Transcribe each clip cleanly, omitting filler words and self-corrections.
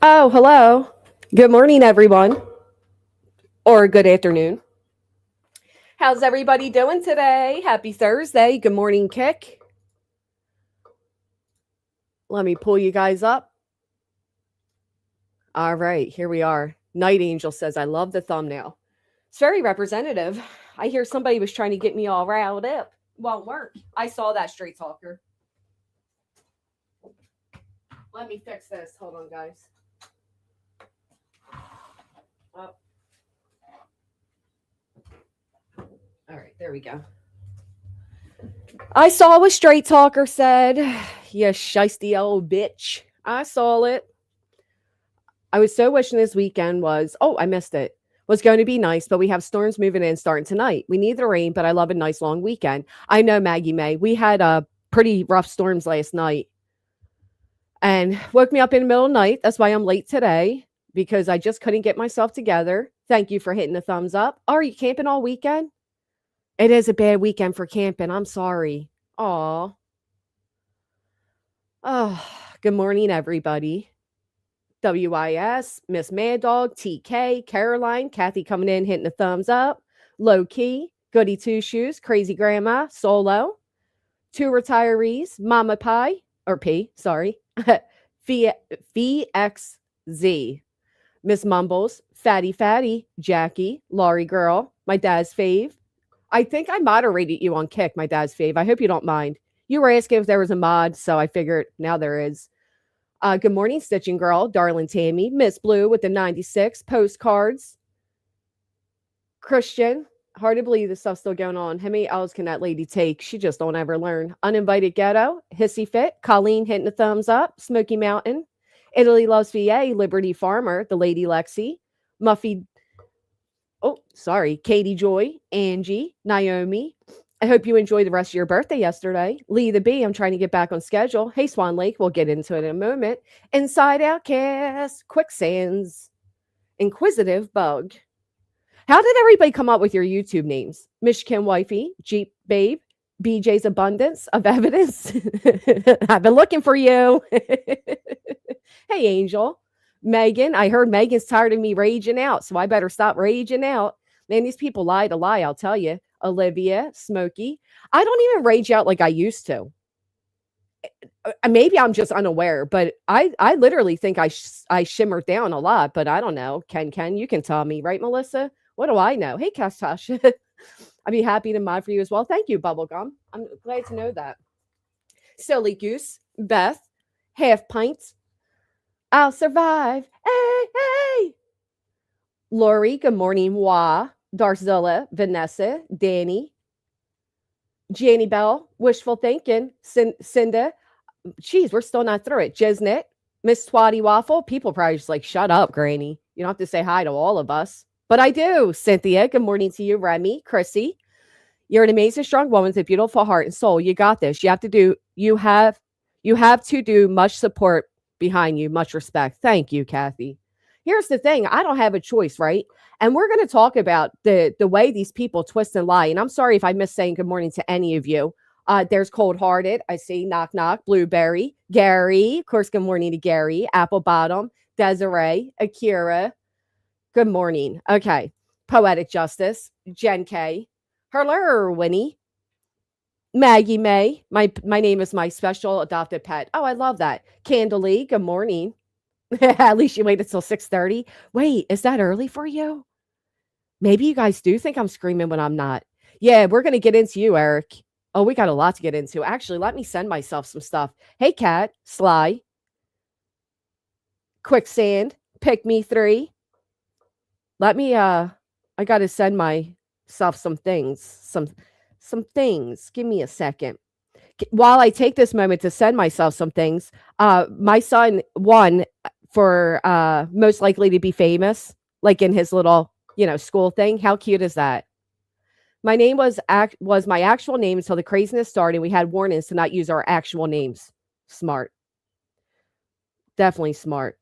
Oh, hello. Good morning, everyone, or good afternoon. How's everybody doing today? Happy Thursday. Good morning, Kick. Let me pull you guys up. All right, here we are. Night Angel says, I love the thumbnail. It's very representative. I hear somebody was trying to get me all riled up. Won't work. I saw that straight talker. Let me fix this. Hold on, guys. Oh. All right, there we go. I saw what straight talker said. You shisty old bitch. I saw it. I was so wishing this weekend was, oh, I missed it, was going to be nice, but we have storms moving in starting tonight. We need the rain, but I love a nice long weekend. I know, Maggie May. We had pretty rough storms last night and woke me up in the middle of the night. That's why I'm late today because I just couldn't get myself together. Thank you for hitting the thumbs up. Are you camping all weekend? It is a bad weekend for camping. I'm sorry. Aw. Oh, good morning, everybody. WIS, Miss Mad Dog, TK, Caroline, Kathy coming in, hitting the thumbs up. Low Key, Goody Two Shoes, Crazy Grandma, Solo, two retirees, Mama Pie, or P, sorry, VXZ, Miss Mumbles, Fatty, Jackie, Laurie Girl, my dad's fave. I think I moderated you on Kick, my dad's fave. I hope you don't mind. You were asking if there was a mod, so I figured now there is. Good morning, Stitching Girl, Darling Tammy, Miss Blue with the 96 postcards. Christian, hard to believe this stuff's still going on. How many L's can that lady take? She just don't ever learn. Uninvited Ghetto, Hissy Fit, Colleen hitting the thumbs up, Smoky Mountain, Italy Loves VA, Liberty Farmer, the Lady Lexi, Muffy. Oh, sorry, Katie Joy, Angie, Naomi. I hope you enjoyed the rest of your birthday yesterday. Lee the Bee, I'm trying to get back on schedule. Hey, Swan Lake, we'll get into it in a moment. Inside Outcast, Quicksands, Inquisitive Bug. How did everybody come up with your YouTube names? Michigan Wifey, Jeep Babe, BJ's Abundance of Evidence. I've been looking for you. Hey, Angel. Megan, I heard Megan's tired of me raging out, so I better stop raging out. Man, these people lie to lie, I'll tell you. Olivia, Smokey. I don't even rage out like I used to. Maybe I'm just unaware, but I literally think I shimmered down a lot, but I don't know. Ken, you can tell me, right, Melissa? What do I know? Hey, Castash. I'd be happy to mod for you as well. Thank you, Bubblegum. I'm glad to know that. Silly Goose, Beth, Half Pints. I'll survive. Hey. Lori, good morning. Wah, Darzilla, Vanessa, Danny, Janie Bell, Wishful Thinking, Cinda. Geez, we're still not through it. Jiznet, Miss Twatty Waffle. People probably just like, shut up, Granny. You don't have to say hi to all of us. But I do. Cynthia, good morning to you. Remy, Chrissy. You're an amazing, strong woman with a beautiful heart and soul. You got this. You have to do much support behind you, much respect. Thank you, Kathy. Here's the thing. I don't have a choice, right? And we're going to talk about the way these people twist and lie. And I'm sorry if I missed saying good morning to any of you. There's Cold Hearted. I see Knock Knock, Blueberry, Gary. Of course, good morning to Gary, Apple Bottom, Desiree, Akira. Good morning. Okay. Poetic Justice, Jen K. Hello, Winnie. Maggie May. My name is my special adopted pet. Oh, I love that. Candalee, good morning. At least you waited till 6:30. Wait, is that early for you? Maybe you guys do think I'm screaming when I'm not. Yeah, we're gonna get into you, Eric. Oh, we got a lot to get into. Actually, let me send myself some stuff. Hey, Cat, Sly, Quicksand, Pick Me 3. Let me I gotta send myself some things. Some things. Give me a second. While I take this moment to send myself some things, my son won for most likely to be famous, like in his little, school thing. How cute is that? My name was my actual name until the craziness started. We had warnings to not use our actual names. Smart. Definitely smart.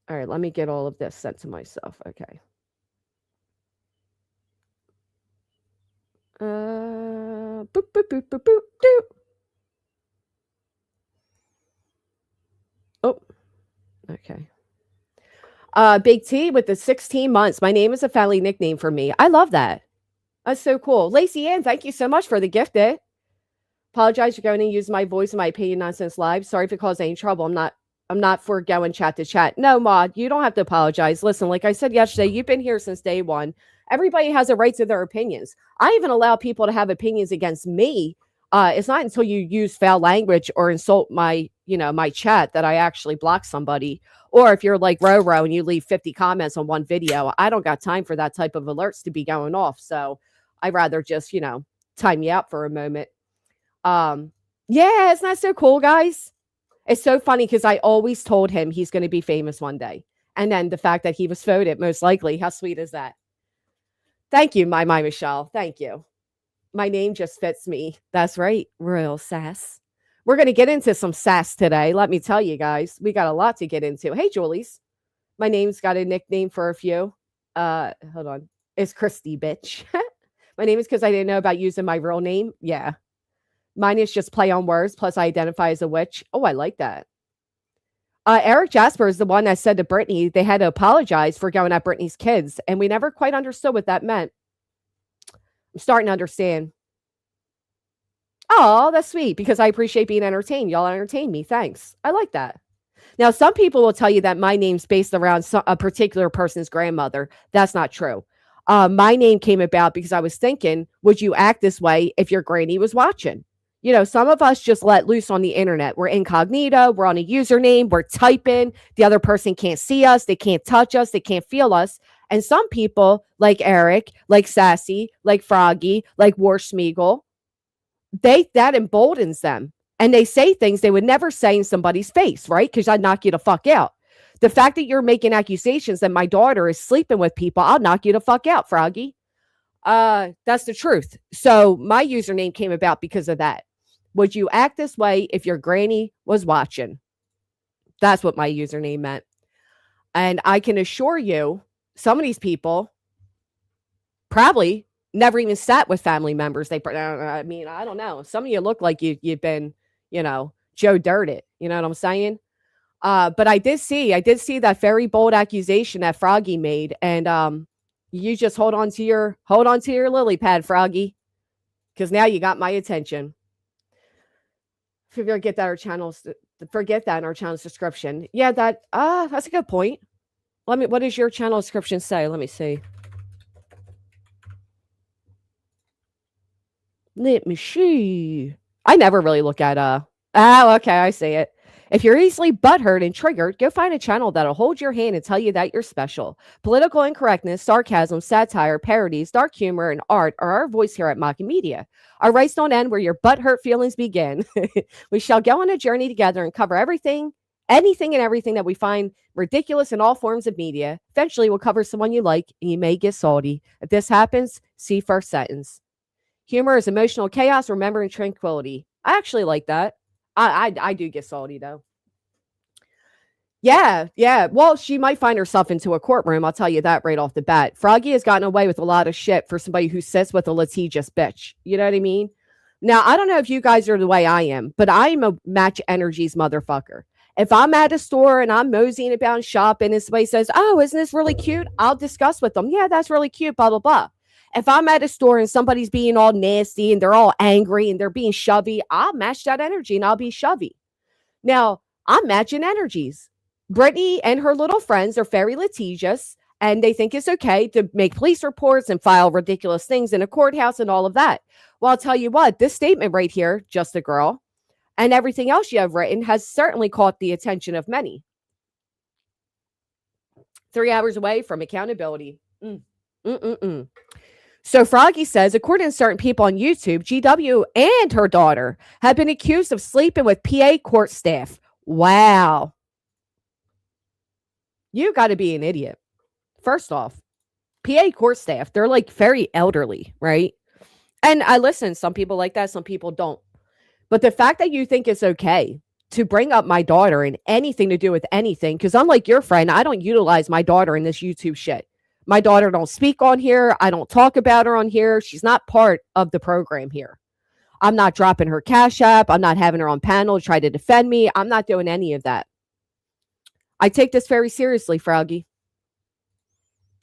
All right, let me get all of this sent to myself. Okay. Boop, boop, boop, boop, boop, doop. Oh, okay. Big T with the 16 months. My name is a family nickname for me. I love that. That's so cool. Lacey Ann, thank you so much for the gift. Apologize for going to use my voice in my opinion nonsense live. Sorry if it caused any trouble. I'm not for going chat to chat. No, Maud, you don't have to apologize. Listen, like I said yesterday, you've been here since day one. Everybody has a right to their opinions. I even allow people to have opinions against me. It's not until you use foul language or insult my, my chat that I actually block somebody. Or if you're like Roro and you leave 50 comments on one video, I don't got time for that type of alerts to be going off. So I'd rather just, time you out for a moment. Yeah, it's not so cool, guys. It's so funny because I always told him he's going to be famous one day. And then the fact that he was voted, most likely, how sweet is that? Thank you, my Michelle. Thank you. My name just fits me. That's right, Royal Sass. We're going to get into some sass today. Let me tell you guys, we got a lot to get into. Hey, Julie's. My name's got a nickname for a few. Hold on. It's Christy, bitch. My name is because I didn't know about using my real name. Yeah. Mine is just play on words, plus I identify as a witch. Oh, I like that. Eric Jasper is the one that said to Brittany they had to apologize for going at Brittany's kids, and we never quite understood what that meant. I'm starting to understand. Oh, that's sweet, because I appreciate being entertained. Y'all entertain me. Thanks. I like that. Now, some people will tell you that my name's based around a particular person's grandmother. That's not true. My name came about because I was thinking, would you act this way if your granny was watching? Some of us just let loose on the internet. We're incognito. We're on a username. We're typing. The other person can't see us. They can't touch us. They can't feel us. And some people, like Eric, like Sassy, like Froggy, like Warschmiegel, that emboldens them. And they say things they would never say in somebody's face, right? Because I'd knock you the fuck out. The fact that you're making accusations that my daughter is sleeping with people, I'll knock you the fuck out, Froggy. That's the truth. So my username came about because of that. Would you act this way if your granny was watching? That's what my username meant. And I can assure you, some of these people probably never even sat with family members. I don't know. Some of you look like you've been, Joe Dirted. You know what I'm saying? But I did see that very bold accusation that Froggy made. And you just hold on to your lily pad, Froggy. Because now you got my attention. Forget that in our channel's description. Yeah, that's a good point. What does your channel description say? Let me see. Let me see. I never really look at okay, I see it. If you're easily butthurt and triggered, go find a channel that'll hold your hand and tell you that you're special. Political incorrectness, sarcasm, satire, parodies, dark humor, and art are our voice here at Mocking Media. Our rights don't end where your butthurt feelings begin. We shall go on a journey together and cover anything and everything that we find ridiculous in all forms of media. Eventually, we'll cover someone you like, and you may get salty. If this happens, see first sentence. Humor is emotional chaos, remembering tranquility. I actually like that. I do get salty, though. Yeah. Well, she might find herself into a courtroom. I'll tell you that right off the bat. Froggy has gotten away with a lot of shit for somebody who sits with a litigious bitch. You know what I mean? Now, I don't know if you guys are the way I am, but I'm a match energies motherfucker. If I'm at a store and I'm moseying about shopping and somebody says, oh, isn't this really cute? I'll discuss with them. Yeah, that's really cute, blah, blah, blah. If I'm at a store and somebody's being all nasty and they're all angry and they're being shovey, I'll match that energy and I'll be shovey. Now, I'm matching energies. Brittany and her little friends are very litigious and they think it's okay to make police reports and file ridiculous things in a courthouse and all of that. Well, I'll tell you what, this statement right here, just a girl, and everything else you have written has certainly caught the attention of many. 3 hours away from accountability. So Froggy says, according to certain people on YouTube, GW and her daughter have been accused of sleeping with PA court staff. Wow. You got to be an idiot. First off, PA court staff, they're like very elderly, right? And I listen, some people like that, some people don't. But the fact that you think it's okay to bring up my daughter in anything to do with anything, because unlike your friend, I don't utilize my daughter in this YouTube shit. My daughter don't speak on here. I don't talk about her on here. She's not part of the program here. I'm not dropping her Cash App. I'm not having her on panel to try to defend me. I'm not doing any of that. I take this very seriously, Froggy.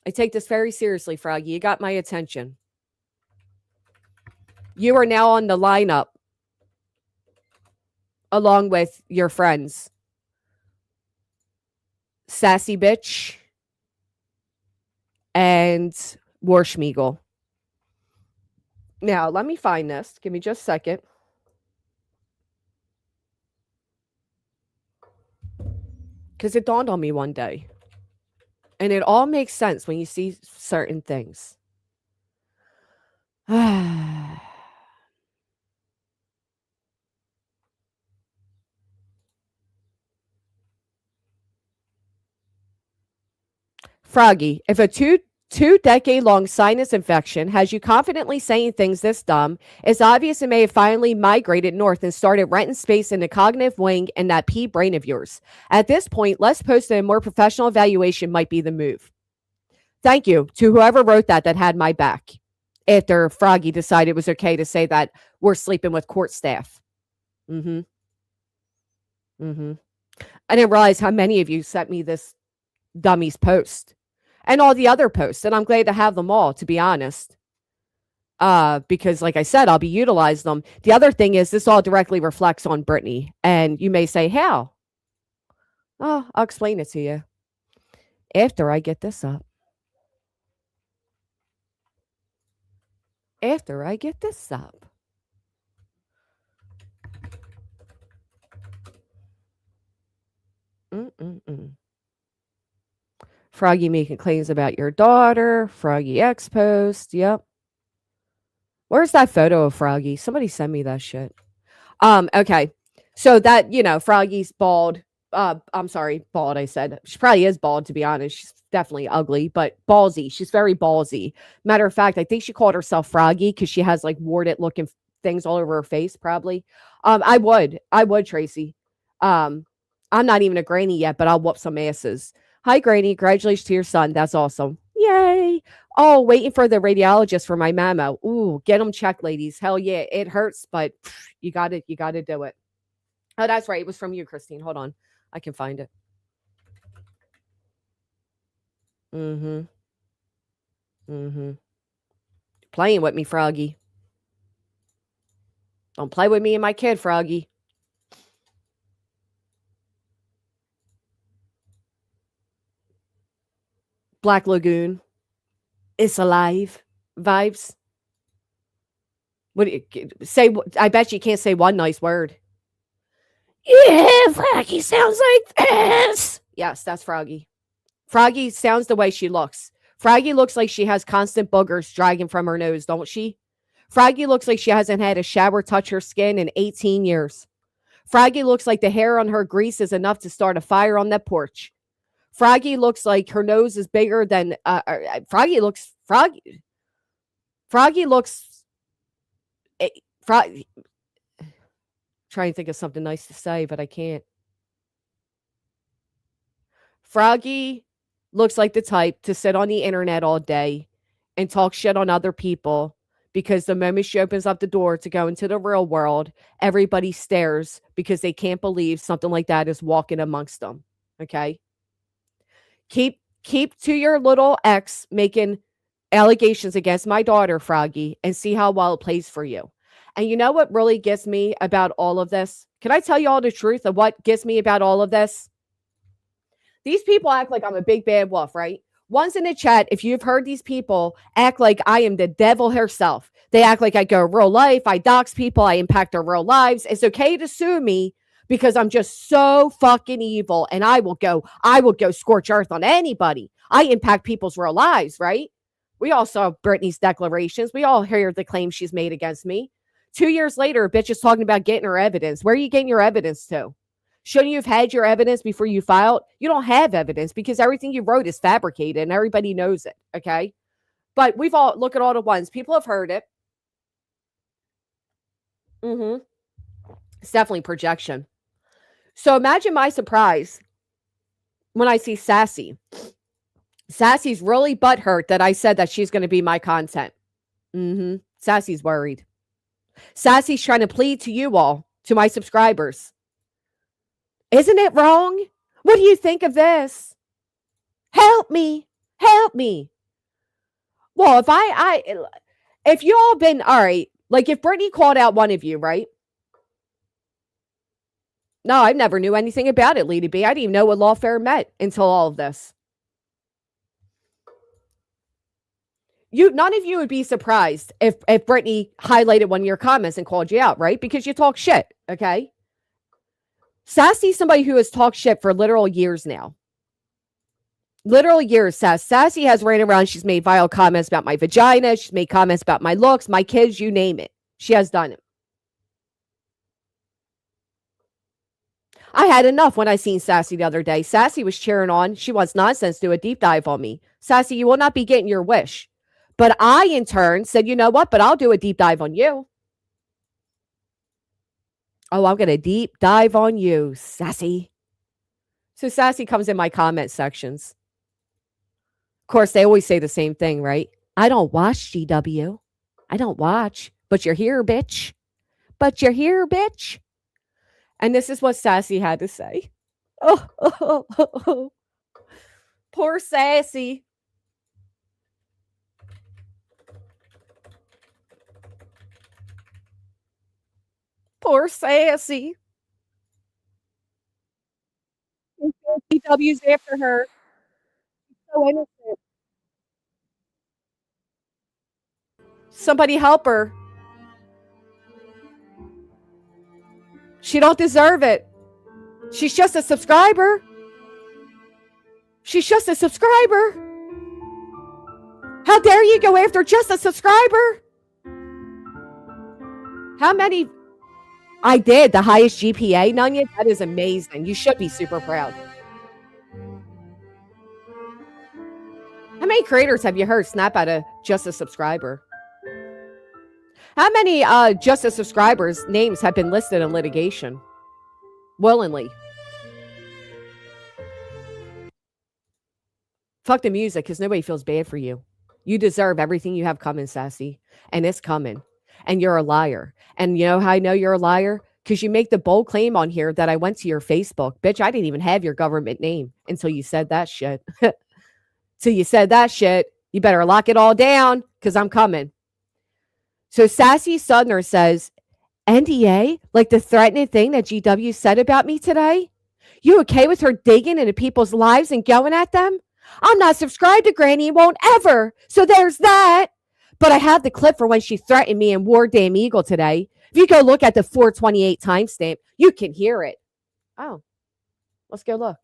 I take this very seriously, Froggy. You got my attention. You are now on the lineup along with your friends. Sassy Bitch and Warschmiegel. Now, let me find this. Give me just a second. Because it dawned on me one day. And it all makes sense when you see certain things. Froggy, if a two-decade-long sinus infection has you confidently saying things this dumb, it's obvious it may have finally migrated north and started renting space in the cognitive wing in that pea brain of yours. At this point, less post and a more professional evaluation might be the move. Thank you to whoever wrote that had my back. After Froggy decided it was okay to say that we're sleeping with court staff. I didn't realize how many of you sent me this dummy's post and all the other posts, and I'm glad to have them all, to be honest. Because like I said, I'll be utilizing them. The other thing is this all directly reflects on Brittany, and you may say, how? Oh, I'll explain it to you after I get this up. After I get this up. Froggy making claims about your daughter. Froggy X post. Yep. Where's that photo of Froggy? Somebody send me that shit. Okay. So that, Froggy's bald. I'm sorry, bald, I said. She probably is bald, to be honest. She's definitely ugly, but ballsy. She's very ballsy. Matter of fact, I think she called herself Froggy because she has like warded looking things all over her face, probably. I would, Tracy. I'm not even a granny yet, but I'll whoop some asses. Hi, Granny. Congratulations to your son. That's awesome. Yay. Oh, waiting for the radiologist for my mammo. Ooh, get them checked, ladies. Hell yeah. It hurts, but you got to do it. Oh, that's right. It was from you, Christine. Hold on. I can find it. Playing with me, Froggy. Don't play with me and my kid, Froggy. Black Lagoon. It's alive. Vibes. What do you say? I bet you can't say one nice word. Yeah, Froggy sounds like this. Yes, that's Froggy. Froggy sounds the way she looks. Froggy looks like she has constant boogers dragging from her nose, don't she? Froggy looks like she hasn't had a shower touch her skin in 18 years. Froggy looks like the hair on her grease is enough to start a fire on that porch. Froggy looks like her nose is bigger than Froggy looks. Trying to think of something nice to say, but I can't. Froggy looks like the type to sit on the internet all day and talk shit on other people because the moment she opens up the door to go into the real world, everybody stares because they can't believe something like that is walking amongst them. Okay? Keep to your little ex making allegations against my daughter, Froggy, and see how well it plays for you. And you know what really gets me about all of this? Can I tell you all the truth of what gets me about all of this? These people act like I'm a big bad wolf, right? One's in the chat, if you've heard these people act like I am the devil herself. They act like I go real life, I dox people, I impact their real lives. It's okay to sue me because I'm just so fucking evil, and I will go scorch earth on anybody. I impact people's real lives, right? We all saw Brittany's declarations. We all heard the claims she's made against me. 2 years later, a bitch is talking about getting her evidence. Where are you getting your evidence to? Shouldn't you have had your evidence before you filed? You don't have evidence because everything you wrote is fabricated and everybody knows it, okay? But we've all, look at all the ones. People have heard it. It's definitely projection. So imagine my surprise when I see Sassy. Sassy's really butthurt that I said that she's going to be my content. Sassy's worried. Sassy's trying to plead to you all, to my subscribers. Isn't it wrong? What do you think of this? Help me. Help me. Well, if you all been, all right, like if Brittany called out one of you, right? No, I never knew anything about it, Lady B. I didn't even know what lawfare meant until all of this. None of you would be surprised if Brittany highlighted one of your comments and called you out, right? Because you talk shit, okay? Sassy's somebody who has talked shit for literal years now. Literal years, Sassy has ran around. She's made vile comments about my vagina. She's made comments about my looks, my kids, you name it. She has done it. I had enough when I seen Sassy the other day. Sassy was cheering on. She wants nonsense to do a deep dive on me. Sassy, you will not be getting your wish. But I, in turn, said, you know what? But I'll do a deep dive on you. Oh, I'm going to deep dive on you, Sassy. So Sassy comes in my comment sections. Of course, they always say the same thing, right? I don't watch GW. I don't watch. But you're here, bitch. But you're here, bitch. And this is what Sassy had to say. Oh. Poor Sassy. Poor Sassy. GW's after her. She's so innocent. Somebody help her. She don't deserve it. She's just a subscriber. She's just a subscriber. How dare you go after just a subscriber? How many? I did. The highest GPA, Nunya. That is amazing. You should be super proud. How many creators have you heard snap out of just a subscriber? How many just a subscribers' names have been listed in litigation? Willingly. Fuck the music, because nobody feels bad for you. You deserve everything you have coming, Sassy. And it's coming. And you're a liar. And you know how I know you're a liar? Because you make the bold claim on here that I went to your Facebook. Bitch, I didn't even have your government name until you said that shit. Till you said that shit. You better lock it all down, because I'm coming. So Sassy Sudner says, NDA? Like the threatening thing that GW said about me today? You okay with her digging into people's lives and going at them? I'm not subscribed to Granny and won't ever. So there's that. But I have the clip for when she threatened me in War Damn Eagle today. If you go look at the 428 timestamp, you can hear it. Oh, let's go look.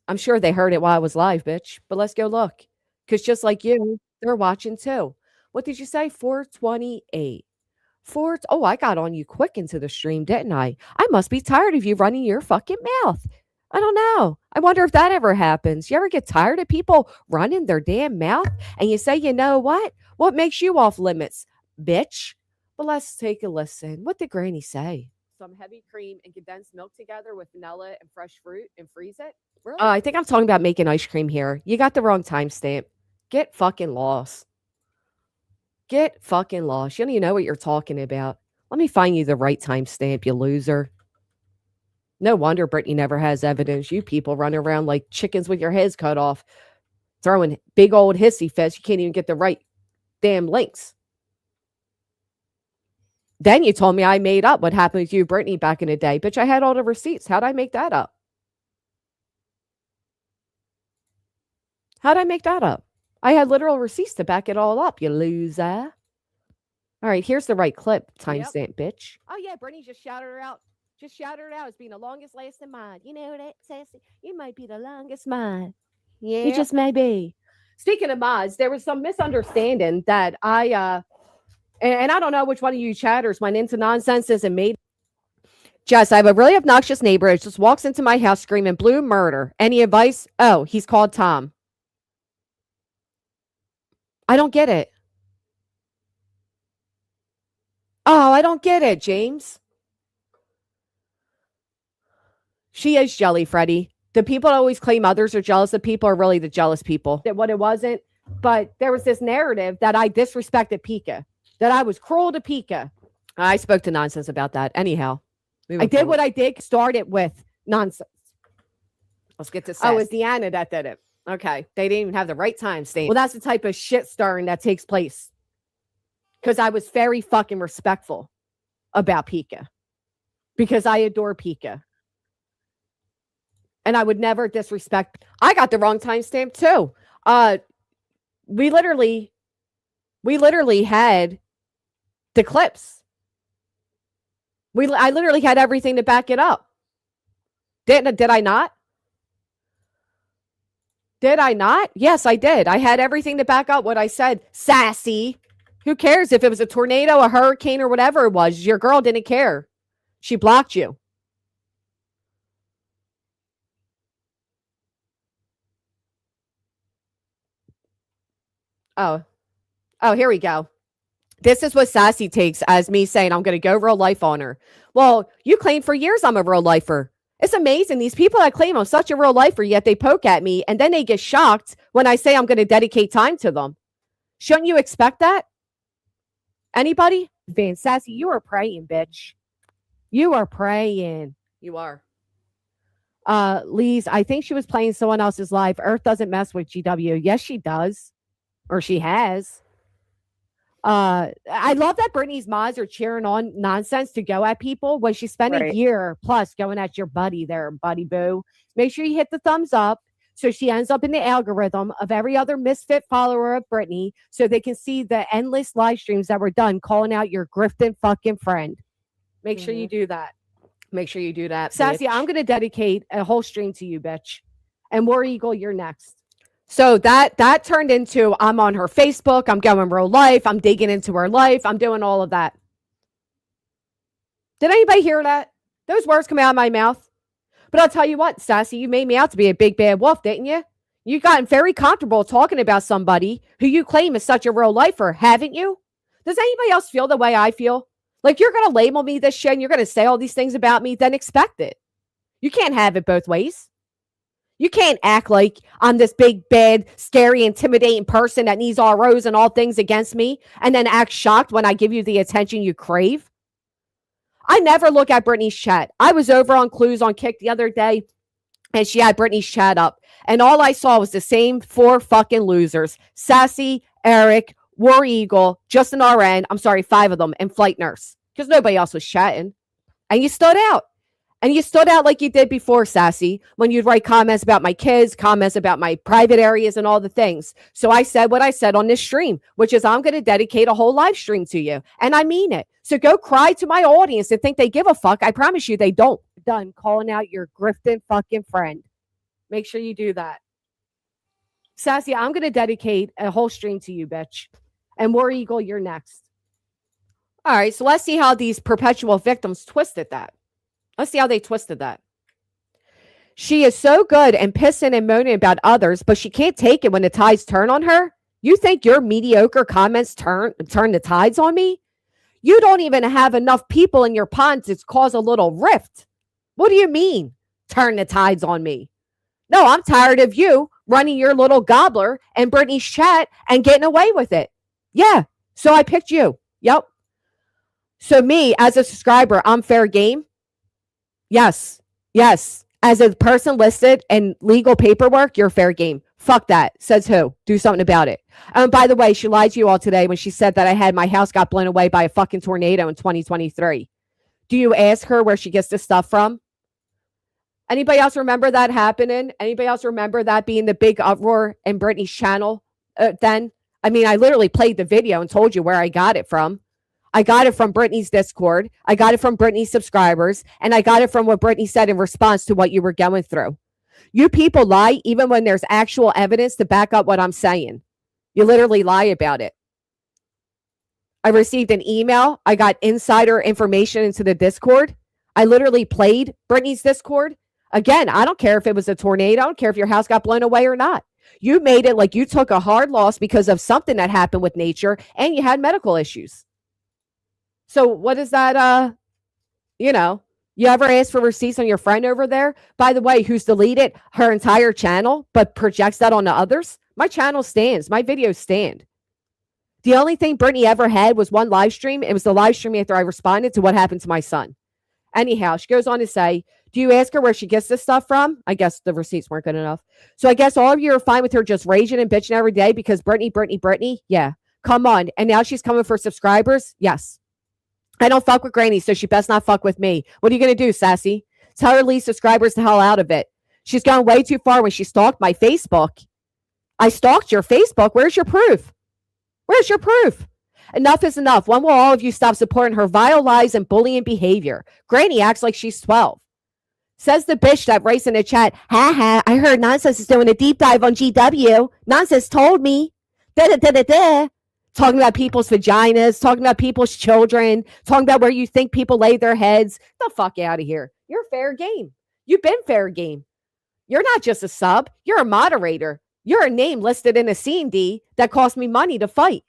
I'm sure they heard it while I was live, bitch. But let's go look. Because just like you, they're watching too. What did you say? 428. Oh, I got on you quick into the stream, didn't I? I must be tired of you running your fucking mouth. I don't know. I wonder if that ever happens. You ever get tired of people running their damn mouth and you say, you know what? What makes you off limits, bitch? But let's take a listen. What did Granny say? Some heavy cream and condensed milk together with vanilla and fresh fruit and freeze it? Really? I think I'm talking about making ice cream here. You got the wrong timestamp. Get fucking lost. Get fucking lost. You don't even know what you're talking about. Let me find you the right timestamp, you loser. No wonder Brittany never has evidence. You people run around like chickens with your heads cut off, throwing big old hissy fits. You can't even get the right damn links. Then you told me I made up what happened with you, Brittany, back in the day. Bitch, I had all the receipts. How'd I make that up? How'd I make that up? I had literal receipts to back it all up, you loser. All right, here's the right clip. Timestamp, bitch. Oh, yeah, Brittany just shouted her out. Just shouted her out as being the longest lasting mod. You know that, Sassy? You might be the longest mod. Yeah. You just may be. Speaking of mods, there was some misunderstanding that I, and I don't know which one of you chatters went into nonsenses and made. Jess, I have a really obnoxious neighbor who just walks into my house screaming blue murder. Any advice? Oh, he's called Tom. I don't get it. Oh, I don't get it, James. She is jelly, Freddie. The people that always claim others are jealous of people are really the jealous people. That what it wasn't, but there was this narrative that I disrespected Pika, that I was cruel to Pika. I spoke to nonsense about that. Anyhow, I did what I did. Started with nonsense. Let's get to. Oh, it was Deanna that did it. Okay. They didn't even have the right time stamp. Well, that's the type of shit stirring that takes place. Because I was very fucking respectful about Pika. Because I adore Pika. And I would never disrespect. I got the wrong timestamp too. We literally had the clips. I literally had everything to back it up. Did I not? Did I not? Yes, I did. I had everything to back up what I said. Sassy. Who cares if it was a tornado, a hurricane, or whatever it was? Your girl didn't care. She blocked you. Oh, here we go. This is what Sassy takes as me saying I'm going to go real life on her. Well, you claimed for years I'm a real lifer. It's amazing. These people that claim I'm such a real lifer, yet they poke at me and then they get shocked when I say I'm going to dedicate time to them. Shouldn't you expect that? Anybody? Van Sassy, you are praying, bitch. You are praying. You are. Lise, I think she was playing someone else's live. Earth doesn't mess with GW. Yes, she does. Or she has. I love that Brittany's mods are cheering on nonsense to go at people when she spent a year plus going at your buddy there, buddy boo. Make sure you hit the thumbs up so she ends up in the algorithm of every other misfit follower of Brittany so they can see the endless live streams that were done calling out your grifting fucking friend. Make sure you do that. Make sure you do that. Sassy, I'm going to dedicate a whole stream to you, bitch. And War Eagle, you're next. So that turned into I'm on her Facebook. I'm going real life. I'm digging into her life. I'm doing all of that. Did anybody hear that? Those words come out of my mouth. But I'll tell you what, Sassy, you made me out to be a big bad wolf, didn't you? You gotten very comfortable talking about somebody who you claim is such a real lifer, haven't you? Does anybody else feel the way I feel? Like you're going to label me this shit and you're going to say all these things about me, then expect it. You can't have it both ways. You can't act like I'm this big, bad, scary, intimidating person that needs all rose and all things against me and then act shocked when I give you the attention you crave. I never look at Brittany's chat. I was over on Clues on Kick the other day and she had Brittany's chat up. And all I saw was the same 4 fucking losers. Sassy, Eric, War Eagle, Justin RN, 5 of them, and Flight Nurse. Because nobody else was chatting. And you stood out. And you stood out like you did before, Sassy, when you'd write comments about my kids, comments about my private areas and all the things. So I said what I said on this stream, which is I'm going to dedicate a whole live stream to you. And I mean it. So go cry to my audience and think they give a fuck. I promise you they don't. Done calling out your grifting fucking friend. Make sure you do that. Sassy, I'm going to dedicate a whole stream to you, bitch. And War Eagle, you're next. All right, so let's see how these perpetual victims twisted that. Let's see how they twisted that. She is so good and pissing and moaning about others, but she can't take it when the tides turn on her. You think your mediocre comments turn the tides on me? You don't even have enough people in your pond to cause a little rift. What do you mean, turn the tides on me? No, I'm tired of you running your little gobbler and Brittany's chat and getting away with it. Yeah, so I picked you. Yep. So me, as a subscriber, I'm fair game. Yes. As a person listed in legal paperwork, you're fair game. Fuck that. Says who? Do something about it. By the way, she lied to you all today when she said that I had my house got blown away by a fucking tornado in 2023. Do you ask her where she gets this stuff from? Anybody else remember that happening? Anybody else remember that being the big uproar in Brittany's channel then? I mean, I literally played the video and told you where I got it from. I got it from Brittany's Discord. I got it from Brittany's subscribers. And I got it from what Brittany said in response to what you were going through. You people lie even when there's actual evidence to back up what I'm saying. You literally lie about it. I received an email. I got insider information into the Discord. I literally played Brittany's Discord. Again, I don't care if it was a tornado. I don't care if your house got blown away or not. You made it like you took a hard loss because of something that happened with nature and you had medical issues. So what is that, you ever ask for receipts on your friend over there? By the way, who's deleted her entire channel, but projects that on the others? My channel stands. My videos stand. The only thing Brittany ever had was one live stream. It was the live stream after I responded to what happened to my son. Anyhow, she goes on to say, Do you ask her where she gets this stuff from? I guess the receipts weren't good enough. So I guess all of you are fine with her just raging and bitching every day because Brittany. Yeah. Come on. And now she's coming for subscribers? Yes. I don't fuck with Granny, so she best not fuck with me. What are you going to do, Sassy? Tell her to leave subscribers the hell out of it. She's gone way too far when she stalked my Facebook. I stalked your Facebook. Where's your proof? Where's your proof? Enough is enough. When will all of you stop supporting her vile lies and bullying behavior? Granny acts like she's 12. Says the bitch that writes in the chat, ha ha, I heard Nonsense is doing a deep dive on GW. Nonsense told me. Da da da da da. Talking about people's vaginas, talking about people's children, talking about where you think people lay their heads. The fuck out of here. You're fair game. You've been fair game. You're not just a sub. You're a moderator. You're a name listed in a C&D that cost me money to fight.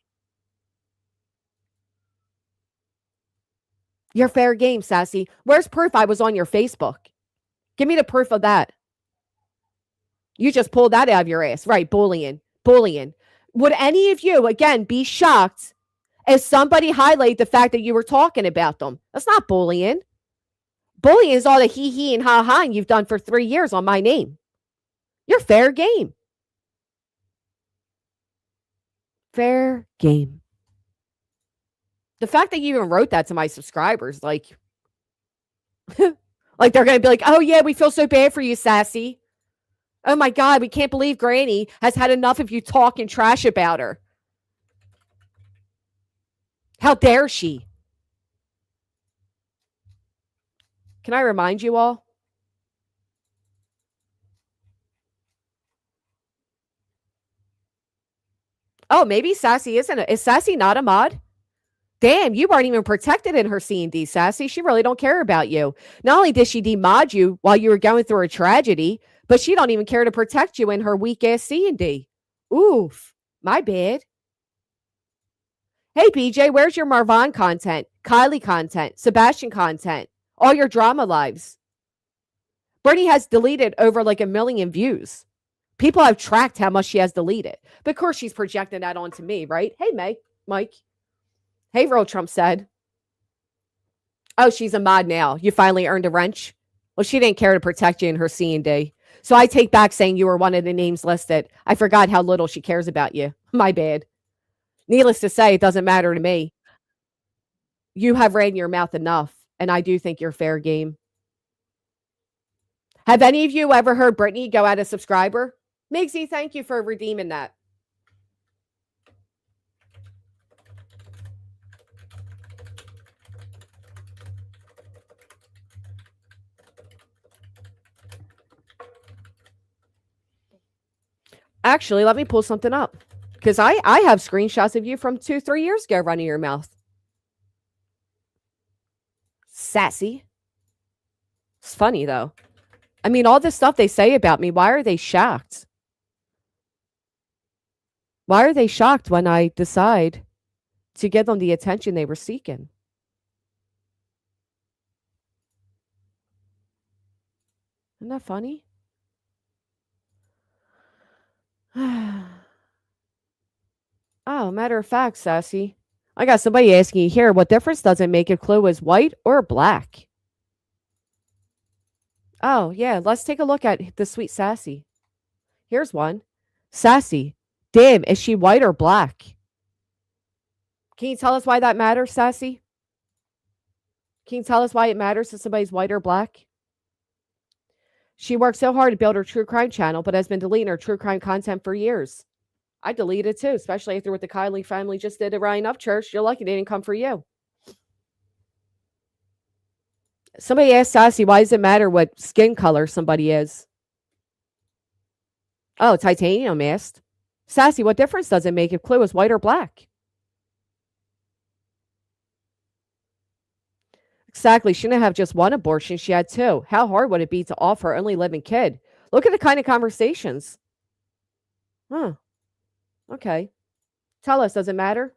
You're fair game, Sassy. Where's proof I was on your Facebook? Give me the proof of that. You just pulled that out of your ass. Right, bullying. Would any of you, again, be shocked if somebody highlighted the fact that you were talking about them? That's not bullying. Bullying is all the he and ha you've done for 3 years on my name. You're fair game. Fair game. The fact that you even wrote that to my subscribers, like, like they're going to be like, oh yeah, we feel so bad for you, Sassy. Oh my God, we can't believe Granny has had enough of you talking trash about her. How dare she? Can I remind you all? Oh, maybe Sassy isn't. Is Sassy not a mod? Damn, you weren't even protected in her C&D, Sassy. She really don't care about you. Not only did she demod you while you were going through a tragedy, but she don't even care to protect you in her weak-ass C&D. Oof, my bad. Hey, BJ, where's your Marvin content, Kylie content, Sebastian content, all your drama lives? Bernie has deleted over like 1 million views. People have tracked how much she has deleted. But of course, she's projecting that onto me, right? Hey, Mike. Hey, Real Trump said. Oh, she's a mod now. You finally earned a wrench? Well, she didn't care to protect you in her C&D. So I take back saying you were one of the names listed. I forgot how little she cares about you. My bad. Needless to say, it doesn't matter to me. You have ran your mouth enough, and I do think you're fair game. Have any of you ever heard Brittany go at a subscriber? Migsy, thank you for redeeming that. Actually, let me pull something up. Because I have screenshots of you from 2-3 years ago running your mouth. Sassy. It's funny, though. I mean, all this stuff they say about me, why are they shocked? Why are they shocked when I decide to give them the attention they were seeking? Isn't that funny? Oh, matter of fact, Sassy, I got somebody asking you here, what difference does it make if Chloe is white or black? Oh, yeah, let's take a look at the sweet Sassy. Here's one. Sassy, damn, is she white or black? Can you tell us why that matters, Sassy? Can you tell us why it matters if somebody's white or black? She worked so hard to build her true crime channel, but has been deleting her true crime content for years. I deleted too, especially after what the Kylie family just did to Ryan Upchurch. You're lucky they didn't come for you. Somebody asked Sassy, why does it matter what skin color somebody is? Oh, titanium asked. Sassy, what difference does it make if Clue is white or black? Exactly. She didn't have just one abortion. She had 2. How hard would it be to offer her only living kid? Look at the kind of conversations. Huh. Okay. Tell us, does it matter?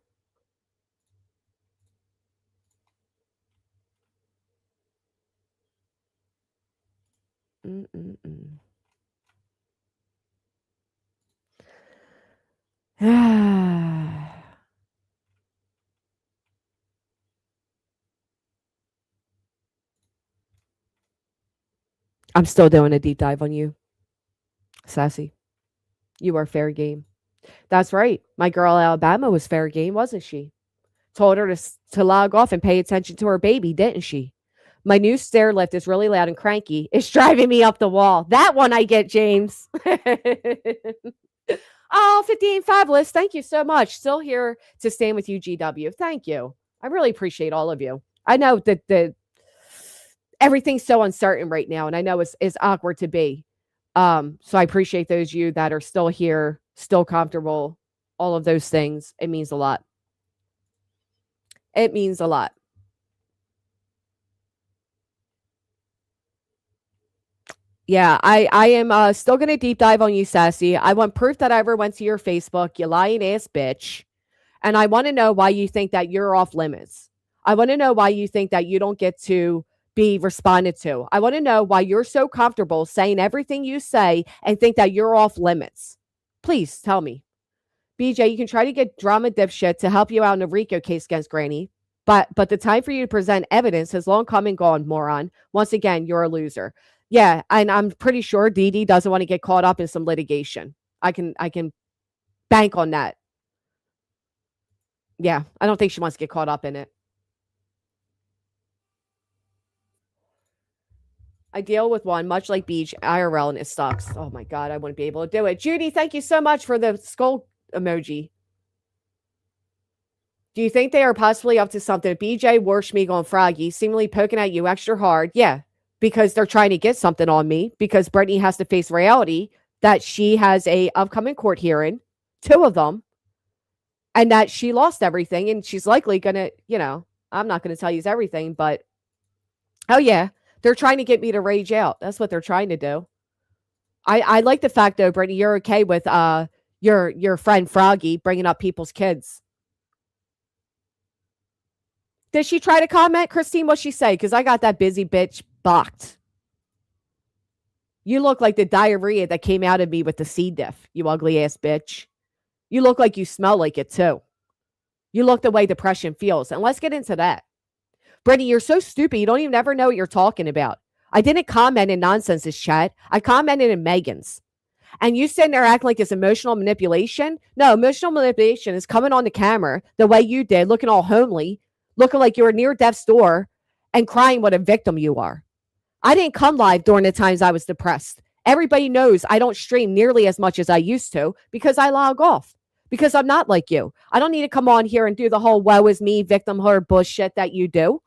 I'm still doing a deep dive on you, Sassy. You are fair game. That's right. My girl Alabama was fair game, wasn't she? Told her to log off and pay attention to her baby, didn't she? My new stair lift is really loud and cranky. It's driving me up the wall. That one I get, James. Oh, 58 Fabulous. Thank you so much. Still here to stand with you, GW. Thank you. I really appreciate all of you. I know that everything's so uncertain right now, and I know it's awkward to be. So I appreciate those of you that are still here, still comfortable, all of those things. It means a lot. It means a lot. Yeah, I am still gonna deep dive on you, Sassy. I want proof that I ever went to your Facebook, you lying ass bitch. And I want to know why you think that you're off limits. I want to know why you think that you don't get to be responded to. I want to know why you're so comfortable saying everything you say and think that you're off limits. Please tell me. BJ, you can try to get drama dipshit to help you out in a RICO case against Granny, but the time for you to present evidence has long come and gone, moron. Once again, you're a loser. Yeah, and I'm pretty sure Dee Dee doesn't want to get caught up in some litigation. I can bank on that. Yeah, I don't think she wants to get caught up in it. I deal with one, much like Beach IRL, and it sucks. Oh my God, I wouldn't be able to do it. Judy, thank you so much for the skull emoji. Do you think they are possibly up to something? BJ, Warschmiegel, and Froggy seemingly poking at you extra hard. Yeah, because they're trying to get something on me because Brittany has to face reality that she has a upcoming court hearing, 2 of them, and that she lost everything and she's likely going to, I'm not going to tell you everything, but oh yeah, they're trying to get me to rage out. That's what they're trying to do. I like the fact though, Brittany, you're okay with your friend Froggy bringing up people's kids. Did she try to comment, Christine? What'd she say? Because I got that busy bitch blocked. You look like the diarrhea that came out of me with the C diff, you ugly ass bitch. You look like you smell like it too. You look the way depression feels. And let's get into that. Brittany, you're so stupid. You don't even ever know what you're talking about. I didn't comment in Nonsense's chat. I commented in Megan's. And you sitting there acting like it's emotional manipulation? No, emotional manipulation is coming on the camera the way you did, looking all homely, looking like you were near death's door and crying what a victim you are. I didn't come live during the times I was depressed. Everybody knows I don't stream nearly as much as I used to because I log off. Because I'm not like you. I don't need to come on here and do the whole woe is me, victimhood bullshit that you do.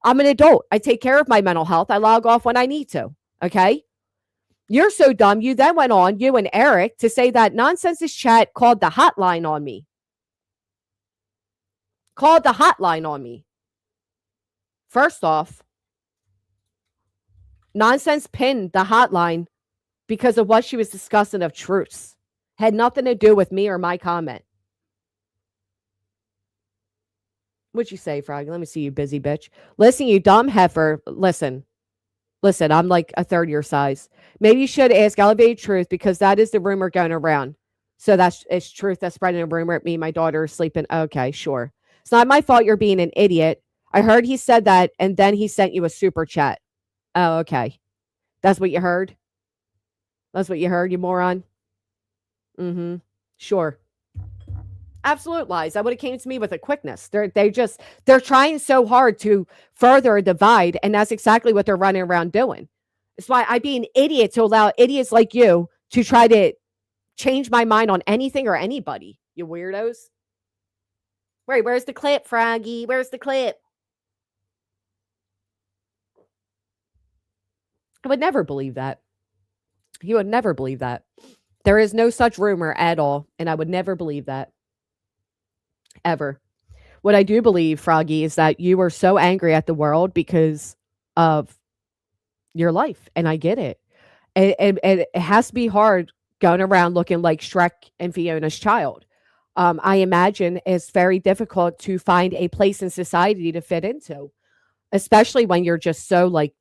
I'm an adult. I take care of my mental health. I log off when I need to. Okay? You're so dumb. You then went on, you and Eric, to say that Nonsense's chat called the hotline on me. Called the hotline on me. First off, Nonsense pinned the hotline because of what she was discussing of truths. Had nothing to do with me or my comment. What'd you say, Froggy? Let me see you, busy bitch. Listen, you dumb heifer. Listen, I'm like a third your size. Maybe you should ask Elevated Truth because that is the rumor going around. So it's truth that's spreading a rumor at me. My daughter is sleeping. Okay, sure. It's not my fault you're being an idiot. I heard he said that, and then he sent you a super chat. Oh, okay. That's what you heard? That's what you heard, you moron? Mm-hmm. Sure. Absolute lies. That would have came to me with a quickness. They're trying so hard to further a divide, and that's exactly what they're running around doing. It's why I'd be an idiot to allow idiots like you to try to change my mind on anything or anybody. You weirdos. Wait, where's the clip, Froggy? Where's the clip? I would never believe that. You would never believe that. There is no such rumor at all, and I would never believe that. Ever. What I do believe, Froggy, is that you were so angry at the world because of your life, and I get it. It has to be hard going around looking like Shrek and Fiona's child. I imagine it's very difficult to find a place in society to fit into, especially when you're just so like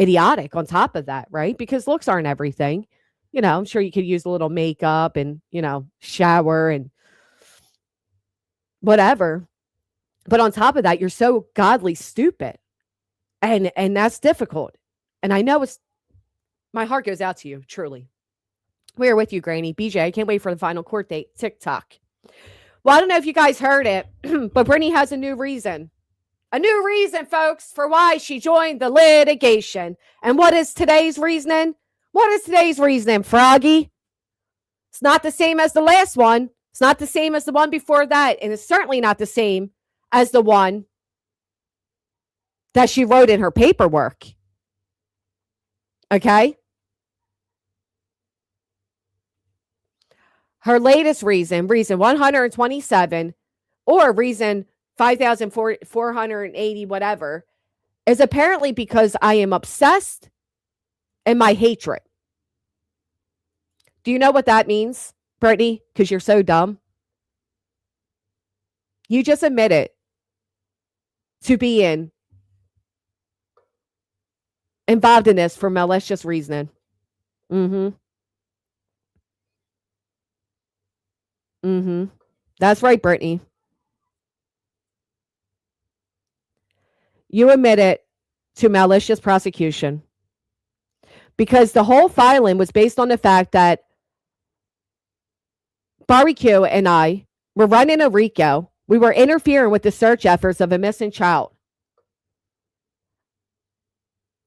idiotic on top of that, right? Because looks aren't everything. I'm sure you could use a little makeup and, shower and whatever. But on top of that, you're so godly stupid. And that's difficult. And I know it's My heart goes out to you, truly. We are with you, Granny. BJ, I can't wait for the final court date. TikTok. Well, I don't know if you guys heard it, but Brittany has a new reason. A new reason, folks, for why she joined the litigation. And what is today's reasoning? What is today's reasoning, Froggy? It's not the same as the last one. It's not the same as the one before that. And it's certainly not the same as the one that she wrote in her paperwork. Okay? Her latest reason 127, or reason 5,480, whatever, is apparently because I am obsessed in my hatred. Do you know what that means, Brittany? Because you're so dumb. You just admitted to being involved in this for malicious reasoning. That's right, Brittany. You admitted to malicious prosecution because the whole filing was based on the fact that Barbecue and I were running a RICO. We were interfering with the search efforts of a missing child.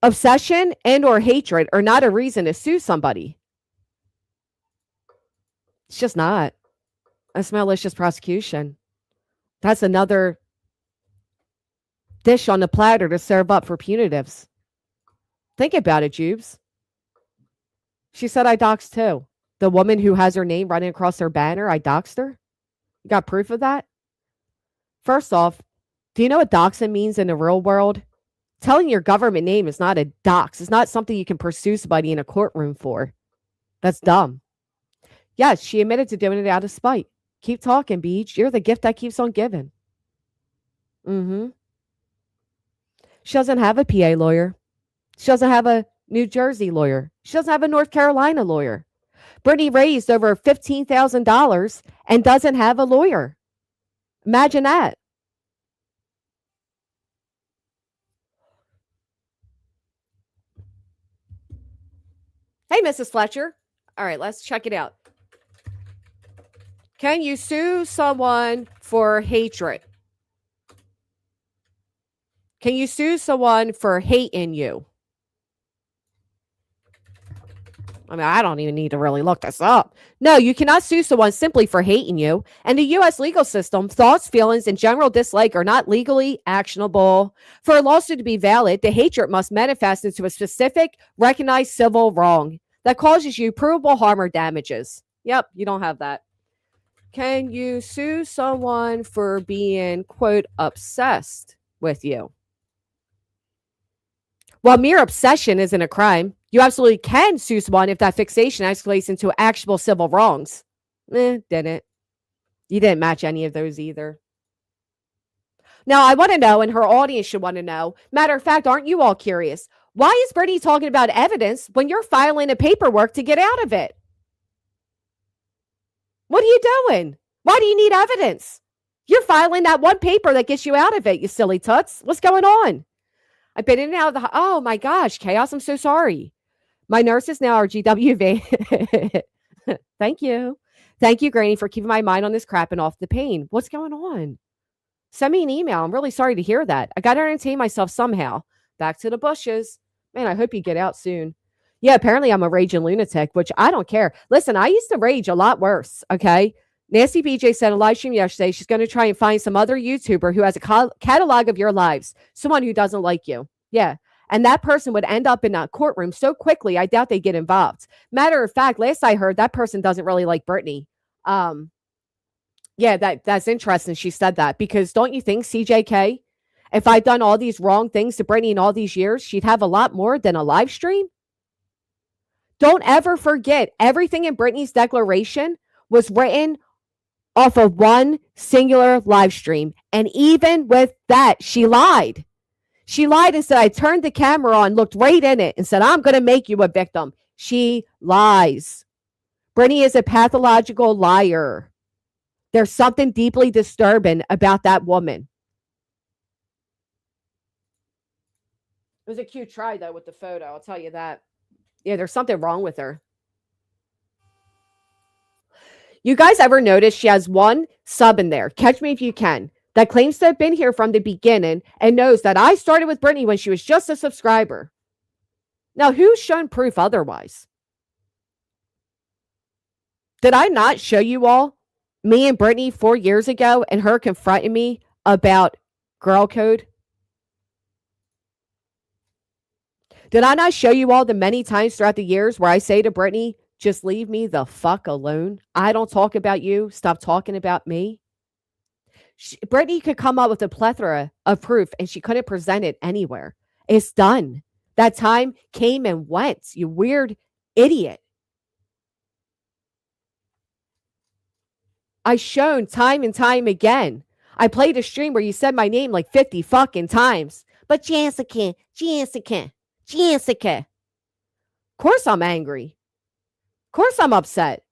Obsession and or hatred are not a reason to sue somebody. It's just not. That's malicious prosecution. That's another dish on the platter to serve up for punitives. Think about it, Jubes. She said I doxed too. The woman who has her name running across her banner, I doxed her. You got proof of that? First off, do you know what doxing means in the real world? Telling your government name is not a dox. It's not something you can pursue somebody in a courtroom for. That's dumb. Yes, she admitted to doing it out of spite. Keep talking, Beach. You're the gift that keeps on giving. She doesn't have a PA lawyer. She doesn't have a New Jersey lawyer. She doesn't have a North Carolina lawyer. Brittany raised over $15,000 and doesn't have a lawyer. Imagine that. Hey, Mrs. Fletcher. All right, let's check it out. Can you sue someone for hatred? Can you sue someone for hating you? I mean, I don't even need to really look this up. No, you cannot sue someone simply for hating you. And the U.S. legal system, thoughts, feelings, and general dislike are not legally actionable. For a lawsuit to be valid, the hatred must manifest into a specific, recognized civil wrong that causes you provable harm or damages. Yep, you don't have that. Can you sue someone for being, quote, obsessed with you? While mere obsession isn't a crime, you absolutely can sue someone if that fixation escalates into actionable civil wrongs. Didn't. You didn't match any of those either. Now, I want to know, and her audience should want to know, matter of fact, aren't you all curious? Why is Brittany talking about evidence when you're filing a paperwork to get out of it? What are you doing? Why do you need evidence? You're filing that one paper that gets you out of it, you silly toots. What's going on? I've been in and out of the... Oh, my gosh, Chaos, I'm so sorry. My nurses now are GWV. Thank you. Thank you, Granny, for keeping my mind on this crap and off the pain. What's going on? Send me an email. I'm really sorry to hear that. I got to entertain myself somehow. Back to the bushes. Man, I hope you get out soon. Yeah, apparently I'm a raging lunatic, which I don't care. Listen, I used to rage a lot worse, okay? Nasty BJ said in a live stream yesterday she's going to try and find some other YouTuber who has a catalog of your lives, someone who doesn't like you. Yeah. And that person would end up in a courtroom so quickly, I doubt they get involved. Matter of fact, last I heard, that person doesn't really like Brittany. Yeah, that's interesting she said that, because don't you think, CJK, if I'd done all these wrong things to Brittany in all these years, she'd have a lot more than a live stream? Don't ever forget, everything in Brittany's declaration was written off of one singular live stream. And even with that, she lied. She lied and said, I turned the camera on, looked right in it, and said, I'm going to make you a victim. She lies. Brittany is a pathological liar. There's something deeply disturbing about that woman. It was a cute try, though, with the photo. I'll tell you that. Yeah, there's something wrong with her. You guys ever notice she has one sub in there? Catch me if you can. That claims to have been here from the beginning and knows that I started with Brittany when she was just a subscriber. Now, who's shown proof otherwise? Did I not show you all me and Brittany 4 years ago and her confronting me about girl code? Did I not show you all the many times throughout the years where I say to Brittany, just leave me the fuck alone? I don't talk about you. Stop talking about me. Brittany could come up with a plethora of proof and she couldn't present it anywhere. It's done. That time came and went, you weird idiot. I shown time and time again. I played a stream where you said my name like 50 fucking times. But Jessica. Of course I'm angry. Of course I'm upset.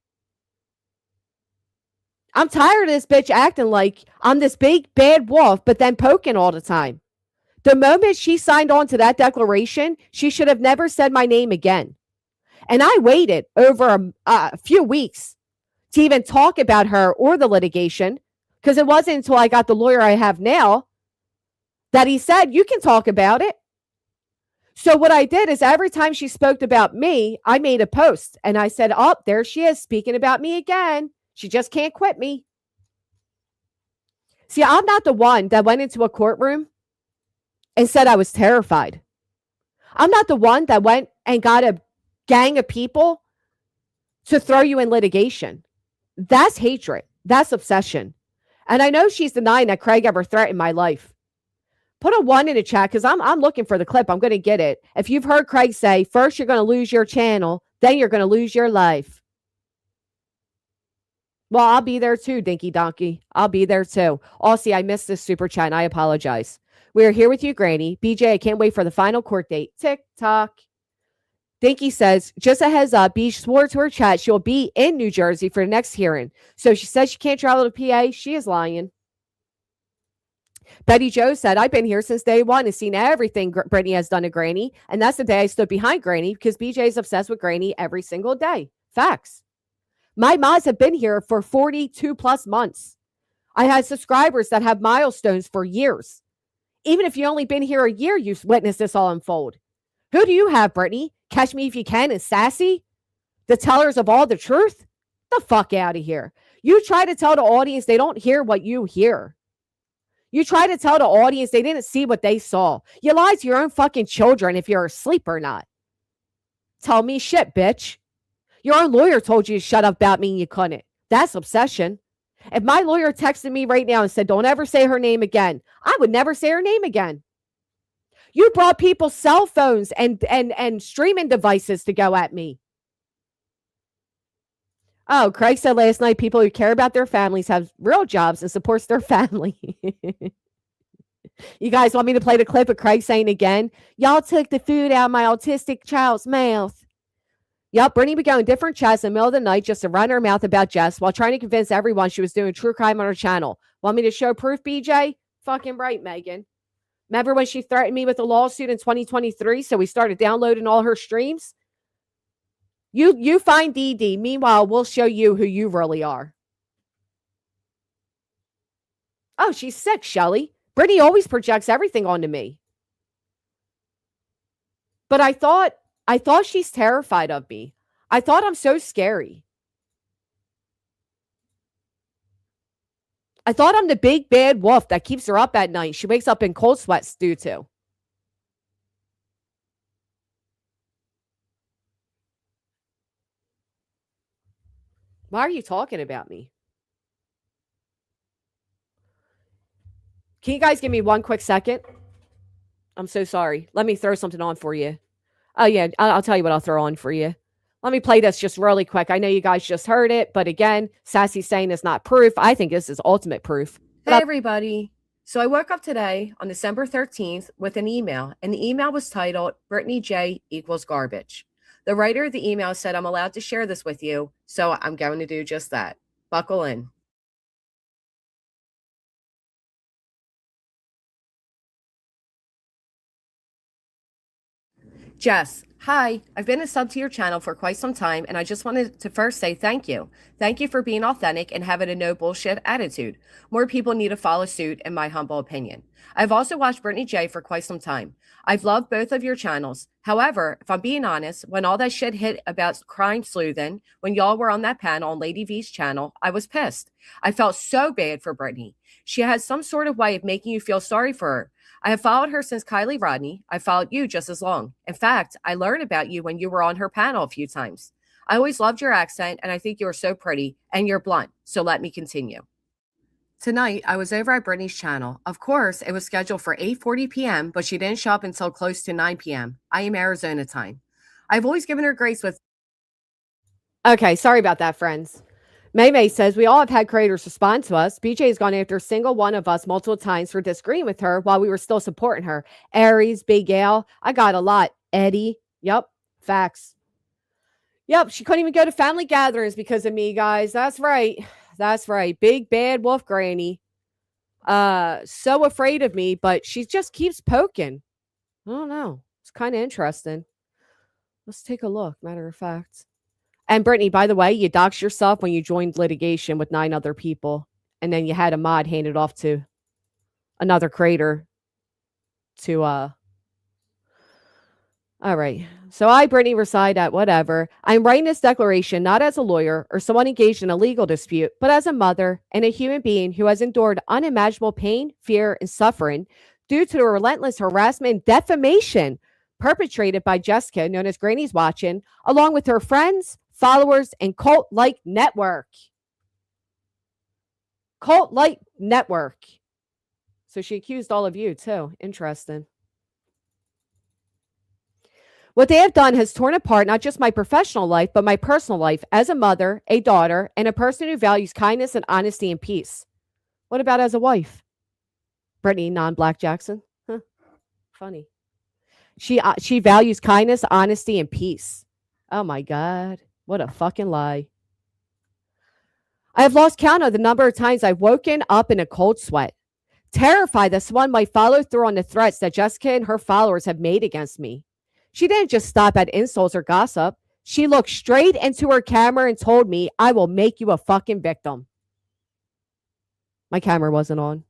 I'm tired of this bitch acting like I'm this big bad wolf, but then poking all the time. The moment she signed on to that declaration, she should have never said my name again. And I waited over a few weeks to even talk about her or the litigation, because it wasn't until I got the lawyer I have now that he said, you can talk about it. So what I did is every time she spoke about me, I made a post and I said, oh, there she is speaking about me again. She just can't quit me. See, I'm not the one that went into a courtroom and said I was terrified. I'm not the one that went and got a gang of people to throw you in litigation. That's hatred. That's obsession. And I know she's denying that Craig ever threatened my life. Put a 1 in the chat because I'm looking for the clip. I'm going to get it. If you've heard Craig say, first you're going to lose your channel, then you're going to lose your life. Well, I'll be there too, Dinky Donkey. I'll be there too. Aussie, I missed this super chat and I apologize. We are here with you, Granny. BJ, I can't wait for the final court date. Tick tock. Dinky says, just a heads up, B swore to her chat she'll be in New Jersey for the next hearing. So she says she can't travel to PA. She is lying. Betty Jo said, I've been here since day one and seen everything Brittany has done to Granny. And that's the day I stood behind Granny because BJ is obsessed with Granny every single day. Facts. My mods have been here for 42 plus months. I had subscribers that have milestones for years. Even if you only been here a year, you've witnessed this all unfold. Who do you have, Brittany? Catch Me If You Can and Sassy? The tellers of all the truth? The fuck out of here. You try to tell the audience they don't hear what you hear. You try to tell the audience they didn't see what they saw. You lie to your own fucking children if you're asleep or not. Tell me shit, bitch. Your own lawyer told you to shut up about me and you couldn't. That's obsession. If my lawyer texted me right now and said, don't ever say her name again, I would never say her name again. You brought people's cell phones and streaming devices to go at me. Oh, Craig said last night, people who care about their families have real jobs and supports their family. You guys want me to play the clip of Craig saying again, y'all took the food out of my autistic child's mouth. Yep, Brittany would go in different chats in the middle of the night just to run her mouth about Jess while trying to convince everyone she was doing true crime on her channel. Want me to show proof, BJ? Fucking right, Megan. Remember when she threatened me with a lawsuit in 2023, so we started downloading all her streams? You find DD. Meanwhile, we'll show you who you really are. Oh, she's sick, Shelly. Brittany always projects everything onto me. But I thought she's terrified of me. I thought I'm so scary. I thought I'm the big bad wolf that keeps her up at night. She wakes up in cold sweats due to. Why are you talking about me? Can you guys give me one quick second? I'm so sorry. Let me throw something on for you. Oh, yeah. I'll tell you what I'll throw on for you. Let me play this just really quick. I know you guys just heard it, but again, Sassy's saying it's not proof. I think this is ultimate proof. Hey, everybody. So I woke up today on December 13th with an email, and the email was titled, Brittany J equals garbage. The writer of the email said, I'm allowed to share this with you, so I'm going to do just that. Buckle in. Jess, hi. I've been a sub to your channel for quite some time, and I just wanted to first say thank you. Thank you for being authentic and having a no bullshit attitude. More people need to follow suit, in my humble opinion. I've also watched Brittany J for quite some time. I've loved both of your channels. However, if I'm being honest, when all that shit hit about crime sleuthing, when y'all were on that panel on Lady V's channel, I was pissed. I felt so bad for Brittany. She has some sort of way of making you feel sorry for her. I have followed her since Kylie Rodney. I followed you just as long. In fact, I learned about you when you were on her panel a few times. I always loved your accent, and I think you are so pretty, and you're blunt, so let me continue. Tonight, I was over at Brittany's channel. Of course, it was scheduled for 8:40 p.m., but she didn't show up until close to 9 p.m. I am Arizona time. I've always given her grace with... Okay, sorry about that, friends. May says, we all have had creators respond to us. BJ has gone after a single one of us multiple times for disagreeing with her while we were still supporting her. Aries, Big Al, I got a lot. Eddie, yep, facts. Yep, she couldn't even go to family gatherings because of me, guys. That's right. That's right. Big bad wolf granny. So afraid of me, but she just keeps poking. I don't know. It's kind of interesting. Let's take a look, matter of fact. And Brittany, by the way, you doxed yourself when you joined litigation with 9 other people. And then you had a mod handed off to another creator to, all right. So I, Brittany, reside at whatever. I'm writing this declaration not as a lawyer or someone engaged in a legal dispute, but as a mother and a human being who has endured unimaginable pain, fear, and suffering due to the relentless harassment and defamation perpetrated by Jessica, known as Granny's Watching, along with her friends, followers, and cult-like network. Cult-like network. So she accused all of you too. Interesting. What they have done has torn apart not just my professional life, but my personal life as a mother, a daughter, and a person who values kindness and honesty and peace. What about as a wife? Brittany, non-Black Jackson. Huh. Funny. She values kindness, honesty, and peace. Oh my God. What a fucking lie. I have lost count of the number of times I've woken up in a cold sweat, terrified that someone might follow through on the threats that Jessica and her followers have made against me. She didn't just stop at insults or gossip. She looked straight into her camera and told me, I will make you a fucking victim. My camera wasn't on.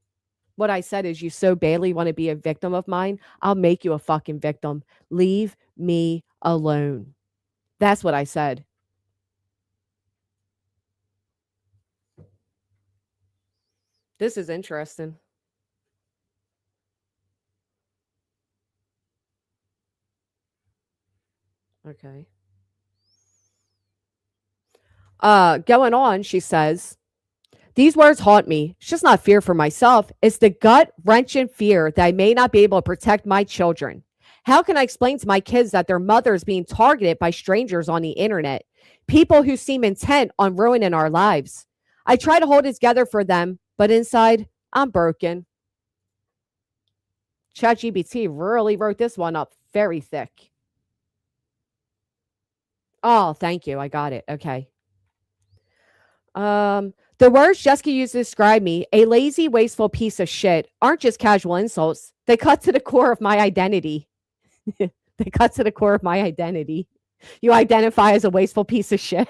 What I said is, you so badly want to be a victim of mine, I'll make you a fucking victim. Leave me alone. That's what I said. This is interesting. Okay. Going on, she says, these words haunt me. It's just not fear for myself. It's the gut-wrenching fear that I may not be able to protect my children. How can I explain to my kids that their mother is being targeted by strangers on the internet? People who seem intent on ruining our lives. I try to hold it together for them, but inside, I'm broken. ChatGPT really wrote this one up very thick. Oh, thank you. I got it. Okay. The words Jessica used to describe me, a lazy, wasteful piece of shit, aren't just casual insults. They cut to the core of my identity. They cut to the core of my identity. You identify as a wasteful piece of shit.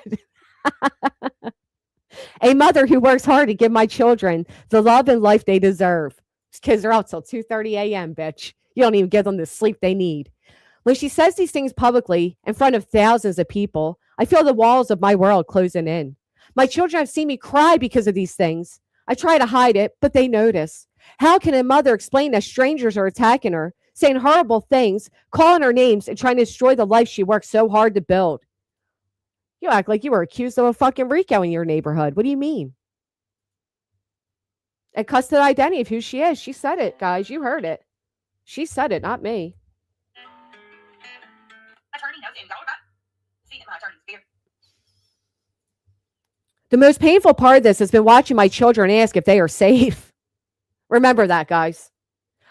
A mother who works hard to give my children the love and life they deserve. These kids are out till 2:30 a.m., bitch. You don't even give them the sleep they need. When she says these things publicly in front of thousands of people, I feel the walls of my world closing in. My children have seen me cry because of these things. I try to hide it, but they notice. How can a mother explain that strangers are attacking her, saying horrible things, calling her names, and trying to destroy the life she worked so hard to build? You act like you were accused of a fucking Rico in your neighborhood. What do you mean? It cuts to the identity of who she is. She said it, guys. You heard it. She said it, not me. The most painful part of this has been watching my children ask if they are safe. Remember that, guys.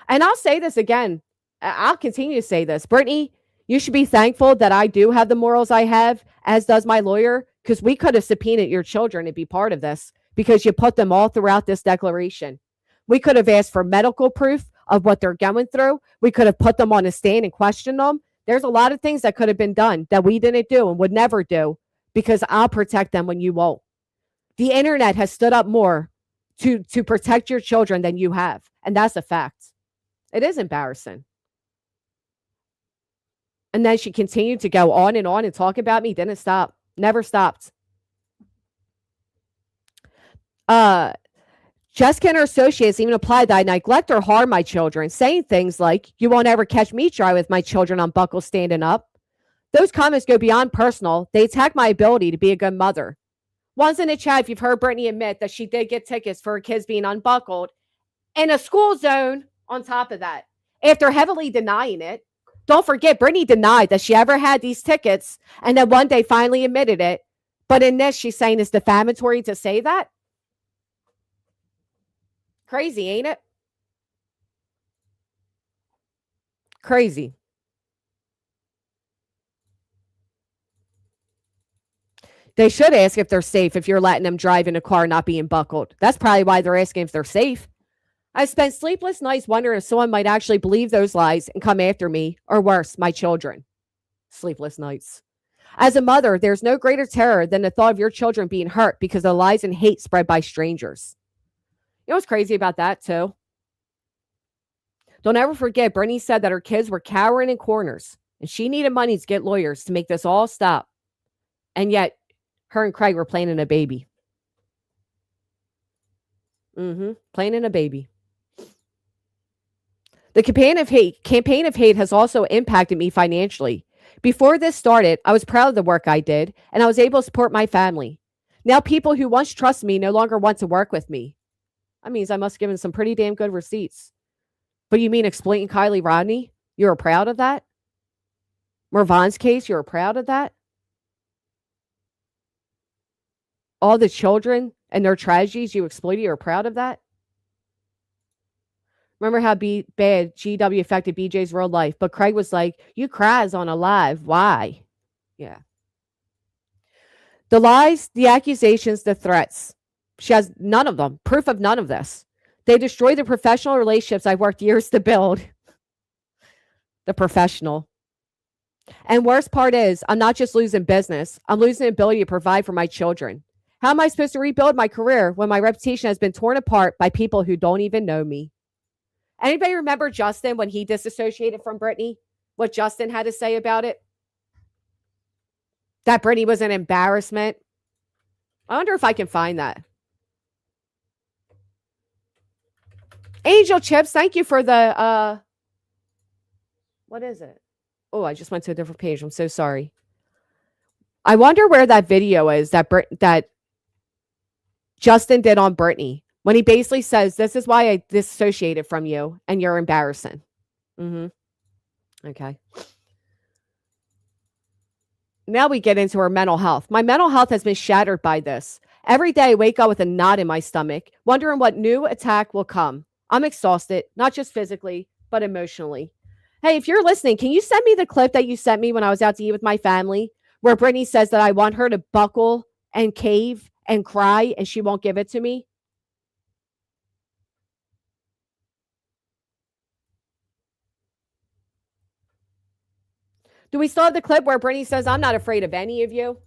And I'll say this again. I'll continue to say this. Brittany, you should be thankful that I do have the morals I have, as does my lawyer, because we could have subpoenaed your children to be part of this because you put them all throughout this declaration. We could have asked for medical proof of what they're going through. We could have put them on a stand and questioned them. There's a lot of things that could have been done that we didn't do and would never do because I'll protect them when you won't. The internet has stood up more to protect your children than you have. And that's a fact. It is embarrassing. And then she continued to go on and talk about me. Didn't stop. Never stopped. Jessica and her associates even implied that I neglect or harm my children, saying things like, "You won't ever catch me dry with my children on buckles standing up." Those comments go beyond personal. They attack my ability to be a good mother. Once in the chat, if you've heard Brittany admit that she did get tickets for her kids being unbuckled in a school zone on top of that, after heavily denying it. Don't forget, Brittany denied that she ever had these tickets and then one day finally admitted it. But in this, she's saying it's defamatory to say that. Crazy, ain't it? Crazy. They should ask if they're safe if you're letting them drive in a car not being buckled. That's probably why they're asking if they're safe. I spent sleepless nights wondering if someone might actually believe those lies and come after me, or worse, my children. Sleepless nights. As a mother, there's no greater terror than the thought of your children being hurt because of lies and hate spread by strangers. You know what's crazy about that, too? Don't ever forget, Brittany said that her kids were cowering in corners, and she needed money to get lawyers to make this all stop. And yet, her and Craig were planning a baby. Planning a baby. The campaign of hate has also impacted me financially. Before this started, I was proud of the work I did, and I was able to support my family. Now people who once trusted me no longer want to work with me. That means I must have given some pretty damn good receipts. But you mean exploiting Kylie Rodney? You were proud of that? Mervon's case, you were proud of that? All the children and their tragedies you exploited, you were proud of that? Remember how bad GW affected BJ's real life, but Craig was like, "You cries on a live. Why?" Yeah. The lies, the accusations, the threats. She has none of them. Proof of none of this. They destroy the professional relationships I've worked years to build. The professional. And worst part is, I'm not just losing business. I'm losing the ability to provide for my children. How am I supposed to rebuild my career when my reputation has been torn apart by people who don't even know me? Anybody remember Justin when he disassociated from Brittany? What Justin had to say about it? That Brittany was an embarrassment. I wonder if I can find that. Angel Chips, thank you for the, what is it? Oh, I just went to a different page. I'm so sorry. I wonder where that video is that Justin did on Brittany. When he basically says, "This is why I disassociated from you, and you're embarrassing." Okay. Now we get into her mental health. My mental health has been shattered by this. Every day I wake up with a knot in my stomach, wondering what new attack will come. I'm exhausted, not just physically, but emotionally. Hey, if you're listening, can you send me the clip that you sent me when I was out to eat with my family, where Brittany says that I want her to buckle and cave and cry, and she won't give it to me? Do we still have the clip where Brittany says, "I'm not afraid of any of you"?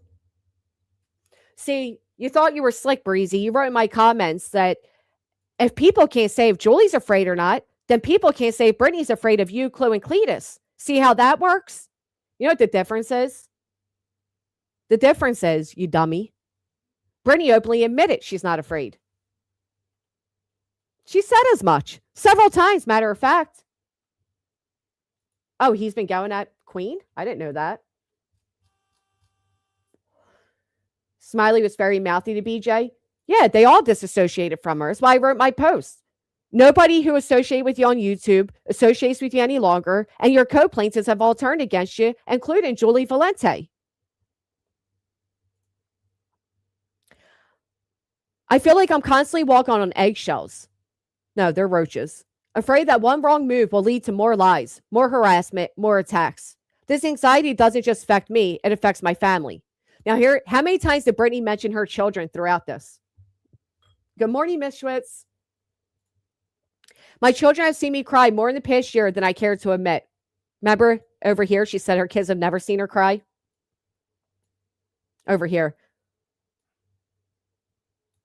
See, you thought you were slick, Breezy. You wrote in my comments that if people can't say if Julie's afraid or not, then people can't say if Brittany's afraid of you, Chloe, and Cletus. See how that works? You know what the difference is? The difference is, you dummy, Brittany openly admitted she's not afraid. She said as much several times, matter of fact. Oh, he's been going at Queen? I didn't know that. Smiley was very mouthy to BJ. Yeah, they all disassociated from her. That's why I wrote my post. Nobody who associated with you on YouTube associates with you any longer, and your co-plaintiffs have all turned against you, including Julie Valente. I feel like I'm constantly walking on eggshells. No, they're roaches. Afraid that one wrong move will lead to more lies, more harassment, more attacks. This anxiety doesn't just affect me, it affects my family. Now, here, how many times did Brittany mention her children throughout this? Good morning, Miss Schwitz. My children have seen me cry more in the past year than I care to admit. Remember, Over here, she said her kids have never seen her cry. Over here.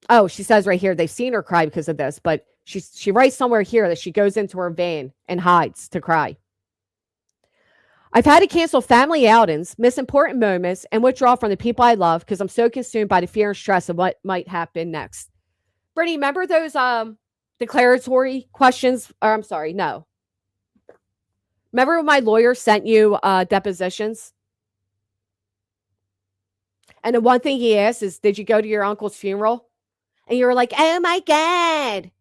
Oh, she says right here, they've seen her cry because of this, but she writes somewhere here that she goes into her van and hides to cry. I've had to cancel family outings, miss important moments, and withdraw from the people I love because I'm so consumed by the fear and stress of what might happen next. Brittany, remember those declaratory questions? Or I'm sorry, no. Remember when my lawyer sent you depositions? And the one thing he asked is, did you go to your uncle's funeral? And you were like, oh my God.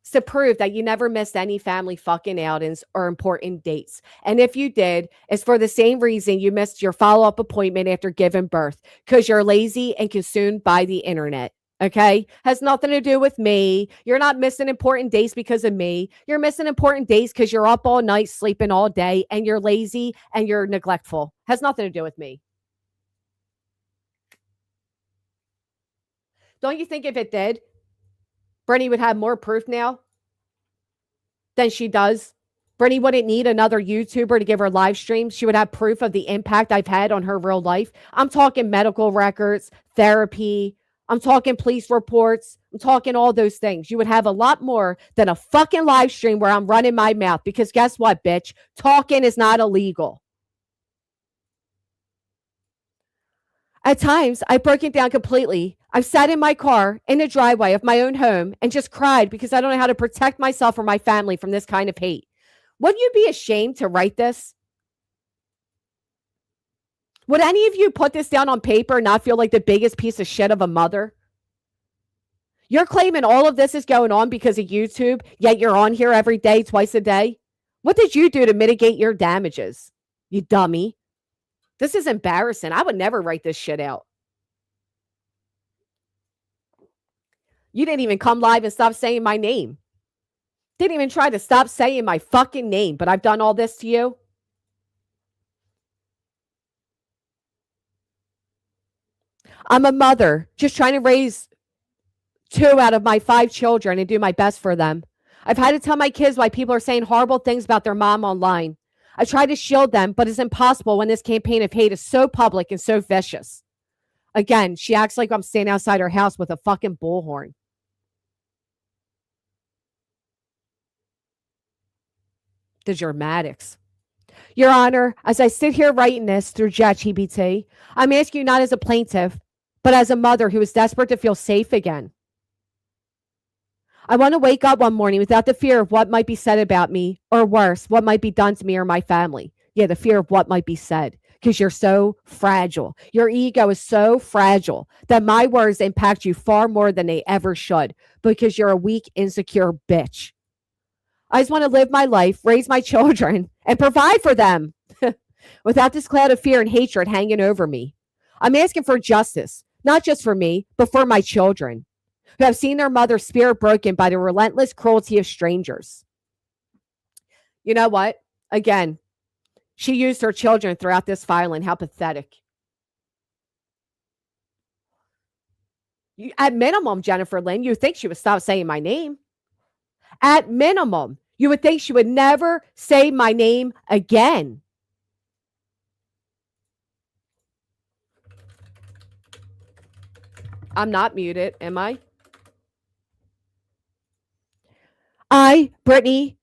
It's to prove that you never missed any family fucking outings or important dates. And if you did, it's for the same reason you missed your follow-up appointment after giving birth, because you're lazy and consumed by the internet. Okay? Has nothing to do with me. You're not missing important days because of me. You're missing important days because you're up all night, sleeping all day, and you're lazy and you're neglectful. Has nothing to do with me. Don't you think if it did, Brittany would have more proof now than she does? Brittany wouldn't need another YouTuber to give her live streams. She would have proof of the impact I've had on her real life. I'm talking medical records, therapy. I'm talking police reports. I'm talking all those things. You would have a lot more than a fucking live stream where I'm running my mouth, because guess what, bitch? Talking is not illegal. At times, I've broken down completely. I've sat in my car in the driveway of my own home and just cried because I don't know how to protect myself or my family from this kind of hate. Wouldn't you be ashamed to write this? Would any of you put this down on paper and not feel like the biggest piece of shit of a mother? You're claiming all of this is going on because of YouTube, yet you're on here every day, twice a day? What did you do to mitigate your damages, you dummy? This is embarrassing. I would never write this shit out. You didn't even come live and stop saying my name. Didn't even try to stop saying my fucking name, but I've done all this to you. I'm a mother just trying to raise 2 out of my 5 children and do my best for them. I've had to tell my kids why people are saying horrible things about their mom online. I try to shield them, but it's impossible when this campaign of hate is so public and so vicious. Again, she acts like I'm standing outside her house with a fucking bullhorn. The dramatics. Your Honor, as I sit here writing this through ChatGPT, I'm asking you not as a plaintiff, but as a mother who is desperate to feel safe again. I want to wake up one morning without the fear of what might be said about me, or worse, what might be done to me or my family. Yeah, the fear of what might be said, because you're so fragile. Your ego is so fragile that my words impact you far more than they ever should, because you're a weak, insecure bitch. I just want to live my life, raise my children, and provide for them without this cloud of fear and hatred hanging over me. I'm asking for justice, not just for me, but for my children, who have seen their mother's spirit broken by the relentless cruelty of strangers. You know what? Again, she used her children throughout this filing. How pathetic. At minimum, Jennifer Lynn, you think she would stop saying my name. At minimum, you would think she would never say my name again. I'm not muted, am I? I, Brittany,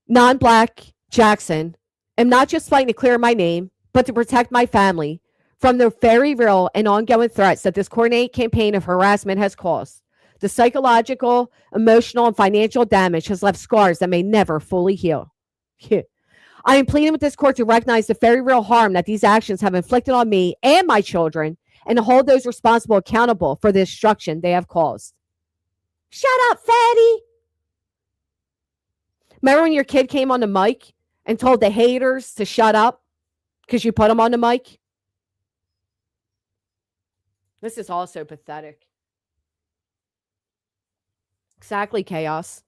non-Black Jackson, am not just fighting to clear my name, but to protect my family from the very real and ongoing threats that this coordinated campaign of harassment has caused. The psychological, emotional, and financial damage has left scars that may never fully heal. I am pleading with this court to recognize the very real harm that these actions have inflicted on me and my children, and to hold those responsible accountable for the destruction they have caused. Shut up, fatty. Remember when your kid came on the mic and told the haters to shut up because you put them on the mic? This is also pathetic. Exactly, chaos.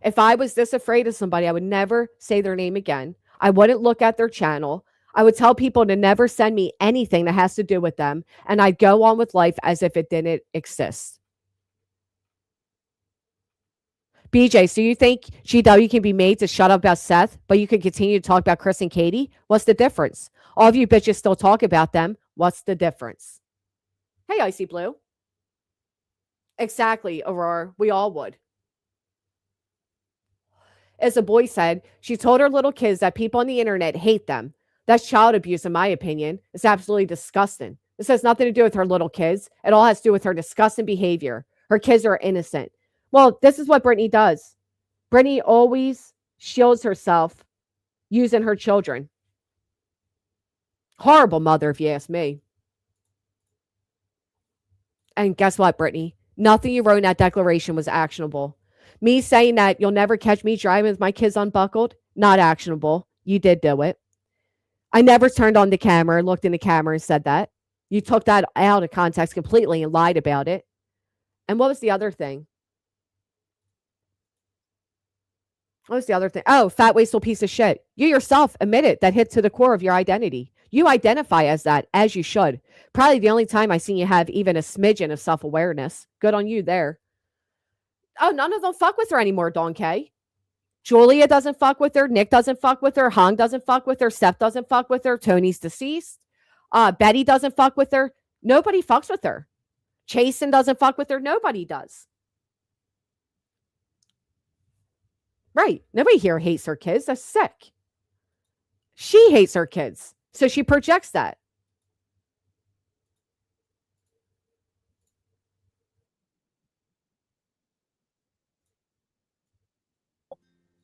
If I was this afraid of somebody, I would never say their name again. I wouldn't look at their channel. I would tell people to never send me anything that has to do with them, and I'd go on with life as if it didn't exist. BJ, so you think GW can be made to shut up about Seth, but you can continue to talk about Chris and Katie? What's the difference? All of you bitches still talk about them. What's the difference? Hey, Icy Blue. Exactly, Aurora. We all would. As a boy said, she told her little kids that people on the internet hate them. That's child abuse, in my opinion. It's absolutely disgusting. This has nothing to do with her little kids. It all has to do with her disgusting behavior. Her kids are innocent. Well, this is what Brittany does. Brittany always shields herself using her children. Horrible mother, if you ask me. And guess what, Brittany? Nothing you wrote in that declaration was actionable. Me saying that you'll never catch me driving with my kids unbuckled, not actionable. You did do it. I never turned on the camera and looked in the camera and said that. You took that out of context completely and lied about it. And what was the other thing? What was the other thing? Oh, fat, wasteful piece of shit. You yourself admitted that hit to the core of your identity. You identify as that, as you should. Probably the only time I've seen you have even a smidgen of self-awareness. Good on you there. Oh, none of them fuck with her anymore, Donkey. Julia doesn't fuck with her. Nick doesn't fuck with her. Hong doesn't fuck with her. Seth doesn't fuck with her. Tony's deceased. Betty doesn't fuck with her. Nobody fucks with her. Chasen doesn't fuck with her. Nobody does. Right. Nobody here hates her kids. That's sick. She hates her kids. So she projects that.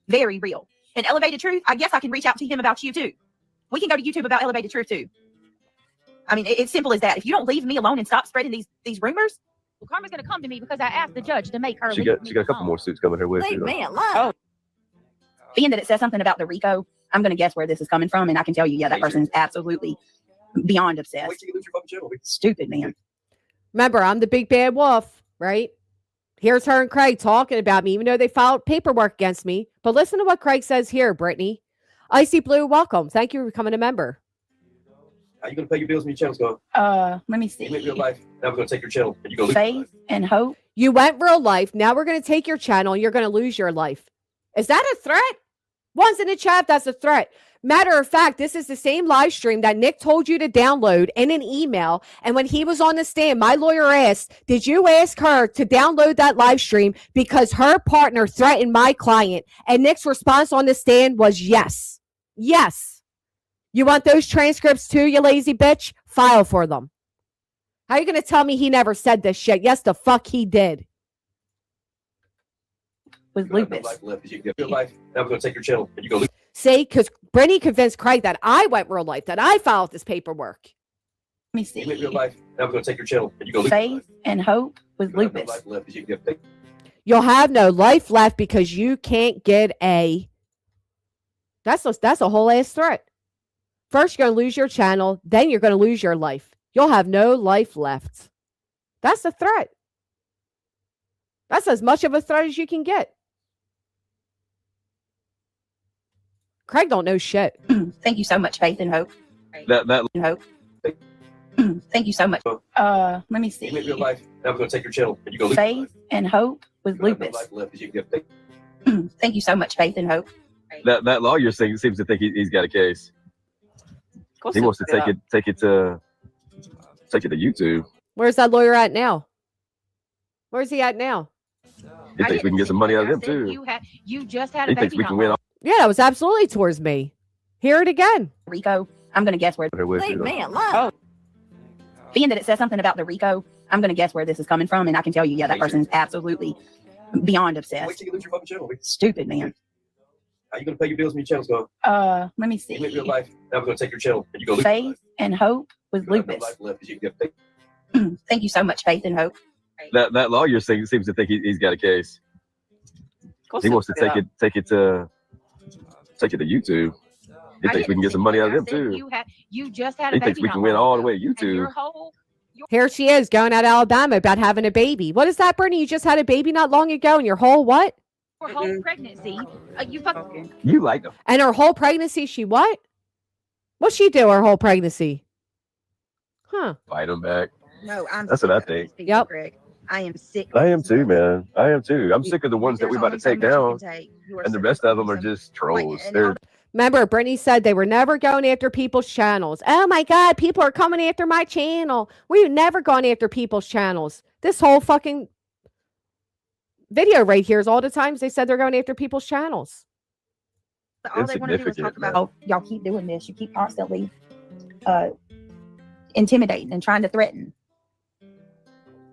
Very real. And Elevated Truth, I guess I can reach out to him about you too. We can go to YouTube about Elevated Truth too. I mean, it's simple as that. If you don't leave me alone and stop spreading these rumors, well, karma's going to come to me because I asked the judge to make her She got a couple more suits coming her way. Leave me alone. Oh. Being that it says something about the RICO, I'm going to guess where this is coming from, and I can tell you, yeah, that person is absolutely beyond obsessed. Wait till you lose your fucking channel. Stupid, man. Remember, I'm the big bad wolf, right? Here's her and Craig talking about me, even though they filed paperwork against me. But listen to what Craig says here, Brittany. Icy Blue, welcome. Thank you for becoming a member. How you going to pay your bills when your channel's gone? Let me see. You went real life. Now we're going to take your channel. And you go Faith and hope. You went real life. Now we're going to take your channel and you're going to lose your life. Is that a threat? One's in the chat, that's a threat. Matter of fact, this is the same live stream that Nick told you to download in an email. And when he was on the stand, my lawyer asked, did you ask her to download that live stream because her partner threatened my client? And Nick's response on the stand was yes. Yes. You want those transcripts too, you lazy bitch? File for them. How are you going to tell me he never said this shit? Yes, the fuck he did. With lupus. Now we're going to take your channel. And you go. See, because Brittany convinced Craig that I went real life, that I filed this paperwork. Let me see. You went real life. Now we're going to take your channel. And you go. Faith and hope with lupus. You'll have no life left because you can't get a. That's a whole ass threat. First, you're going to lose your channel. Then you're going to lose your life. You'll have no life left. That's a threat. That's as much of a threat as you can get. Craig don't know shit. Thank you so much, Faith and hope. That and hope. Thank you so much. Let me see. You went real life. Now we're going to take your channel. And you go. Faith and hope with lupus. Thank you so much, Faith and hope. That lawyer seems to think he's got a case. He wants to take it to YouTube. Where's that lawyer at now? Where's he at now? He thinks we can get some money out of him too. You just had a He baby. thinks we can win. Yeah, that was absolutely towards me. Hear it again. RICO. I'm going to guess where. Leave me alone. Oh. Being that it says something about the RICO, I'm going to guess where this is coming from, and I can tell you, yeah, that person is absolutely beyond obsessed. Wait till you lose your fucking channel. Stupid, man. How you going to pay your bills when your channel's gone? Let me see. You went real life. Now we're going to take your channel. And you go. Faith and hope with lupus. Thank you so much, Faith and hope. That lawyer seems to think he's got a case. He wants to take it to YouTube. He thinks we can get some money out of him too. You just had a He baby. thinks we can win all the way to YouTube. Here she is going out of Alabama about having a baby. What is that, Bernie? You just had a baby not long ago and your whole what? Her whole pregnancy. You like them. And her whole pregnancy, she what? What'd she do her whole pregnancy? Huh. Fight them back. No, That's what I think. Yep. I am sick. I am too, man. I am too. I'm sick of the ones that we're about to take down, and the rest of them are just trolls. Remember, Brittany said they were never going after people's channels. Oh my God, people are coming after my channel. We've never gone after people's channels. This whole fucking video right here is all the times they said they're going after people's channels. All they want to do is talk about, oh, y'all keep doing this. You keep constantly intimidating and trying to threaten.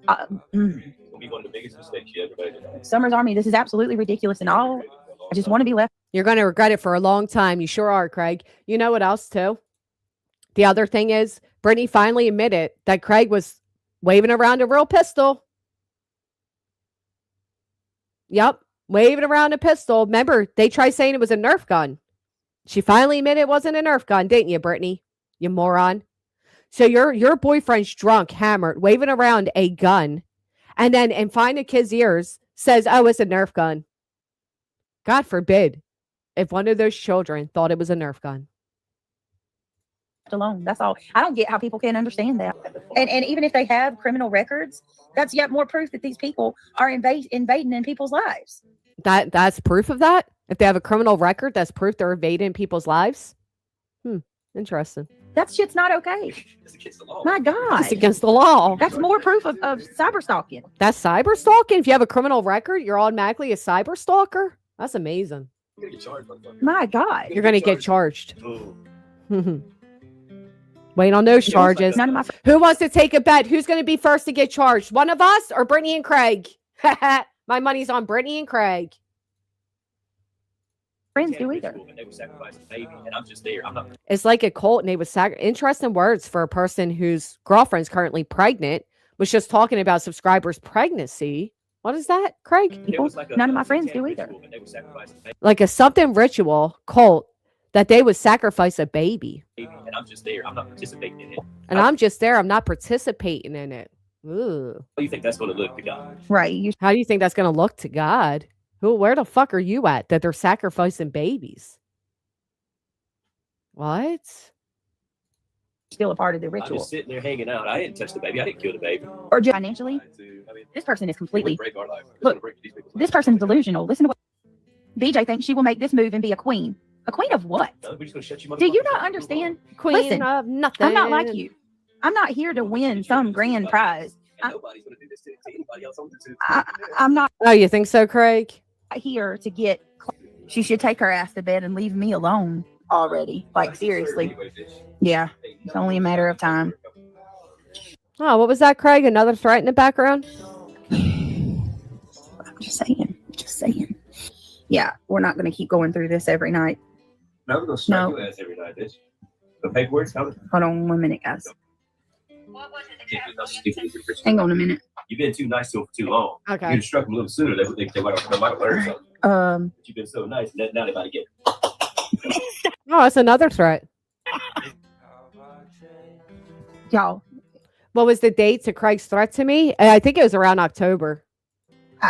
It'll be one of the biggest mistakes you ever made. Summer's Army, this is absolutely ridiculous and all. I just want to be left. You're going to regret it for a long time. You sure are, Craig. You know what else, too? The other thing is, Brittany finally admitted that Craig was waving around a real pistol. Yep, waving around a pistol. Remember, they tried saying it was a Nerf gun. She finally admitted it wasn't a Nerf gun, didn't you, Brittany? You moron. So your boyfriend's drunk, hammered, waving around a gun, and then in front of kids' ears says, oh, it's a Nerf gun. God forbid if one of those children thought it was a Nerf gun. Alone. That's all. I don't get how people can't understand that. And even if they have criminal records, that's yet more proof that these people are invading in people's lives. That's proof of that? If they have a criminal record, that's proof they're invading people's lives? Interesting. That shit's not okay. It's against the law. My God. It's against the law. That's more proof of cyber stalking. That's cyber stalking? If you have a criminal record, you're automatically a cyber stalker? That's amazing. You're gonna get charged, my God. You're going to get charged. Wait on those charges. None of my Who wants to take a bet? Who's going to be first to get charged? One of us or Brittany and Craig? My money's on Brittany and Craig. friends do either. It's like a cult, and they would interesting words for a person whose girlfriend's currently pregnant. Was just talking about subscribers' pregnancy. What is that, Craig? None of my friends do either. Like a something ritual cult that they would sacrifice a baby. And I'm just there. I'm not participating in it. And I'm just there. I'm not participating in it. Ooh. How do you think that's going to look to God? Right. How do you think that's going to look to God? Where the fuck are you at that they're sacrificing babies? What? Still a part of the I'm ritual. just sitting there hanging out. I didn't touch the baby. I didn't kill the baby. Or just financially, this person is completely. Break our life. Look, this person's delusional. Listen to what BJ thinks she will make this move and be a queen. A queen of what? We're just gonna shut you Do you not understand? Queen Listen, of nothing. I'm not like you. I'm not here to win some grand prize. Nobody's gonna do this to anybody else. I'm not Oh, you think so, Craig? here to get. She should take her ass to bed and leave me alone already. Like, seriously. Yeah, it's only a matter of time. Oh, what was that, Craig? Another threat in the background? I'm just saying. Just saying. Yeah, we're not going to keep going through this every night. No, we're gonna strike your ass every night, bitch. The paperwork's coming. Hold on 1 minute, guys. Can't do nothing stupid with your Christian. Hang on a minute. You've been too nice to them for too long. Okay. You'd have struck them a little sooner. They might have learned something. But you've been so nice, and now they about to get. Oh, that's another threat. Y'all, What was the date to Craig's threat to me? I think it was around October.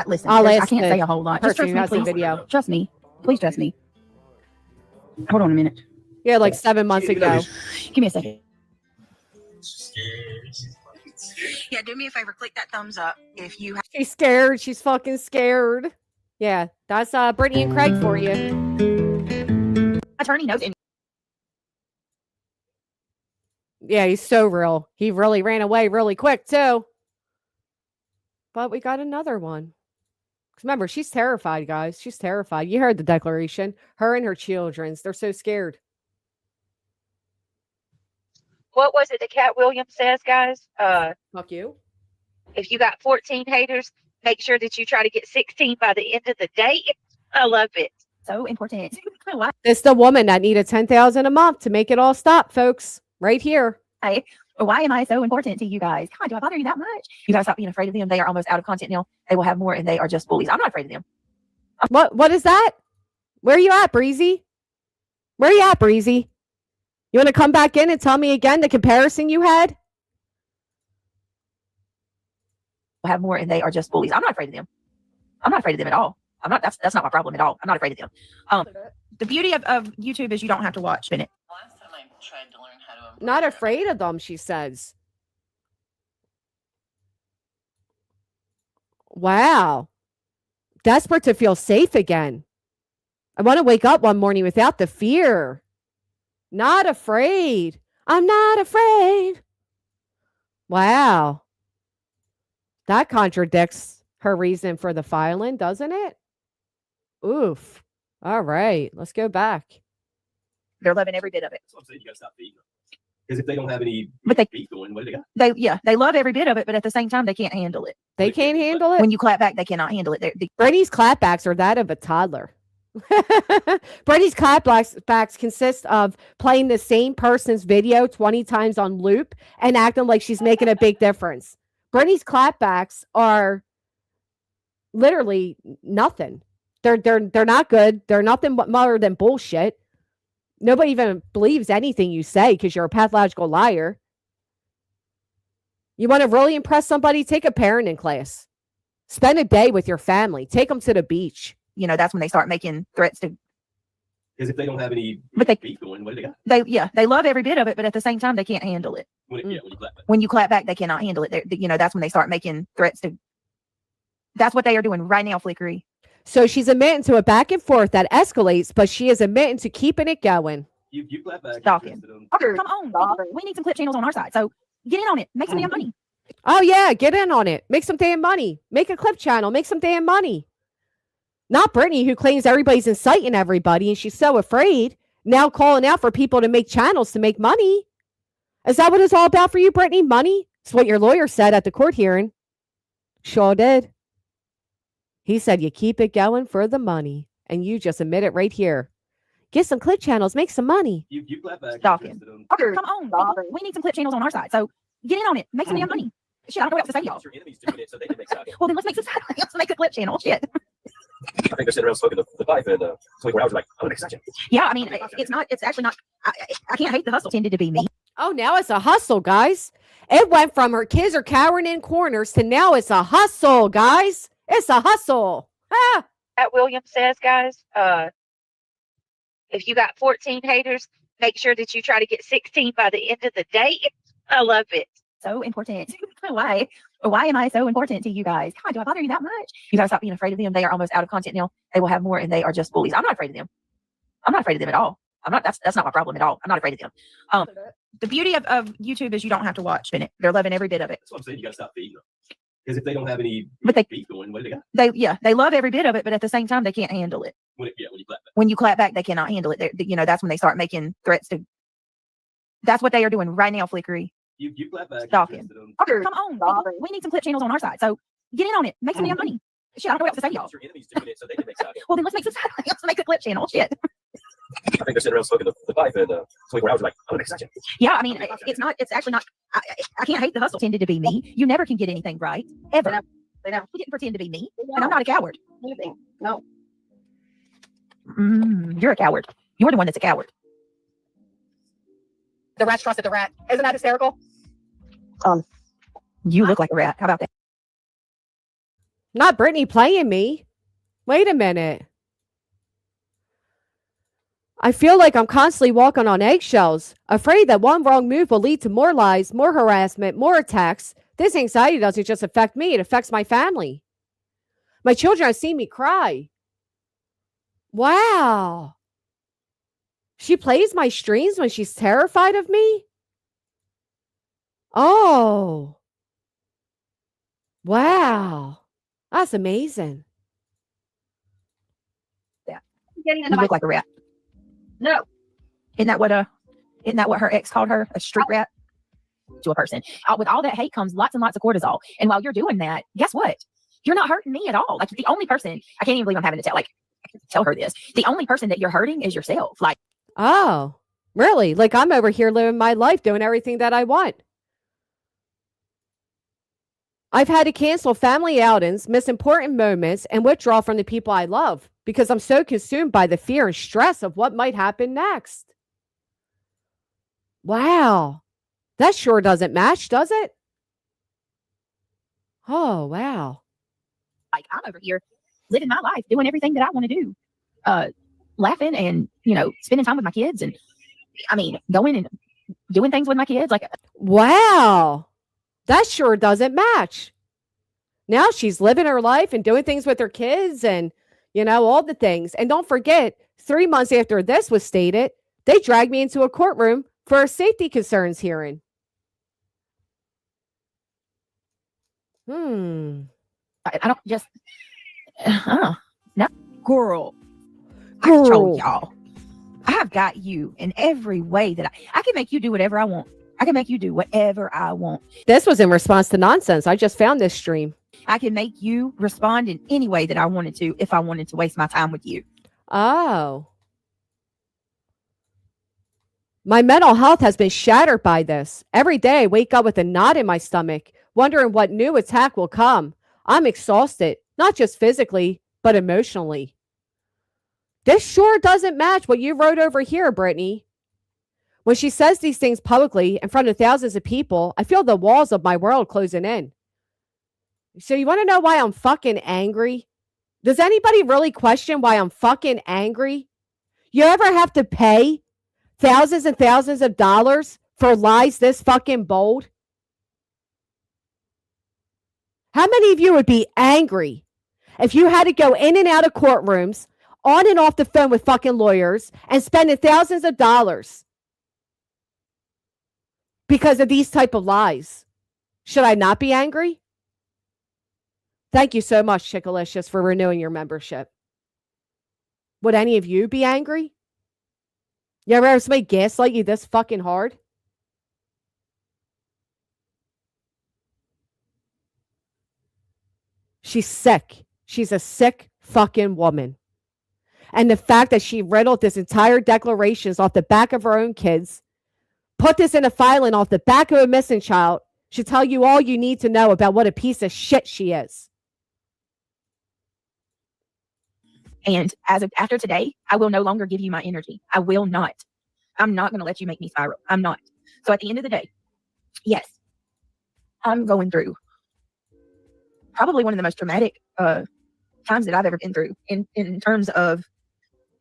listen, I'll I ask can't the say a whole lot. Just person trust who me, has the please. video. Trust me. Please trust me. Hold on a minute. Yeah, like 7 months ago. Give me a second. Yeah, do me a favor. Click that thumbs up if you have. She's scared. She's fucking scared. Yeah, that's Brittany and Craig for you. Attorney knows any. Yeah, he's so real. He really ran away really quick, too. But we got another one. 'Cause remember, she's terrified, guys. She's terrified. You heard the declaration. Her and her children's. They're so scared. What was it that Cat Williams says, guys? Fuck you. If you got 14 haters, make sure that you try to get 16 by the end of the day. I love it. So important. Why? It's the woman that needed $10,000 a month to make it all stop, folks. Right here. Why am I so important to you guys? God, do I bother you that much? You guys stop being afraid of them. They are almost out of content now. They will have more, and they are just bullies. I'm not afraid of them. What is that? Where you at, Breezy? Where you at, Breezy? You want to come back in and tell me again the comparison you had? Have more, and they are just bullies. I'm not afraid of them. I'm not afraid of them at all. I'm not. That's not my problem at all. I'm not afraid of them. The beauty of YouTube is you don't have to watch in it. Last time I tried to learn how to. Not afraid of them, she says. Wow. Desperate to feel safe again. I want to wake up one morning without the fear. Not afraid. I'm not afraid. Wow. That contradicts her reason for the filing, doesn't it? Oof. All right. Let's go back. They're loving every bit of it. That's what I'm saying. You got to stop feeding them. Because if they don't have any beef going, what do they got? They love every bit of it, but at the same time, they can't handle it. They can't handle it? When you clap back, they cannot handle it. Brittany's clapbacks are that of a toddler. Brittany's clapbacks consist of playing the same person's video 20 times on loop and acting like she's making a big difference. Brittany's clapbacks are literally nothing. They're not good. They're nothing but more than bullshit. Nobody even believes anything you say because you're a pathological liar. You want to really impress somebody? Take a parenting class. Spend a day with your family. Take them to the beach. That's when they start making threats to. Because if they don't have any beef going, what do they got? They love every bit of it, but at the same time, they can't handle it. When you clap back. When you clap back, they cannot handle it. That's when they start making threats to. That's what they are doing right now, Flickery. So she's admitting to a back and forth that escalates, but she is admitting to keeping it going. You clap back. Stalking. Come on. We need some clip channels on our side. So get in on it. Make some damn money. Oh, yeah. Get in on it. Make some damn money. Make a clip channel. Make some damn money. Not Brittany, who claims everybody's inciting everybody and she's so afraid, now calling out for people to make channels to make money. Is that what it's all about for you, Brittany? Money? It's what your lawyer said at the court hearing. Sure did. He said you keep it going for the money. And you just admit it right here. Get some clip channels. Make some money. You clap back. Stalking. Come on. We need some clip channels on our side. So get in on it. Make some damn money. Shit, I don't know what else to say, y'all. Your enemy's doing it, so they can make side. Well, then let's make some side. Let's make a clip channel. Shit. I think they're sitting around smoking the pipe and 24 hours like, I'm going to make such a. Yeah, I mean, it's actually not. I can't hate the hustle. Tended to be me. Oh, now it's a hustle, guys. It went from her kids are cowering in corners to now it's a hustle, guys. It's a hustle. Ah. At William says, guys, if you got 14 haters, make sure that you try to get 16 by the end of the day. I love it. So important. Why am I so important to you guys? God, do I bother you that much? You gotta stop being afraid of them. They are almost out of content now. They will have more and they are just bullies. I'm not afraid of them. I'm not afraid of them at all. That's not my problem at all. I'm not afraid of them. The beauty of YouTube is you don't have to watch it. They're loving every bit of it. That's what I'm saying. You got to stop feeding them. Because if they don't have any beef going, what do they got? They love every bit of it, but at the same time, they can't handle it. When you clap back. When you clap back, they cannot handle it. That's when they start making threats to. That's what they are doing right now, Flickery. You clap back. Stalking. Come on. We need some clip channels on our side. So get in on it. Make some damn money. Shit, I don't know what else to say, y'all. Your enemy's doing it, so they can make side. Well, then let's make some. Let's make a clip channel. Shit. I think they're sitting around smoking the pipe and 24 hours like, I'm going to make such a. Yeah, I mean, it's actually not. I can't hate the hustle. Tended to be me. You never can get anything right ever. They know. You didn't pretend to be me, and I'm not a coward. Anything. No. You're a coward. You're the one that's a coward. The rats trusted the rat. Isn't that hysterical? You look like a rat. How about that? Not Brittany playing me. Wait a minute. I feel like I'm constantly walking on eggshells, afraid that one wrong move will lead to more lies, more harassment, more attacks. This anxiety doesn't just affect me, it affects my family. My children have seen me cry. Wow. She plays my streams when she's terrified of me? Oh. Wow. That's amazing. You look like a rat. No. Isn't that what her ex called her? A street rat? To a person. With all that hate comes lots and lots of cortisol. And while you're doing that, guess what? You're not hurting me at all. Like the only person, I can't even believe I'm having to tell her this. The only person that you're hurting is yourself. Like, oh, really? Like I'm over here living my life, doing everything that I want. I've had to cancel family outings, miss important moments, and withdraw from the people I love because I'm so consumed by the fear and stress of what might happen next. Wow. That sure doesn't match, does it? Oh, wow. I'm over here living my life, doing everything that I want to do. Laughing and, spending time with my kids and, going and doing things with my kids. Like, wow. That sure doesn't match. Now she's living her life and doing things with her kids and, all the things. And don't forget, 3 months after this was stated, they dragged me into a courtroom for a safety concerns hearing. I don't just, no, girl. I told y'all, I've got you in every way that I can make you do whatever I want. I can make you do whatever I want. This was in response to nonsense. I just found this stream. I can make you respond in any way that I wanted to if I wanted to waste my time with you. Oh. My mental health has been shattered by this. Every day I wake up with a knot in my stomach, wondering what new attack will come. I'm exhausted, not just physically, but emotionally. This sure doesn't match what you wrote over here, Brittany. When she says these things publicly in front of thousands of people, I feel the walls of my world closing in. So you want to know why I'm fucking angry? Does anybody really question why I'm fucking angry? You ever have to pay thousands and thousands of dollars for lies this fucking bold? How many of you would be angry if you had to go in and out of courtrooms, on and off the phone with fucking lawyers, and spending thousands of dollars because of these type of lies? Should I not be angry? Thank you so much, Chickalicious, for renewing your membership. Would any of you be angry? You ever have somebody gaslight you this fucking hard? She's sick. She's a sick fucking woman. And the fact that she riddled this entire declarations off the back of her own kids, put this in a filing off the back of a missing child, should tell you all you need to know about what a piece of shit she is. And after today, I will no longer give you my energy. I will not. I'm not going to let you make me spiral. I'm not. So at the end of the day, yes, I'm going through probably one of the most traumatic times that I've ever been through in terms of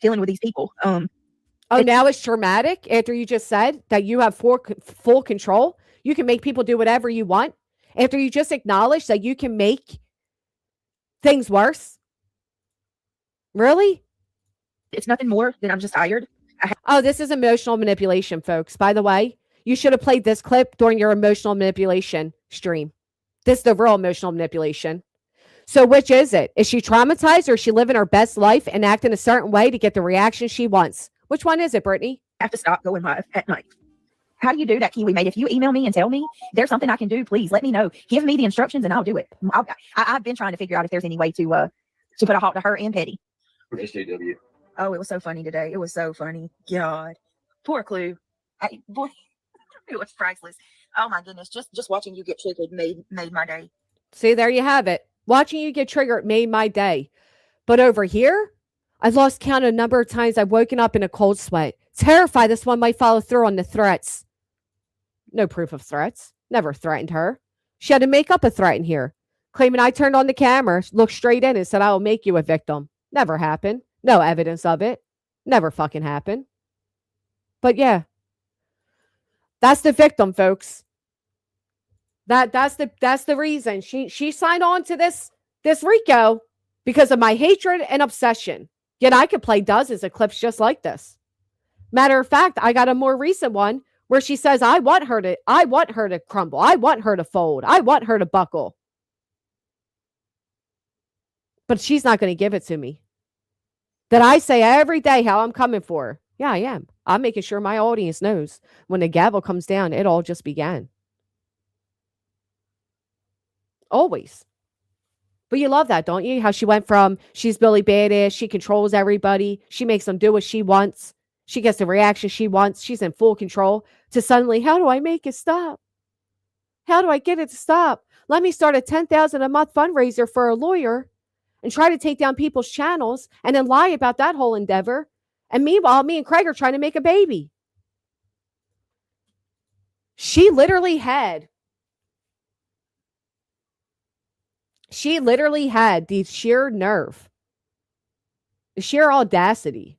dealing with these people. Now it's traumatic after you just said that you have full control. You can make people do whatever you want. After you just acknowledge that you can make things worse. Really? It's nothing more than I'm just tired. This is emotional manipulation, folks. By the way, you should have played this clip during your emotional manipulation stream. This is the real emotional manipulation. So which is it? Is she traumatized or is she living her best life and acting a certain way to get the reaction she wants? Which one is it, Brittany? I have to stop going live at night. How do you do that, Kiwi Mate? If you email me and tell me there's something I can do, please let me know. Give me the instructions and I'll do it. I've been trying to figure out if there's any way to put a halt to her and Petty. SJW. Oh, it was so funny today. It was so funny. God, poor Clue. Boy, it was priceless. Oh my goodness, just watching you get triggered made my day. See, there you have it. Watching you get triggered made my day. But over here, I've lost count of a number of times I've woken up in a cold sweat, terrified this one might follow through on the threats. No proof of threats. Never threatened her. She had to make up a threat in here, claiming I turned on the camera, looked straight in and said, I will make you a victim. Never happened. No evidence of it. Never fucking happened. But yeah, that's the victim, folks. That's the reason she signed on to this Rico because of my hatred and obsession. Yet I could play dozens of clips just like this. Matter of fact, I got a more recent one where she says, I want her to crumble. I want her to fold. I want her to buckle. But she's not going to give it to me. That I say every day how I'm coming for her. Yeah, I am. I'm making sure my audience knows when the gavel comes down, it all just began. Always. But you love that, don't you? How she went from she's Billy Badass, she controls everybody, she makes them do what she wants, she gets the reaction she wants, she's in full control, to suddenly, how do I make it stop? How do I get it to stop? Let me start a $10,000 a month fundraiser for a lawyer and try to take down people's channels and then lie about that whole endeavor. And meanwhile, me and Craig are trying to make a baby. She literally had the sheer nerve, the sheer audacity.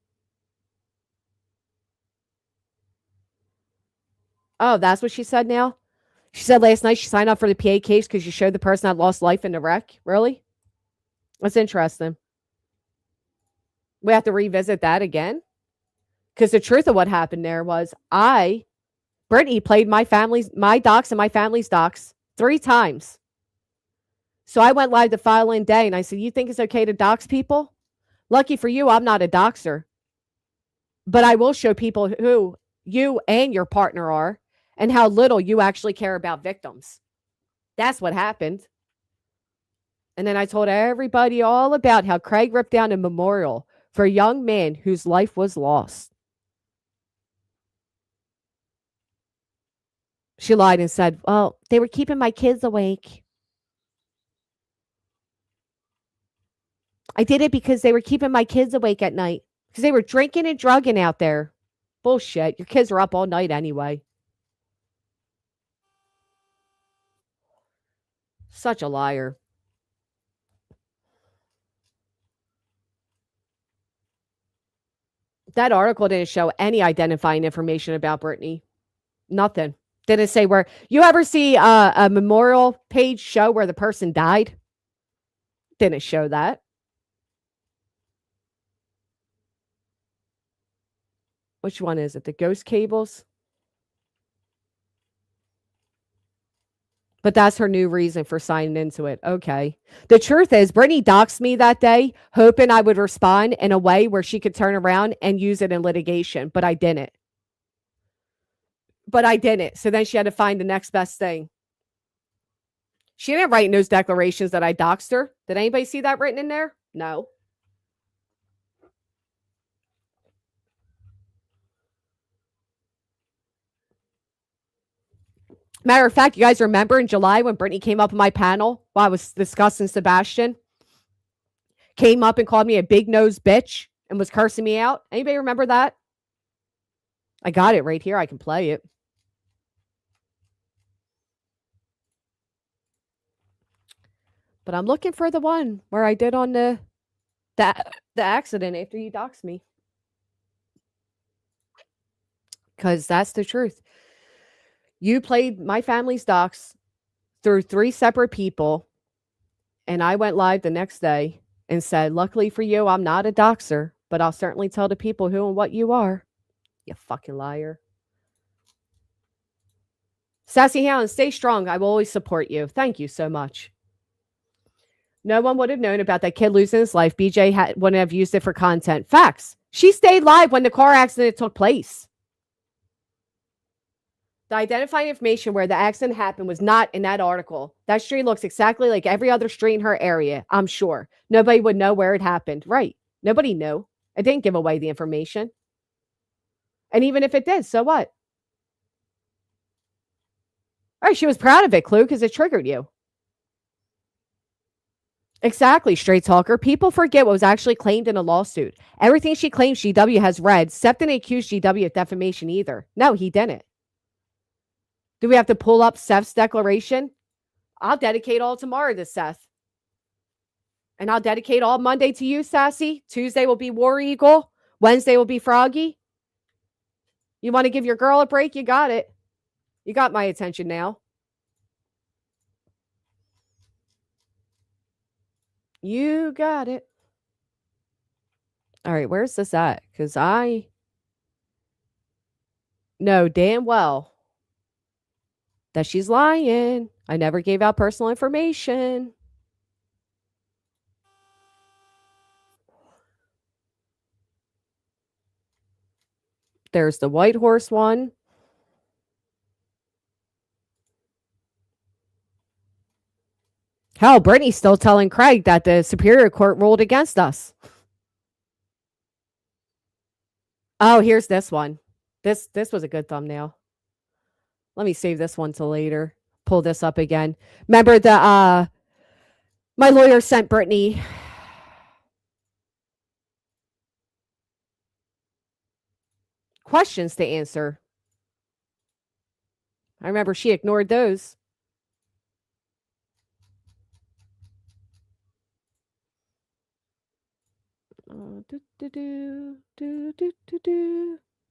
Oh, that's what she said now? She said last night she signed up for the PA case because you showed the person that lost life in the wreck. Really? That's interesting. We have to revisit that again. Because the truth of what happened there was Brittany played my docs and my family's docs 3 times. So I went live the following day and I said, you think it's okay to dox people? Lucky for you, I'm not a doxer. But I will show people who you and your partner are and how little you actually care about victims. That's what happened. And then I told everybody all about how Craig ripped down a memorial for a young man whose life was lost. She lied and said, well, they were keeping my kids awake. I did it because they were keeping my kids awake at night. Because they were drinking and drugging out there. Bullshit. Your kids are up all night anyway. Such a liar. That article didn't show any identifying information about Brittany. Nothing. Didn't say where. You ever see a memorial page show where the person died? Didn't show that. Which one is it? The ghost cables? But that's her new reason for signing into it. Okay. The truth is, Brittany doxed me that day, hoping I would respond in a way where she could turn around and use it in litigation. But I didn't. So then she had to find the next best thing. She didn't write in those declarations that I doxed her. Did anybody see that written in there? No. Matter of fact, you guys remember in July when Brittany came up on my panel while I was discussing Sebastian? Came up and called me a big nose bitch and was cursing me out. Anybody remember that? I got it right here. I can play it. But I'm looking for the one where I did on the accident after you doxed me. Because that's the truth. You played my family's docs through 3 separate people. And I went live the next day and said, luckily for you, I'm not a doxer, but I'll certainly tell the people who and what you are. You fucking liar. Sassy Hound, stay strong. I will always support you. Thank you so much. No one would have known about that kid losing his life. BJ wouldn't have used it for content. Facts. She stayed live when the car accident took place. The identifying information where the accident happened was not in that article. That street looks exactly like every other street in her area, I'm sure. Nobody would know where it happened. Right. Nobody knew. It didn't give away the information. And even if it did, so what? All right, she was proud of it, Clue, because it triggered you. Exactly, straight talker. People forget what was actually claimed in a lawsuit. Everything she claims GW has read. Seth didn't accuse GW of defamation either. No, he didn't. Do we have to pull up Seth's declaration? I'll dedicate all tomorrow to Seth. And I'll dedicate all Monday to you, Sassy. Tuesday will be War Eagle. Wednesday will be Froggy. You want to give your girl a break? You got it. You got my attention now. You got it. All right, where's this at? Because I know damn well that she's lying. I never gave out personal information. There's the White Horse one. Hell, Brittany's still telling Craig that the Superior Court ruled against us. Oh, here's this one. This was a good thumbnail. Let me save this one till later. Pull this up again. Remember the my lawyer sent Brittany questions to answer. I remember she ignored those.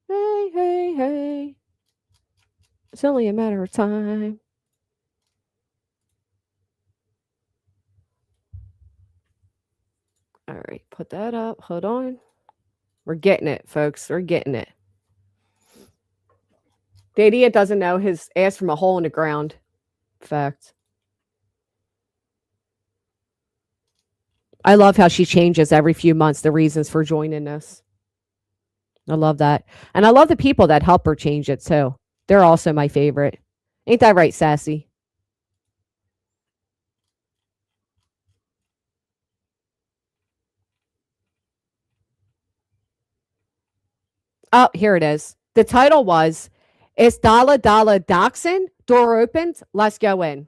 Hey, hey, hey. It's only a matter of time. All right, put that up. Hold on. We're getting it, folks. We're getting it. The idiot doesn't know his ass from a hole in the ground. Fact. I love how she changes every few months the reasons for joining this. I love that. And I love the people that help her change it too. They're also my favorite. Ain't that right, Sassy? Oh, here it is. The title was It's Dala Dala Dachshund. Door opened. Let's go in.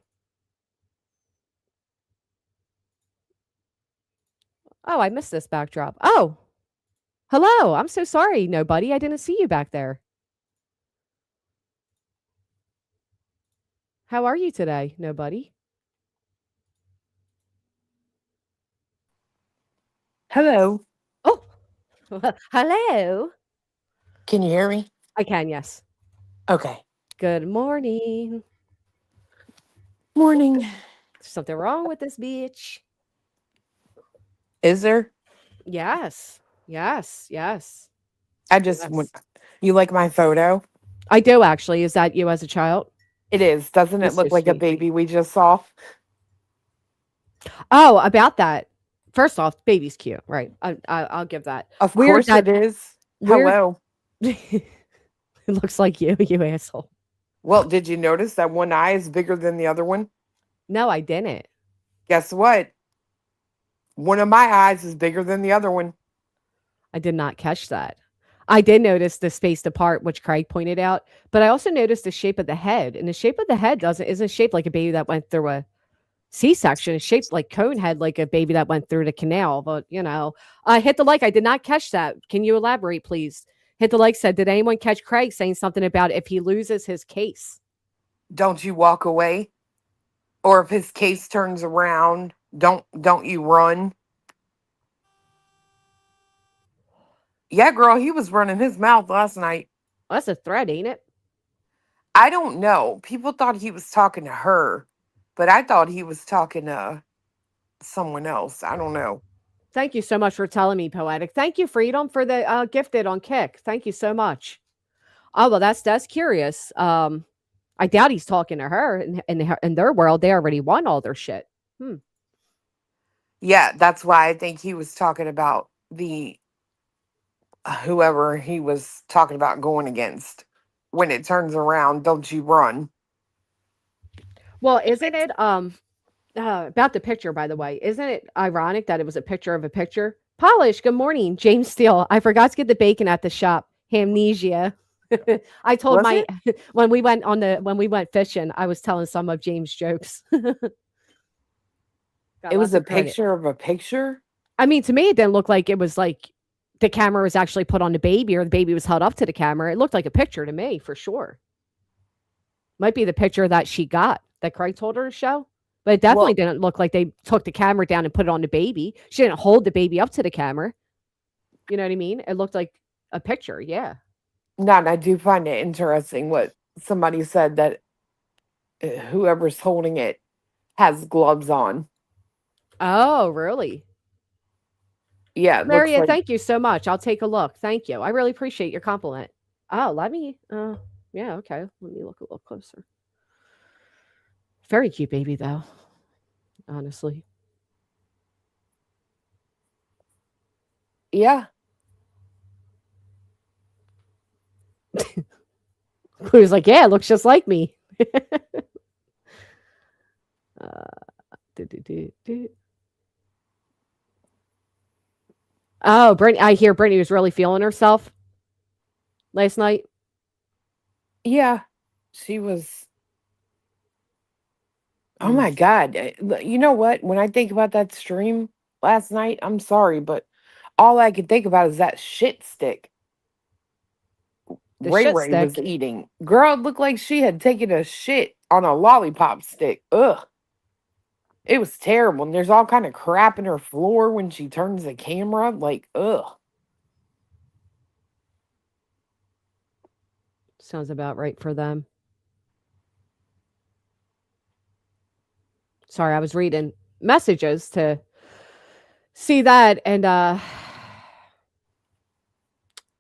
Oh, I missed this backdrop. Oh, hello. I'm so sorry, nobody. I didn't see you back there. How are you today, nobody? Hello. Oh, hello. Can you hear me? I can, yes. Okay. Good morning. Morning. There's something wrong with this bitch. Is there? Yes. Yes. Yes. I just Yes. went. You like my photo? I do actually. Is that you as a child? It is. Doesn't it That's so look like a sweet. baby we just saw? Oh, about that. First off, baby's cute, right? I'll give that. Of Weird course that it is. weird. Hello. It looks like you asshole. Well, did you notice that one eye is bigger than the other one? No, I didn't. Guess what? One of my eyes is bigger than the other one. I did not catch that. I did notice the spaced apart, which Craig pointed out, but I also noticed the shape of the head, and the shape of the head isn't shaped like a baby that went through a C-section. It's shaped like cone head, like a baby that went through the canal. But hit the like. I did not catch that. Can you elaborate, please? Hit the like. Said, did anyone catch Craig saying something about if he loses his case? Don't you walk away? Or if his case turns around, don't you run? Yeah, girl, he was running his mouth last night. Well, that's a threat, ain't it? I don't know. People thought he was talking to her, but I thought he was talking to someone else. I don't know. Thank you so much for telling me, Poetic. Thank you, Freedom, for the gifted on Kick. Thank you so much. Oh, well, that's curious. I doubt he's talking to her. In their world, they already won all their shit. Yeah, that's why I think he was talking about the whoever he was talking about going against. When it turns around, don't you run? Well, isn't it about the picture, by the way, isn't it ironic that it was a picture of a picture? Polish, good morning. James Steele. I forgot to get the bacon at the shop. Amnesia. I told Was when we went fishing, I was telling some of James' jokes. it was a picture of a picture? I mean, to me, it didn't look like it was like the camera was actually put on the baby or the baby was held up to the camera. It looked like a picture to me, for sure. Might be the picture that she got that Craig told her to show. But it definitely didn't look like they took the camera down and put it on the baby. She didn't hold the baby up to the camera. You know what I mean? It looked like a picture. Yeah. No, and I do find it interesting what somebody said that whoever's holding it has gloves on. Oh, really? Yeah, it looks Maria, like thank you so much. I'll take a look. Thank you. I really appreciate your compliment. Oh, let me. Yeah, okay. Let me look a little closer. Very cute baby, though. Honestly. yeah. He was like, yeah, it looks just like me. Oh, Brittany, I hear Brittany was really feeling herself last night. Yeah. She was. Oh my God. You know what? When I think about that stream last night, I'm sorry, but all I could think about is that shit stick The Ray shit Ray was stick. eating. Girl, it looked like she had taken a shit on a lollipop stick. Ugh. It was terrible. And there's all kind of crap in her floor when she turns the camera. Like, ugh. Sounds about right for them. Sorry, I was reading messages to see that, and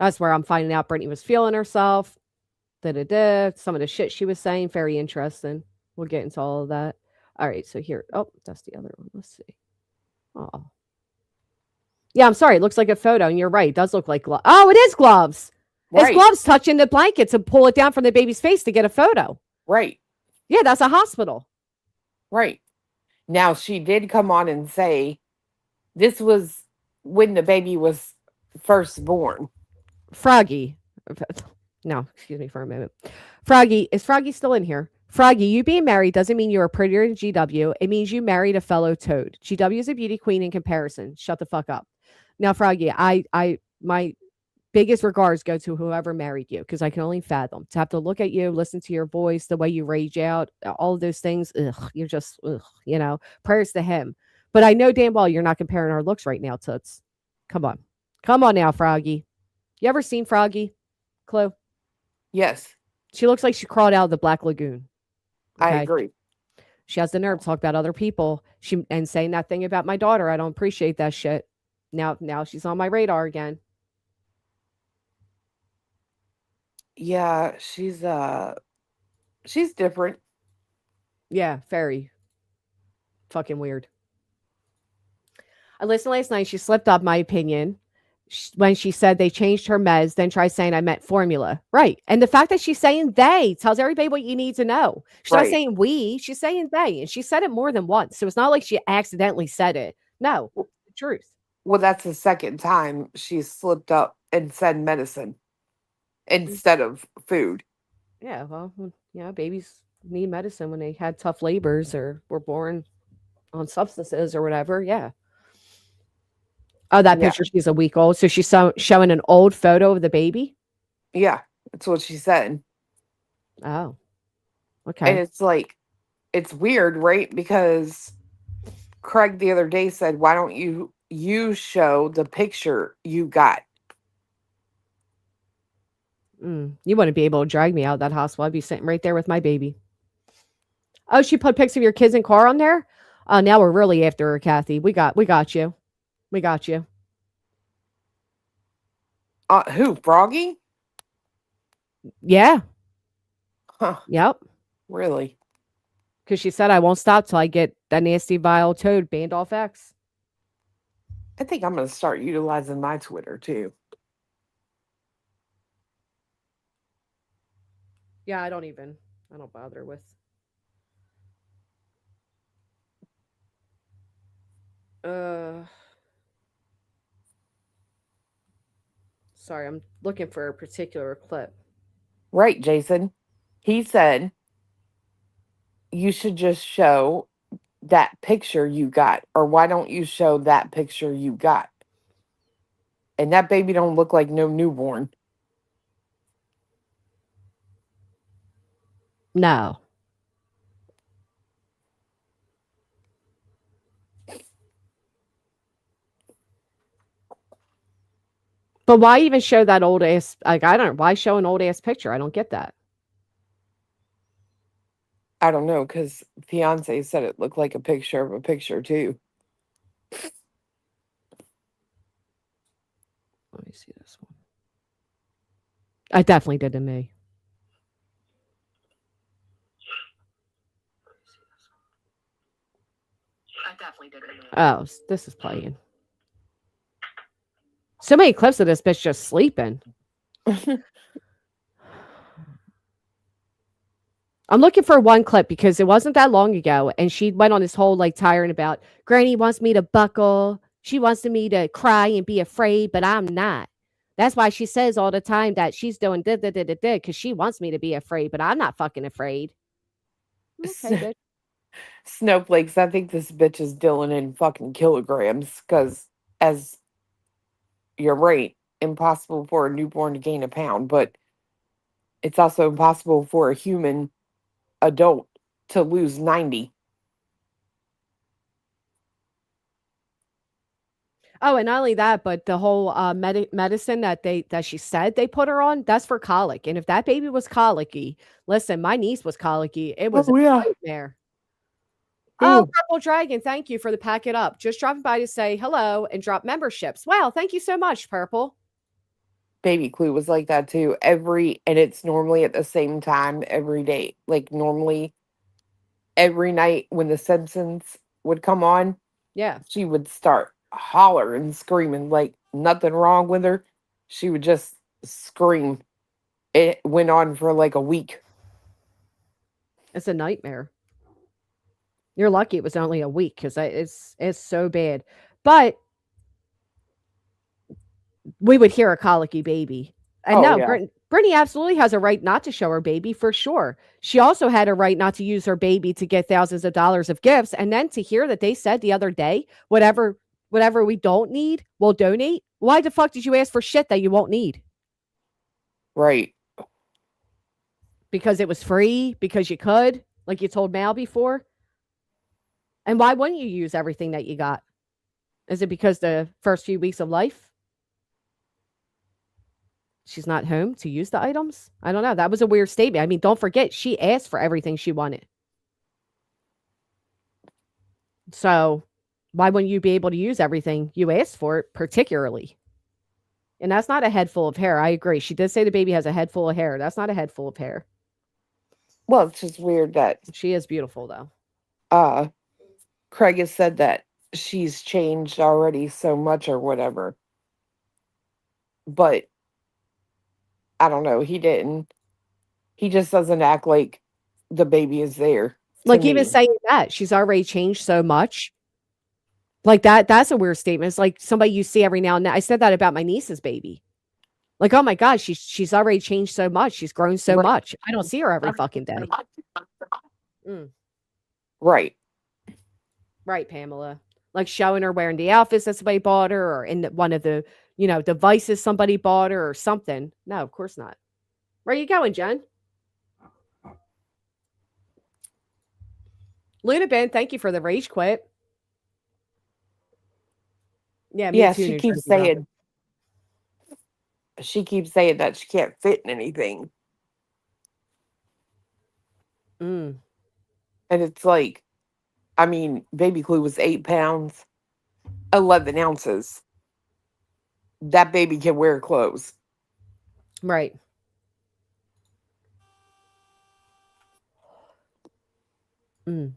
that's where I'm finding out Brittany was feeling herself. Some of the shit she was saying, very interesting. We'll get into all of that. All right, so here. Oh, that's the other one. Let's see. Oh. Yeah, I'm sorry. It looks like a photo, and you're right. It does look like gloves. Oh, it is gloves. It's Right. gloves touching the blankets and pull it down from the baby's face to get a photo. Right. Yeah, that's a hospital. Right. Now, she did come on and say this was when the baby was first born. Froggy. No, excuse me for a minute. Froggy, is Froggy still in here? Froggy, you being married doesn't mean you are prettier than GW. It means you married a fellow toad. GW is a beauty queen in comparison. Shut the fuck up. Now, Froggy, my biggest regards go to whoever married you, because I can only fathom to have to look at you, listen to your voice, the way you rage out, all of those things. Ugh, you're just, prayers to him. But I know damn well you're not comparing our looks right now, Toots. Come on. Come on now, Froggy. You ever seen Froggy? Clue? Yes, She looks like she crawled out of the Black Lagoon. I Okay? agree. She has the nerve to talk about other people. And saying that thing about my daughter. I don't appreciate that shit. Now she's on my radar again. Yeah, she's different. Yeah, very fucking weird. I listened last night. She slipped up, my opinion, when she said they changed her meds, then try saying I meant formula. Right. And the fact that she's saying they tells everybody what you need to know. She's not Right. saying we, she's saying they. And she said it more than once. So it's not like she accidentally said it. No, it's the truth. Well, that's the second time she slipped up and said medicine instead of food. Yeah, well, babies need medicine when they had tough labors or were born on substances or whatever. Yeah. Oh, that Yeah. picture, she's a week old. So she's showing an old photo of the baby? Yeah, that's what she said. Oh, And okay. it's like, it's weird, right? Because Craig the other day said, why don't you show the picture you got? You wouldn't be able to drag me out of that hospital. I'd be sitting right there with my baby. Oh, she put pics of your kids and car on there? Oh, now we're really after her, Kathy. We got you. We got you. Who, Froggy? Yeah. Huh, Yep. really? Because she said I won't stop till I get that nasty vile toad banned off X. I think I'm going to start utilizing my Twitter too. Yeah, I don't bother with. Sorry, I'm looking for a particular clip. Right, Jason. He said you should just show that picture you got, or why don't you show that picture you got? And that baby don't look like no newborn. No. But why even show that old ass? Like, I don't know. Why show an old ass picture? I don't get that. I don't know, because fiance said it looked like a picture of a picture too. Let me see this one. I definitely did to me. Oh, this is playing. So many clips of this bitch just sleeping. I'm looking for one clip because it wasn't that long ago, and she went on this whole like tiring about Granny wants me to buckle. She wants me to cry and be afraid, but I'm not. That's why she says all the time that she's doing because she wants me to be afraid, but I'm not fucking afraid. Okay, bitch. Snowflakes, I think this bitch is dealing in fucking kilograms, because as you're right, impossible for a newborn to gain a pound, but it's also impossible for a human adult to lose 90. Oh, and not only that, but the whole medicine that she said they put her on, that's for colic. And if that baby was colicky, listen, my niece was colicky. It was Oh, a yeah. nightmare. Oh, Ooh, Purple Dragon, thank you for the pack it up. Just dropping by to say hello and drop memberships. Wow, thank you so much, Purple. Baby Clue was like that too. And it's normally at the same time every day. Like normally every night when The Simpsons would come on, Yeah. she would start hollering, screaming like nothing wrong with her. She would just scream. It went on for like a week. It's a nightmare. You're lucky it was only a week because it's so bad. But we would hear a colicky baby. And Oh no, yeah. Brittany absolutely has a right not to show her baby for sure. She also had a right not to use her baby to get thousands of dollars of gifts. And then to hear that they said the other day, whatever we don't need, we'll donate. Why the fuck did you ask for shit that you won't need? Right. Because it was free, because you could, like you told Mal before. And why wouldn't you use everything that you got? Is it because the first few weeks of life she's not home to use the items? I don't know. That was a weird statement. I mean, don't forget, she asked for everything she wanted. So why wouldn't you be able to use everything you asked for, particularly? And that's not a head full of hair. I agree. She did say the baby has a head full of hair. That's not a head full of hair. Well, it's just weird that She is beautiful, though. Craig has said that she's changed already so much or whatever. But I don't know. He didn't. He just doesn't act like the baby is there to Like even me. saying that she's already changed so much. Like that's a weird statement. It's like somebody you see every now and then. I said that about my niece's baby. Like, oh my God, she's already changed so much. She's grown so Right. much. I don't see her every fucking day. Mm, Right. right, Pamela. Like showing her wearing the outfits that somebody bought her or in one of the, devices somebody bought her or something. No, of course not. Where are you going, Jen? Luna Ben, thank you for the rage quit. Yeah, me Yeah, too, she New keeps Jersey girl. saying that she can't fit in anything. Mm. And it's like, I mean, Baby Clue was 8 pounds, 11 ounces. That baby can wear clothes. Right. Mm.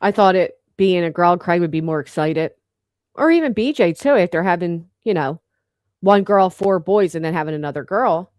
I thought it being a girl, Craig would be more excited. Or even BJ too, if they're having, one girl, 4 boys, and then having another girl.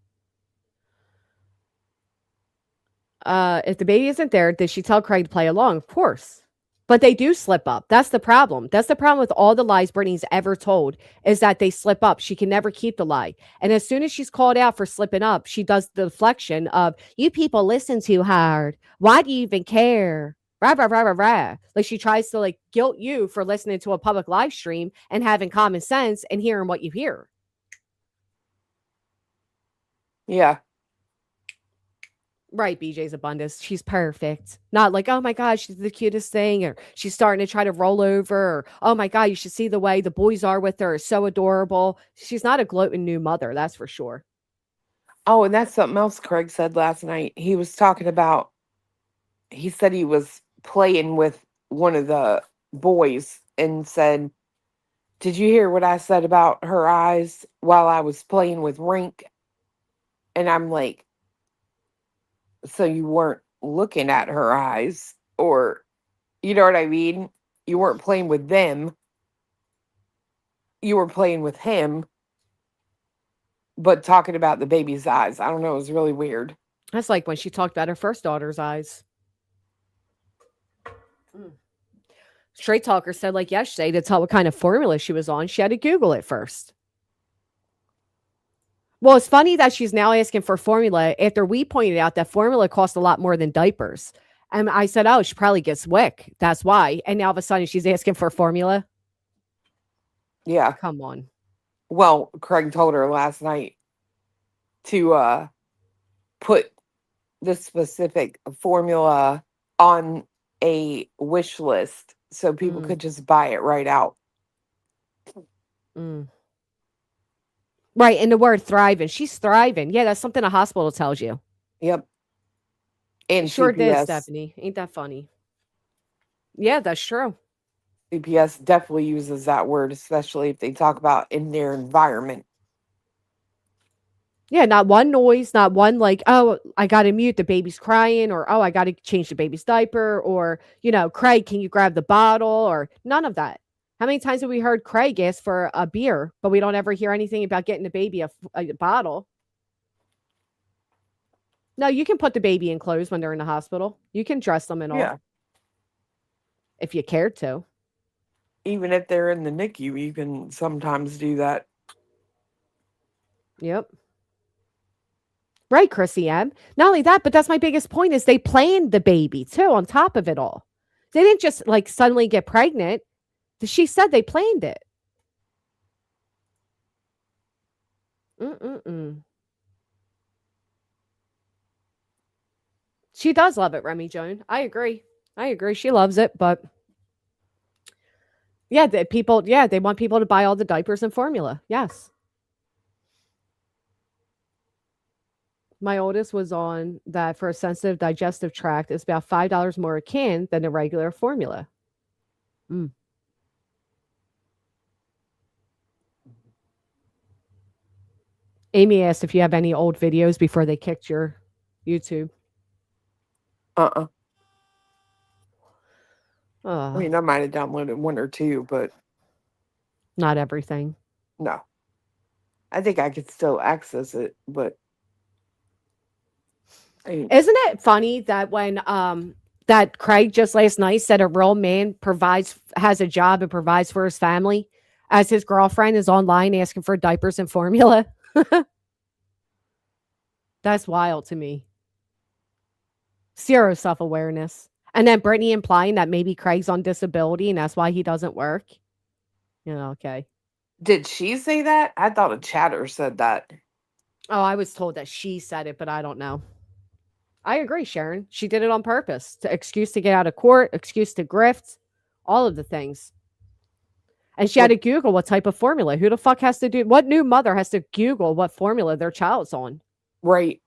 If the baby isn't there, does she tell Craig to play along? Of course. But they do slip up. That's the problem. That's the problem with all the lies Brittany's ever told is that they slip up. She can never keep the lie. And as soon as she's called out for slipping up, she does the deflection of, you people listen too hard. Why do you even care? Rah, rah, rah, rah, rah. Like she tries to guilt you for listening to a public live stream and having common sense and hearing what you hear. Yeah. Right, BJ's abundance. She's perfect. Not like, oh my God, she's the cutest thing, or she's starting to try to roll over, or oh my God, you should see the way the boys are with her. It's so adorable. She's not a gloating new mother, that's for sure. Oh, and that's something else Craig said last night. He was talking about, he said he was playing with one of the boys and said, did you hear what I said about her eyes while I was playing with Rink? And I'm like, so you weren't looking at her eyes, or you know what I mean? You weren't playing with them. You were playing with him, but talking about the baby's eyes. I don't know. It was really weird. That's like when she talked about her first daughter's eyes. Straight Talker said, like yesterday, to tell what kind of formula she was on, she had to Google it first. Well, it's funny that she's now asking for formula after we pointed out that formula costs a lot more than diapers. And I said, oh, she probably gets WIC. That's why. And now all of a sudden she's asking for formula. Yeah. Come on. Well, Craig told her last night to put the specific formula on a wish list so people could just buy it right out. Mm. Right, and the word thriving. She's thriving. Yeah, that's something a hospital tells you. Yep. And Sure did, CPS. Stephanie. Ain't that funny? Yeah, that's true. CPS definitely uses that word, especially if they talk about in their environment. Yeah, not one noise, not one like, oh, I got to mute, the baby's crying, or oh, I got to change the baby's diaper, or, Craig, can you grab the bottle, or none of that. How many times have we heard Craig ask for a beer, but we don't ever hear anything about getting the baby a bottle? No, you can put the baby in clothes when they're in the hospital. You can dress them and all. Yeah. If you cared to. Even if they're in the NICU, you can sometimes do that. Yep. Right, Chrissy M. Not only that, but that's my biggest point is they planned the baby too on top of it all. They didn't just like suddenly get pregnant. She said they planned it. She does love it, Remy Joan. I agree. She loves it, but yeah, they want people to buy all the diapers and formula. Yes. My oldest was on that for a sensitive digestive tract. It's about $5 more a can than the regular formula. Amy asked if you have any old videos before they kicked your YouTube. I mean, I might have downloaded one or two, but not everything. No. I think I could still access it, but isn't it funny that when that Craig just last night said a real man has a job and provides for his family, as his girlfriend is online asking for diapers and formula? That's wild to me. Zero self-awareness. And then Brittany implying that maybe Craig's on disability and that's why he doesn't work. Okay. Did she say that? I thought a chatter said that. Oh, I was told that she said it, but I don't know. I agree, Sharon. She did it on purpose. Excuse to get out of court, excuse to grift, all of the things. And she had to Google what type of formula. Who the fuck has to do? What new mother has to Google what formula their child's on? Right.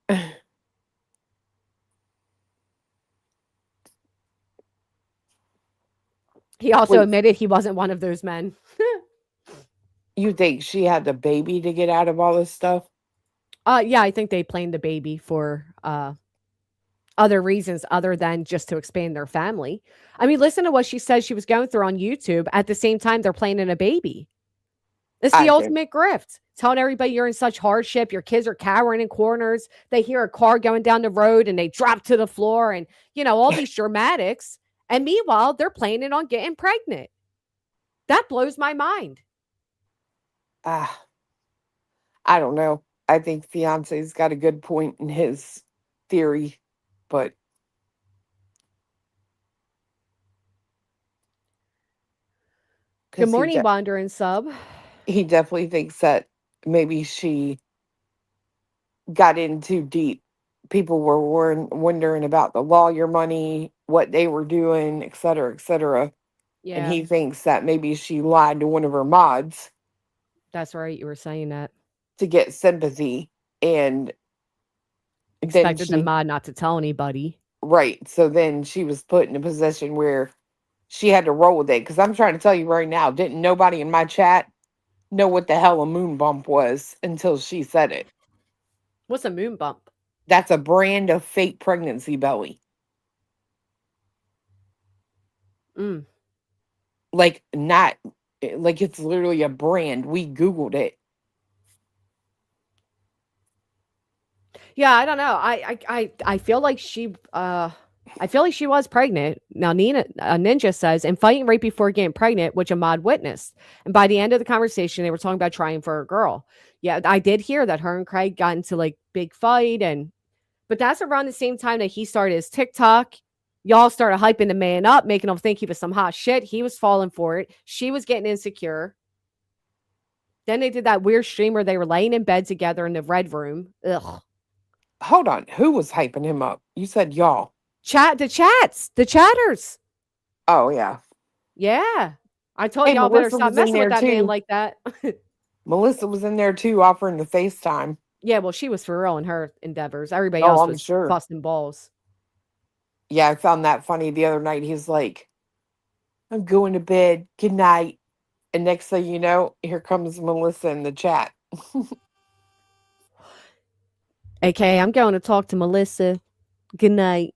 He also admitted he wasn't one of those men. You think she had the baby to get out of all this stuff? Yeah, I think they planned the baby for other reasons other than just to expand their family. I mean, listen to what she said she was going through on YouTube. At the same time, they're planning a baby. It's the ultimate grift. Telling everybody you're in such hardship. Your kids are cowering in corners. They hear a car going down the road and they drop to the floor and, all these dramatics. And meanwhile, they're planning on getting pregnant. That blows my mind. I don't know. I think fiance's got a good point in his theory, but good morning, Wandering Sub. He definitely thinks that maybe she got in too deep. People were wondering about the lawyer money, what they were doing, et cetera, et cetera. Yeah. And he thinks that maybe she lied to one of her mods. That's right. You were saying that. To get sympathy. And expected the mod not to tell anybody. Right. So then she was put in a position where she had to roll with it. Because I'm trying to tell you right now, didn't nobody in my chat know what the hell a moon bump was until she said it. What's a moon bump? That's a brand of fake pregnancy belly. Like it's literally a brand. We Googled it. Yeah, I don't know. I feel like she was pregnant. Now Ninja says, and fighting right before getting pregnant, which a mod witnessed. And by the end of the conversation, they were talking about trying for a girl. Yeah, I did hear that her and Craig got into like big fight, but that's around the same time that he started his TikTok. Y'all started hyping the man up, making him think he was some hot shit. He was falling for it. She was getting insecure. Then they did that weird stream where they were laying in bed together in the red room. Ugh. Hold on. Who was hyping him up? You said y'all. The chatters. Oh, yeah. Yeah. I told y'all better stop messing with that man like that. Melissa was in there too, offering to FaceTime. Yeah, well, she was for real in her endeavors. Everybody Oh, else I'm was sure. busting balls. Yeah, I found that funny the other night. He's like, I'm going to bed. Good night. And next thing you know, here comes Melissa in the chat. Okay, I'm going to talk to Melissa. Good night.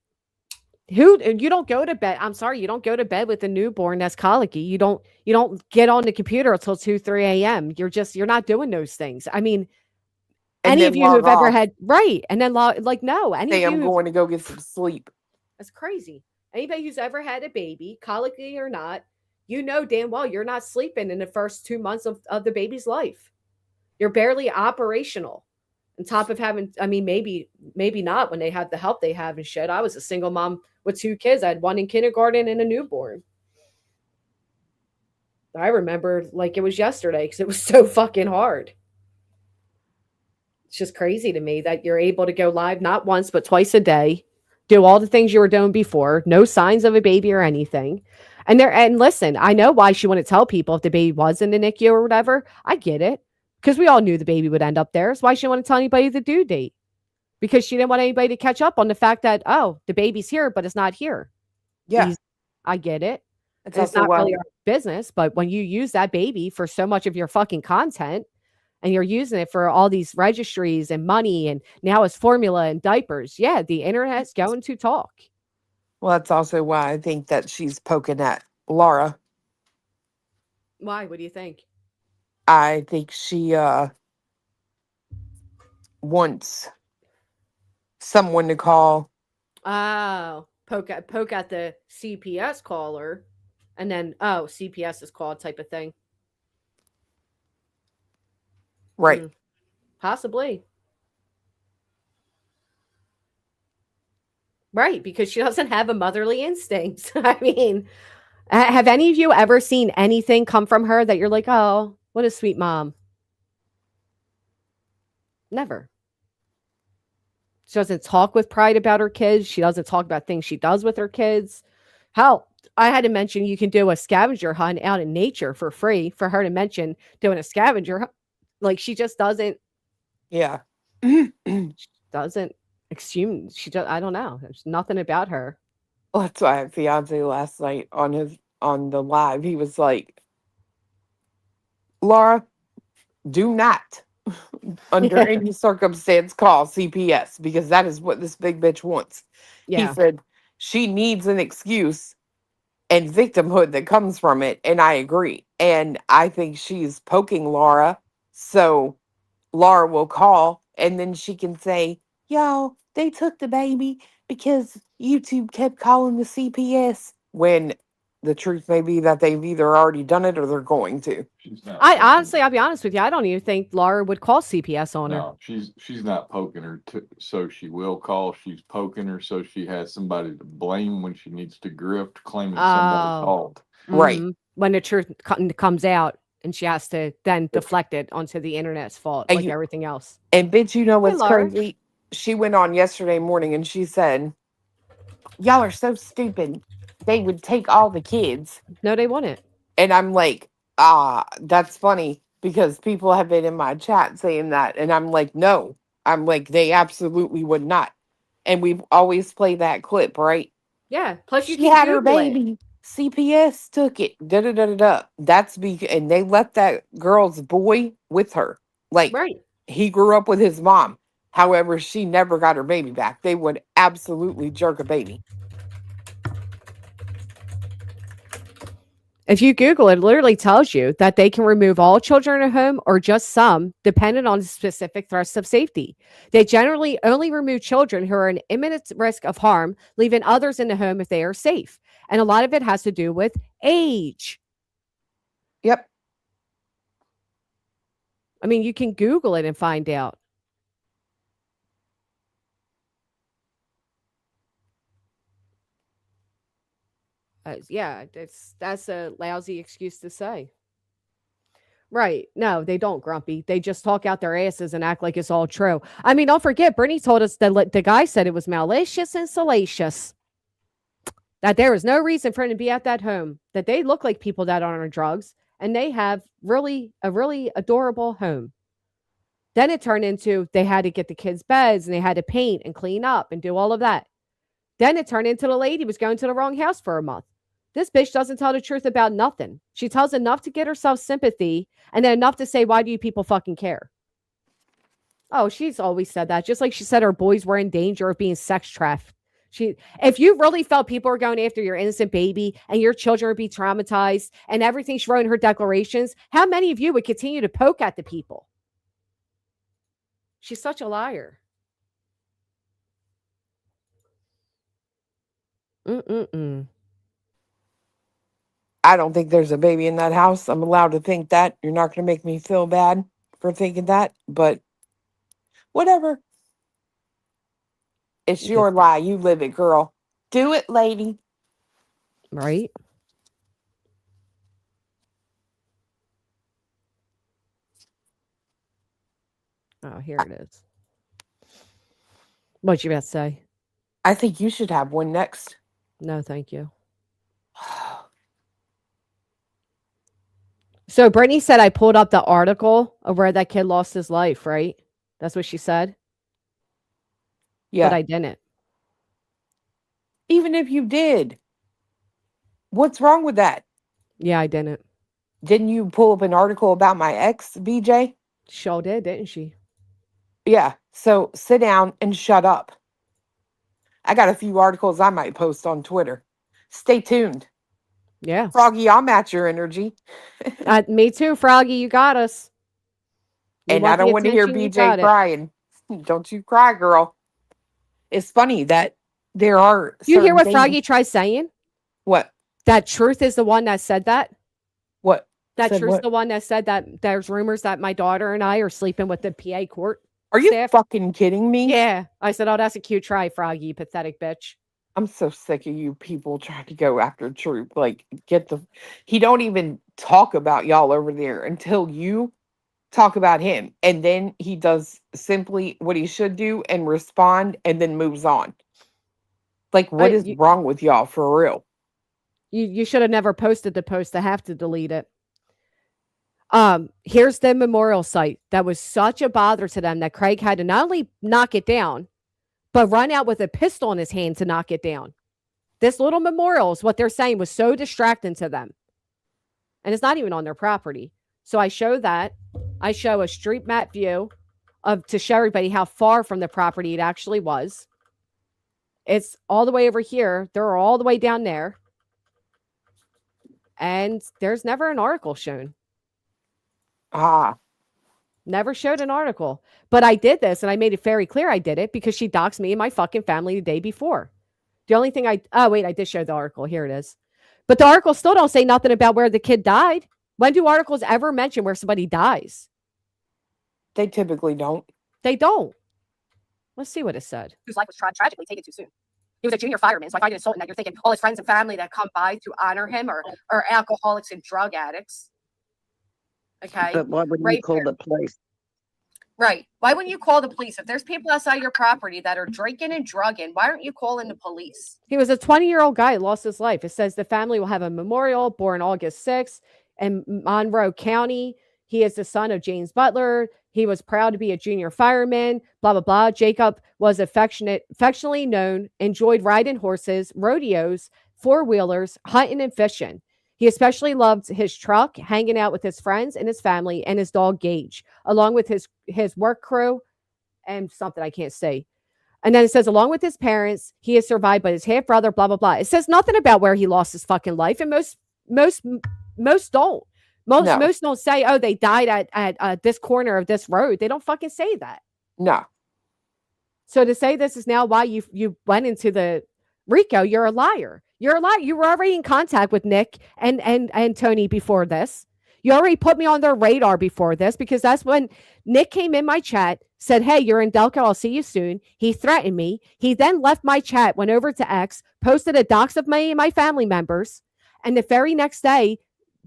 You don't go to bed. I'm sorry, you don't go to bed with a newborn that's colicky. You don't get on the computer until 2, 3 a.m. You're not doing those things. I mean, And any then of you who've log ever off. had right, and then like no, any Say of I'm you going to go get some sleep. that's crazy. Anybody who's ever had a baby, colicky or not, you know damn well you're not sleeping in the first 2 months of the baby's life. You're barely operational. On top of having, I mean, maybe not when they have the help they have and shit. I was a single mom with 2 kids. I had one in kindergarten and a newborn. I remember like it was yesterday because it was so fucking hard. It's just crazy to me that you're able to go live not once but twice a day, do all the things you were doing before, no signs of a baby or anything. And listen, I know why she wouldn't tell people if the baby was in the NICU or whatever. I get it. Because we all knew the baby would end up there. It's why she didn't want to tell anybody the due date. Because she didn't want anybody to catch up on the fact that, oh, the baby's here, but it's not here. Yeah. I get it. It's It's also not why really our business, but when you use that baby for so much of your fucking content and you're using it for all these registries and money and now it's formula and diapers, yeah, the internet's going to talk. Well, that's also why I think that she's poking at Laura. Why? What do you think? I think she wants someone to call. Oh, poke at the CPS caller and then, oh, CPS is called type of thing. Right. Possibly. Right, because she doesn't have a motherly instinct. I mean, have any of you ever seen anything come from her that you're like, oh, what a sweet mom? Never. She doesn't talk with pride about her kids. She doesn't talk about things she does with her kids. Hell, I had to mention you can do a scavenger hunt out in nature for free for her to mention doing a scavenger hunt. Like she just doesn't. Yeah. Doesn't assume she does. I don't know. There's nothing about her. Well, that's why fiance last night on the live, he was like, Laura, do not under any circumstance call CPS because that is what this big bitch wants. Yeah. He said she needs an excuse and victimhood that comes from it, and I agree. And I think she's poking Laura, so Laura will call and then she can say, y'all, they took the baby because YouTube kept calling the CPS, when the truth may be that they've either already done it or they're going to. I honestly, I'll be honest with you. I don't even think Laura would call CPS on her. No, she's not poking her so she will call. She's poking her so she has somebody to blame when she needs to grift, claiming somebody's fault. Right. When the truth comes out and she has to then deflect it onto the internet's fault, And like you- everything else. And bitch, you know what's Laura. crazy? She went on yesterday morning and she said, y'all are so stupid. They would take all the kids. No, they wouldn't. And I'm like, that's funny because people have been in my chat saying that. And I'm like, no. I'm like, they absolutely would not. And we've always played that clip, right? Yeah. Plus, you She can had her Google it. baby. CPS took it. Da da da da da. That's and they left that girl's boy with her. Like, Right. he grew up with his mom. However, she never got her baby back. They would absolutely jerk a baby. If you Google it, it literally tells you that they can remove all children in a home or just some, depending on specific threats of safety. They generally only remove children who are in imminent risk of harm, leaving others in the home if they are safe. And a lot of it has to do with age. Yep. I mean, you can Google it and find out. Yeah, that's a lousy excuse to say. Right. No, they don't, Grumpy. They just talk out their asses and act like it's all true. I mean, don't forget, Brittany told us that the guy said it was malicious and salacious. That there was no reason for him to be at that home. That they look like people that are on drugs. and they have a really adorable home. Then it turned into they had to get the kids' beds and they had to paint and clean up and do all of that. Then it turned into the lady was going to the wrong house for a month. This bitch doesn't tell the truth about nothing. She tells enough to get herself sympathy and then enough to say, why do you people fucking care? Oh, she's always said that. Just like she said her boys were in danger of being sex trafficked. If you really felt people were going after your innocent baby and your children would be traumatized and everything she wrote in her declarations, how many of you would continue to poke at the people? She's such a liar. I don't think there's a baby in that house. I'm allowed to think that. You're not going to make me feel bad for thinking that, but whatever. It's your lie. You live it, girl. Do it, lady. Right? Oh, here it is. What you about to say? I think you should have one next. No, thank you. So Brittany said I pulled up the article of where that kid lost his life, right? That's what she said? Yeah. But I didn't. Even if you did, what's wrong with that? Yeah, I didn't. Didn't you pull up an article about my ex, BJ? Sure did, didn't she? Yeah. So sit down and shut up. I got a few articles I might post on Twitter. Stay tuned. Yeah. Froggy, I'll match your energy. Me too, Froggy. You got us. And I don't want to hear BJ crying. Don't you cry, girl. It's funny that there are. You hear what Froggy tries saying? What? That Truth is the one that said that? What? That Truth's the one that said that there's rumors that my daughter and I are sleeping with the PA court. Are you fucking kidding me? Yeah. I said, oh, that's a cute try, Froggy, you pathetic bitch. I'm so sick of you people trying to go after Truth. Like, he don't even talk about y'all over there until you talk about him. And then he does simply what he should do and respond and then moves on. Like, what is wrong with y'all for real? You should have never posted the post. I have to delete it. Here's the memorial site that was such a bother to them that Craig had to not only knock it down, but run out with a pistol in his hand to knock it down. This little memorial is what they're saying was so distracting to them. And it's not even on their property. So I show that. I show a street map view to show everybody how far from the property it actually was. It's all the way over here. They're all the way down there. And there's never an article shown. Never showed an article. But I did this, and I made it very clear I did it because she doxed me and my fucking family the day before. The only thing I did show the article. Here it is. But the articles still don't say nothing about where the kid died. When do articles ever mention where somebody dies? They typically don't. They don't. Let's see what it said. Whose life was tragically taken too soon. He was a junior fireman, so I find it insulting that you're thinking all his friends and family that come by to honor him are alcoholics and drug addicts. Okay. But why wouldn't you call the police? Right. Why wouldn't you call the police? If there's people outside your property that are drinking and drugging, why aren't you calling the police? He was a 20-year-old guy who lost his life. It says the family will have a memorial born August 6th in Monroe County. He is the son of James Butler. He was proud to be a junior fireman, blah, blah, blah. Jacob was affectionately known, enjoyed riding horses, rodeos, four-wheelers, hunting, and fishing. He especially loved his truck, hanging out with his friends and his family, and his dog Gage, along with his work crew and something I can't say. And then it says, along with his parents, he is survived by his half brother, blah, blah, blah. It says nothing about where he lost his fucking life. And most don't. Most don't say, oh, they died at this corner of this road. They don't fucking say that. No. So to say this is now why you went into the Rico, you're a liar. You're a liar. You were already in contact with Nick and Tony before this. You already put me on their radar before this because that's when Nick came in my chat, said, hey, you're in Delco. I'll see you soon. He threatened me. He then left my chat, went over to X, posted a dox of my family members. And the very next day,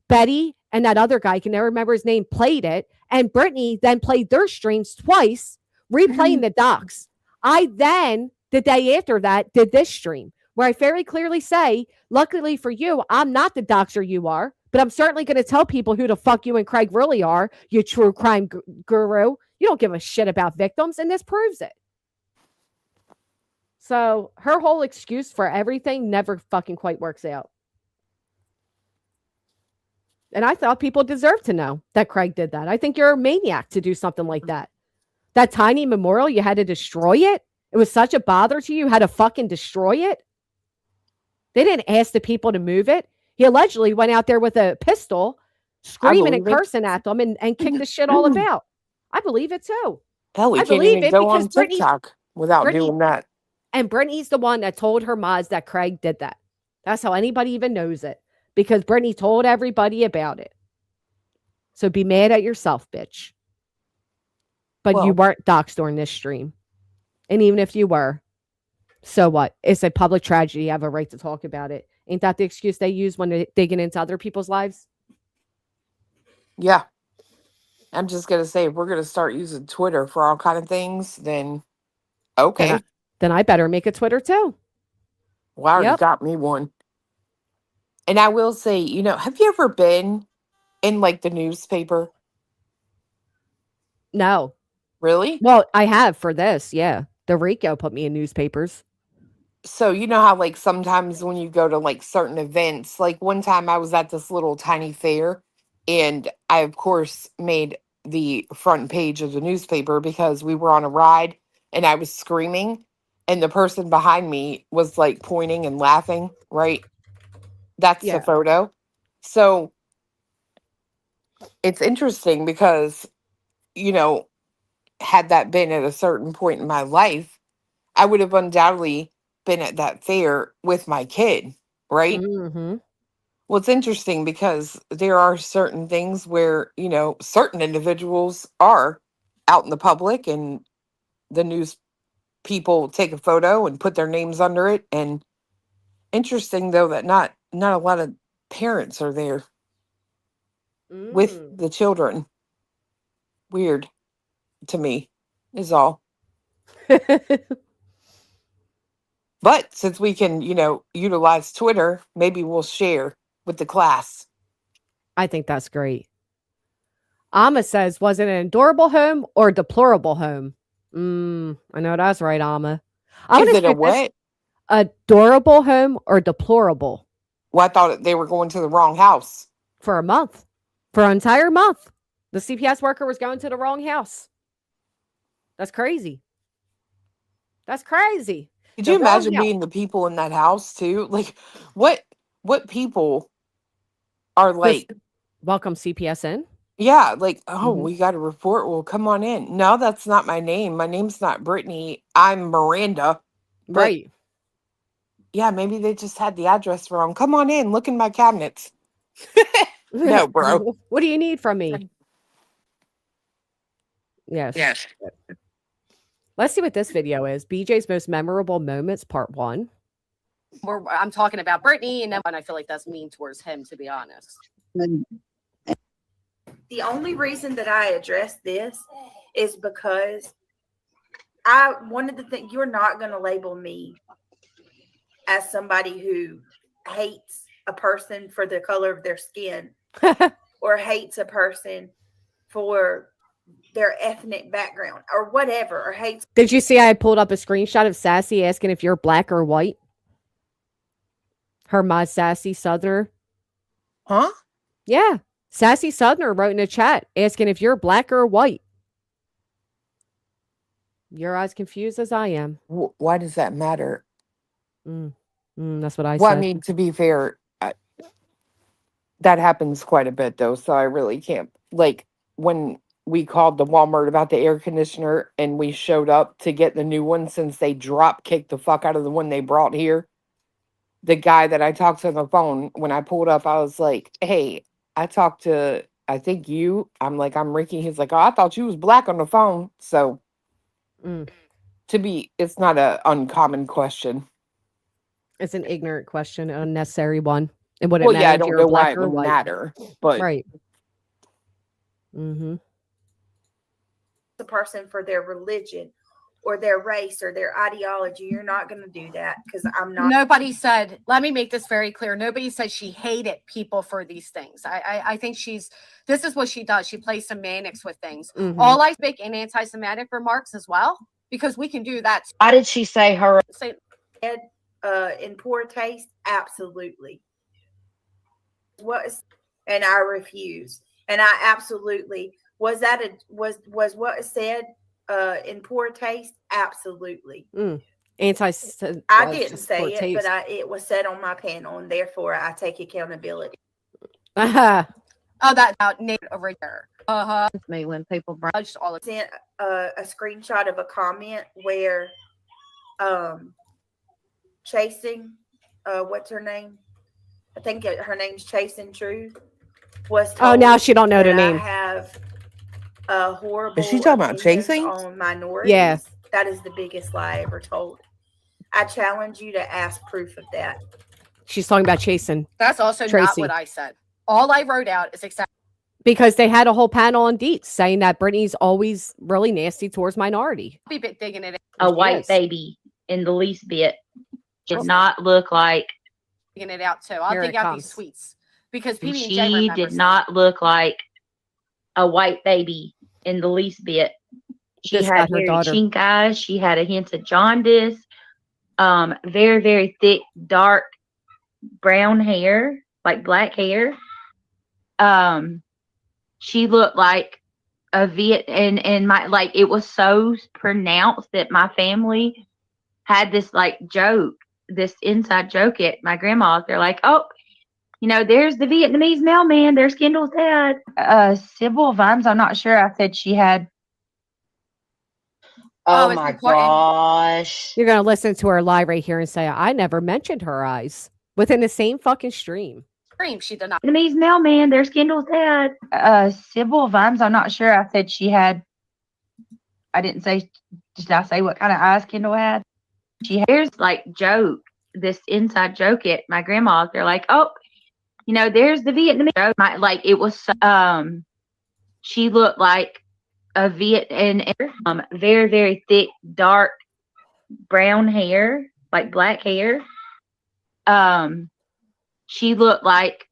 Betty and that other guy, I can never remember his name, played it. And Brittany then played their streams twice, replaying the docs. I then, the day after that, did this stream where I very clearly say, luckily for you, I'm not the doxer you are, but I'm certainly going to tell people who the fuck you and Craig really are, you true crime guru. You don't give a shit about victims, and this proves it. So her whole excuse for everything never fucking quite works out. And I thought people deserved to know that Craig did that. I think you're a maniac to do something like that. That tiny memorial, you had to destroy it. It was such a bother to you, had to fucking destroy it. They didn't ask the people to move it. He allegedly went out there with a pistol, screaming and cursing at them and kicked the shit all about. I believe it too. Hell, we I can't believe even it go because on TikTok without doing that. And Brittany's the one that told her mods that Craig did that. That's how anybody even knows it. Because Brittany told everybody about it. So be mad at yourself, bitch. But you weren't doxxed during this stream. And even if you were, so what? It's a public tragedy. You have a right to talk about it. Ain't that the excuse they use when they're digging into other people's lives? Yeah. I'm just going to say, if we're going to start using Twitter for all kind of things, then okay. Then I better make a Twitter too. Well, I already got me one. And I will say, you know, have you ever been in like the newspaper? No. Really? Well, I have for this. Yeah. The Rico put me in newspapers. So, you know how like sometimes when you go to like certain events, like one time I was at this little tiny fair and I, of course, made the front page of the newspaper because we were on a ride and I was screaming and the person behind me was like pointing and laughing, right? That's the photo. So it's interesting because, you know, had that been at a certain point in my life, I would have undoubtedly been at that fair with my kid, right? Mm-hmm. Well, it's interesting because there are certain things where, you know, certain individuals are out in the public and the news people take a photo and put their names under it. And interesting though that not a lot of parents are there with the children. Weird to me is all. But since we can, you know, utilize Twitter, maybe we'll share with the class. I think that's great. Amma says, was it an adorable home or a deplorable home? I know that's right, Amma. Is it a what? Adorable home or deplorable? Well, I thought they were going to the wrong house. For a month. For an entire month. The CPS worker was going to the wrong house. That's crazy. That's crazy. Could you imagine being the people in that house too? Like, what people are like? Welcome CPS in. Yeah, like, oh, we got a report. Well, come on in. No, that's not my name. My name's not Brittany. I'm Miranda. Right. Yeah, maybe they just had the address wrong. Come on in. Look in my cabinets. No, bro. What do you need from me? Yes. Yes. Let's see what this video is. BJ's most memorable moments, part 1. I'm talking about Brittany, and then I feel like that's mean towards him, to be honest. The only reason that I address this is because I wanted to think you're not going to label me as somebody who hates a person for the color of their skin or hates a person for their ethnic background or whatever, or hates. Did you see I pulled up a screenshot of Sassy asking if you're black or white? My Sassy Southerner. Huh? Yeah. Sassy Southerner wrote in a chat asking if you're black or white. You're as confused as I am. Why does that matter? That's what I said. Well, I mean, to be fair, that happens quite a bit, though. So I really can't. Like, when we called the Walmart about the air conditioner and we showed up to get the new one since they drop kicked the fuck out of the one they brought here. The guy that I talked to on the phone, when I pulled up, I was like, hey, I talked to, I think you. I'm like, I'm Ricky. He's like, oh, I thought you was black on the phone. So it's not an uncommon question. It's an ignorant question, an unnecessary one. And would it well, matter yeah, I if don't you're know black why it or would white? matter, but Right. The person for their religion or their race or their ideology. You're not going to do that because I'm not. Nobody said, let me make this very clear. Nobody said she hated people for these things. I think this is what she does. She plays semantics with things. Mhm. All I make in anti-Semitic remarks as well, because we can do that. Why did she say her? In poor taste? Absolutely. And I refuse. And I absolutely, was what is said in poor taste? Absolutely. I didn't say it, but it was said on my panel, and therefore I take accountability. Oh, that Nate over there. Me when people judged all of sent a screenshot of a comment where Chasing, what's her name? I think her name's Chasing Truth. Oh, now she don't know the name. I have a horrible. Is she talking about opinions Chasing? on minorities. Yeah. That is the biggest lie ever told. I challenge you to ask proof of that. She's talking about Chasing. That's also Tracy. not what I said. All I wrote out is exactly Because they had a whole panel on Deets saying that Brittany's always really nasty towards minority. a bit digging it. A white baby in the least bit did not look like. Digging it out too. I'll Here dig it out these comes. tweets because PB and J She remembers did them. not look like a white baby in the least bit. She Just had got her very daughter. chink eyes. She had a hint of jaundice. Very, very thick, dark brown hair, like black hair. She looked like a Viet, and my, like, it was so pronounced that my family had this like joke, this inside joke at my grandma's. They're like, oh, you know, there's the Vietnamese mailman. There's Kendall's dad. Sybil Vimes, I'm not sure. I said she had. Oh, Oh it's my important. gosh. You're going to listen to her live right here and say, I never mentioned her eyes within the same fucking stream. Scream. She did not. Vietnamese mailman. There's Kendall's dad. Sybil Vimes, I'm not sure. I said she had. I didn't say. Did I say what kind of eyes Kendall had? Here's like joke, this inside joke at my grandma's. They're like, oh, you know, there's the Vietnamese. Like it was. She looked like a Viet, and very, very thick, dark brown hair, like black hair. She looked like.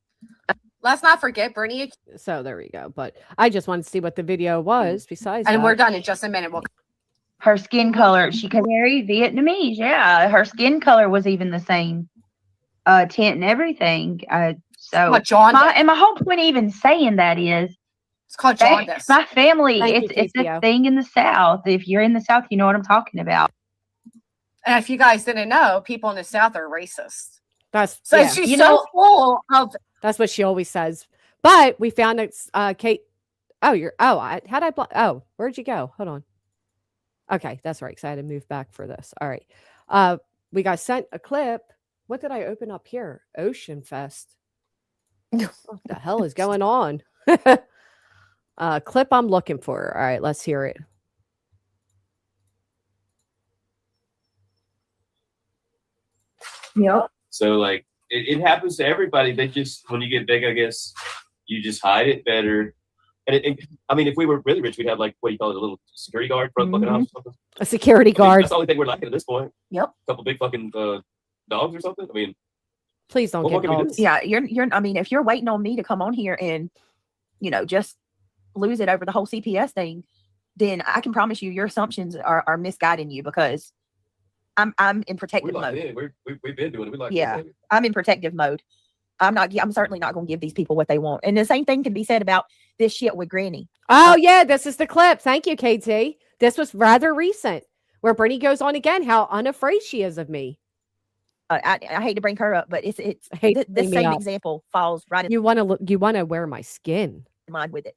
Let's not forget Bernie. So there we go. But I just wanted to see what the video was besides And that. we're done in just a minute. We'll Her skin color, she could very Vietnamese. Yeah, her skin color was even the same tint and everything. So what John. my whole point of even saying that is It's called jaundice. my family. Thank you, It's a KCO. thing in the South. If you're in the South, you know what I'm talking about. And if you guys didn't know, people in the South are racist. That's So yeah, she's You so know- full of. that's what she always says. But we found it's Kate. Oh, how'd I block? Oh, where'd you go? Hold on. Okay, that's right. Because I had to move back for this. All right. We got sent a clip. What did I open up here? Ocean Fest. What the hell is going on? Clip I'm looking for. All right, let's hear it. Yep. So like it happens to everybody. They just, when you get big, I guess you just hide it better. And I mean, if we were really rich, we'd have like, what do you call it, a little security guard for the fucking house or something. A security guard. That's the only thing we're lacking at this point. Yep. A couple big fucking dogs or something. I mean, Please don't what get more can we dogs. do? Yeah, you're. I mean, if you're waiting on me to come on here and, you know, just lose it over the whole CPS thing, then I can promise you your assumptions are misguiding you because I'm in We're protective locked mode. in. We've been doing it. We like Yeah. I'm in protective mode. I'm certainly not going to give these people what they want. And the same thing can be said about this shit with Granny. Oh, yeah, this is the clip. Thank you, KT. This was rather recent, where Brittany goes on again how unafraid she is of me. I hate to bring her up, but it's I hate to this bring me same up. example falls right in You want to wear my skin. line with it.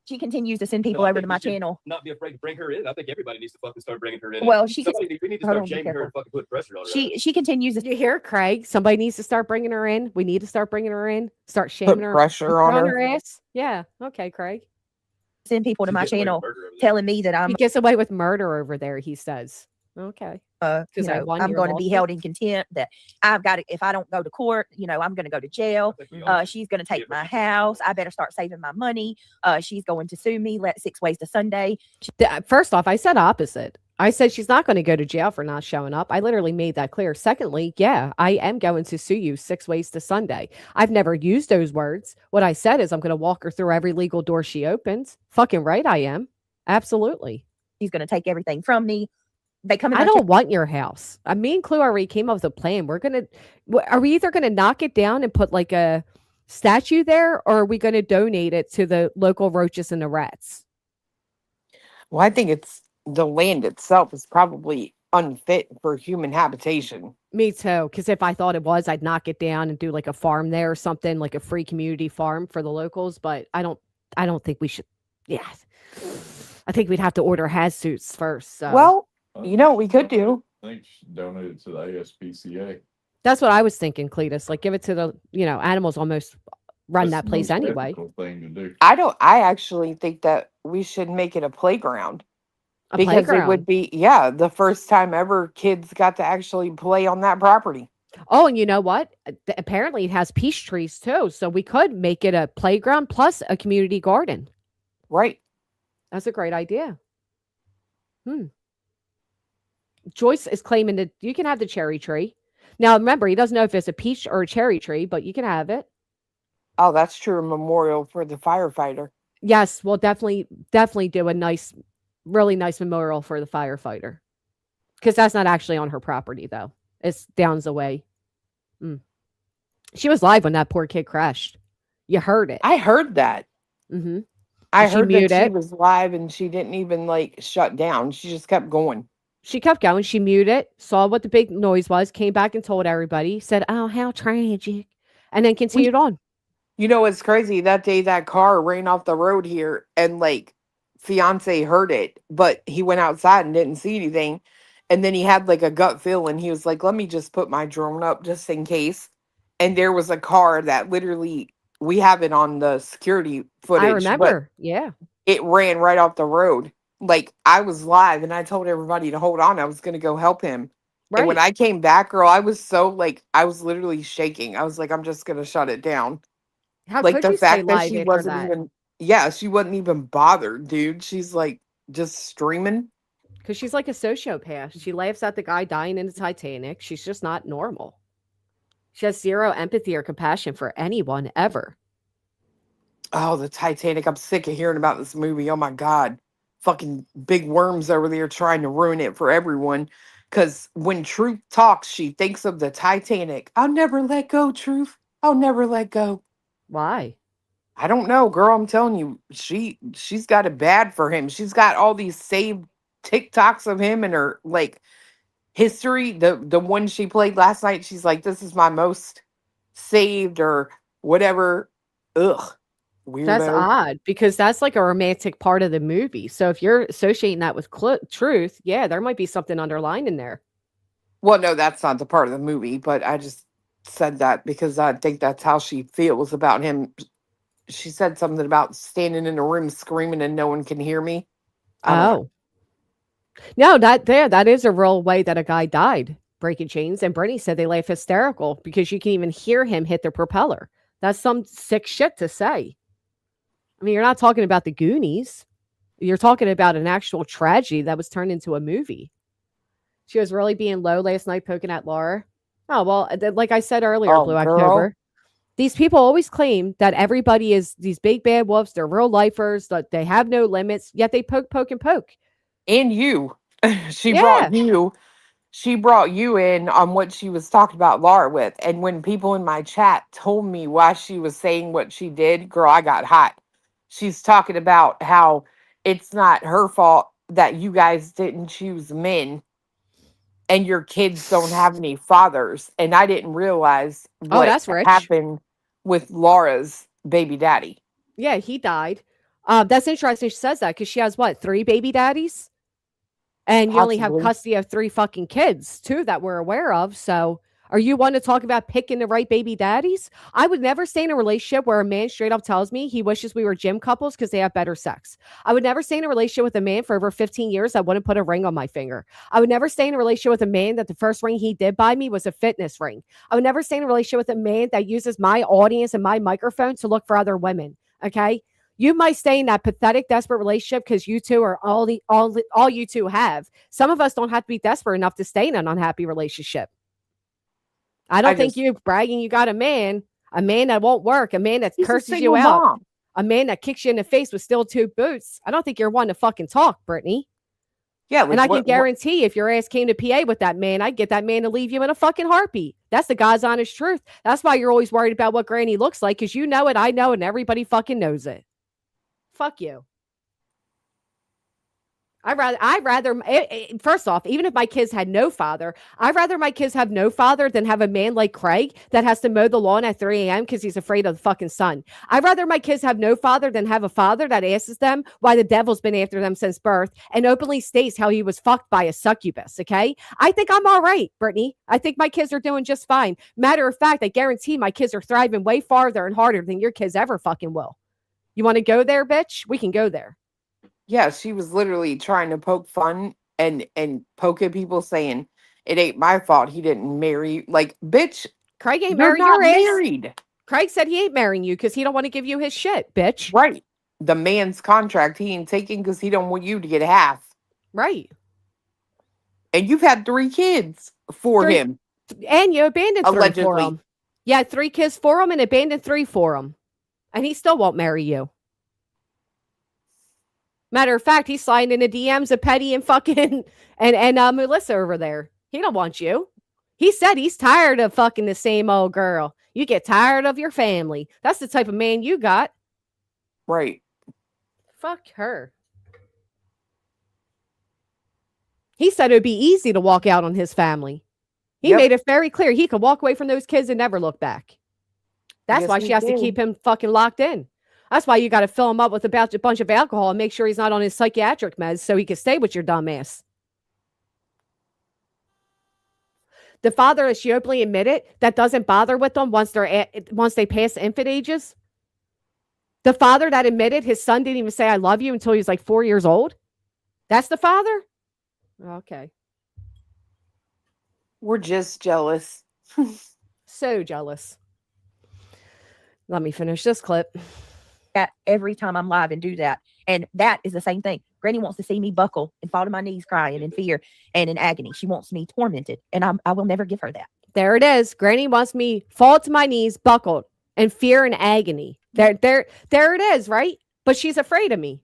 She continues to send people over to my channel. Not be afraid to bring her in. I think everybody needs to fucking start bringing her in. Well, she can- we need to hold start on, be shaming her and careful. fucking put pressure on her. She continues to Did you hear, Craig? Somebody needs to start bringing her in. We need to start bringing her in. Start Put shaming her. pressure on her. ass. Yeah. Okay, Craig. send people to She's my getting away with channel murder over there. telling me that I'm He gets away with murder over there, he says. Okay. you 'Cause I know, won I'm your going to be lawsuit. held in contempt, that I've got to, if I don't go to court, you know, I'm going to go to jail. I think we all- She's going to take Yeah, my but- house. I better start saving my money. She's going to sue me. Let 6 ways to Sunday. First off, I said opposite. I said she's not going to go to jail for not showing up. I literally made that clear. Secondly, yeah, I am going to sue you 6 ways to Sunday. I've never used those words. What I said is I'm going to walk her through every legal door she opens. Fucking right I am. Absolutely. He's going to take everything from me. They come in I my don't want your house. Me and Clue already came up with a plan. Are we either going to knock it down and put like a statue there, or are we going to donate it to the local roaches and the rats? Well, I think the land itself is probably unfit for human habitation. Me too. Because if I thought it was, I'd knock it down and do like a farm there or something, like a free community farm for the locals. But I don't think we should. Yeah, I think we'd have to order suits first. So. Well, you know what we could do? I think you should donate it to the ASPCA. That's what I was thinking, Cletus. Like, give it to the animals almost run that place anyway. Thing to do. I actually think that we should make it a playground. Because it would be, the first time ever kids got to actually play on that property. Oh, and you know what? Apparently it has peach trees too. So we could make it a playground plus a community garden. Right. That's a great idea. Joyce is claiming that you can have the cherry tree. Now, remember, he doesn't know if it's a peach or a cherry tree, but you can have it. Oh, that's true. A memorial for the firefighter. Yes, we'll definitely do a really nice memorial for the firefighter. Because that's not actually on her property, though. It's downs away. She was live when that poor kid crashed. You heard it. I heard that. Mm-hmm. I heard that she was live and she didn't even shut down. She just kept going. She kept going. She muted it, saw what the big noise was, came back and told everybody, said, "Oh, how tragic," and then continued on. You know what's crazy? That day that car ran off the road here and fiance heard it, but he went outside and didn't see anything. And then he had a gut feeling. He was like, let me just put my drone up just in case. And there was a car that literally, we have it on the security footage. I remember. Yeah. It ran right off the road. I was live and I told everybody to hold on. I was going to go help him. Right. And when I came back, girl, I was so I was literally shaking. I was like, I'm just going to shut it down. How could the you fact stay that live she after wasn't that? even, she wasn't even bothered, dude. She's just streaming. Because she's like a sociopath. She laughs at the guy dying in the Titanic. She's just not normal. She has zero empathy or compassion for anyone ever. Oh, the Titanic. I'm sick of hearing about this movie. Oh my God. Fucking big worms over there trying to ruin it for everyone. Because when Truth talks, she thinks of the Titanic. I'll never let go, Truth. I'll never let go. Why? I don't know, girl. I'm telling you, she's got it bad for him. She's got all these saved TikToks of him and her history. The one she played last night, she's like, this is my most saved or whatever. Ugh. Weirdo. That's odd because that's a romantic part of the movie. So if you're associating that with Truth, there might be something underlined in there. Well, no, that's not the part of the movie, but I just said that because I think that's how she feels about him. She said something about standing in a room screaming and no one can hear me. No, that is a real way that a guy died, breaking chains. And Brittany said they laugh hysterical because you can even hear him hit the propeller. That's some sick shit to say. I mean, you're not talking about the Goonies. You're talking about an actual tragedy that was turned into a movie. She was really being low last night, poking at Laura. Oh, well, like I said earlier, Blue October, these people always claim that everybody is these big bad wolves. They're real lifers, that they have no limits, yet they poke. And you. She brought you in on what she was talking about Laura with. And when people in my chat told me why she was saying what she did, girl, I got hot. She's talking about how it's not her fault that you guys didn't choose men and your kids don't have any fathers. And I didn't realize what happened with Laura's baby daddy. Yeah, he died. That's interesting she says that because she has 3 baby daddies? And you only have custody of 3 fucking kids, 2 that we're aware of. So are you one to talk about picking the right baby daddies? I would never stay in a relationship where a man straight up tells me he wishes we were gym couples because they have better sex. I would never stay in a relationship with a man for over 15 years that wouldn't put a ring on my finger. I would never stay in a relationship with a man that the first ring he did buy me was a fitness ring. I would never stay in a relationship with a man that uses my audience and my microphone to look for other women. Okay? You might stay in that pathetic, desperate relationship because you two are all you two have. Some of us don't have to be desperate enough to stay in an unhappy relationship. I don't think you bragging you got a man that won't work, a man that curses you out, mom. a man that kicks you in the face with steel toe boots. I don't think you're one to fucking talk, Brittany. Yeah, and I can guarantee if your ass came to PA with that man, I'd get that man to leave you in a fucking heartbeat. That's the God's honest truth. That's why you're always worried about what Granny looks like, because you know it, I know it, and everybody fucking knows it. Fuck you. I'd rather, first off, even if my kids had no father, I'd rather my kids have no father than have a man like Craig that has to mow the lawn at 3 a.m. because he's afraid of the fucking sun. I'd rather my kids have no father than have a father that asks them why the devil's been after them since birth and openly states how he was fucked by a succubus, okay? I think I'm all right, Brittany. I think my kids are doing just fine. Matter of fact, I guarantee my kids are thriving way farther and harder than your kids ever fucking will. You want to go there, bitch? We can go there. Yeah, she was literally trying to poke fun and poke at people saying, it ain't my fault he didn't marry. Like, bitch, Craig ain't you're not married. married. Craig said he ain't marrying you because he don't want to give you his shit, bitch. Right. The man's contract he ain't taking because he don't want you to get half. Right. And you've had 3 kids for him. And you abandoned 3 allegedly for him. You had 3 kids for him and abandoned 3 for him. And he still won't marry you. Matter of fact, he's sliding in the DMs of Petty and fucking and Melissa over there. He don't want you. He said he's tired of fucking the same old girl. You get tired of your family. That's the type of man you got. Right. Fuck her. He said it would be easy to walk out on his family. He made it very clear he could walk away from those kids and never look back. That's why she has to keep him fucking locked in. That's why you got to fill him up with a bunch of alcohol and make sure he's not on his psychiatric meds so he can stay with your dumb ass. The father, as she openly admitted, that doesn't bother with them once they pass infant ages. The father that admitted his son didn't even say I love you until he was like 4 years old. That's the father? Okay. We're just jealous. So jealous. Let me finish this clip. Every time I'm live and do that. And that is the same thing. Granny wants to see me buckle and fall to my knees crying in fear and in agony. She wants me tormented. And I will never give her that. There it is. Granny wants me fall to my knees, buckled, in fear and agony. There it is, right? But she's afraid of me.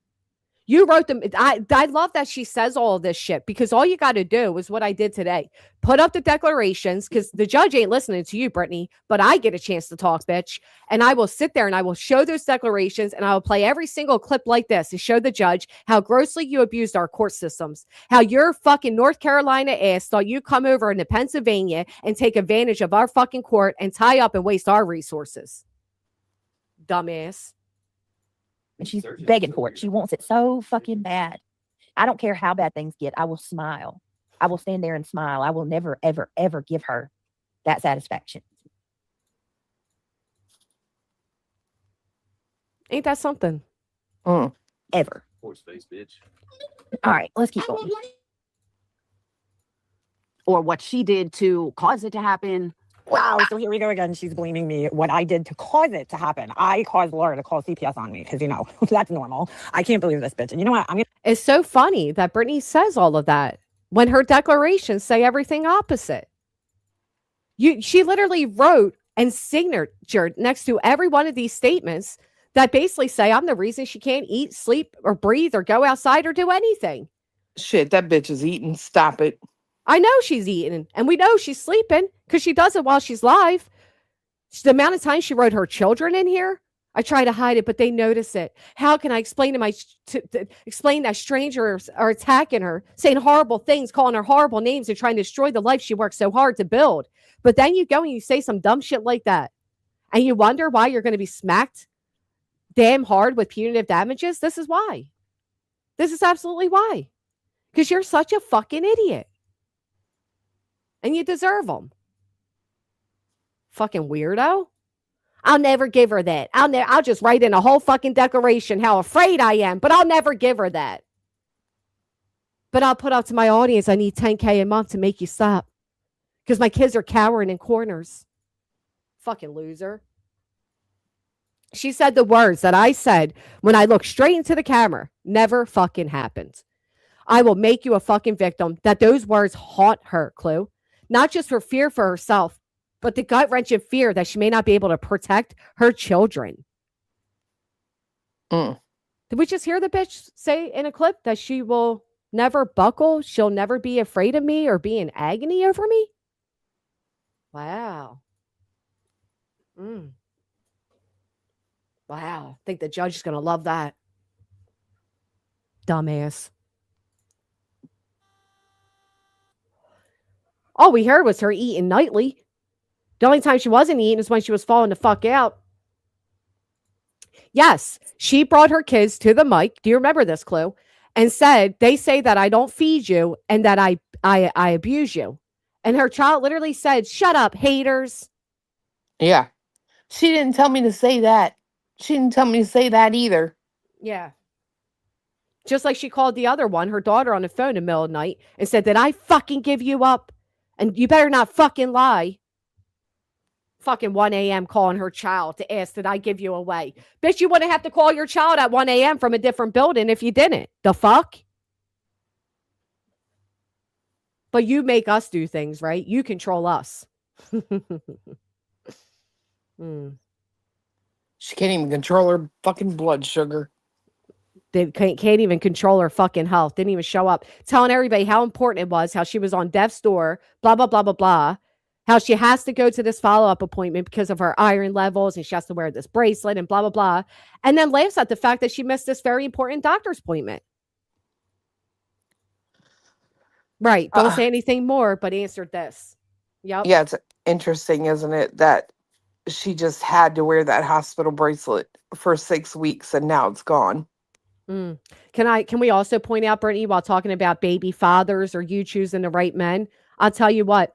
You wrote them. I love that she says all of this shit because all you got to do is what I did today. Put up the declarations because the judge ain't listening to you, Brittany, but I get a chance to talk, bitch. And I will sit there and I will show those declarations and I will play every single clip like this to show the judge how grossly you abused our court systems, how your fucking North Carolina ass thought you come over into Pennsylvania and take advantage of our fucking court and tie up and waste our resources. Dumbass. And she's begging for it. She wants it so fucking bad. I don't care how bad things get. I will smile. I will stand there and smile. I will never, ever, ever give her that satisfaction. Ain't that something? Ever. Horse face, bitch. All right, let's keep going. Or what she did to cause it to happen. Wow, so here we go again. She's blaming me what I did to cause it to happen. I caused Laura to call CPS on me because, that's normal. I can't believe this bitch. And you know what? It's so funny that Brittany says all of that when her declarations say everything opposite. She literally wrote and signatured next to every one of these statements that basically say I'm the reason she can't eat, sleep, or breathe, or go outside or do anything. Shit, that bitch is eating. Stop it. I know she's eating, and we know she's sleeping because she does it while she's live. The amount of time she wrote her children in here, I try to hide it, but they notice it. How can I explain explain that strangers are attacking her, saying horrible things, calling her horrible names, and trying to destroy the life she worked so hard to build? But then you go and you say some dumb shit like that, and you wonder why you're going to be smacked damn hard with punitive damages. This is why. This is absolutely why. Because you're such a fucking idiot. And you deserve them. Fucking weirdo. I'll never give her that. I'll just write in a whole fucking declaration how afraid I am, but I'll never give her that. But I'll put out to my audience, I need $10K a month to make you stop. Because my kids are cowering in corners. Fucking loser. She said the words that I said when I looked straight into the camera never fucking happened. I will make you a fucking victim. That those words haunt her, Clue. Not just for fear for herself, but the gut-wrenching fear that she may not be able to protect her children. Mm. Did we just hear the bitch say in a clip that she will never buckle? She'll never be afraid of me or be in agony over me? Wow. Wow. I think the judge is going to love that. Dumbass. All we heard was her eating nightly. The only time she wasn't eating is when she was falling the fuck out. Yes, she brought her kids to the mic. Do you remember this, Clue? And said, they say that I don't feed you and that I abuse you. And her child literally said, shut up, haters. Yeah. She didn't tell me to say that. She didn't tell me to say that either. Yeah. Just like she called the other one, her daughter, on the phone in the middle of the night and said, did I fucking give you up? And you better not fucking lie. Fucking 1 a.m. calling her child to ask, did I give you away? Bitch, you wouldn't have to call your child at 1 a.m. from a different building if you didn't. The fuck? But you make us do things, right? You control us. She can't even control her fucking blood sugar. They can't even control her fucking health. Didn't even show up. Telling everybody how important it was, how she was on death's door, blah, blah, blah, blah, blah. How she has to go to this follow-up appointment because of her iron levels and she has to wear this bracelet and blah, blah, blah. And then laughs at the fact that she missed this very important doctor's appointment. Right. Don't say anything more, but answered this. Yep. Yeah, it's interesting, isn't it, that she just had to wear that hospital bracelet for 6 weeks and now it's gone. Can we also point out, Brittany, while talking about baby fathers or you choosing the right men? I'll tell you what.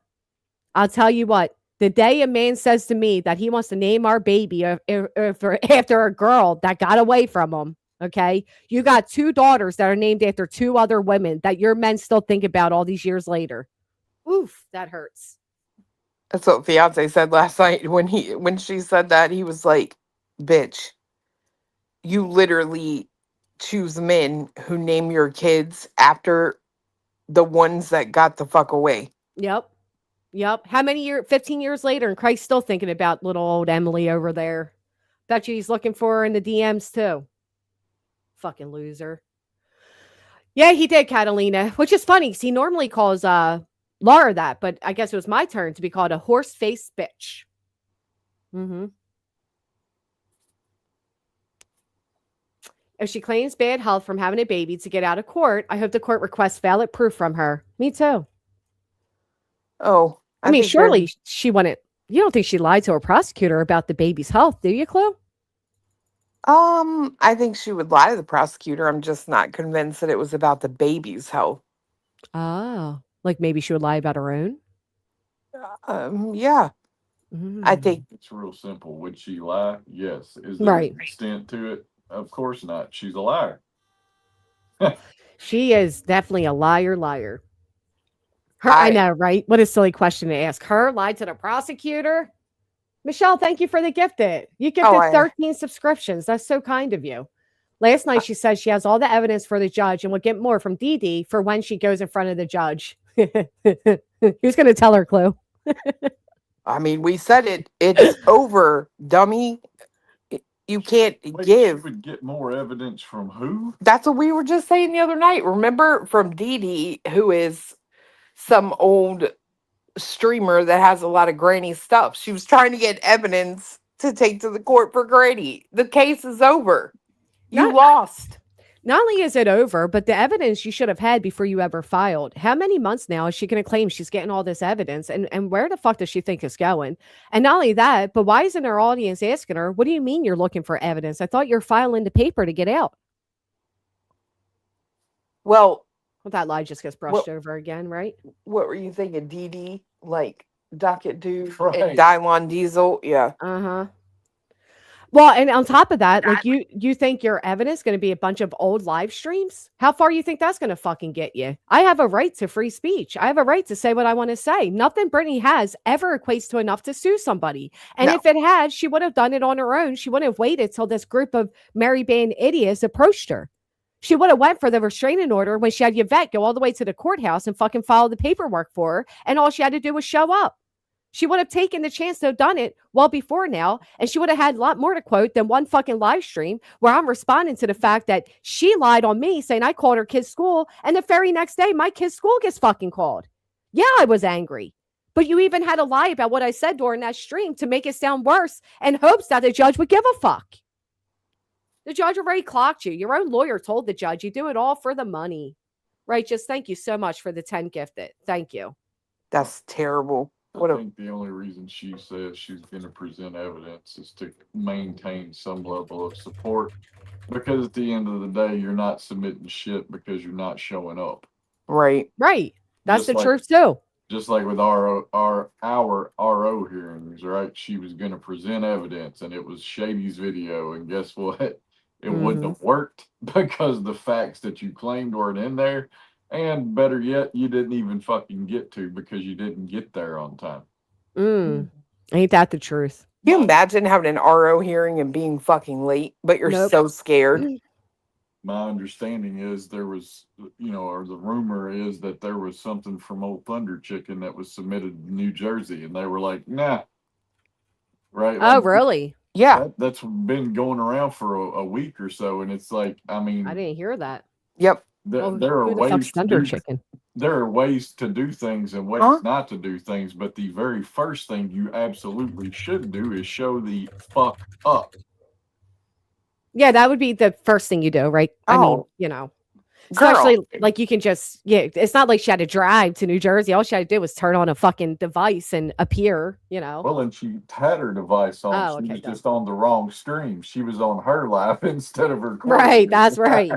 The day a man says to me that he wants to name our baby after a girl that got away from him, okay? You got 2 daughters that are named after 2 other women that your men still think about all these years later. Oof, that hurts. That's what fiance said last night when she said that. He was like, bitch, you literally choose men who name your kids after the ones that got the fuck away. Yep. How many years? 15 years later, and Christ's still thinking about little old Emily over there. Bet you he's looking for her in the DMs too. Fucking loser. Yeah, he did, Catalina, which is funny because he normally calls Laura that, but I guess it was my turn to be called a horse-faced bitch. If she claims bad health from having a baby to get out of court, I hope the court requests valid proof from her. Me too. Oh, I mean, surely she wouldn't. You don't think she lied to her prosecutor about the baby's health, do you, Chloe? I think she would lie to the prosecutor. I'm just not convinced that it was about the baby's health. Oh, like maybe she would lie about her own? Yeah. I think it's real simple. Would she lie? Yes. Is there right. an extent to it? Of course not. She's a liar. She is definitely a liar. I know, right? What a silly question to ask. Her lied to the prosecutor? Michelle, thank you for the gifted. You gifted 13 subscriptions. That's so kind of you. Last night, she said she has all the evidence for the judge and will get more from Dee Dee for when she goes in front of the judge. Who's going to tell her, Clue? I mean, we said it. It's over, dummy. You can't give. You would get more evidence from who? That's what we were just saying the other night. Remember, from Dee Dee, who is some old streamer that has a lot of Granny stuff. She was trying to get evidence to take to the court for Granny. The case is over. You lost. Not only is it over, but the evidence you should have had before you ever filed. How many months now is she going to claim she's getting all this evidence? And where the fuck does she think it's going? And not only that, but why isn't her audience asking her, what do you mean you're looking for evidence? I thought you're filing the paper to get out. Well, that lie just gets brushed over again, right? What were you thinking, Dee Dee? Like Docket Dude and Dylon Diesel? Yeah. Well, and on top of that, like Exactly. you think your evidence going to be a bunch of old live streams? How far you think that's going to fucking get you? I have a right to free speech. I have a right to say what I want to say. Nothing Brittany has ever equates to enough to sue somebody. And No. if it had, she would have done it on her own. She wouldn't have waited till this group of Mary Band idiots approached her. She would have went for the restraining order when she had Yvette go all the way to the courthouse and fucking file the paperwork for her. And all she had to do was show up. She would have taken the chance to have done it well before now, and she would have had a lot more to quote than one fucking live stream where I'm responding to the fact that she lied on me saying I called her kid's school, and the very next day my kid's school gets fucking called. Yeah, I was angry. But you even had to lie about what I said during that stream to make it sound worse in hopes that the judge would give a fuck. The judge already clocked you. Your own lawyer told the judge you do it all for the money. Righteous, thank you so much for the 10 gifted. Thank you. That's terrible. I think the only reason she says she's going to present evidence is to maintain some level of support, because at the end of the day, you're not submitting shit because you're not showing up. Right. Right. That's Just the truth too. Just like with our RO hearings, right? She was going to present evidence, and it was Shady's video, and guess what? It wouldn't have worked because the facts that you claimed weren't in there. And better yet, you didn't even fucking get to because you didn't get there on time. Ain't that the truth? Can you imagine having an RO hearing and being fucking late, but you're so scared? My understanding is there was, or the rumor is that there was something from Old Thunder Chicken that was submitted to New Jersey, and they were like, nah. Right? Oh, really? Yeah. That's been going around for a week or so, and it's like, I mean, I didn't hear that. Yep. There are ways to do chicken. There are ways to do things and ways not to do things, but the very first thing you absolutely should do is show the fuck up. Yeah, that would be the first thing you do, right? I mean, especially like you can just, it's not like she had to drive to New Jersey. All she had to do was turn on a fucking device and appear, Well, and she had her device on. She was just on the wrong stream. She was on her live instead of her. Right, that's right.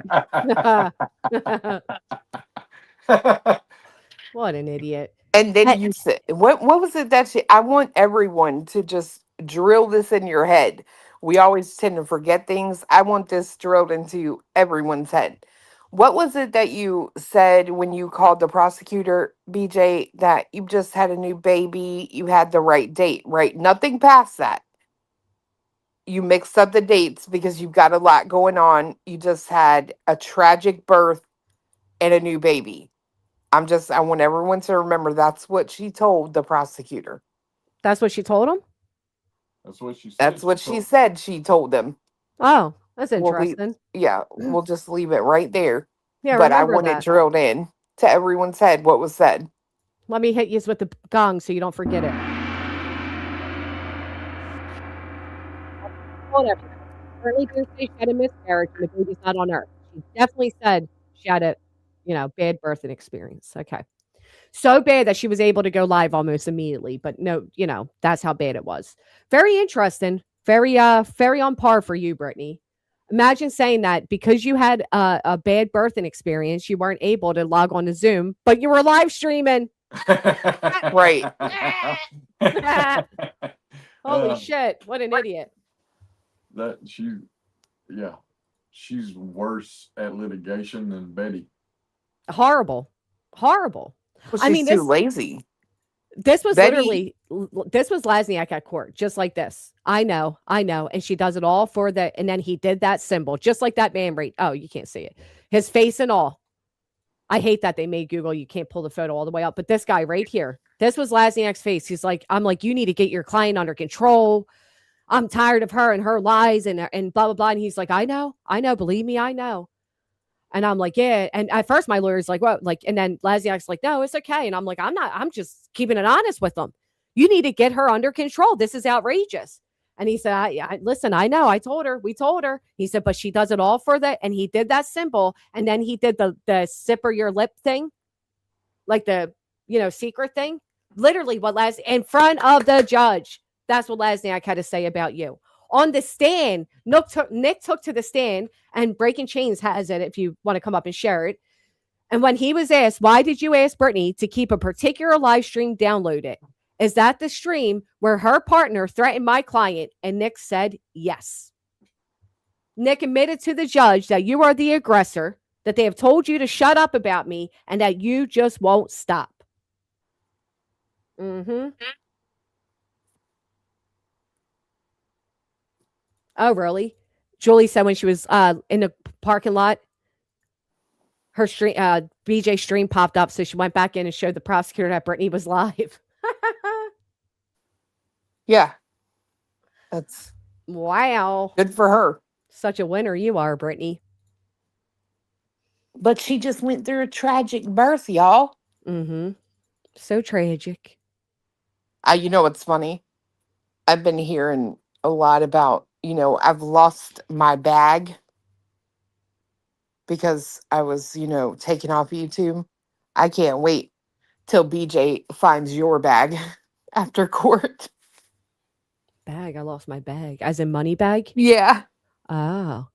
What an idiot. And then you said, what was it that I want everyone to just drill this in your head. We always tend to forget things. I want this drilled into everyone's head. What was it that you said when you called the prosecutor, BJ, that you just had a new baby, you had the right date, right? Nothing past that. You mixed up the dates because you've got a lot going on. You just had a tragic birth and a new baby. I want everyone to remember that's what she told the prosecutor. That's what she told him? That's what she said. That's what she said she told them. Oh, that's interesting. We'll just leave it right there. Yeah, but I want it drilled in to everyone's head what was said. Let me hit you with the gong so you don't forget it. Currently didn't say she had a miscarriage and the baby's not on Earth. She definitely said she had a, bad birthing experience. Okay. So bad that she was able to go live almost immediately, but no, that's how bad it was. Very interesting. Very on par for you, Brittany. Imagine saying that because you had a bad birthing experience, you weren't able to log on to Zoom, but you were live streaming. Right. Holy shit. What an idiot. She's worse at litigation than Betty. Horrible. Well, she's too lazy. This was Betty, this was Lasniak at court, just like this. I know. And she does it all for and then he did that symbol, just like that man right. Oh, you can't see it. His face and all. I hate that they made Google. You can't pull the photo all the way up. But this guy right here, this was Lasniak's face. He's like, I'm like, you need to get your client under control. I'm tired of her and her lies and blah, blah, blah. And he's like, I know. Believe me, I know. And I'm like, yeah. And at first my lawyer's like, what? Like, and then Lasniak's like, no, it's okay. And I'm like, I'm just keeping it honest with them. You need to get her under control. This is outrageous. And he said, listen, I know. We told her. He said, but she does it all for that. And he did that symbol. And then he did the sipper your lip thing. Like the, secret thing. Literally what in front of the judge. That's what Lasniak had to say about you. On the stand, Nick took to the stand, and Breaking Chains has it if you want to come up and share it. And when he was asked, why did you ask Brittany to keep a particular live stream downloaded? Is that the stream where her partner threatened my client and Nick said yes? Nick admitted to the judge that you are the aggressor, that they have told you to shut up about me, and that you just won't stop. Mm-hmm. Oh, really? Julie said when she was in the parking lot, her stream, BJ stream popped up, so she went back in and showed the prosecutor that Brittany was live. Yeah. That's wow. good for her. Such a winner you are, Brittany. But she just went through a tragic birth, y'all. Mm-hmm. So tragic. You know what's funny? I've been hearing a lot about, I've lost my bag because I was, taken off YouTube. I can't wait till BJ finds your bag after court. Bag? I lost my bag. As in money bag? Yeah. Oh.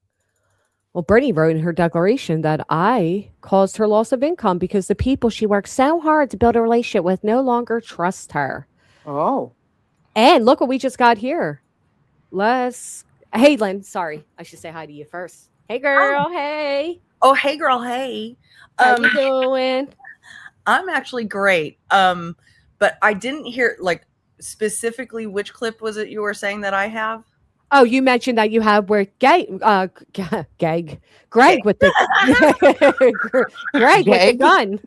Well, Brittany wrote in her declaration that I caused her loss of income because the people she worked so hard to build a relationship with no longer trust her. Oh. And look what we just got here. Hey, Lynn. Sorry. I should say hi to you first. Hey, girl. Hey. Oh, hey, girl. Hey. How you doing? I'm actually great. But I didn't hear, specifically which clip was it you were saying that I have? Oh, you mentioned that you have where Greg with the Greg with the gun.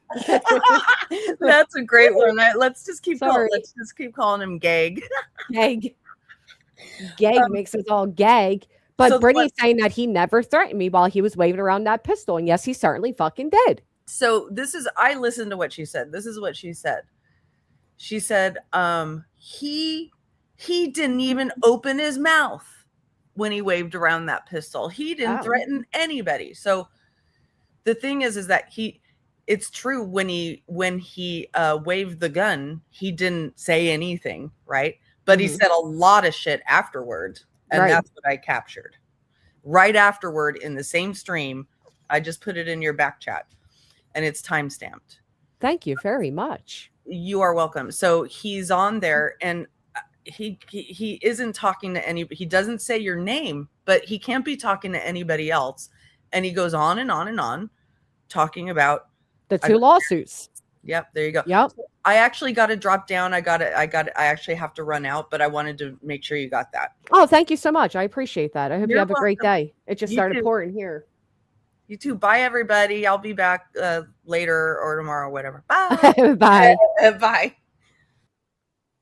That's a great one. Let's just keep calling him Gag. Gag makes us all gag. But so Brittany's saying that he never threatened me while he was waving around that pistol, and yes, he certainly fucking did. So I listened to what she said. This is what she said. She said, he didn't even open his mouth when he waved around that pistol. He didn't threaten anybody. So the thing is that it's true when he waved the gun, he didn't say anything, right? But he said a lot of shit afterwards. And that's what I captured. Right afterward in the same stream, I just put it in your back chat and it's timestamped. Thank you very much. You are welcome. So he's on there and he isn't talking to anybody. He doesn't say your name, but he can't be talking to anybody else. And he goes on and on and on talking about the two lawsuits. Yep. There you go. Yep. So I actually got to drop down. I actually have to run out, but I wanted to make sure you got that. Oh, thank you so much. I appreciate that. I hope you have a great day. It just started pouring here. You too. Bye, everybody. I'll be back later or tomorrow, whatever. Bye. Bye. Bye.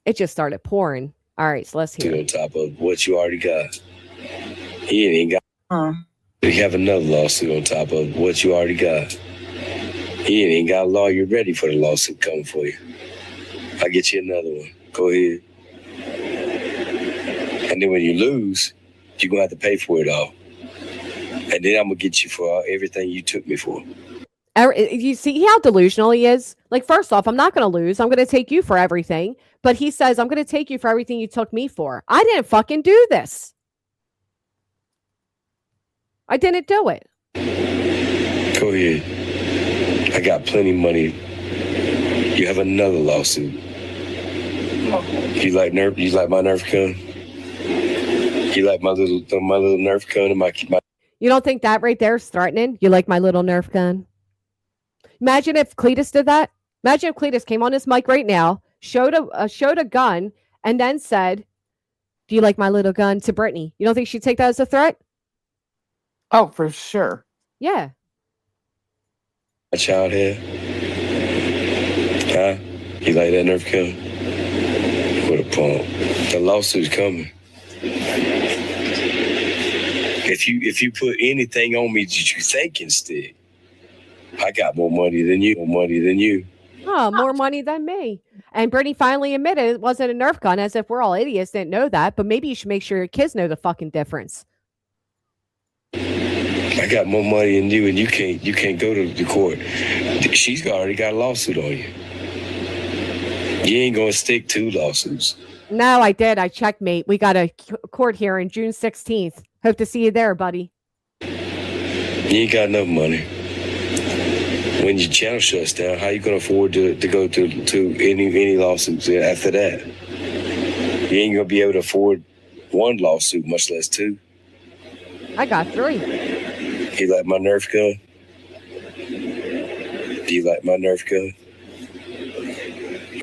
It just started pouring. All right, so let's hear. On top of what you already got. He ain't got. You have another lawsuit on top of what you already got. He ain't got a lawyer ready for the lawsuit coming for you. I'll get you another one. Go ahead. And then when you lose, you're going to have to pay for it all. And then I'm going to get you for everything you took me for. You see how delusional he is? Like, first off, I'm not going to lose. I'm going to take you for everything. But he says, I'm going to take you for everything you took me for. I didn't fucking do this. I didn't do it. Go ahead. I got plenty of money. You have another lawsuit. You like my Nerf gun? You like my little Nerf gun and my You don't think that right there is threatening? You like my little Nerf gun? Imagine if Cletus did that. Imagine if Cletus came on his mic right now, showed a gun, and then said, "Do you like my little gun?" to Brittany. You don't think she'd take that as a threat? Oh, for sure. Yeah. My child here. Huh? You like that Nerf gun? What a punk. The lawsuit's coming. If you put anything on me that you think can stick, I got more money than you. Oh, more money than me. And Brittany finally admitted it wasn't a Nerf gun, as if we're all idiots, didn't know that. But maybe you should make sure your kids know the fucking difference. I got more money than you, and you can't go to the court. She's already got a lawsuit on you. You ain't gonna stick 2 lawsuits. No, I did. I checkmate. We got a court hearing June 16th. Hope to see you there, buddy. You ain't got enough money. When your channel shuts down, how you gonna afford to go to any lawsuits after that? You ain't gonna be able to afford one lawsuit, much less two. I got 3. You like my Nerf gun? Do you like my Nerf gun?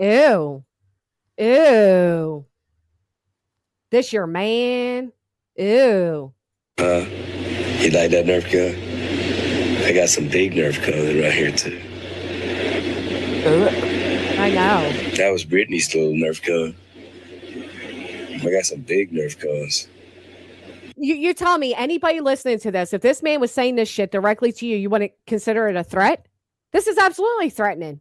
Ew. Ew. This your man? Ew. You like that Nerf gun? I got some big Nerf guns right here too. I know. That was Brittany's little Nerf gun. I got some big Nerf guns. You tell me, anybody listening to this, if this man was saying this shit directly to you, you wouldn't consider it a threat? This is absolutely threatening.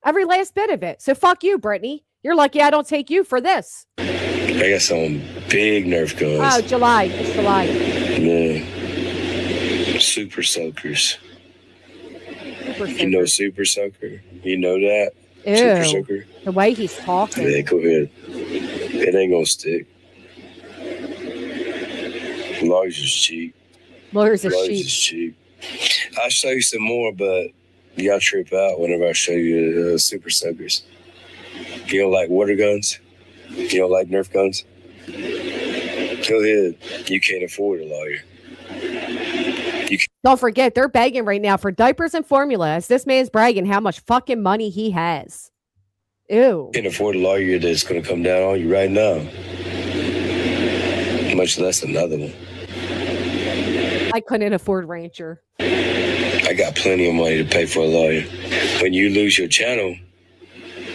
Every last bit of it. So fuck you, Brittany. You're lucky I don't take you for this. I got some big Nerf guns. Oh, July. It's July. Yeah. Super soakers. You know Super Soaker? You know that? Ew. Super Soaker? The way he's talking. Yeah, go ahead. It ain't gonna stick. Lawyers is cheap. Lawyers is cheap. I'll show you some more, but y'all trip out whenever I show you Super Soakers. You don't like water guns? You don't like Nerf guns? Go ahead. You can't afford a lawyer. Don't forget, they're begging right now for diapers and formula as this man's bragging how much fucking money he has. Ew. You can't afford a lawyer that's going to come down on you right now. Much less another one. I couldn't afford Rancher. I got plenty of money to pay for a lawyer. When you lose your channel,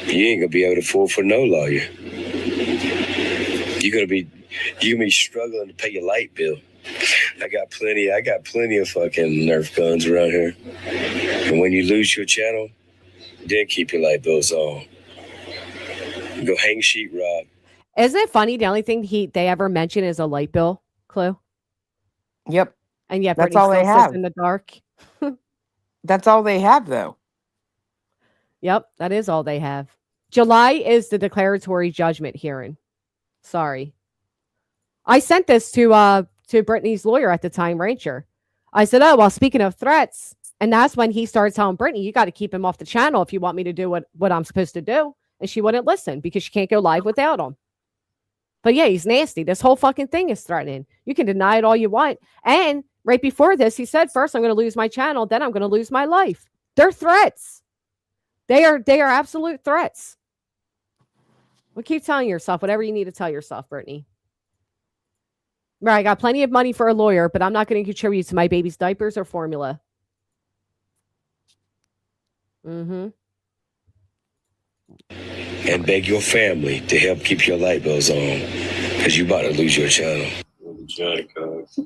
you ain't going to be able to afford for no lawyer. You're gonna be struggling to pay your light bill. I got plenty of fucking Nerf guns around here. And when you lose your channel, then keep your light bills on. Go hang sheetrock. Isn't it funny? The only thing they ever mention is a light bill, Clue. Yep. And yet That's Brittany all they still sits have. in the dark. That's all they have, though. Yep, that is all they have. July is the declaratory judgment hearing. Sorry. I sent this to Brittany's lawyer at the time, Rancher. I said, oh, well, speaking of threats, and that's when he started telling Brittany, you got to keep him off the channel if you want me to do what I'm supposed to do. And she wouldn't listen because she can't go live without him. But yeah, he's nasty. This whole fucking thing is threatening. You can deny it all you want. And right before this, he said, first, I'm going to lose my channel. Then I'm going to lose my life. They're threats. They are absolute threats. Well, keep telling yourself whatever you need to tell yourself, Brittany. Right, I got plenty of money for a lawyer, but I'm not going to contribute to my baby's diapers or formula. Mm-hmm. And beg your family to help keep your light bills on, because you about to lose your channel. Johnny Cox.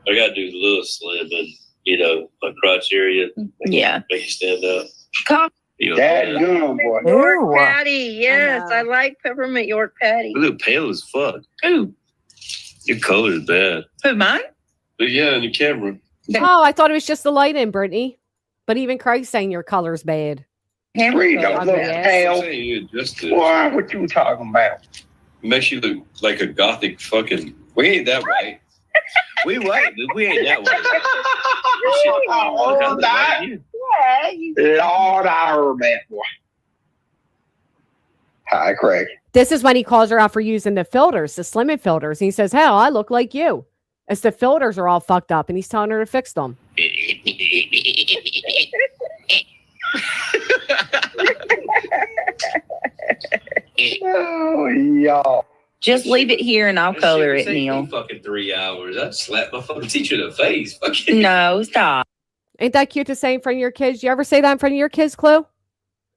I gotta do the little slim and my crotch area. Yeah. Make it stand up. Dad, gum, boy. York patty. Yes, I like peppermint York patty. You look pale as fuck. Ooh. Your color is bad. Who, mine? But yeah, on your camera. Oh, I thought it was just the light in, Brittany. But even Craig's saying your color's bad. Henry, don't look pale. Why? What you talking about? It makes you look like a gothic fucking. We ain't that white. We white, but we ain't that white. Lord, I heard that boy. Hi, Craig. This is when he calls her out for using the filters, the slimming filters. And he says, hell, I look like you. As the filters are all fucked up. And he's telling her to fix them. Oh, y'all. Just leave it here and I'll color it, Neil. Fucking 3 hours. I'd slap my fucking teacher in the face. Fucking. No, stop. Ain't that cute to say in front of your kids? You ever say that in front of your kids, Chloe?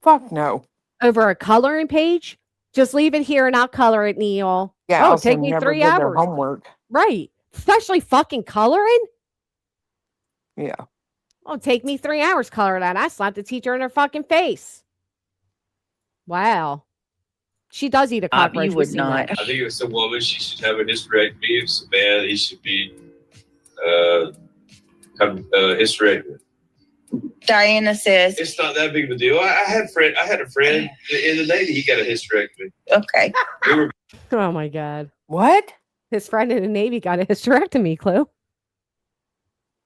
Fuck no. Over a coloring page? Just leave it here and I'll color it, Neil. Yeah, oh, also take me never 3 did their hours. homework. Right. Especially fucking coloring. Yeah. Oh, take me 3 hours color that. I slapped the teacher in her fucking face. Wow. She does eat a cockroach. You would not. I think if it's a woman, she should have a hysterectomy. If it's a man, he should be hysterectomy. Diana says. It's not that big of a deal. I had a friend in the Navy. He got a hysterectomy. Okay. Oh my God. What? His friend in the Navy got a hysterectomy, Chloe.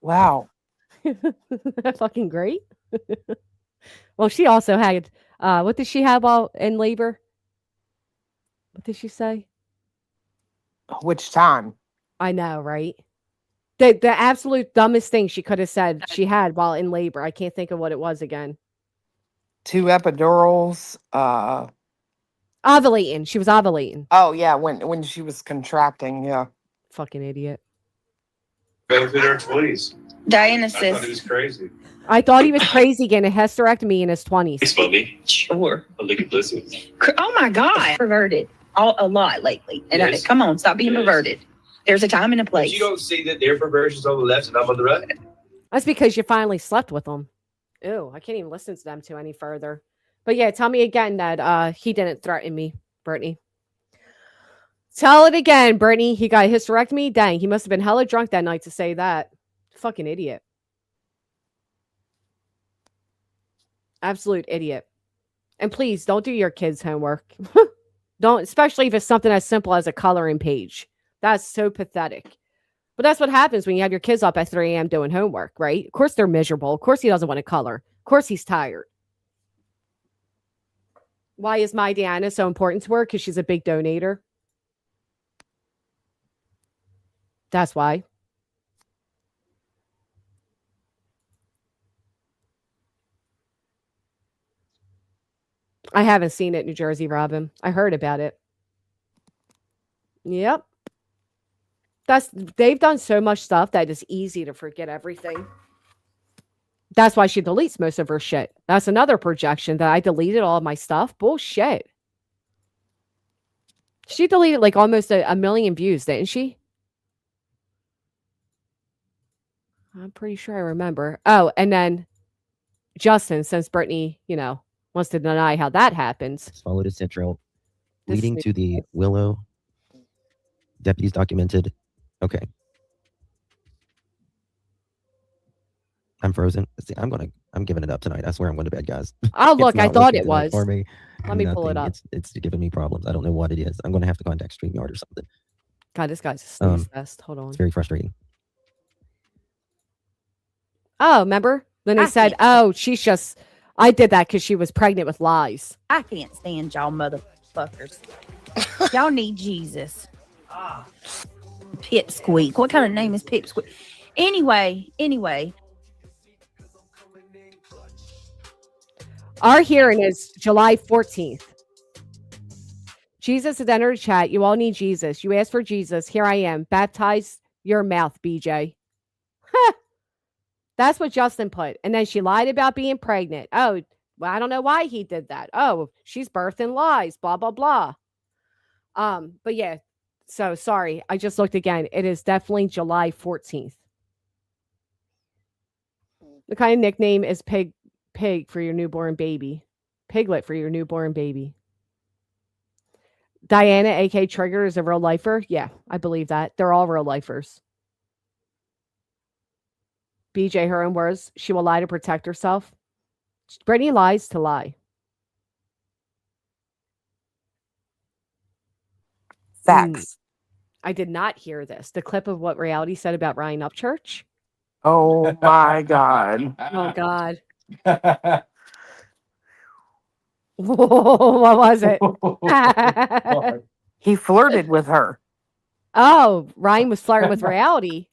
Wow. Fucking great. Well, she also had, what did she have while in labor? What did she say? Which time? I know, right? The absolute dumbest thing she could have said she had while in labor. I can't think of what it was again. 2 epidurals. Ovulating. She was ovulating. Oh yeah, when she was contracting. Yeah. Fucking idiot. Both in our 20s. I thought it Dionysus. was crazy. I thought he was crazy getting a hysterectomy in his 20s. Thanks, Bubby. Sure. I'll look at pussy. Oh my God. Perverted a lot lately. And Yes. come on, stop being Yes. perverted. There's a time and a But place. you don't see that their perversion's on the left and I'm on the right. That's because you finally slept with them. Ew, I can't even listen to them two any further. But yeah, tell me again that he didn't threaten me, Brittany. Tell it again, Brittany. He got a hysterectomy? Dang, he must have been hella drunk that night to say that. Fucking idiot. Absolute idiot. And please don't do your kids' homework. Don't, especially if it's something as simple as a coloring page. That's so pathetic. But that's what happens when you have your kids up at 3 a.m. doing homework, right? Of course they're miserable. Of course he doesn't want to color. Of course he's tired. Why is my Diana so important to her? Because she's a big donator. That's why. I haven't seen it, New Jersey Robin. I heard about it. Yep. They've done so much stuff that it's easy to forget everything. That's why she deletes most of her shit. That's another projection that I deleted all of my stuff. Bullshit. She deleted like almost a million views, didn't she? I'm pretty sure I remember. Oh, and then Justin, since Brittany, wants to deny how that happens. Followed a central This leading is- to the Willow. Deputies documented. Okay. I'm frozen. See, I'm giving it up tonight. I swear I'm going to bed, guys. Oh, It's look, I not thought working it tonight was. for me. Let me pull it Nothing. up. It's giving me problems. I don't know what it is. I'm going to have to contact StreamYard or something. God, this guy's a snooze fest. Hold on. It's very frustrating. Oh, remember? Then they said, oh, I did that because she was pregnant with lies. I can't stand y'all motherfuckers. Y'all need Jesus. Pipsqueak. What kind of name is Pipsqueak? Anyway. Our hearing is July 14th. Jesus has entered the chat. You all need Jesus. You asked for Jesus. Here I am. Baptize your mouth, BJ. That's what Justin put. And then she lied about being pregnant. Oh, well, I don't know why he did that. Oh, she's birthing lies, blah, blah, blah. But yeah, so sorry. I just looked again. It is definitely July 14th. The kind of nickname is pig for your newborn baby. Piglet for your newborn baby. Diana, aka Trigger, is a real lifer. Yeah, I believe that. They're all real lifers. BJ, her own words, she will lie to protect herself. Brittany lies to lie. Facts. I did not hear this. The clip of what Reality said about Ryan Upchurch. Oh my God. Oh God. What was it? He flirted with her Oh, Ryan was flirting with Reality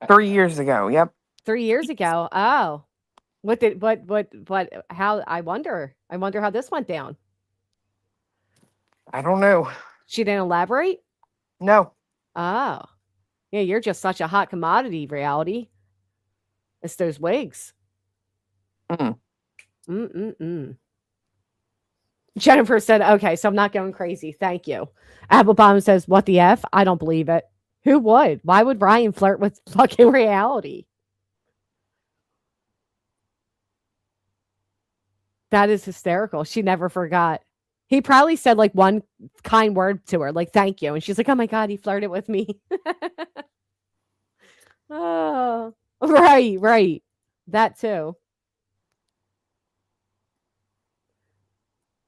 3 years ago. Yep. 3 years ago. Oh, how, I wonder how this went down. I don't know. She didn't elaborate? No. Oh, yeah, you're just such a hot commodity, Reality. It's those wigs. Jennifer said, okay, so I'm not going crazy. Thank you. Applebaum says, what the F? I don't believe it. Who would? Why would Ryan flirt with fucking Reality? That is hysterical. She never forgot. He probably said like one kind word to her, like thank you. And she's like, oh my God, he flirted with me. Oh, right. That too.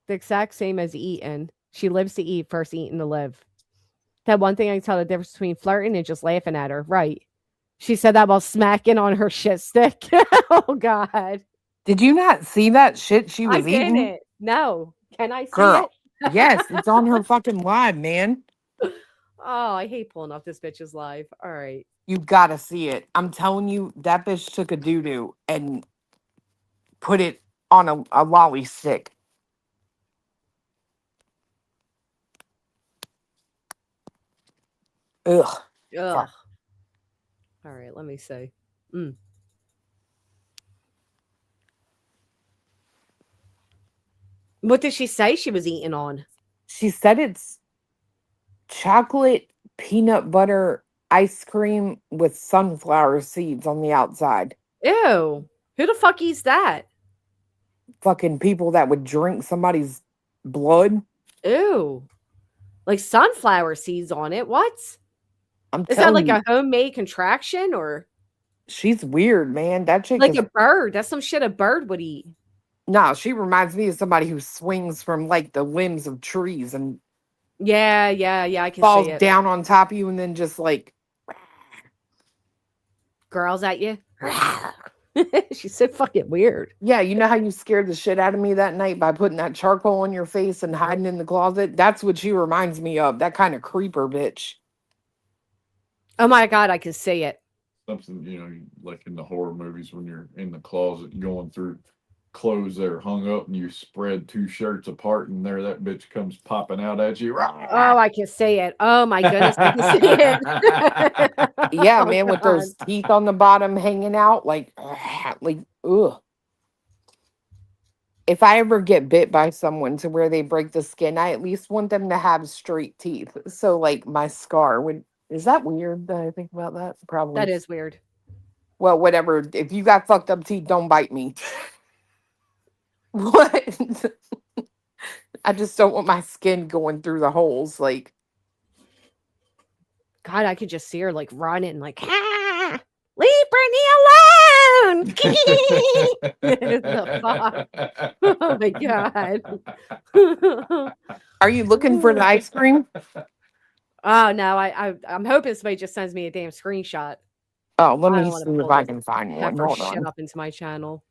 The exact same as eating. She lives to eat, first eating to live. That one thing I can tell the difference between flirting and just laughing at her. Right. She said that while smacking on her shit stick. Oh God. Did you not see that shit she I was eating? didn't. No. Can I see Girl. it? Yes, it's on her fucking live, man. Oh, I hate pulling up this bitch's live. All right. You gotta see it. I'm telling you, that bitch took a doo-doo and put it on a lolly stick. Ugh. Ugh. Fuck. All right, let me see. Mm. What did she say she was eating on? She said it's chocolate peanut butter ice cream with sunflower seeds on the outside. Ew. Who the fuck eats that? Fucking people that would drink somebody's blood. Ew. Like sunflower seeds on it. What? Is that telling like you, a homemade contraction or she's weird, man. That chick like is a bird? That's some shit a bird would eat. no, she reminds me of somebody who swings from like the limbs of trees and Yeah, I can falls see it. down on top of you and then just like Growls at you. She's so fucking weird. yeah, you know how you scared the shit out of me that night by putting that charcoal on your face and hiding in the closet? That's what she reminds me of. That kind of creeper bitch. Oh my God, I can see it. Something, like in the horror movies when you're in the closet going through clothes that are hung up and you spread two shirts apart and there that bitch comes popping out at you. Oh, I can see it. Oh my goodness, I can see it. Yeah, Oh, man, with God. those teeth on the bottom hanging out, like ugh. If I ever get bit by someone to where they break the skin, I at least want them to have straight teeth. So, like, my scar would. Is that weird that I think about that? Probably. That is weird. Well, whatever. If you got fucked up teeth, don't bite me. What? I just don't want my skin going through the holes. Like, God, I could just see her like running, like, ah, leave Brittany alone. The fuck? Oh my God. are you looking for the ice cream? Oh no, I'm hoping somebody just sends me a damn screenshot. Oh, let I me don't wanna see if pull I this can find one. heifer Hold shit on. up into my channel.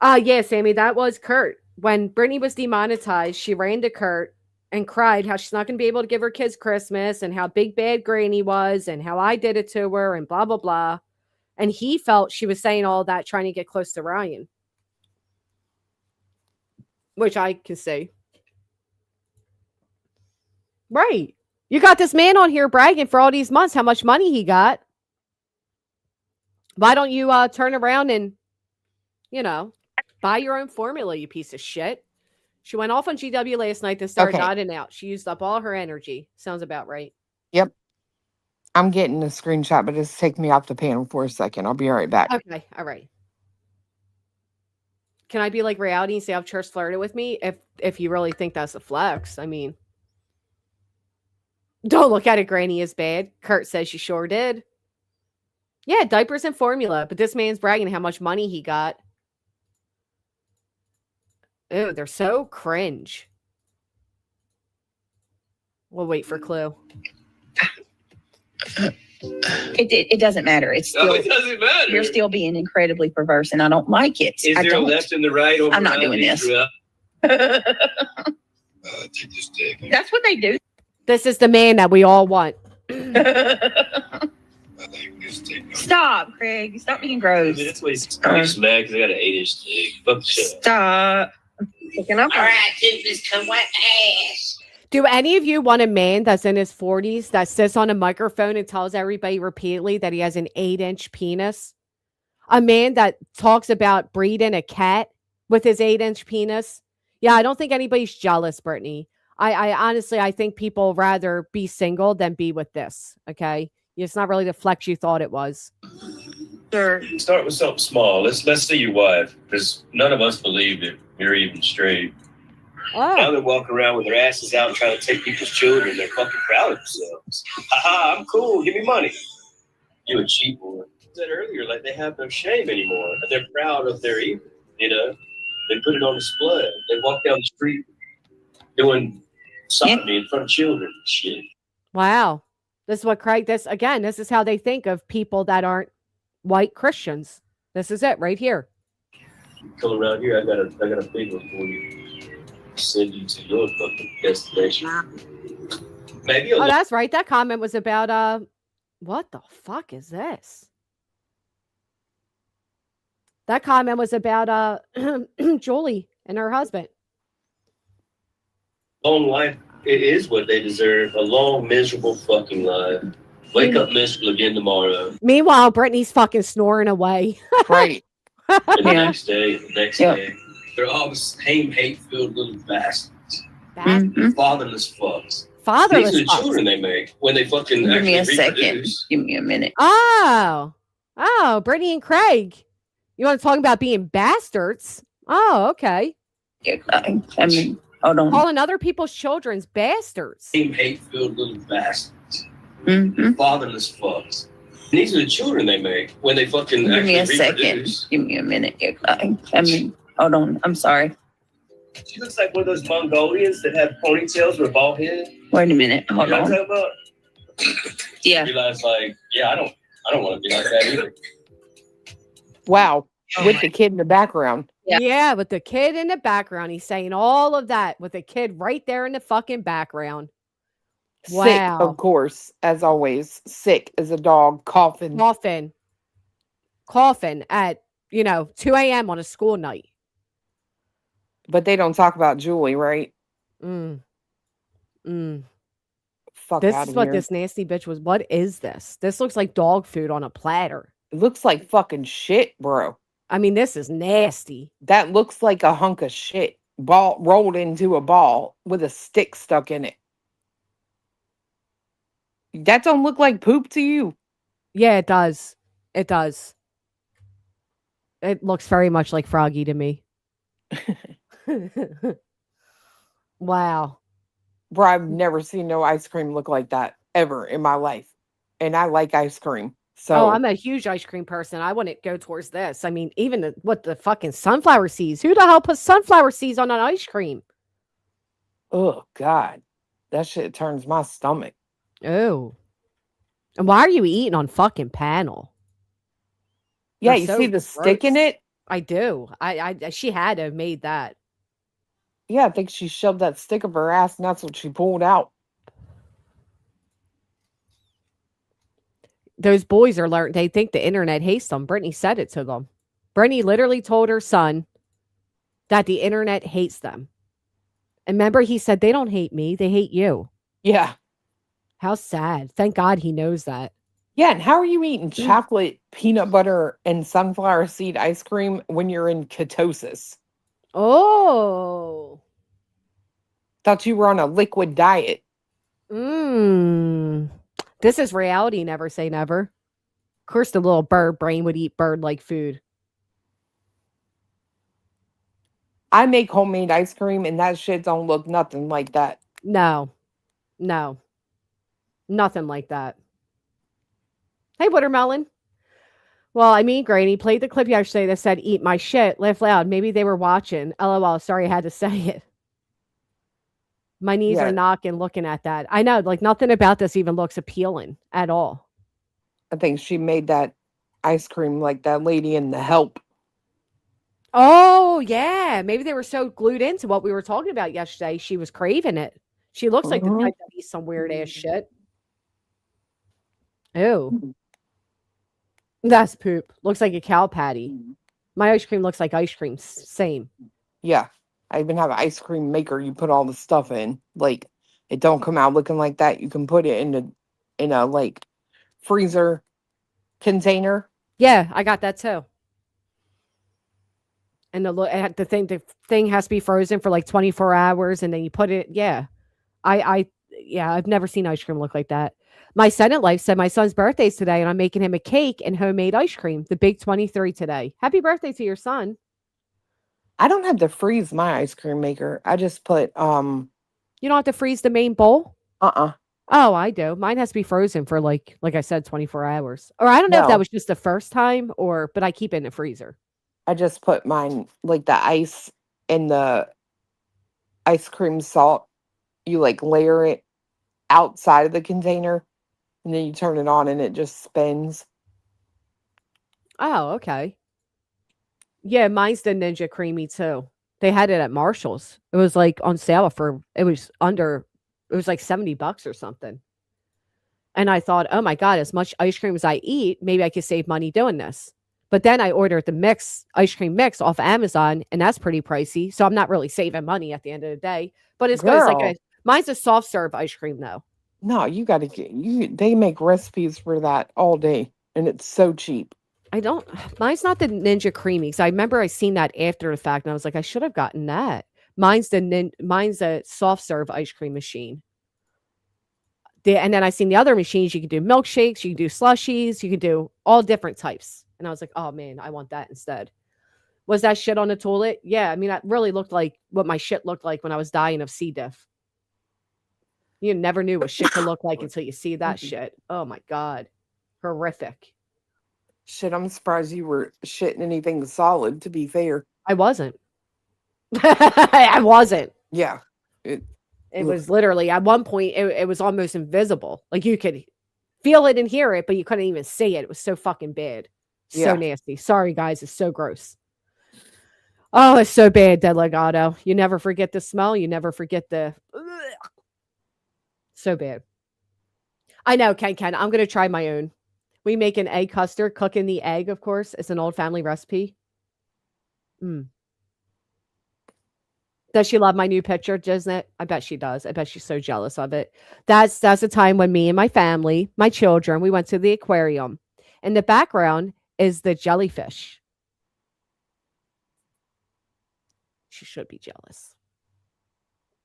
Yeah, Sammy, that was Kurt. When Brittany was demonetized, she ran to Kurt and cried how she's not going to be able to give her kids Christmas and how big bad Granny was and how I did it to her and blah, blah, blah. And he felt she was saying all that trying to get close to Ryan, which I can see. Right. You got this man on here bragging for all these months how much money he got. Why don't you turn around and, buy your own formula, you piece of shit? She went off on GW last night and started nodding out. She used up all her energy. Sounds about right. Yep. I'm getting a screenshot, but just take me off the panel for a second. I'll be right back. Okay. All right. Can I be like reality and say I've church flirted with me? If you really think that's a flex, I mean, don't look at it. Granny is bad. Kurt says she sure did. Yeah, diapers and formula. But this man's bragging how much money he got. Ew, they're so cringe. We'll wait for Clue. It doesn't matter. It's still, it doesn't matter. You're still being incredibly perverse, and I don't like it. Is there a left and the right? I'm not doing this. Take this dick. That's what they do. This is the man that we all want. Stop, Craig. Stop being gross. That's why he's mad because I got an 8-inch dick. Fuck shit. Stop. Picking up. All right, this come wet ass. Do any of you want a man that's in his 40s that sits on a microphone and tells everybody repeatedly that he has an 8-inch penis? A man that talks about breeding a cat with his 8-inch penis? Yeah, I don't think anybody's jealous, Brittany. I honestly, I think people rather be single than be with this, okay? It's not really the flex you thought it was. Sure. Start with something small. Let's see your wife, because none of us believe that you're even straight. Now they're walking around with their asses out and trying to take people's children. They're fucking proud of themselves. Haha, I'm cool. Give me money. You a cheap boy. I said earlier, like they have no shame anymore. They're proud of their evil. They put it on display. They walk down the street doing sodomy in front of children and shit. Wow. This is what Craig, this is how they think of people that aren't white Christians. This is it right here. Come around here, I got a big one for you. Send you to your fucking destination. Maybe Oh, that's right. That comment was about what the fuck is this? That comment was about Julie and her husband. long life it is what they deserve. A long, miserable fucking life. Wake up miserable again tomorrow. Meanwhile, Brittany's fucking snoring away. Right. And the next day, they're all the same hate-filled little bastards. Fatherless fucks. Fatherless These are the fucks. children they make when they fucking Give me a actually second. reproduce. Give me a minute. Oh, Brittany and Craig. You want to talk about being bastards? Oh, okay. I mean, hold on. Calling other people's children's bastards. Same hate-filled little bastards. Fatherless fucks. These are the children they make when they fucking Give me a actually second. reproduce. Give me a minute. I mean, hold on. I'm sorry. She looks like one of those Mongolians that have ponytails with a bald head. Wait a minute. You Hold know what on. I'm talking about? Yeah. Realize, like, yeah, I don't want to be like that either. Wow. With the kid in the background. Yeah, with the kid in the background. He's saying all of that with the kid right there in the fucking background. Wow. Sick, of course, as always. Sick as a dog, coughing. Coughing at, 2 a.m. on a school night. But they don't talk about Julie, right? Fuck out This is of what here. this nasty bitch was. What is this? This looks like dog food on a platter. It looks like fucking shit, bro. I mean, this is nasty. That looks like a hunk of shit ball rolled into a ball with a stick stuck in it. That don't look like poop to you. Yeah, it does. It does. It looks very much like Froggy to me. Wow. Bro, I've never seen no ice cream look like that ever in my life. And I like ice cream. So Oh, I'm a huge ice cream person. I wouldn't go towards this. I mean, even the fucking sunflower seeds. Who the hell puts sunflower seeds on an ice cream? oh God. That shit turns my stomach. Oh. And why are you eating on fucking panel? Yeah, They're you so see the stick in gross. it? I do. She had to have made that. Yeah, I think she shoved that stick up her ass and that's what she pulled out. Those boys are learned. They think the internet hates them. Brittany said it to them. Brittany literally told her son that the internet hates them. And remember, he said, they don't hate me. They hate you. Yeah. How sad. Thank God he knows that. Yeah, and how are you eating chocolate, peanut butter, and sunflower seed ice cream when you're in ketosis? Oh. Thought you were on a liquid diet. This is reality. Never say never. Of course, the little bird brain would eat bird-like food. I make homemade ice cream and that shit don't look nothing like that. No. Nothing like that. Hey, Watermelon. Well, I mean, Granny played the clip yesterday that said, eat my shit, laugh loud. Maybe they were watching. LOL. Sorry, I had to say it. My knees are knocking looking at that. I know, like nothing about this even looks appealing at all. I think she made that ice cream like that lady in The Help. Oh, yeah. Maybe they were so glued into what we were talking about yesterday. She was craving it. She looks like the type that eats some weird ass shit. Ew. That's poop. Looks like a cow patty. My ice cream looks like ice cream. Same. Yeah. I even have an ice cream maker you put all the stuff in. Like, it don't come out looking like that. You can put it in a like freezer container. Yeah, I got that too. And the thing has to be frozen for like 24 hours, and then you put it. Yeah, I've never seen ice cream look like that. My son in life said my son's birthday's today, and I'm making him a cake and homemade ice cream. The big 23 today. Happy birthday to your son. I don't have to freeze my ice cream maker. I just put You don't have to freeze the main bowl? Oh, I do. Mine has to be frozen for like I said, 24 hours. Or I don't know if that was just the first time but I keep it in the freezer. I just put mine like the ice and the ice cream salt. You like layer it outside of the container. And then you turn it on and it just spins. Oh, okay. Yeah, mine's the Ninja Creamy too. They had it at Marshall's. It was like on sale it was like $70 or something. And I thought, oh my God, as much ice cream as I eat, maybe I could save money doing this. But then I ordered the ice cream mix off of Amazon, and that's pretty pricey. So I'm not really saving money at the end of the day. But it's good. It's like mine's a soft serve ice cream though. No, you got to they make recipes for that all day, and it's so cheap. Mine's not the Ninja Creamy, because I remember I seen that after the fact, and I was like, I should have gotten that. Mine's a soft serve ice cream machine. And then I seen the other machines. You can do milkshakes, you can do slushies, you can do all different types. And I was like, oh man, I want that instead. Was that shit on the toilet? Yeah, I mean, that really looked like what my shit looked like when I was dying of C. diff. You never knew what shit could look like until you see that shit. Oh my God. Horrific. Shit, I'm surprised you were shitting anything solid, to be fair. I wasn't. I wasn't. Yeah. It was literally, at one point, it was almost invisible. Like you could feel it and hear it, but you couldn't even see it. It was so fucking bad. So nasty. Sorry, guys. It's so gross. Oh, it's so bad, Dead Legato. You never forget the smell. You never forget the... So bad. I know, Ken. I'm going to try my own. We make an egg custard. Cooking the egg, of course. It's an old family recipe. Does she love my new picture, Gisnet? I bet she does. I bet she's so jealous of it. That's a time when me and my family, my children, we went to the aquarium. In the background is the jellyfish. She should be jealous.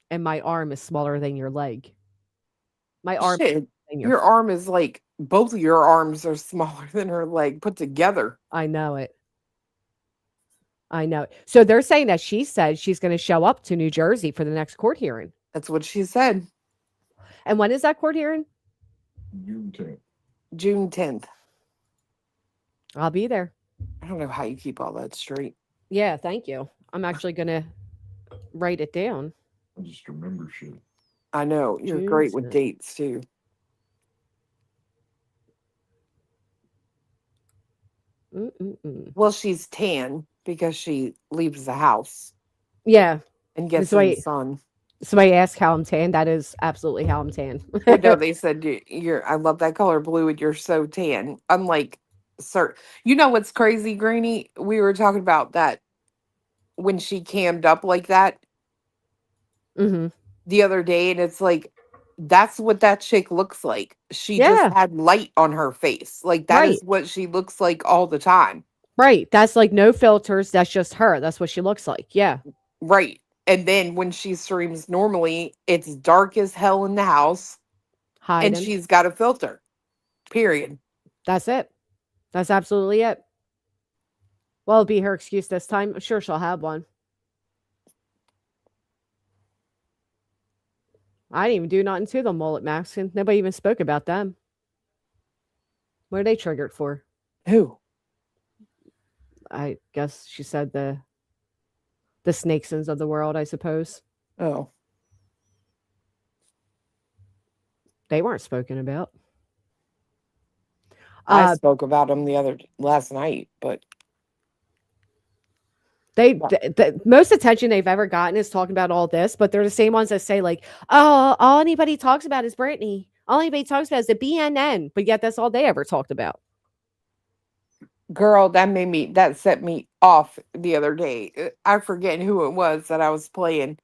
And my arm is smaller than your leg. My arm. Shit, your arm is like, both of your arms are smaller than her leg put together. I know it. So they're saying that she said she's going to show up to New Jersey for the next court hearing. That's what she said. And when is that court hearing? June 10th. I'll be there. I don't know how you keep all that straight. Yeah, thank you. I'm actually going to write it down. I just remember shit. I know. You're great with dates, too. Well, she's tan because she leaves the house. Yeah. And gets in the sun. Somebody asked how I'm tan. That is absolutely how I'm tan. No, they said, I love that color blue and you're so tan. I'm like, sir, you know what's crazy, Greenie? We were talking about that when she cammed up like that the other day, and it's like, that's what that chick looks like. She just had light on her face. Like, that is what she looks like all the time. Right. That's like no filters. That's just her. That's what she looks like. Yeah. Right. And then when she streams normally, it's dark as hell in the house. Hiding. And she's got a filter. Period. That's it. That's absolutely it. Well, it'll be her excuse this time. I'm sure she'll have one. I didn't even do nothing to the mullet Mexican. Nobody even spoke about them. What are they triggered for? Who? I guess she said the Snakesons of the world, I suppose. Oh. They weren't spoken about. I spoke about them last night, but the most attention they've ever gotten is talking about all this, but they're the same ones that say like, oh, all anybody talks about is Britney. All anybody talks about is the BNN, but yet that's all they ever talked about. Girl, that set me off the other day. I forget who it was that I was playing.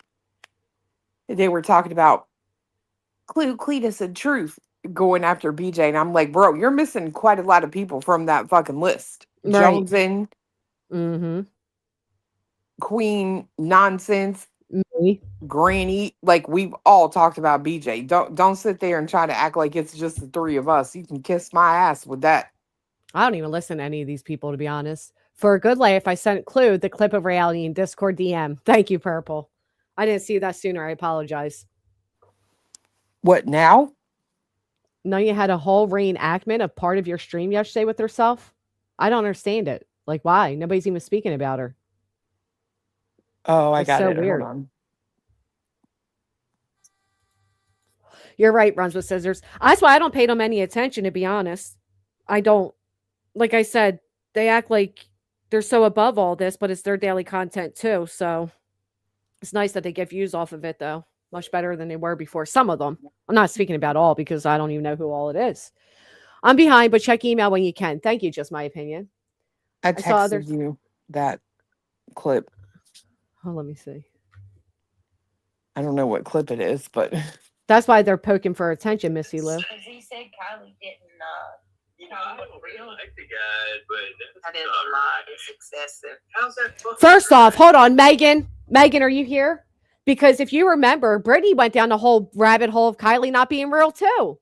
They were talking about Cletus and Truth going after BJ, and I'm like, bro, you're missing quite a lot of people from that fucking list. Right. Jonesin, Queen, Nonsense, me, Granny. Like, we've all talked about BJ. Don't sit there and try to act like it's just the three of us. You can kiss my ass with that. I don't even listen to any of these people, to be honest. For a good laugh, I sent Clue the clip of reality in Discord DM. Thank you, Purple. I didn't see that sooner. I apologize. What now? No, you had a whole reenactment of part of your stream yesterday with herself. I don't understand it. Like, why? Nobody's even speaking about her. Oh, I got so it. Weird. Hold on. You're right, runs with scissors. That's why I don't pay them any attention, to be honest. I don't. Like I said, they act like they're so above all this, but it's their daily content too. So it's nice that they get views off of it, though. Much better than they were before. Some of them. I'm not speaking about all because I don't even know who all it is. I'm behind, but check email when you can. Thank you. Just my opinion. I texted you that clip. Oh, let me see. I don't know what clip it is, but that's why they're poking for attention, Missy Lou. Because he said Kylie didn't. I really like the guy, but that is a lot. It's excessive. How's that? First off, hold on, Megan. Megan, are you here? Because if you remember, Brittany went down the whole rabbit hole of Kylie not being real too.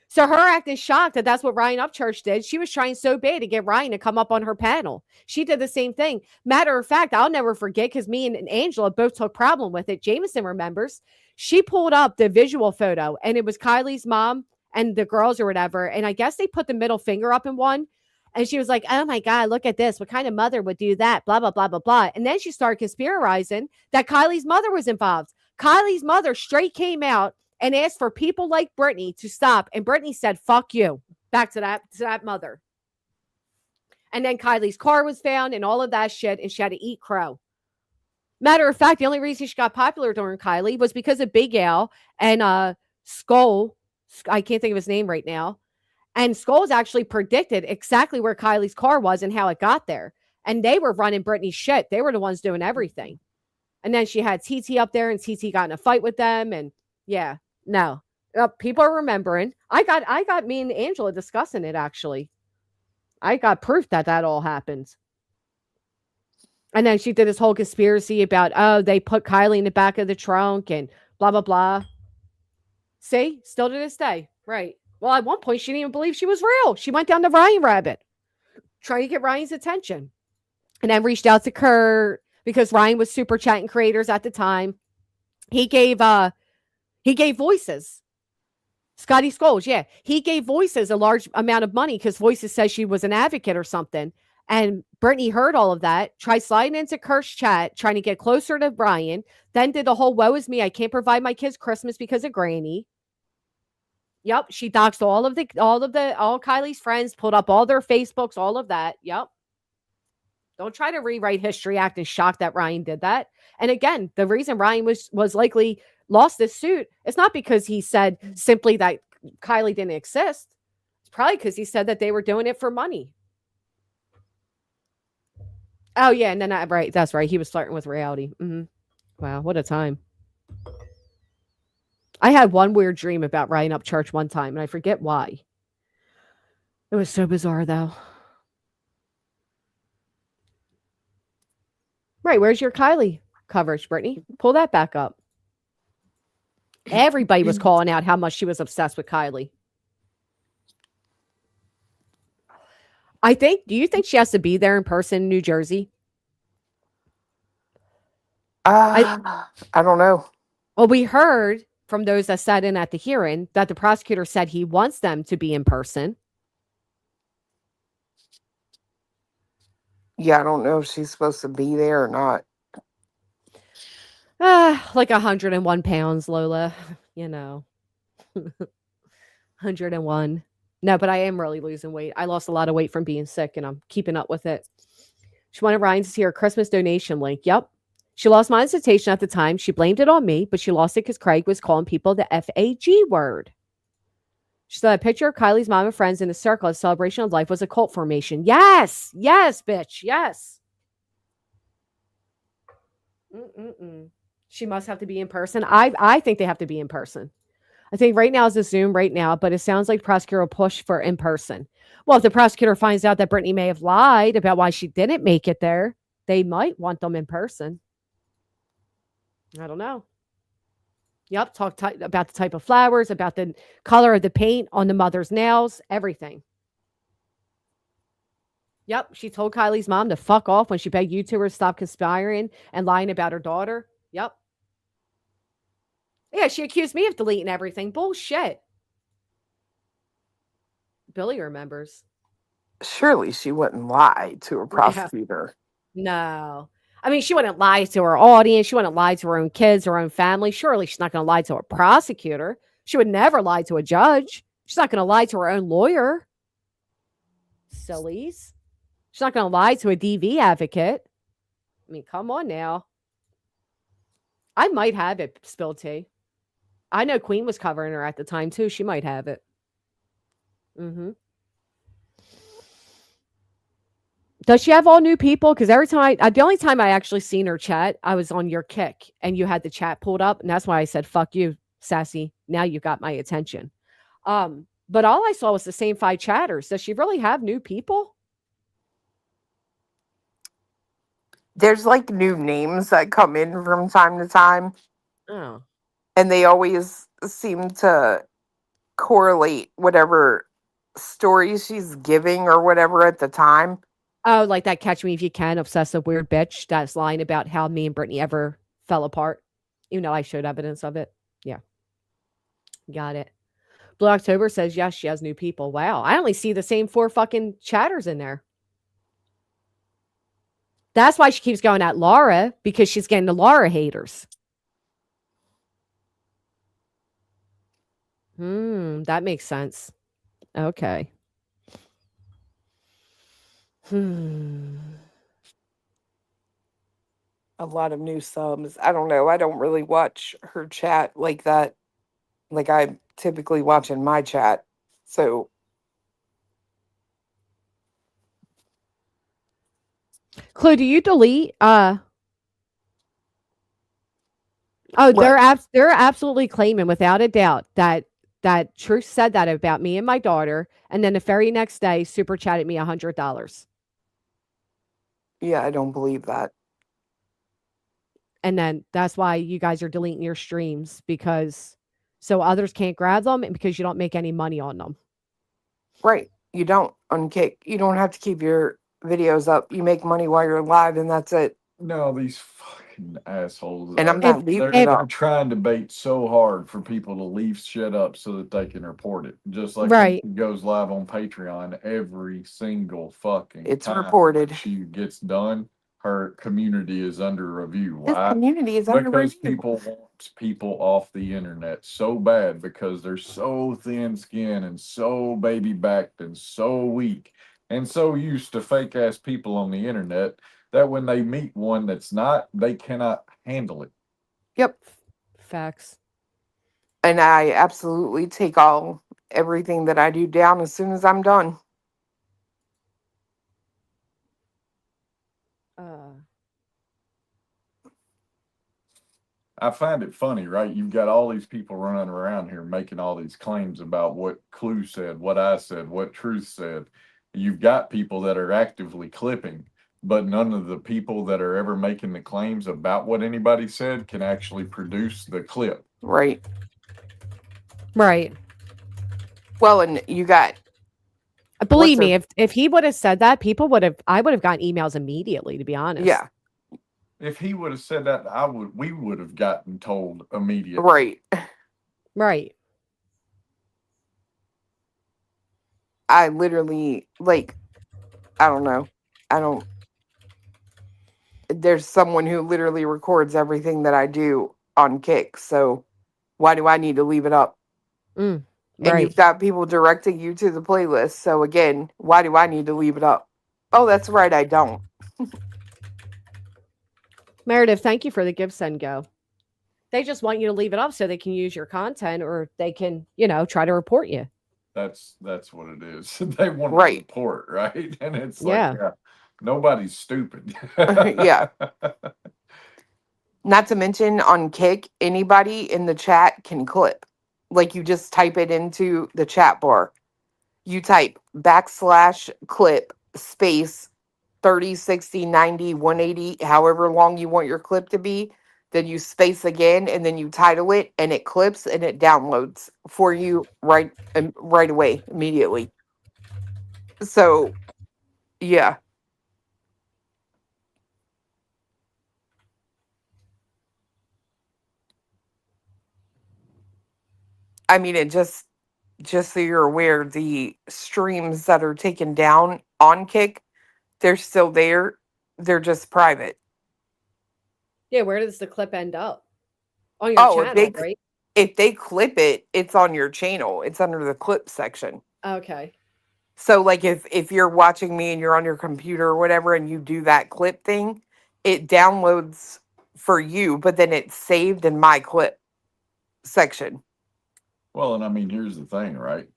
So her acting shocked that that's what Ryan Upchurch did. She was trying so bad to get Ryan to come up on her panel. She did the same thing. Matter of fact, I'll never forget because me and Angela both took problem with it. Jameson remembers. She pulled up the visual photo and it was Kylie's mom and the girls or whatever. And I guess they put the middle finger up in one. And she was like, oh my God, look at this. What kind of mother would do that? Blah, blah, blah, blah, blah. And then she started conspirizing that Kylie's mother was involved. Kylie's mother straight came out and asked for people like Brittany to stop. And Brittany said, fuck you. Back to that mother. And then Kylie's car was found and all of that shit. And she had to eat crow. Matter of fact, the only reason she got popular during Kylie was because of Big Al and Skull. I can't think of his name right now. And Skulls actually predicted exactly where Kylie's car was and how it got there. And they were running Brittany's shit. They were the ones doing everything. And then she had TT up there and TT got in a fight with them. And yeah, no. People are remembering. I got me and Angela discussing it, actually. I got proof that all happened. And then she did this whole conspiracy about, oh, they put Kylie in the back of the trunk and blah, blah, blah. See? Still to this day. Right. Well, at one point, she didn't even believe she was real. She went down the Ryan rabbit, trying to get Ryan's attention. And then reached out to Kurt because Ryan was super chatting creators at the time. He gave Voices. Scotty Scholes, yeah. He gave Voices a large amount of money because Voices says she was an advocate or something. And Brittany heard all of that, tried sliding into Kurt's chat, trying to get closer to Brian, then did the whole woe is me, I can't provide my kids Christmas because of Granny. Yep, she doxed all Kylie's friends, pulled up all their Facebooks, all of that. Yep. Don't try to rewrite history acting shocked that Ryan did that. And again, the reason Ryan was likely lost this suit, it's not because he said simply that Kylie didn't exist. It's probably because he said that they were doing it for money. Oh, yeah, and then right, that's right. He was flirting with reality. Mm-hmm. Wow, what a time. I had one weird dream about Ryan Upchurch one time, and I forget why. It was so bizarre, though. Right, where's your Kylie coverage, Brittany? Pull that back up. Everybody was calling out how much she was obsessed with Kylie. Do you think she has to be there in person in New Jersey? I don't know. Well, we heard from those that sat in at the hearing that the prosecutor said he wants them to be in person. Yeah, I don't know if she's supposed to be there or not. Like 101 pounds, Lola. You know. 101. No, but I am really losing weight. I lost a lot of weight from being sick, and I'm keeping up with it. She wanted Ryan to see her Christmas donation link. Yep. She lost monetization at the time. She blamed it on me, but she lost it because Craig was calling people the F-A-G word. She said a picture of Kylie's mom and friends in a circle of celebration of life was a cult formation. Yes. Yes, bitch. Yes. She must have to be in person. I think they have to be in person. I think right now is a Zoom right now, but it sounds like the prosecutor will push for in person. Well, if the prosecutor finds out that Brittany may have lied about why she didn't make it there, they might want them in person. I don't know. Yep. Talk about the type of flowers, about the color of the paint on the mother's nails, everything. Yep. She told Kylie's mom to fuck off when she begged YouTubers to stop conspiring and lying about her daughter. Yep. Yeah, she accused me of deleting everything. Bullshit. Billy remembers. Surely she wouldn't lie to a prosecutor. Yeah. No. I mean, she wouldn't lie to her audience. She wouldn't lie to her own kids, her own family. Surely she's not going to lie to a prosecutor. She would never lie to a judge. She's not going to lie to her own lawyer. Sillies. She's not going to lie to a DV advocate. I mean, come on now. I might have it, spilled tea. I know Queen was covering her at the time, too. She might have it. Mm-hmm. Does she have all new people? Because every time the only time I actually seen her chat, I was on your kick and you had the chat pulled up. And that's why I said, fuck you, Sassy. Now you got my attention. But all I saw was the same 5 chatters. Does she really have new people? There's like new names that come in from time to time. Oh. And they always seem to correlate whatever stories she's giving or whatever at the time. Oh, like that Catch Me If You Can obsessive weird bitch that's lying about how me and Brittany ever fell apart. Even though I showed evidence of it. Yeah. Got it. Blue October says, yes, she has new people. Wow. I only see the same 4 fucking chatters in there. That's why she keeps going at Laura, because she's getting the Laura haters. That makes sense. Okay. A lot of new subs. I don't know. I don't really watch her chat like that. Like I typically watch in my chat. So Clue, do you delete they're absolutely claiming without a doubt that Truth said that about me and my daughter, and then the very next day super chatted me $100. yeah, I don't believe that. And then that's why you guys are deleting your streams, because so others can't grab them and because you don't make any money on them. Right. You don't unkick. You don't have to keep your videos up. You make money while you're live and that's it. No, these fucking assholes. And I'm not leaving it They're up. trying to bait so hard for people to leave shit up so that they can report it. Just like Right. when she goes live on Patreon every single fucking It's time reported. she gets done, her community is under review. This Why? community is under Because review. people want people off the internet so bad because they're so thin-skinned and so baby-backed and so weak and so used to fake-ass people on the internet that when they meet one that's not, they cannot handle it. Yep. Facts. And I absolutely take everything that I do down as soon as I'm done. I find it funny, right? You've got all these people running around here making all these claims about what Clue said, what I said, what Truth said. You've got people that are actively clipping, but none of the people that are ever making the claims about what anybody said can actually produce the clip. Right. Right. Well, and you got... Believe me, if he would have said that, I would have gotten emails immediately, to be honest. Yeah. If he would have said that, we would have gotten told immediately. Right. Right. I literally, like, I don't know. There's someone who literally records everything that I do on Kick, so why do I need to leave it up? Right. And you've got people directing you to the playlist, so again, why do I need to leave it up? Oh, that's right, I don't. Meredith, thank you for the give, send, go. They just want you to leave it up so they can use your content, or they can, try to report you. That's what it is. They want to report, right? And it's like, yeah, nobody's stupid. Yeah. Not to mention on Kick, anybody in the chat can clip. Like you just type it into the chat bar. You type /clip space 30, 60, 90, 180, however long you want your clip to be. Then you space again and then you title it and it clips and it downloads for you right away, immediately. So, yeah. I mean, it just so you're aware, the streams that are taken down on Kick, they're still there. They're just private. Yeah, where does the clip end up? On your channel, right? if they clip it, it's on your channel. It's under the clip section. Okay. So like if you're watching me and you're on your computer or whatever and you do that clip thing, it downloads for you, but then it's saved in my clip section. Well, and I mean, here's the thing, right?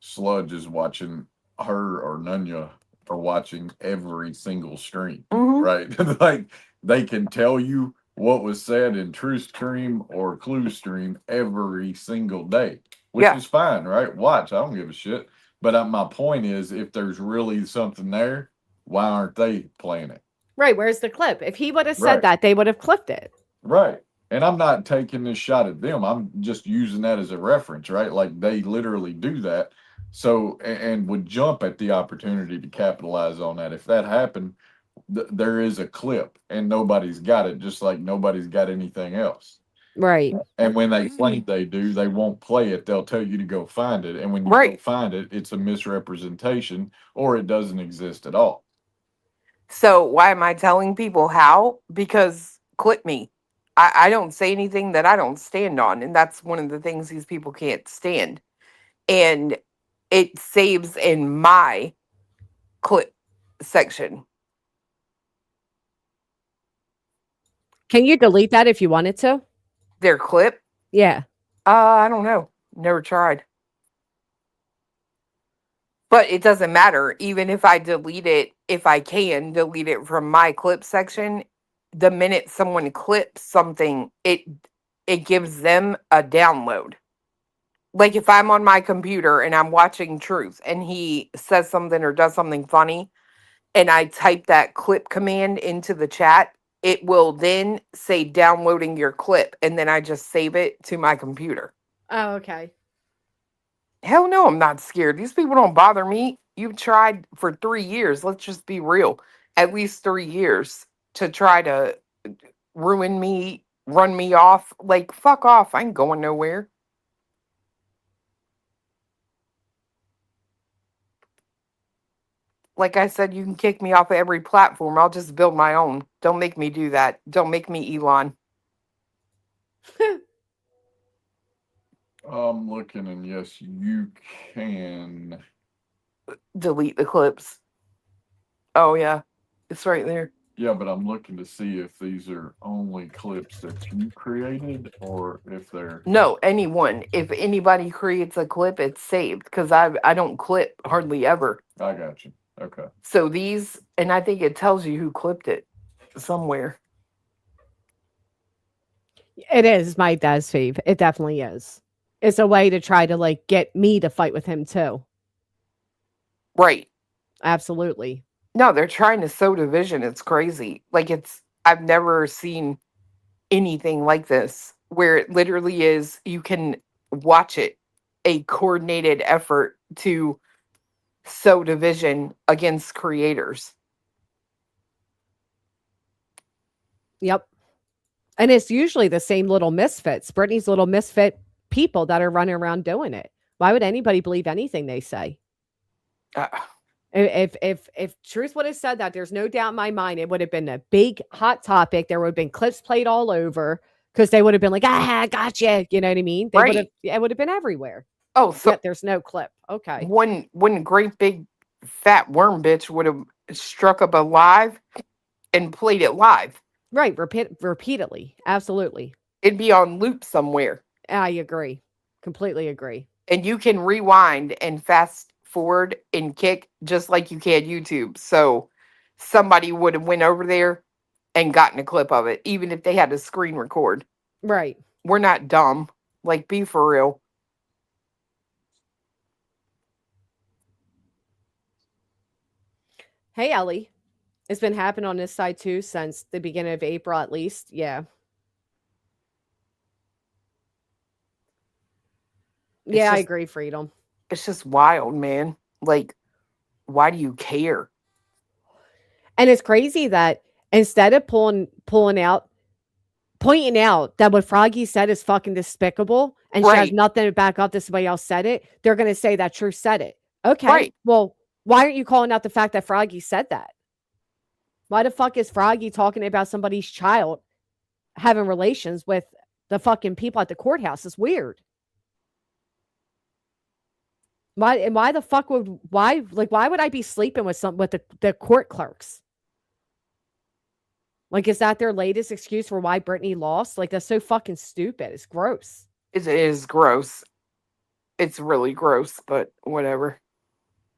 Sludge is watching her or Nunya are watching every single stream, right? Like they can tell you what was said in Truth Stream or Clue Stream every single day, which is fine, right? Watch, I don't give a shit. But my point is, if there's really something there, why aren't they playing it? Right. Where's the clip? If he would have said that, they would have clipped it. Right. And I'm not taking this shot at them. I'm just using that as a reference, right? Like they literally do that. So, and would jump at the opportunity to capitalize on that. If that happened, there is a clip and nobody's got it, just like nobody's got anything else. Right. And when they claim they do, they won't play it. They'll tell you to go find it. And when you go find it, it's a misrepresentation or it doesn't exist at all. So why am I telling people how? Because clip me. I don't say anything that I don't stand on. And that's one of the things these people can't stand. And it saves in my clip section. Can you delete that if you wanted to? Their clip? Yeah. I don't know. Never tried. But it doesn't matter. Even if I delete it, if I can delete it from my clip section, the minute someone clips something, it gives them a download. Like if I'm on my computer and I'm watching Truth and he says something or does something funny and I type that clip command into the chat, it will then say downloading your clip and then I just save it to my computer. Oh, okay. Hell no, I'm not scared. These people don't bother me. You've tried for 3 years. Let's just be real. At least 3 years to try to ruin me, run me off. Like, fuck off. I ain't going nowhere. Like I said, you can kick me off of every platform. I'll just build my own. Don't make me do that. Don't make me Elon. I'm looking, and yes, you can delete the clips. Oh, yeah. It's right there. Yeah, but I'm looking to see if these are only clips that you created or if they're... No, anyone. If anybody creates a clip, it's saved because I don't clip hardly ever. I got you. Okay. So these, and I think it tells you who clipped it somewhere. It is my dad's fave. It definitely is. It's a way to try to like get me to fight with him too. Right. Absolutely. No, they're trying to sow division. It's crazy. Like I've never seen anything like this where it literally is, you can watch it, a coordinated effort to sow division against creators. Yep. And it's usually the same little misfits, Brittany's little misfit people that are running around doing it. Why would anybody believe anything they say? If Truth would have said that, there's no doubt in my mind it would have been a big hot topic. There would have been clips played all over because they would have been like, gotcha. You know what I mean? They would have, it would have been everywhere. Oh, so yet there's no clip. Okay. One great big fat worm bitch would have struck up a live and played it live. Right. Repeatedly. Absolutely. It'd be on loop somewhere. I agree. Completely agree. And you can rewind and fast forward and kick just like you can YouTube. So somebody would have went over there and gotten a clip of it, even if they had to screen record. Right. We're not dumb. Like, be for real. Hey, Ellie. It's been happening on this side too since the beginning of April, at least. Yeah. I agree, Freedom. It's just wild, man. Like, why do you care? And it's crazy that instead of pointing out that what Froggy said is fucking despicable and she has nothing to back up that somebody else said it, they're going to say that Truth said it. Okay. Well, why aren't you calling out the fact that Froggy said that? Why the fuck is Froggy talking about somebody's child having relations with the fucking people at the courthouse. Is weird. Why the fuck would why would I be sleeping with the court clerks? Like, is that their latest excuse for why Brittany lost? Like, that's so fucking stupid. It's gross. It is gross. It's really gross, but whatever.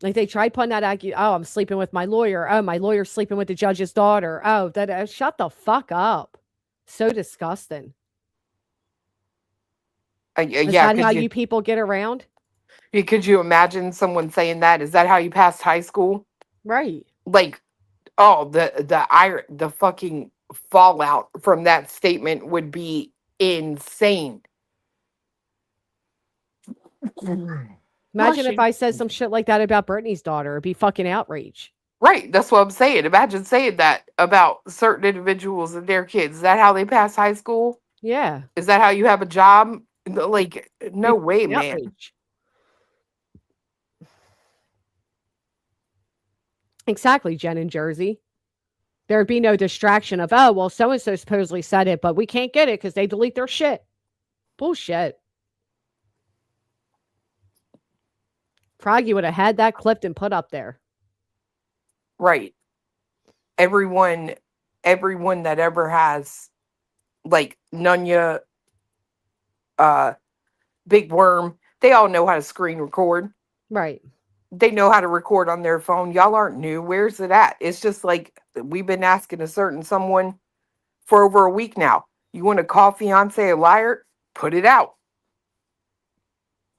Like, they tried putting that oh, I'm sleeping with my lawyer. Oh, my lawyer's sleeping with the judge's daughter. Oh, that shut the fuck up. So disgusting. Is that how you people get around? Could you imagine someone saying that? Is that how you passed high school? Right. Like, oh, the fucking fallout from that statement would be insane. Imagine if I said some shit like that about Brittany's daughter. It'd be fucking outrage. Right. That's what I'm saying. Imagine saying that about certain individuals and their kids. Is that how they pass high school? Yeah. Is that how you have a job? Like, no way, man. Outrage. Exactly, Jen in Jersey. There'd be no distraction of, oh, well, so-and-so supposedly said it, but we can't get it because they delete their shit. Bullshit. Froggy would have had that clipped and put up there. Right. Everyone that ever has, like, Nunya, Big Worm, they all know how to screen record. Right. They know how to record on their phone. Y'all aren't new. Where's it at? It's just like we've been asking a certain someone for over a week now. You want to call fiance a liar? Put it out.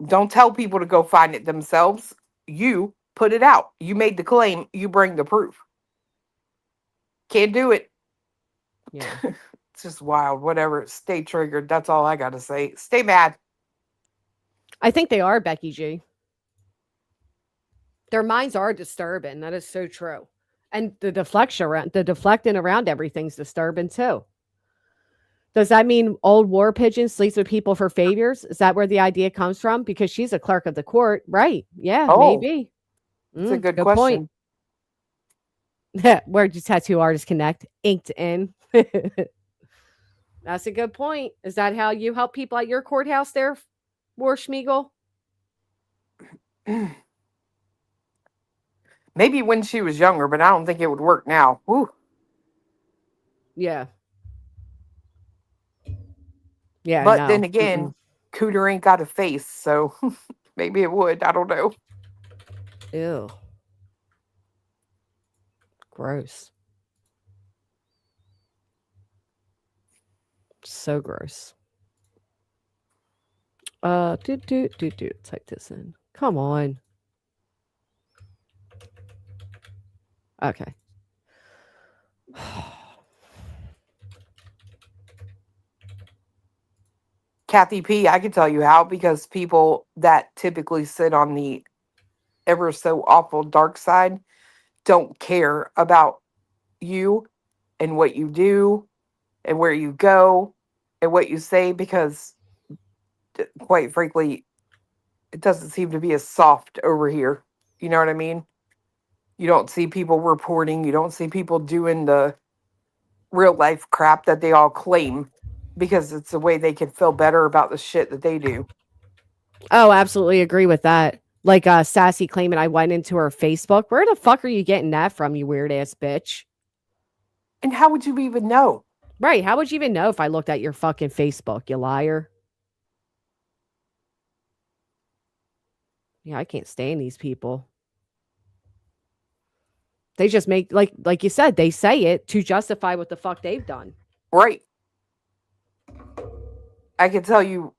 Don't tell people to go find it themselves. You put it out. You made the claim. You bring the proof. Can't do it. Yeah. It's just wild. Whatever. Stay triggered. That's all I got to say. Stay mad. I think they are, Becky G. Their minds are disturbing. That is so true. And the deflecting around everything's disturbing too. Does that mean old war pigeon sleeps with people for favors? Is that where the idea comes from? Because she's a clerk of the court, right? Yeah, maybe. That's a good question. Point. Where do tattoo artists connect? Inked in. That's a good point. Is that how you help people at your courthouse there, War Schmiegel? Maybe when she was younger, but I don't think it would work now. Woo. Yeah. Yeah. But then again, Cooter ain't got a face, so maybe it would. I don't know. Ew. Gross. So gross. Type this in. Come on. Okay. Kathy P, I can tell you how, because people that typically sit on the ever so awful dark side don't care about you and what you do and where you go and what you say, because quite frankly, it doesn't seem to be as soft over here. You know what I mean? You don't see people reporting. You don't see people doing the real life crap that they all claim, because it's the way they can feel better about the shit that they do. Oh, absolutely agree with that. Like Sassy claiming I went into her Facebook. Where the fuck are you getting that from, you weird ass bitch? And how would you even know? Right. How would you even know if I looked at your fucking Facebook, you liar? Yeah, I can't stand these people. They just make, like you said, they say it to justify what the fuck they've done. Right. I can tell you,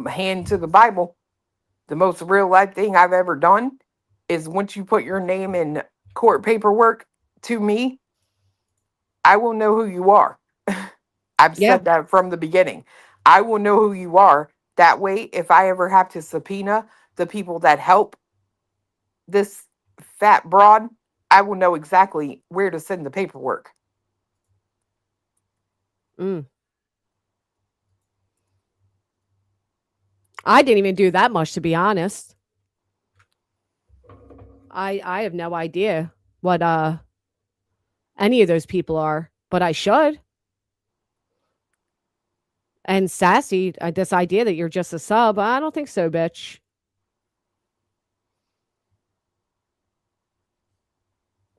hand to the Bible, the most real life thing I've ever done is once you put your name in court paperwork to me, I will know who you are. I've said that from the beginning. I will know who you are. That way, if I ever have to subpoena the people that help this fat broad, I will know exactly where to send the paperwork. I didn't even do that much, to be honest. I have no idea what any of those people are, but I should. And Sassy, this idea that you're just a sub, I don't think so, bitch.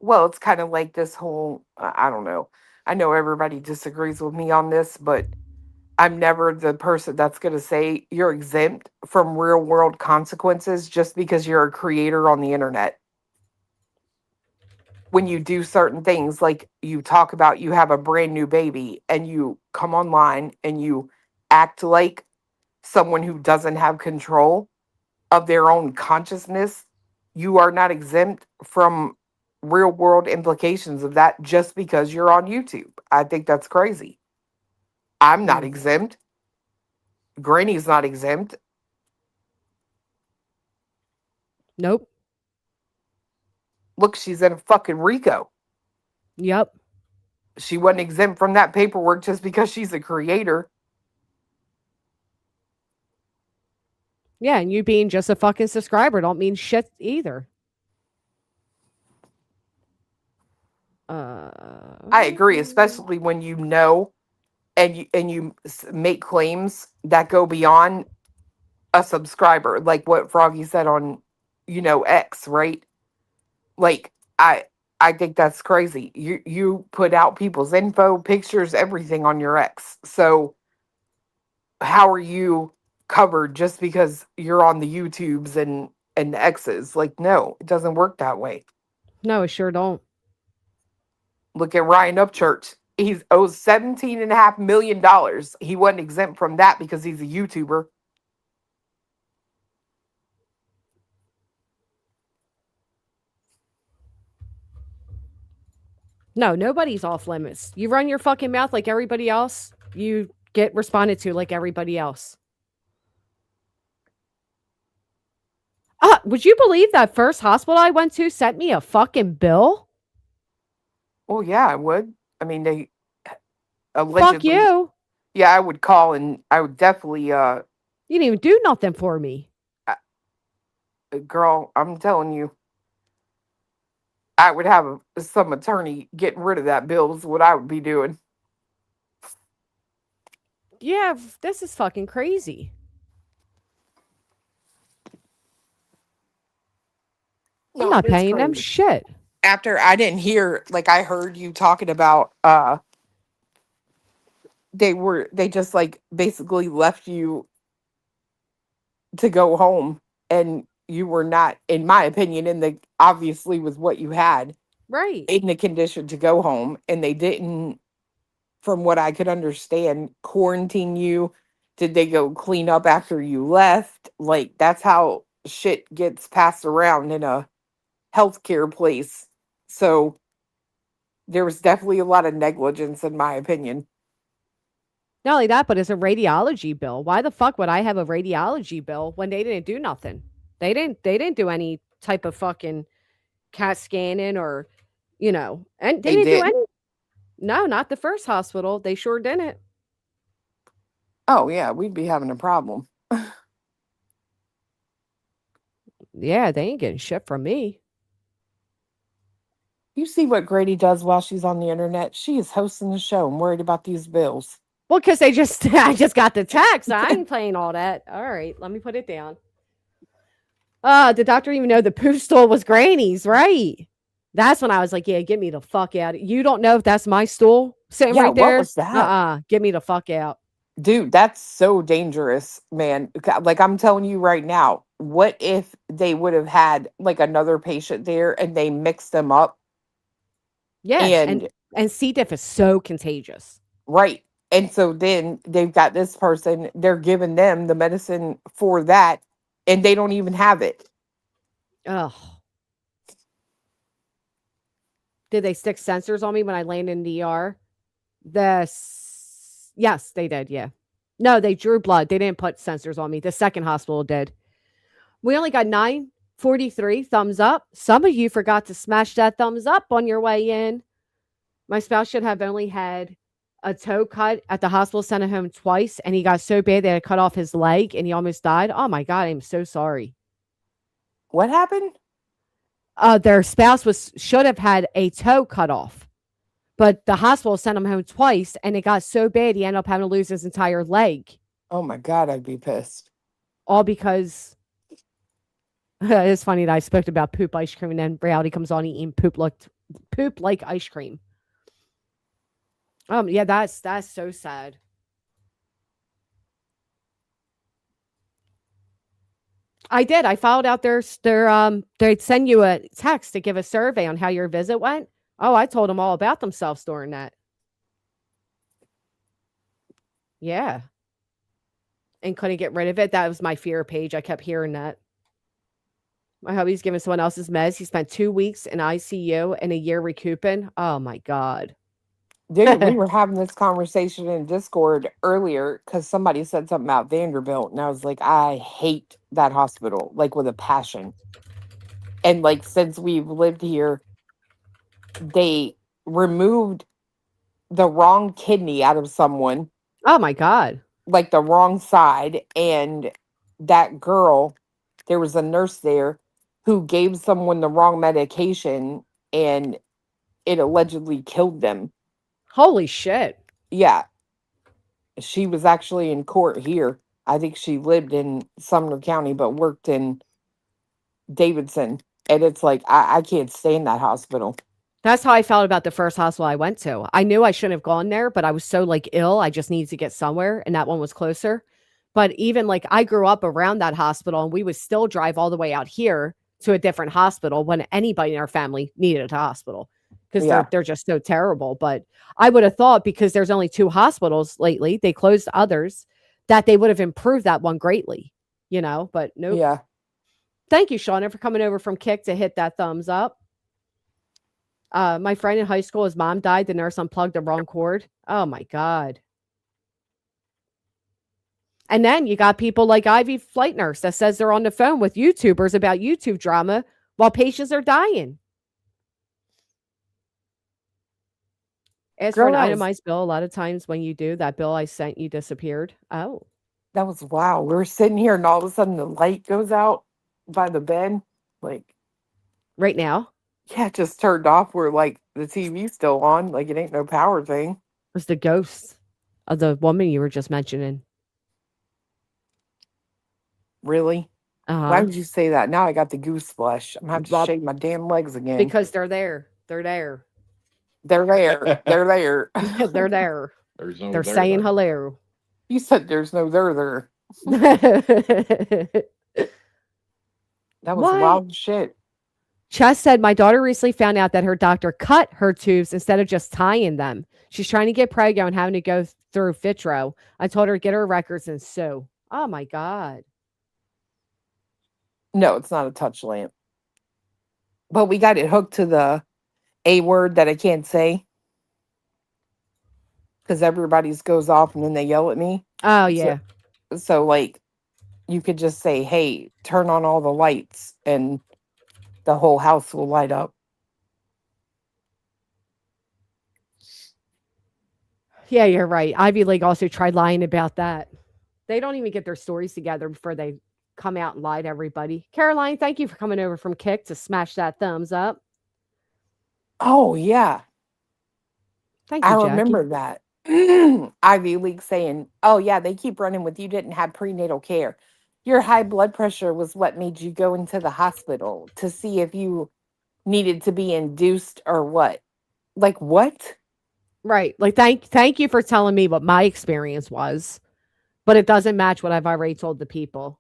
Well, it's kind of like this whole, I don't know. I know everybody disagrees with me on this, but I'm never the person that's going to say you're exempt from real world consequences just because you're a creator on the internet. When you do certain things, like you talk about, you have a brand new baby and you come online and you act like someone who doesn't have control of their own consciousness, you are not exempt from real world implications of that just because you're on YouTube. I think that's crazy. I'm not exempt. Granny's not exempt. Nope. Look, she's in fucking Rico. Yep. She wasn't exempt from that paperwork just because she's a creator. Yeah, and you being just a fucking subscriber don't mean shit either. I agree, especially when you know and you make claims that go beyond a subscriber, like what Froggy said on, X, right? Like I think that's crazy. You put out people's info, pictures, everything on your X. So how are you covered just because you're on the YouTubes and the X's? Like, no, it doesn't work that way. No, it sure don't. Look at Ryan Upchurch. He's owes $17.5 million. He wasn't exempt from that because he's a YouTuber. No, nobody's off limits. You run your fucking mouth like everybody else, you get responded to like everybody else. Would you believe that first hospital I went to sent me a fucking bill? Oh, yeah, I would. I mean, they allegedly... Fuck you. Yeah, I would call and I would definitely... You didn't even do nothing for me. Girl, I'm telling you. I would have some attorney getting rid of that bill is what I would be doing. Yeah, this is fucking crazy. I'm not paying them shit. After I didn't hear, like I heard you talking about they just like basically left you to go home and you were not, in my opinion, obviously was what you had. Right. In the condition to go home, and they didn't, from what I could understand, quarantine you. Did they go clean up after you left? Like, that's how shit gets passed around in a healthcare place. So there was definitely a lot of negligence, in my opinion. Not only that, but it's a radiology bill. Why the fuck would I have a radiology bill when they didn't do nothing? They didn't do any type of fucking CAT scanning or, and they didn't do any. No, not the first hospital. They sure didn't. Oh, yeah, we'd be having a problem. Yeah, they ain't getting shit from me. You see what Grady does while she's on the internet? She is hosting the show and worried about these bills. Well, because I just got the text. I ain't playing all that. All right, let me put it down. The doctor even know the poop stool was Granny's, right? That's when I was like, yeah, get me the fuck out. You don't know if that's my stool sitting right there? What was that? Get me the fuck out. Dude, that's so dangerous, man. Like, I'm telling you right now, what if they would have had like another patient there and they mixed them up? Yeah, and C. diff is so contagious. Right. And so then they've got this person, they're giving them the medicine for that, and they don't even have it. Ugh. Did they stick sensors on me when I landed in the ER? Yes, they did, yeah. No, they drew blood. They didn't put sensors on me. The second hospital did. We only got 943 thumbs up. Some of you forgot to smash that thumbs up on your way in. My spouse should have only had a toe cut at the hospital, sent him home twice, and he got so bad they had to cut off his leg and he almost died. Oh my God, I'm so sorry. What happened? Their spouse should have had a toe cut off But the hospital sent him home twice, and it got so bad he ended up having to lose his entire leg. Oh my God, I'd be pissed. All because it's funny that I spoke about poop ice cream, and then reality comes on eating poop like ice cream. Yeah, that's so sad. I did. I followed out they'd send you a text to give a survey on how your visit went. Oh, I told them all about themselves during that. Yeah. And couldn't get rid of it. That was my fear page. I kept hearing that. My hubby's giving someone else's meds. He spent 2 weeks in ICU and a year recouping. Oh my God. Dude, we were having this conversation in Discord earlier because somebody said something about Vanderbilt, and I was like, I hate that hospital, like with a passion. And like since we've lived here, they removed the wrong kidney out of someone. Oh my God. Like the wrong side. And that girl, there was a nurse there who gave someone the wrong medication, and it allegedly killed them. Holy shit. Yeah. She was actually in court here. I think she lived in Sumner County, but worked in Davidson. And it's like, I can't stay in that hospital. That's how I felt about the first hospital I went to. I knew I shouldn't have gone there, but I was so like ill. I just needed to get somewhere, and that one was closer. But even like I grew up around that hospital, and we would still drive all the way out here to a different hospital when anybody in our family needed a hospital, because they're just so terrible. But I would have thought, because there's only 2 hospitals lately, they closed others, that they would have improved that one greatly, but nope. Yeah. Thank you, Shauna, for coming over from Kick to hit that thumbs up. My friend in high school, his mom died. The nurse unplugged the wrong cord. Oh my God. And then you got people like Ivy Flight Nurse that says they're on the phone with YouTubers about YouTube drama while patients are dying. As for an itemized bill, a lot of times when you do, that bill I sent you disappeared. Oh. That was wow. We were sitting here and all of a sudden the light goes out by the bed. Like right now? Yeah, it just turned off where like the TV's still on. Like it ain't no power thing. It was the ghost of the woman you were just mentioning. Really? Uh-huh. Why would you say that? Now I got the goose flesh. I'm gonna have to shake my damn legs again. Because they're there. They're there. They're there. They're there. They're there. There's no they're there saying there. hello. You said there's no there. That was wild shit. Chess said, my daughter recently found out that her doctor cut her tubes instead of just tying them. She's trying to get prego and having to go through Fitro. I told her to get her records and sew. Oh my God. No, it's not a touch lamp. But we got it hooked to the A word that I can't say. Because everybody's goes off and then they yell at me. Oh, yeah. So like, you could just say, hey, turn on all the lights and the whole house will light up. Yeah, you're right. Ivy League also tried lying about that. They don't even get their stories together before they come out and lie to everybody. Caroline, thank you for coming over from Kick to smash that thumbs up. Oh, yeah. Thank you, I Jackie. remember that. Ivy League saying, oh, yeah, they keep running with you didn't have prenatal care. Your high blood pressure was what made you go into the hospital to see if you needed to be induced or what. Like, what? Right. Like, thank you for telling me what my experience was, but it doesn't match what I've already told the people.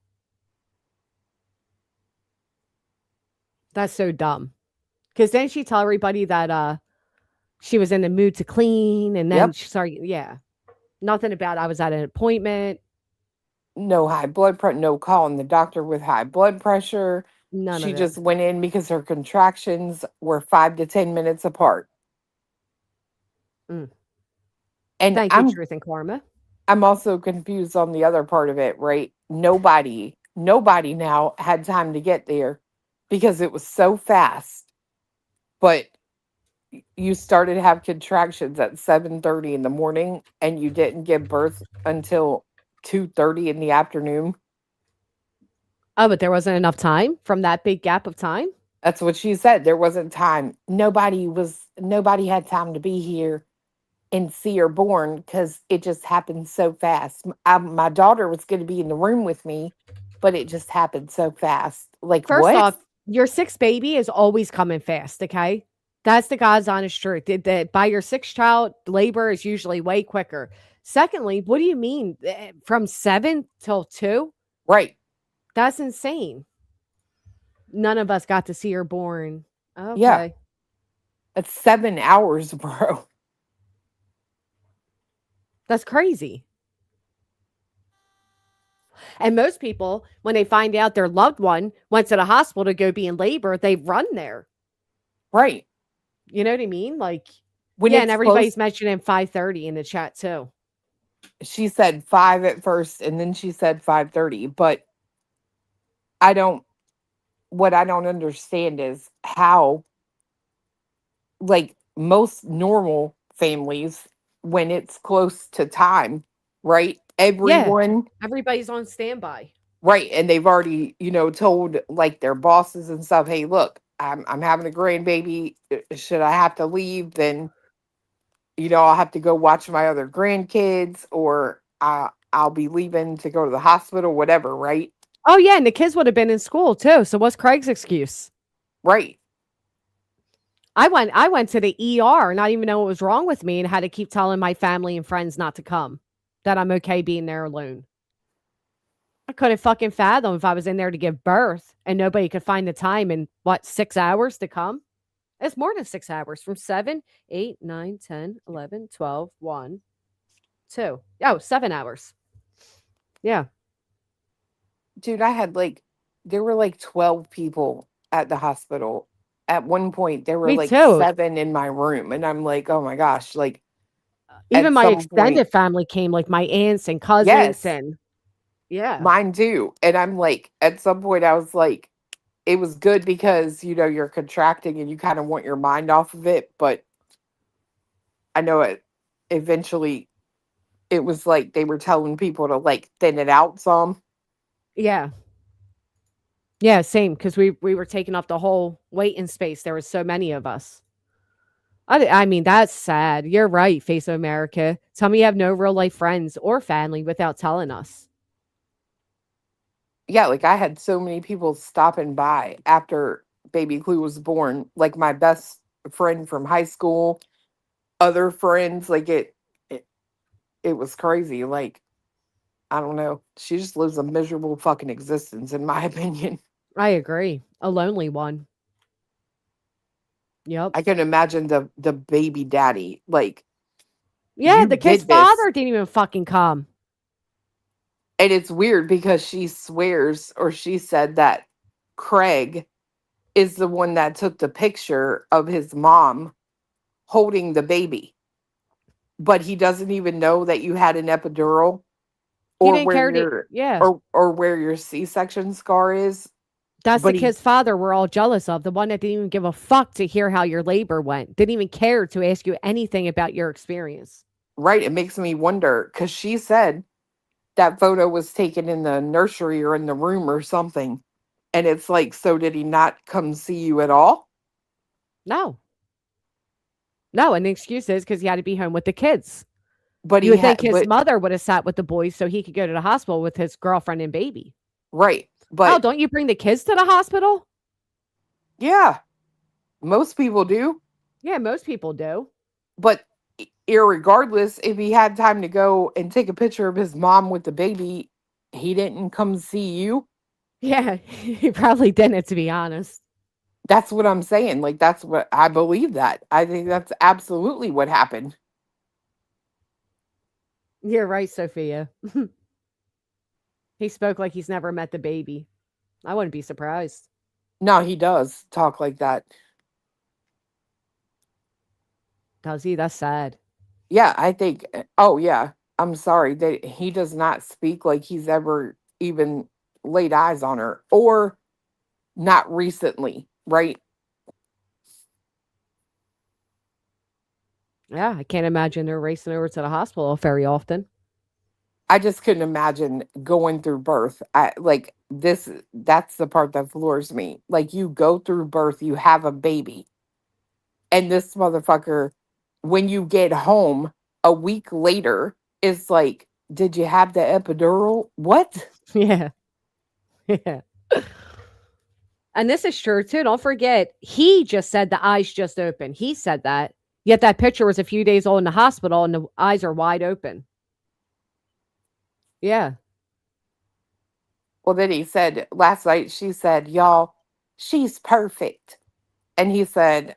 That's so dumb. Because then she tell everybody that she was in the mood to clean, and then nothing about I was at an appointment. No high blood pressure, no calling the doctor with high blood pressure. None she of it. just went in because her contractions were 5 to 10 minutes apart. Mm. And Thank you, Truth and Karma. I'm also confused on the other part of it, right? Nobody now had time to get there because it was so fast. But you started to have contractions at 7:30 in the morning and you didn't give birth until 2:30 in the afternoon. Oh, but there wasn't enough time from that big gap of time? That's what she said. There wasn't time. Nobody was nobody had time to be here and see her born because it just happened so fast. My daughter was going to be in the room with me, but it just happened so fast. Like, First what? off, your sixth baby is always coming fast, okay? That's the God's honest truth. That by your sixth child, labor is usually way quicker. Secondly, what do you mean from 7 till 2? Right. That's insane. None of us got to see her born. Okay. Yeah. That's 7 hours, bro. That's crazy. And most people, when they find out their loved one went to the hospital to go be in labor, they run there. Right. You know what I mean? Like, when yeah, and everybody's close, mentioning 5:30 in the chat too. She said 5 at first, and then she said 5:30. But what I don't understand is how, like most normal families, when it's close to time, right? Everybody's on standby. Right, and they've already, told like their bosses and stuff, "Hey, look, I'm having a grandbaby. Should I have to leave, then I'll have to go watch my other grandkids, or I'll be leaving to go to the hospital, whatever." Right? Oh yeah, and the kids would have been in school too. So what's Craig's excuse? Right. I went to the ER, not even know what was wrong with me, and had to keep telling my family and friends not to come. That I'm okay being there alone. I couldn't fucking fathom if I was in there to give birth and nobody could find the time in 6 hours to come. It's more than 6 hours, from 7, 8, 9, 10, 11, 12, 1, 2. Oh, 7 hours. Yeah. Dude, there were like 12 people at the hospital. At one point, there were Me like too. 7 in my room. And I'm like, oh my gosh, like even at my some extended point, family came, like my aunts and cousins yes, and yeah. mine too. And I'm like, at some point, I was like, it was good because, you're contracting and you kind of want your mind off of it. But I know it eventually, it was like they were telling people to like thin it out some. Yeah. Yeah, same, because we were taking up the whole waiting space. There was so many of us. I mean, that's sad. You're right, Face of America. Tell me you have no real life friends or family without telling us. Yeah, like I had so many people stopping by after baby Clue was born. Like my best friend from high school, other friends, like it, it was crazy. Like, I don't know. She just lives a miserable fucking existence, in my opinion. I agree. A lonely one. Yep. I can imagine the baby daddy. Like, Yeah, you the kid's did this. father didn't even fucking come. And it's weird because she swears, or she said that Craig is the one that took the picture of his mom holding the baby. But he doesn't even know that you had an epidural, He or didn't care to, yeah. or where your C-section scar is. That's But the kid's father we're all jealous of. The one that didn't even give a fuck to hear how your labor went. Didn't even care to ask you anything about your experience. Right. It makes me wonder, because she said that photo was taken in the nursery or in the room or something. And it's like, so did he not come see you at all? No. No, and the excuse is because he had to be home with the kids. But you would think his mother would have sat with the boys so he could go to the hospital with his girlfriend and baby. Right. But don't you bring the kids to the hospital? Yeah. Most people do. Yeah, most people do. But irregardless, if he had time to go and take a picture of his mom with the baby, he didn't come see you. Yeah, he probably didn't, to be honest. That's what I'm saying. Like, that's what I believe that. I think that's absolutely what happened. You're right, Sophia. He spoke like he's never met the baby. I wouldn't be surprised. No, he does talk like that. Does he? That's sad. Yeah, I think. Oh, yeah. I'm sorry that he does not speak like he's ever even laid eyes on her, or not recently, right? Yeah, I can't imagine they're racing over to the hospital very often. I just couldn't imagine going through birth. That's the part that floors me. Like, you go through birth, you have a baby, And this motherfucker, when you get home a week later, is like, did you have the epidural? What? Yeah. Yeah. And this is true too. Don't forget, he just said the eyes just open. He said that. Yet that picture was a few days old in the hospital and the eyes are wide open. Yeah. Well, then he said last night, she said, y'all, she's perfect. And he said,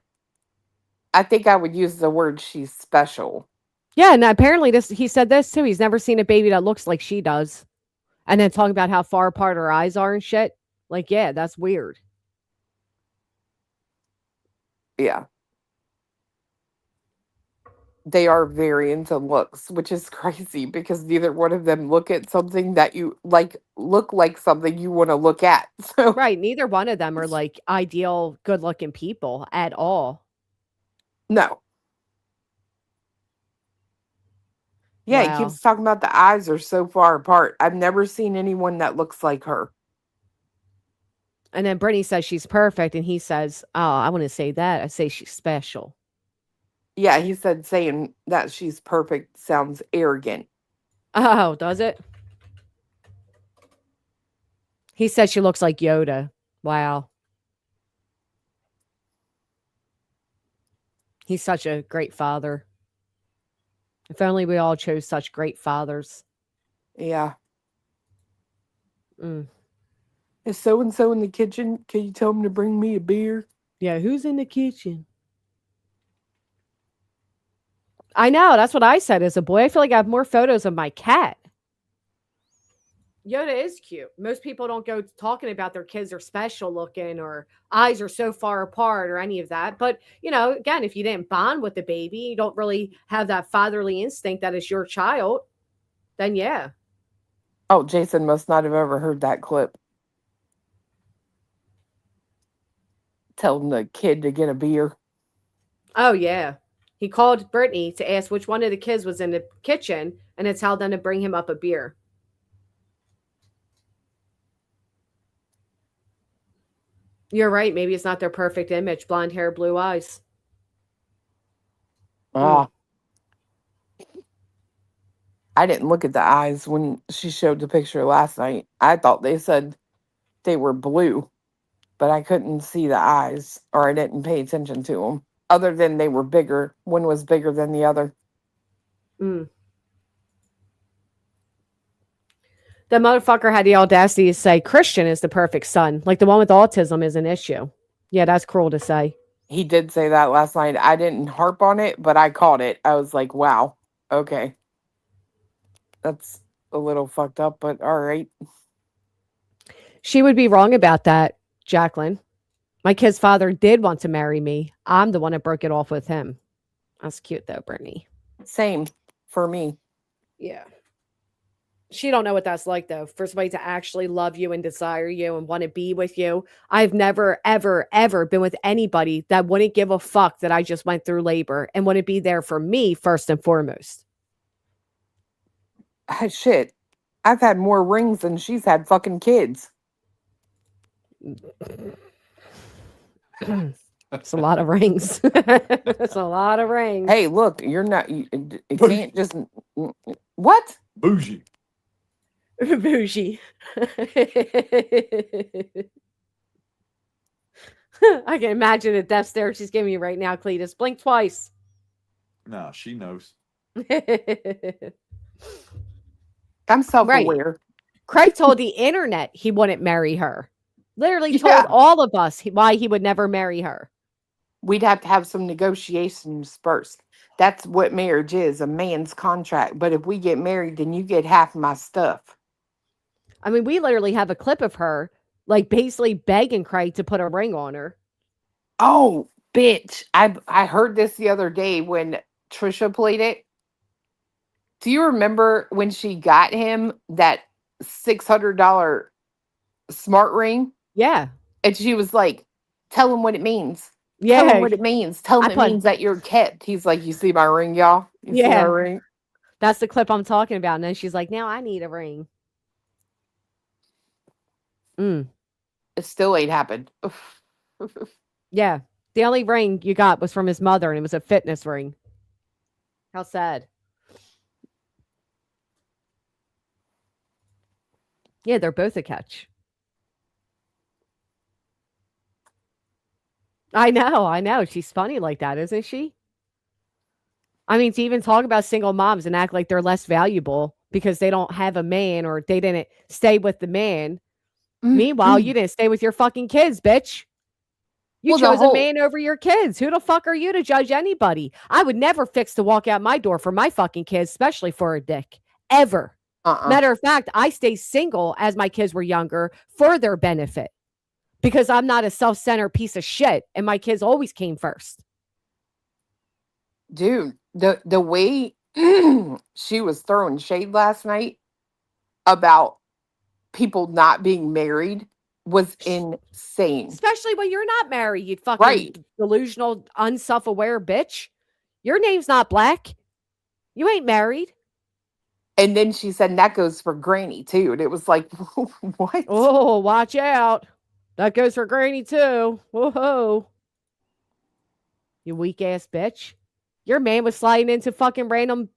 I think I would use the word she's special. Yeah. And apparently he said this too. He's never seen a baby that looks like she does. And then talking about how far apart her eyes are and shit. Like, yeah, that's weird. Yeah. They are very into looks, which is crazy because neither one of them look at something that you like, look like something you want to look at. So, Right. Neither one of them are like ideal, good looking people at all. no. Yeah, he Wow. keeps talking about the eyes are so far apart. I've never seen anyone that looks like her. And then Brittany says she's perfect. And he says, oh, I want to say that. I say she's special. Yeah, he said saying that she's perfect sounds arrogant. Oh, does it? He said she looks like Yoda. Wow. He's such a great father. If only we all chose such great fathers. Yeah. Mm. Is so and so in the kitchen? Can you tell him to bring me a beer? Yeah, who's in the kitchen? I know. That's what I said as a boy. I feel like I have more photos of my cat. Yoda is cute. Most people don't go talking about their kids are special looking or eyes are so far apart or any of that. But, you know, again, if you didn't bond with the baby, you don't really have that fatherly instinct that is your child, then yeah. Oh, Jason must not have ever heard that clip. Telling the kid to get a beer. Oh, yeah. He called Brittany to ask which one of the kids was in the kitchen and had told them to bring him up a beer. You're right. Maybe it's not their perfect image. Blonde hair, blue eyes. Ah. I didn't look at the eyes when she showed the picture last night. I thought they said they were blue, but I couldn't see the eyes or I didn't pay attention to them. Other than they were bigger. One was bigger than the other. Mm. The motherfucker had the audacity to say Christian is the perfect son. Like the one with autism is an issue. Yeah, that's cruel to say. He did say that last night. I didn't harp on it, but I caught it. I was like, wow, okay. That's a little fucked up, but all right. She would be wrong about that, Jacqueline. My kid's father did want to marry me. I'm the one that broke it off with him. That's cute though, Brittany. Same for me. Yeah. She don't know what that's like though. For somebody to actually love you and desire you and want to be with you. I've never, ever, ever been with anybody that wouldn't give a fuck that I just went through labor and wouldn't be there for me first and foremost. Shit. I've had more rings than she's had fucking kids. It's a lot of rings. It's a lot of rings. Hey, look, you're not, it can't just, what? Bougie. Bougie. I can imagine the death stare she's giving you right now, Cletus. Blink twice. No, she knows. I'm self-aware. Right. Craig told the internet he wouldn't marry her. Literally told all of us why he would never marry her. We'd have to have some negotiations first. That's what marriage is, a man's contract. But if we get married, then you get half my stuff. I mean, we literally have a clip of her, like, basically begging Craig to put a ring on her. Oh, bitch. I heard this the other day when Trisha played it. Do you remember when she got him that $600 smart ring? Yeah. And she was like, tell him what it means. Yeah. Tell him what it means. Tell him it means that you're kept. He's like, you see my ring, y'all? You see my ring? That's the clip I'm talking about. And then she's like, now I need a ring. It still ain't happened. Yeah. The only ring you got was from his mother, and it was a fitness ring. How sad. Yeah, they're both a catch. I know. She's funny like that, isn't she? I mean, to even talk about single moms and act like they're less valuable because they don't have a man or they didn't stay with the man. Meanwhile, you didn't stay with your fucking kids, bitch. You chose a man over your kids. Who the fuck are you to judge anybody? I would never fix to walk out my door for my fucking kids, especially for a dick. Ever. Matter of fact, I stayed single as my kids were younger for their benefit because I'm not a self-centered piece of shit and my kids always came first. Dude, the way she was throwing shade last night about people not being married was insane. Especially when you're not married, you fucking delusional, unself-aware bitch. Your name's not Black. You ain't married. And then she said, and that goes for Granny too. And it was like, what? Oh, watch out. That goes for Granny too. Whoa. You weak ass bitch. Your man was sliding into fucking random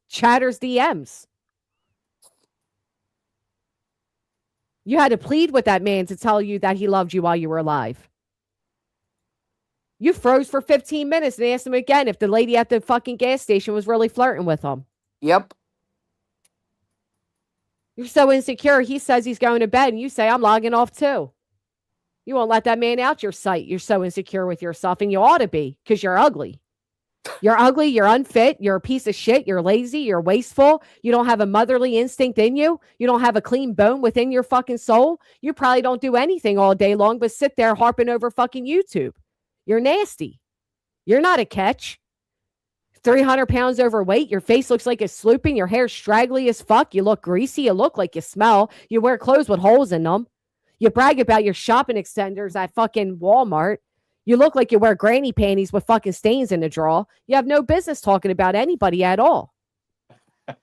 chatters DMs. You had to plead with that man to tell you that he loved you while you were alive. You froze for 15 minutes and asked him again if the lady at the fucking gas station was really flirting with him. Yep. You're so insecure. He says he's going to bed and you say, I'm logging off too. You won't let that man out your sight. You're so insecure with yourself and you ought to be because you're ugly. You're ugly. You're unfit. You're a piece of shit. You're lazy. You're wasteful. You don't have a motherly instinct in you. You don't have a clean bone within your fucking soul. You probably don't do anything all day long but sit there harping over fucking YouTube. You're nasty. You're not a catch. 300 pounds overweight. Your face looks like it's slooping. Your hair's straggly as fuck. You look greasy. You look like you smell. You wear clothes with holes in them. You brag about your shopping extenders at fucking Walmart. You look like you wear granny panties with fucking stains in the drawer. You have no business talking about anybody at all. It's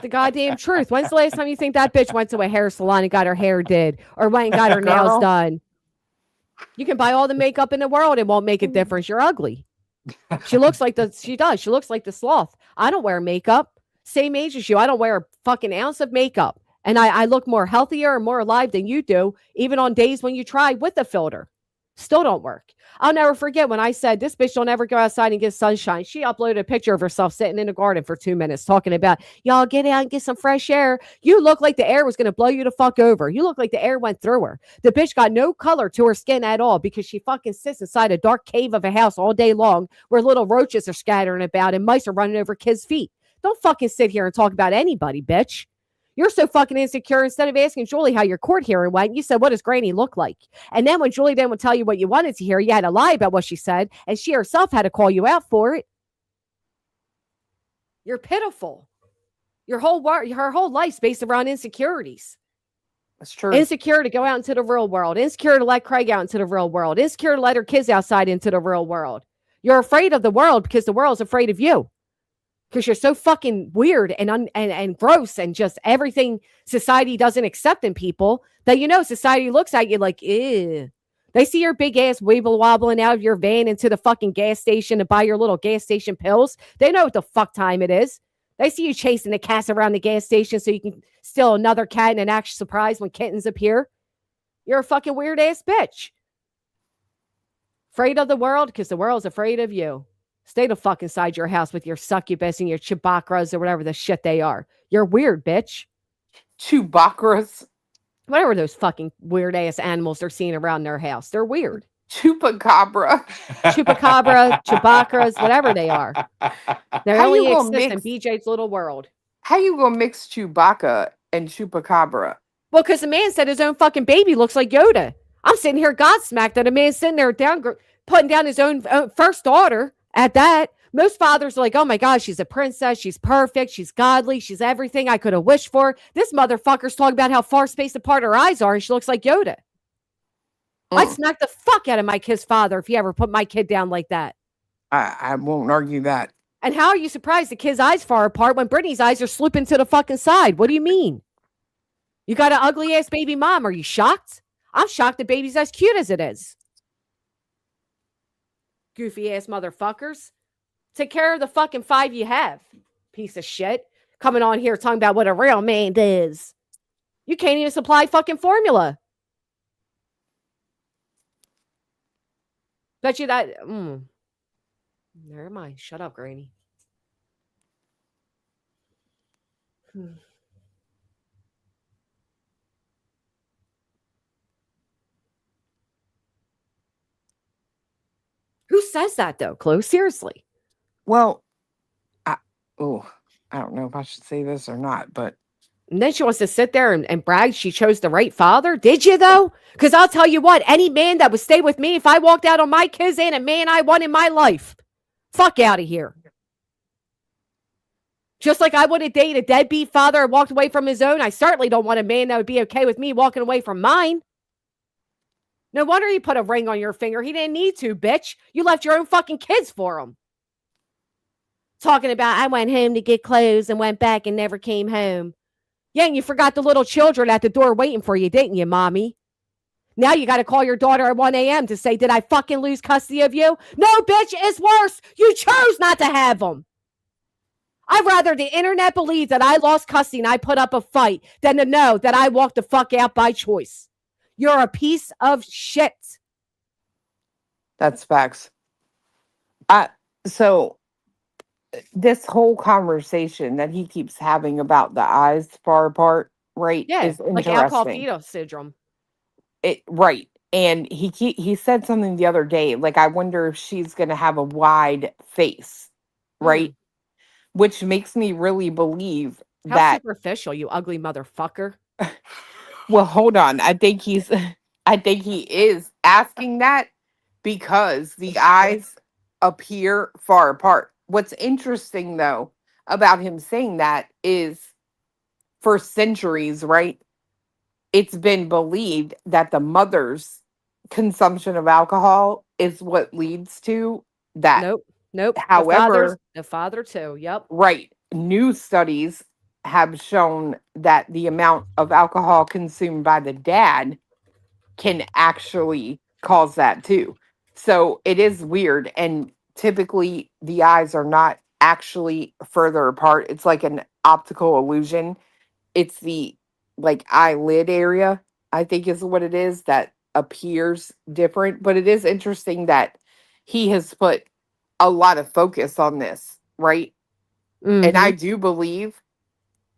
the goddamn truth. When's the last time you think that bitch went to a hair salon and got her hair did or went and got her nails done? You can buy all the makeup in the world. It won't make a difference. You're ugly. She looks like she looks like the sloth. I don't wear makeup. Same age as you. I don't wear a fucking ounce of makeup. And I look more healthier and more alive than you do, even on days when you try with the filter. Still don't work. I'll never forget when I said, this bitch don't ever go outside and get sunshine. She uploaded a picture of herself sitting in the garden for 2 minutes talking about, y'all get out and get some fresh air. You look like the air was going to blow you the fuck over. You look like the air went through her. The bitch got no color to her skin at all because she fucking sits inside a dark cave of a house all day long where little roaches are scattering about and mice are running over kids' feet. Don't fucking sit here and talk about anybody, bitch. You're so fucking insecure. Instead of asking Julie how your court hearing went, you said, what does Granny look like? And then when Julie didn't tell you what you wanted to hear, you had to lie about what she said, and she herself had to call you out for it. You're pitiful. Her whole life's based around insecurities. That's true. Insecure to go out into the real world. Insecure to let Craig out into the real world. Insecure to let her kids outside into the real world. You're afraid of the world because the world's afraid of you. Because you're so fucking weird and gross and just everything society doesn't accept in people that, society looks at you like, ew. They see your big ass wobbling out of your van into the fucking gas station to buy your little gas station pills. They know what the fuck time it is. They see you chasing the cats around the gas station so you can steal another cat and act surprised when kittens appear. You're a fucking weird ass bitch. Afraid of the world because the world's afraid of you. Stay the fuck inside your house with your succubus and your chupacabras or whatever the shit they are. You're weird, bitch. Chupacabras? Whatever those fucking weird ass animals they're seeing around their house. They're weird. Chupacabra. Chupacabra, chupacabras, whatever they are. They only exist in BJ's little world. How you gonna mix Chewbacca and Chupacabra? Well, because the man said his own fucking baby looks like Yoda. I'm sitting here godsmacked that a man's sitting there putting down his own first daughter. At that, most fathers are like, oh my God, she's a princess. She's perfect. She's godly. She's everything I could have wished for. This motherfucker's talking about how far spaced apart her eyes are and she looks like Yoda. I'd smack the fuck out of my kid's father if he ever put my kid down like that. I won't argue that. And how are you surprised the kid's eyes far apart when Brittany's eyes are slipping to the fucking side? What do you mean? You got an ugly ass baby mom. Are you shocked? I'm shocked the baby's as cute as it is. goofy ass motherfuckers. Take care of the fucking 5 you have. Piece of shit. Coming on here talking about what a real man does. You can't even supply fucking formula. Bet you that. Never mind. Shut up, Granny. Who says that though, Chloe? Seriously. Well, I don't know if I should say this or not, but And then she wants to sit there and brag she chose the right father. Did you though? Because I'll tell you what, any man that would stay with me if I walked out on my kids ain't a man I want in my life. Fuck out of here. Just like I wouldn't date a deadbeat father and walked away from his own, I certainly don't want a man that would be okay with me walking away from mine. No wonder you put a ring on your finger. He didn't need to, bitch. You left your own fucking kids for him. Talking about, I went home to get clothes and went back and never came home. Yeah, and you forgot the little children at the door waiting for you, didn't you, mommy? Now you got to call your daughter at 1 a.m. to say, did I fucking lose custody of you? No, bitch, it's worse. You chose not to have them. I'd rather the internet believe that I lost custody and I put up a fight than to know that I walked the fuck out by choice. You're a piece of shit. that's facts. So this whole conversation that he keeps having about the eyes far apart, right? Yeah, is like alcohol interesting. fetal syndrome. Right. And he said something the other day, like, I wonder if she's going to have a wide face, right? Which makes me really believe How that. superficial, you ugly motherfucker. Well, hold on. I think he is asking that because the eyes appear far apart. What's interesting though about him saying that is for centuries, right? It's been believed that the mother's consumption of alcohol is what leads to that. Nope. However, the father too. Yep. right. New studies have shown that the amount of alcohol consumed by the dad can actually cause that too. So it is weird. And typically the eyes are not actually further apart. It's like an optical illusion. It's the like eyelid area, I think is what it is, that appears different. But it is interesting that he has put a lot of focus on this, right? And I do believe,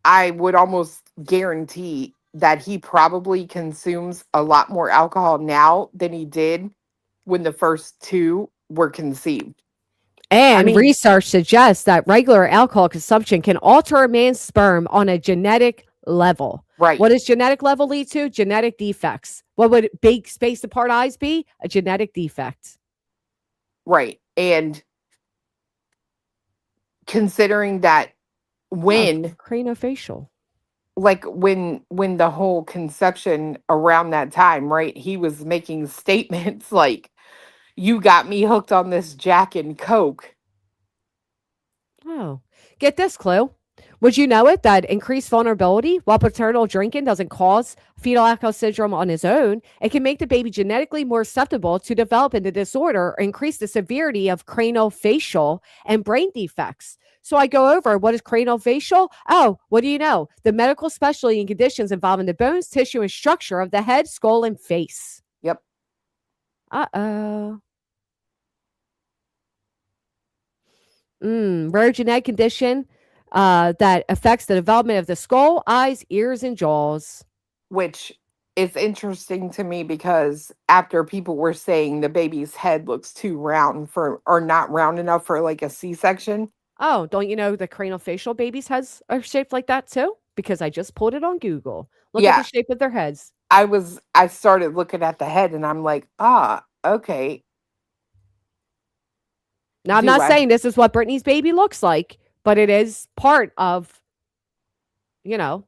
I would almost guarantee that he probably consumes a lot more alcohol now than he did when the first two were conceived. And research suggests that regular alcohol consumption can alter a man's sperm on a genetic level. Right. What does genetic level lead to? Genetic defects. What would big spaced apart eyes be? A genetic defect. Right. And considering that when craniofacial, like when the whole conception around that time, right, he was making statements like, you got me hooked on this Jack and Coke. Oh, get this clue. Would you know it that increased vulnerability while paternal drinking doesn't cause fetal alcohol syndrome on its own? It can make the baby genetically more susceptible to developing the disorder or increase the severity of craniofacial and brain defects. So I go over what is craniofacial. Oh, what do you know? The medical specialty in conditions involving the bones, tissue, and structure of the head, skull, and face. Yep. Rare genetic condition that affects the development of the skull, eyes, ears, and jaws. Which is interesting to me because after people were saying the baby's head looks too round for, or not round enough for like a C-section. Oh, don't you know the craniofacial babies' heads are shaped like that too? Because I just pulled it on Google. Look at the shape of their heads. I started looking at the head and I'm like, okay. Now, I'm not saying this is what Brittany's baby looks like, but it is part of, the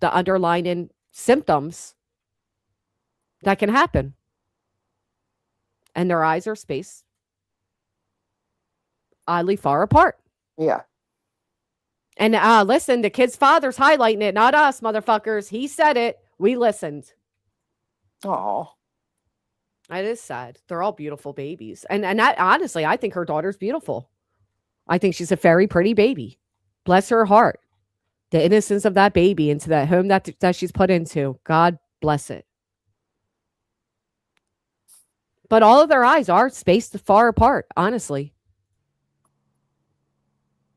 underlying symptoms that can happen. And their eyes are spaced oddly far apart. Yeah. And listen, the kid's father's highlighting it, not us, motherfuckers. He said it. We listened. Oh. It is sad. They're all beautiful babies. And that, honestly, I think her daughter's beautiful. I think she's a very pretty baby. Bless her heart. The innocence of that baby into that home that she's put into. God bless it. But all of their eyes are spaced far apart, honestly.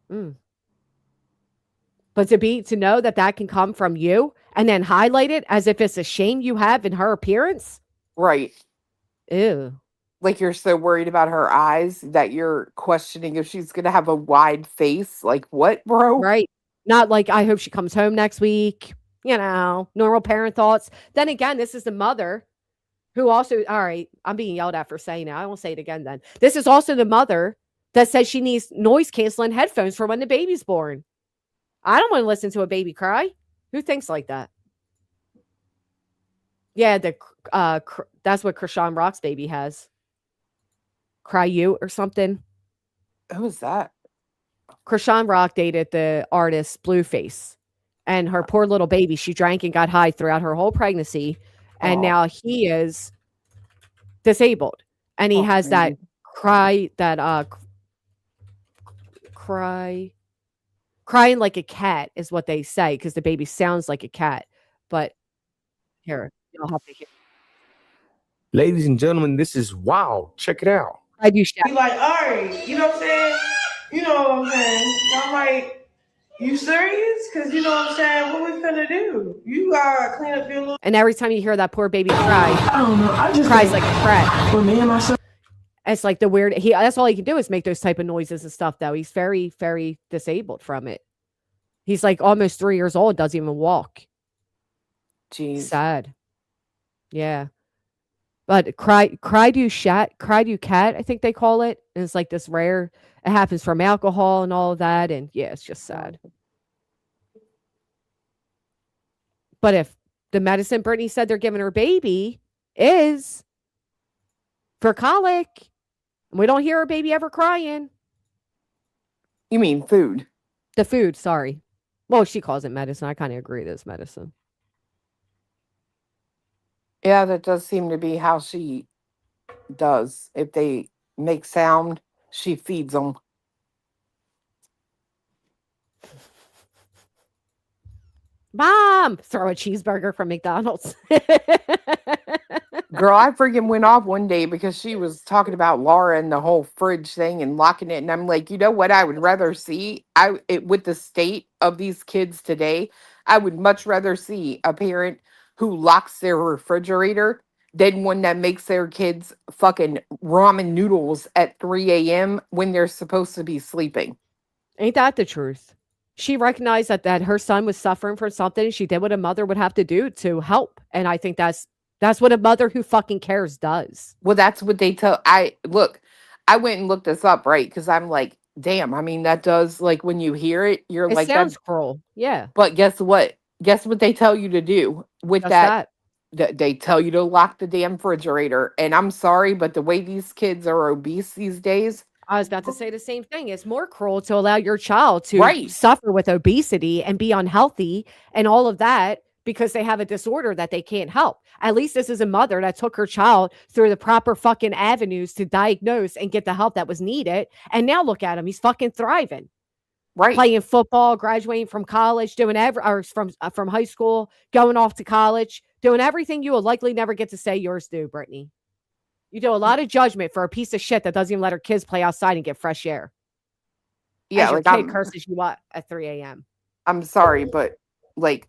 But to know that can come from you and then highlight it as if it's a shame you have in her appearance. Right. Ew. Like you're so worried about her eyes that you're questioning if she's going to have a wide face. Like what, bro? Right. Not like, I hope she comes home next week. Normal parent thoughts. Then again, this is the mother who also, all right, I'm being yelled at for saying it. I won't say it again then. This is also the mother that says she needs noise canceling headphones for when the baby's born. I don't want to listen to a baby cry. Who thinks like that? Yeah, that's what Krishan Rock's baby has. Cry You or something. Who's that? Krishan Rock dated the artist Blueface. And her poor little baby, she drank and got high throughout her whole pregnancy. And now he is disabled. And he has that crying like a cat is what they say, because the baby sounds like a cat. But here, you'll have to hear. Ladies and gentlemen, this is wow. Check it out. I do shout. Be like, all right, you know what I'm saying? You know what I'm saying? I'm like, you serious? Because you know what I'm saying? What we finna do? You gotta clean up your little. And every time you hear that poor baby cry, I don't know. I just cries like a brat. For me and myself. It's like the weird. That's all he can do is make those type of noises and stuff. Though he's very, very disabled from it. He's like almost 3 years old. Doesn't even walk. Jeez. Sad. Yeah. But cry do cat, I think they call it. And it's like this rare. It happens from alcohol and all of that. And yeah, it's just sad. But if the medicine Brittany said they're giving her baby is for colic, we don't hear her baby ever crying. You mean food? The food, sorry. Well, she calls it medicine. I kind of agree that it's medicine. Yeah, that does seem to be how she does. If they make sound, she feeds them. Mom, throw a cheeseburger from McDonald's. Girl, I freaking went off one day because she was talking about Laura and the whole fridge thing and locking it. And I'm like, you know what I would rather see? With the state of these kids today, I would much rather see a parent who locks their refrigerator than one that makes their kids fucking ramen noodles at 3 a.m. when they're supposed to be sleeping. Ain't that the truth? She recognized that her son was suffering from something. She did what a mother would have to do to help. And I think that's what a mother who fucking cares does. Well, that's what they tell. I went and looked this up, right? Because I'm like, damn, I mean, that does, like, when you hear it, you're like, sounds cruel. Yeah. But guess what? Guess what they tell you to do with that? They tell you to lock the damn refrigerator. And I'm sorry, but the way these kids are obese these days. I was about to say the same thing. It's more cruel to allow your child to suffer with obesity and be unhealthy and all of that because they have a disorder that they can't help. At least this is a mother that took her child through the proper fucking avenues to diagnose and get the help that was needed. And now look at him. He's fucking thriving. Right. Playing football, graduating from college, doing from high school, going off to college, doing everything you will likely never get to say yours do, Brittany. You do a lot of judgment for a piece of shit that doesn't even let her kids play outside and get fresh air. Yeah, as your kid curses you up at 3 a.m. I'm sorry, but like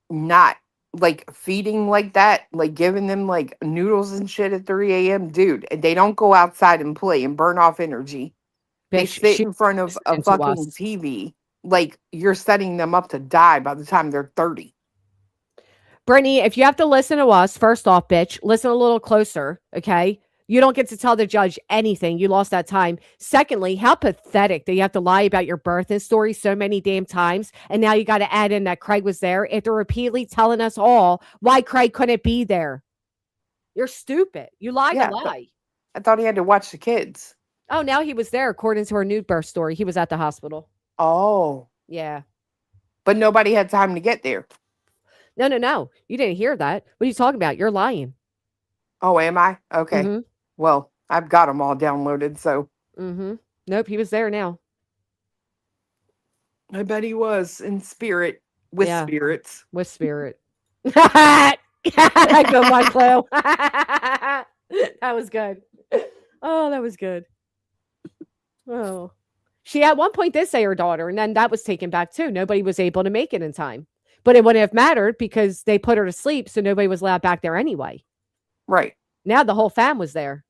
not like feeding like that, like giving them like noodles and shit at 3 a.m. Dude, they don't go outside and play and burn off energy. They sit in front of a fucking TV. Like you're setting them up to die by the time they're 30. Brittany, if you have to listen to us, first off, bitch, listen a little closer, okay? You don't get to tell the judge anything. You lost that time. Secondly, how pathetic that you have to lie about your birthing story so many damn times. And now you got to add in that Craig was there after repeatedly telling us all why Craig couldn't be there. You're stupid. You lied to lie. I thought he had to watch the kids. Oh, now he was there. According to her nude birth story, he was at the hospital. Oh. Yeah. But nobody had time to get there. No. You didn't hear that. What are you talking about? You're lying. Oh, am I? Okay. Mm-hmm. Well, I've got them all downloaded, so. Mm-hmm. Nope, he was there now. I bet he was in spirit with spirits. With spirit. Good one, Chloe. That was good. Oh, that was good. Oh. She at one point did say her daughter, and then that was taken back too. Nobody was able to make it in time. But it wouldn't have mattered because they put her to sleep, so nobody was allowed back there anyway. Right. Now the whole fam was there.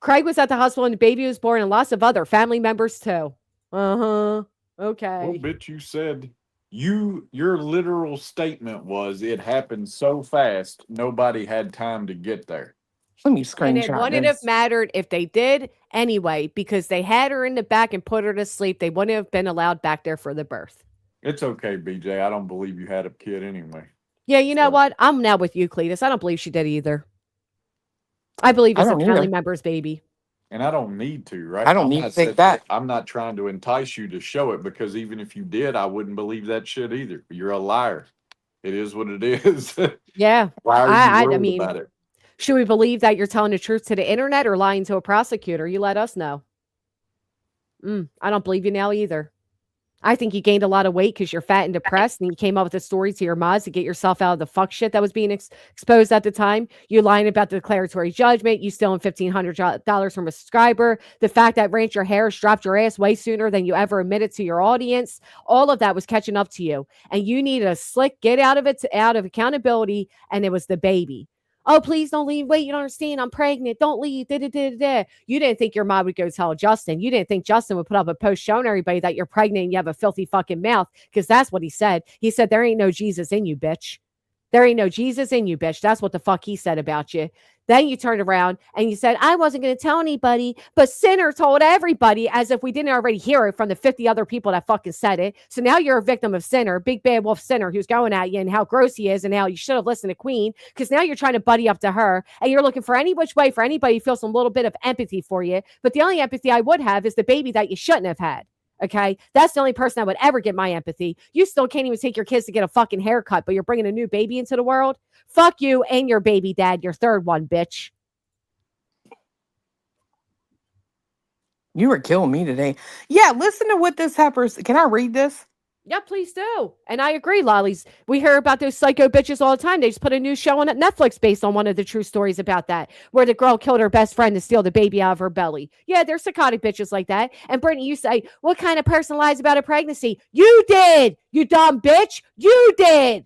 Craig was at the hospital and the baby was born, and lots of other family members too. Uh-huh. Okay. Well, bitch, you said your literal statement was it happened so fast nobody had time to get there. Let me screenshot And it wouldn't have mattered if they did anyway, because they had her in the back and put her to sleep. They wouldn't have been allowed back there for the birth. It's okay, BJ. I don't believe you had a kid anyway. Yeah, you know what? I'm now with you, Cletus. I don't believe she did either. I believe it's a family member's baby. And I don't need to, right? I don't need to think that. I'm not trying to entice you to show it, because even if you did, I wouldn't believe that shit either. You're a liar. It is what it is. Yeah. Why are you worried about it? Should we believe that you're telling the truth to the internet or lying to a prosecutor? You let us know. I don't believe you now either. I think you gained a lot of weight because you're fat and depressed, and you came up with a story to your mods to get yourself out of the fuck shit that was being exposed at the time. You're lying about the declaratory judgment. You stealing $1,500 from a subscriber. The fact that Rancher Harris dropped your ass way sooner than you ever admitted to your audience. All of that was catching up to you, and you need a slick get out of it, out of accountability. And it was the baby. Oh, please don't leave. Wait, you don't understand. I'm pregnant. Don't leave. You didn't think your mom would go tell Justin. You didn't think Justin would put up a post showing everybody that you're pregnant and you have a filthy fucking mouth, because that's what he said. He said, there ain't no Jesus in you, bitch. There ain't no Jesus in you, bitch. That's what the fuck he said about you. Then you turned around and you said, I wasn't going to tell anybody, but Sinner told everybody, as if we didn't already hear it from the 50 other people that fucking said it. So now you're a victim of Sinner, big bad wolf Sinner, who's going at you and how gross he is and how you should have listened to Queen, because now you're trying to buddy up to her and you're looking for any which way for anybody who feels some little bit of empathy for you. But the only empathy I would have is the baby that you shouldn't have had. Okay, that's the only person that would ever get my empathy. You still can't even take your kids to get a fucking haircut, but you're bringing a new baby into the world. Fuck you and your baby dad, your third one, bitch. You were killing me today. Yeah, listen to what this heifer's. Can I read this? Yeah, please do. And I agree, lollies. We hear about those psycho bitches all the time. They just put a new show on Netflix based on one of the true stories about that, where the girl killed her best friend to steal the baby out of her belly. Yeah, they're psychotic bitches like that. And Brittany, you say, what kind of person lies about a pregnancy? You did, you dumb bitch. You did.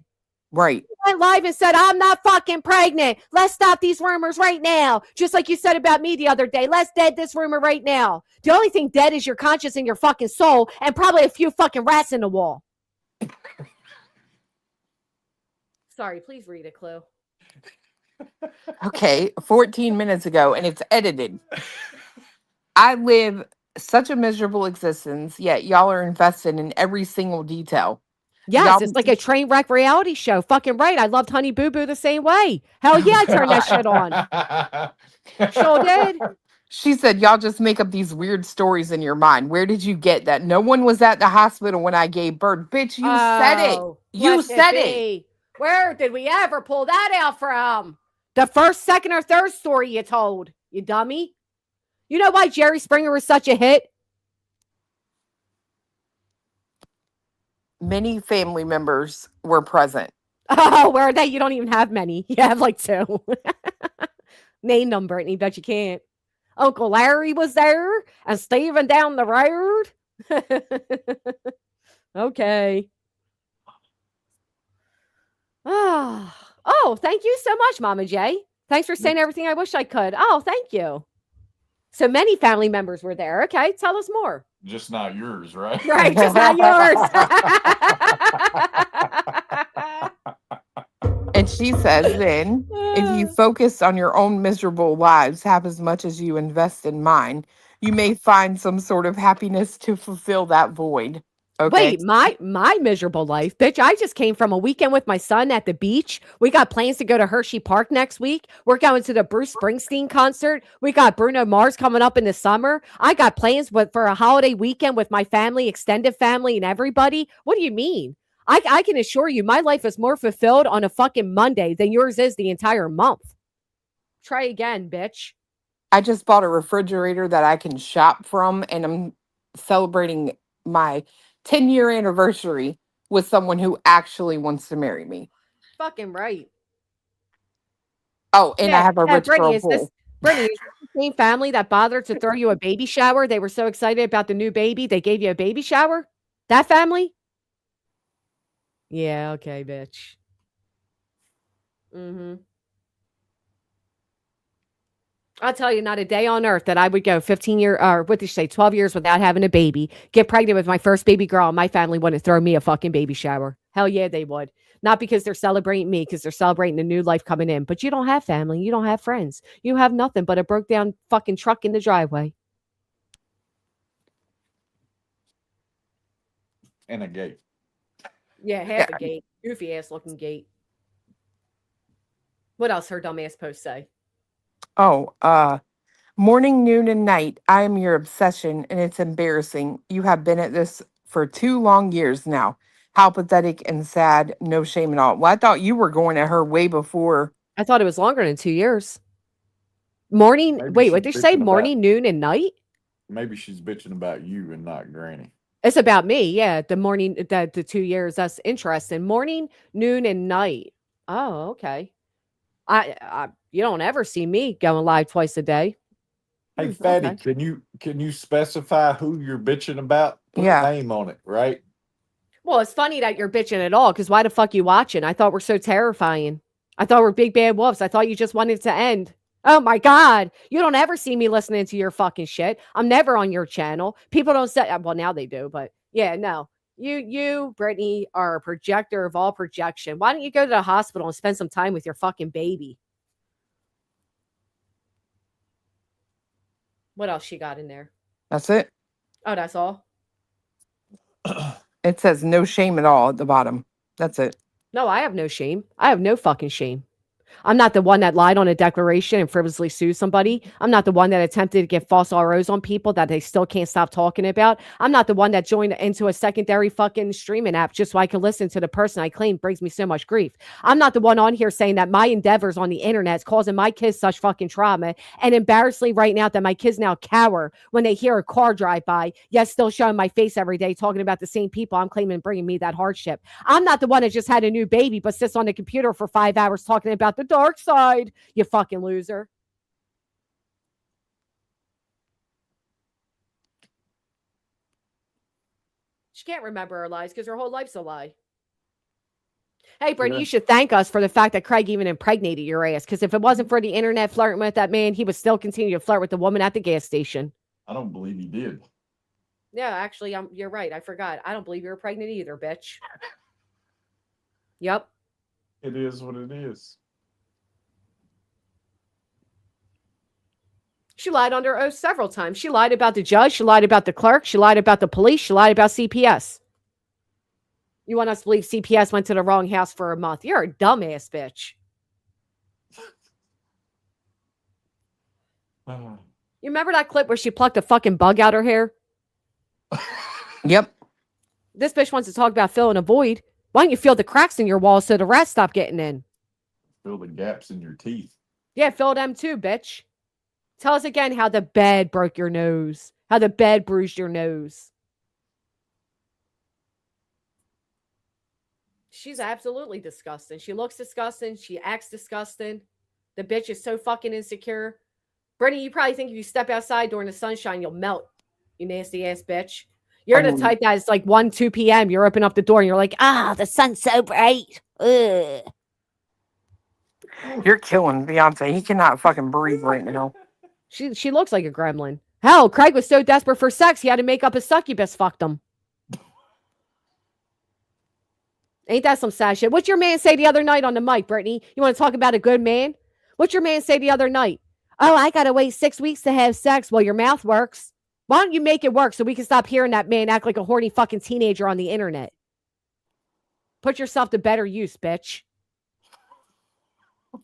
Right. You went live and said, I'm not fucking pregnant. Let's stop these rumors right now. Just like you said about me the other day. Let's dead this rumor right now. The only thing dead is your conscience and your fucking soul, and probably a few fucking rats in the wall. Sorry, please read it, Clue. Okay, 14 minutes ago, and it's edited. I live such a miserable existence, yet y'all are invested in every single detail. Yes, it's like a train wreck reality show. Fucking right. I loved Honey Boo Boo the same way. Hell yeah, I turned that shit on. Sure did. She said, y'all just make up these weird stories in your mind. Where did you get that? No one was at the hospital when I gave birth. Bitch, you said it. You said it. Where did we ever pull that out from? The first, second, or third story you told, you dummy. You know why Jerry Springer was such a hit? Many family members were present. Oh, where are they? You don't even have many. You have like 2. Name them, Brittany. Bet you can't. Uncle Larry was there and Steven down the road. Okay. Oh, thank you so much, Mama J. Thanks for saying everything I wish I could. Oh, thank you. So many family members were there. Okay, tell us more. Just not yours, right? Right, just not yours. And she says then, if you focus on your own miserable lives half as much as you invest in mine, you may find some sort of happiness to fulfill that void. Okay. Wait, my miserable life, bitch. I just came from a weekend with my son at the beach. We got plans to go to Hershey Park next week. We're going to the Bruce Springsteen concert. We got Bruno Mars coming up in the summer. I got plans for a holiday weekend with my family, extended family, and everybody. What do you mean? I can assure you my life is more fulfilled on a fucking Monday than yours is the entire month. Try again, bitch. I just bought a refrigerator that I can shop from, and I'm celebrating my 10-year anniversary with someone who actually wants to marry me. Fucking right. Oh, and I have a rich Brittany, girl is pool. Brittany, is this the same family that bothered to throw you a baby shower? They were so excited about the new baby, they gave you a baby shower? That family? Yeah, okay, bitch. Mm-hmm. I'll tell you, not a day on earth that I would go 12 years without having a baby, get pregnant with my first baby girl, and my family wouldn't throw me a fucking baby shower. Hell yeah, they would. Not because they're celebrating me, because they're celebrating the new life coming in. But you don't have family. You don't have friends. You have nothing but a broke down fucking truck in the driveway. And a gate. Yeah, half a gate. Goofy ass looking gate. What else her dumb ass post say? Oh, morning, noon, and night. I am your obsession, and it's embarrassing. You have been at this for 2 long years now. How pathetic and sad. No shame at all. Well, I thought you were going at her way before. I thought it was longer than 2 years. Morning. Maybe Wait, she's what did you say? bitching Morning, noon, and night? Maybe she's bitching about you and not Granny. It's about me. Yeah. The morning, the 2 years. That's interesting. Morning, noon, and night. Oh, okay. You don't ever see me going live twice a day. Hey, Fatty, Okay. can you specify who you're bitching about? Put a name on it, right? Well, it's funny that you're bitching at all, because why the fuck you watching? I thought we're so terrifying. I thought we're big bad wolves. I thought you just wanted to end. Oh my God. You don't ever see me listening to your fucking shit. I'm never on your channel. People don't say, well, now they do, but yeah, no. You, Brittany, are a projector of all projection. Why don't you go to the hospital and spend some time with your fucking baby? What else she got in there? That's it. Oh, that's all? It says no shame at all at the bottom. That's it. No, I have no shame. I have no fucking shame. I'm not the one that lied on a declaration and frivolously sued somebody. I'm not the one that attempted to get false ROs on people that they still can't stop talking about. I'm not the one that joined into a secondary fucking streaming app just so I could listen to the person I claim brings me so much grief. I'm not the one on here saying that my endeavors on the internet is causing my kids such fucking trauma, and embarrassingly right now that my kids now cower when they hear a car drive by, yet still showing my face every day talking about the same people I'm claiming bringing me that hardship. I'm not the one that just had a new baby but sits on the computer for 5 hours talking about the dark side, you fucking loser. She can't remember her lies because her whole life's a lie. Hey, Brittany, you should thank us for the fact that Craig even impregnated your ass, because if it wasn't for the internet flirting with that man, he would still continue to flirt with the woman at the gas station. I don't believe he did. Yeah, actually, you're right. I forgot. I don't believe you were pregnant either, bitch. Yep. It is what it is. She lied under oath several times. She lied about the judge. She lied about the clerk. She lied about the police. She lied about CPS. You want us to believe CPS went to the wrong house for a month? You're a dumbass bitch. You remember that clip where she plucked a fucking bug out her hair? Yep. This bitch wants to talk about filling a void. Why don't you fill the cracks in your wall so the rats stop getting in? Fill the gaps in your teeth. Yeah, fill them too, bitch. Tell us again how the bed broke your nose. How the bed bruised your nose. She's absolutely disgusting. She looks disgusting. She acts disgusting. The bitch is so fucking insecure. Brittany, you probably think if you step outside during the sunshine, you'll melt. You nasty ass bitch. You're the type that is like 1, 2 p.m. You're opening up the door and you're like, the sun's so bright. Ugh. You're killing Beyonce. He cannot fucking breathe right now. She looks like a gremlin. Hell, Craig was so desperate for sex, he had to make up a succubus fucked him. Ain't that some sad shit? What's your man say the other night on the mic, Brittany? You want to talk about a good man? What's your man say the other night? Oh, I got to wait 6 weeks to have sex. Well, your mouth works. Why don't you make it work so we can stop hearing that man act like a horny fucking teenager on the internet? Put yourself to better use, bitch.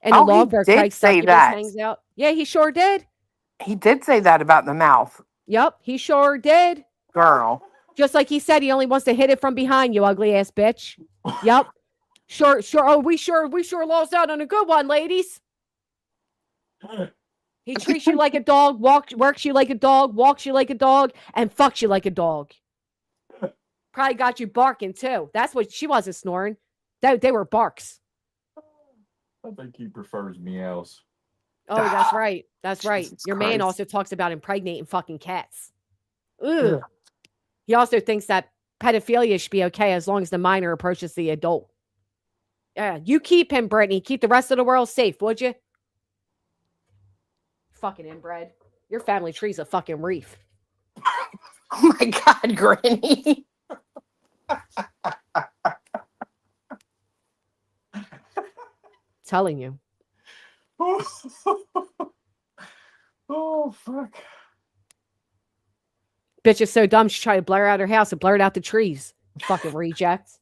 And the log where Craig succubus hangs out. Yeah, he sure did. He did say that about the mouth. Yep, he sure did. Girl. Just like he said, he only wants to hit it from behind, you ugly ass bitch. Yep. Sure. Oh, we sure lost out on a good one, ladies. He treats you like a dog, works you like a dog, walks you like a dog, and fucks you like a dog. Probably got you barking too. That's what she wasn't snoring. They were barks. I think he prefers meows. Oh, that's right. That's right. Jesus Your man Christ. also talks about impregnating fucking cats. Ugh. He also thinks that pedophilia should be okay as long as the minor approaches the adult. Yeah, you keep him, Brittany. Keep the rest of the world safe, would you? Fucking inbred. Your family tree's a fucking reef. Oh my God, Granny. Telling you. Oh, fuck. Bitch is so dumb she tried to blur out her house and blurred out the trees. Fucking reject.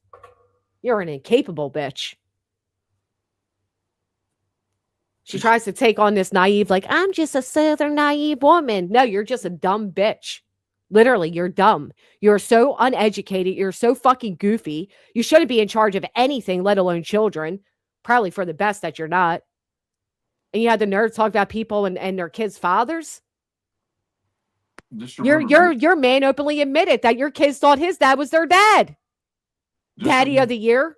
You're an incapable bitch. She tries to take on this naive, like, I'm just a southern naive woman. No, you're just a dumb bitch. Literally, you're dumb. You're so uneducated. You're so fucking goofy. You shouldn't be in charge of anything, let alone children. Probably for the best that you're not. And you had the nerve to talk about people and their kids' fathers? Your man openly admitted that your kids thought his dad was their dad. Daddy of the year.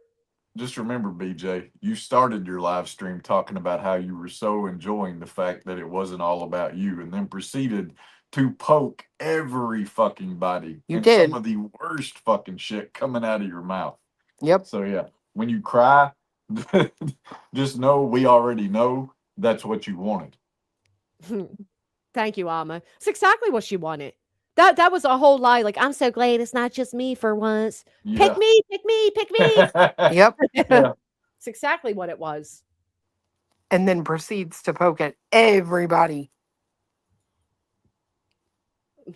Just remember, BJ, you started your live stream talking about how you were so enjoying the fact that it wasn't all about you, and then proceeded to poke every fucking body. You and did. Some of the worst fucking shit coming out of your mouth. Yep. So yeah, when you cry, just know we already know that's what you wanted. Thank you, Alma. It's exactly what she wanted. That was a whole lie. Like, I'm so glad it's not just me for once. Yeah. Pick me, pick me, pick me. Yep. Yeah. It's exactly what it was. And then proceeds to poke at everybody.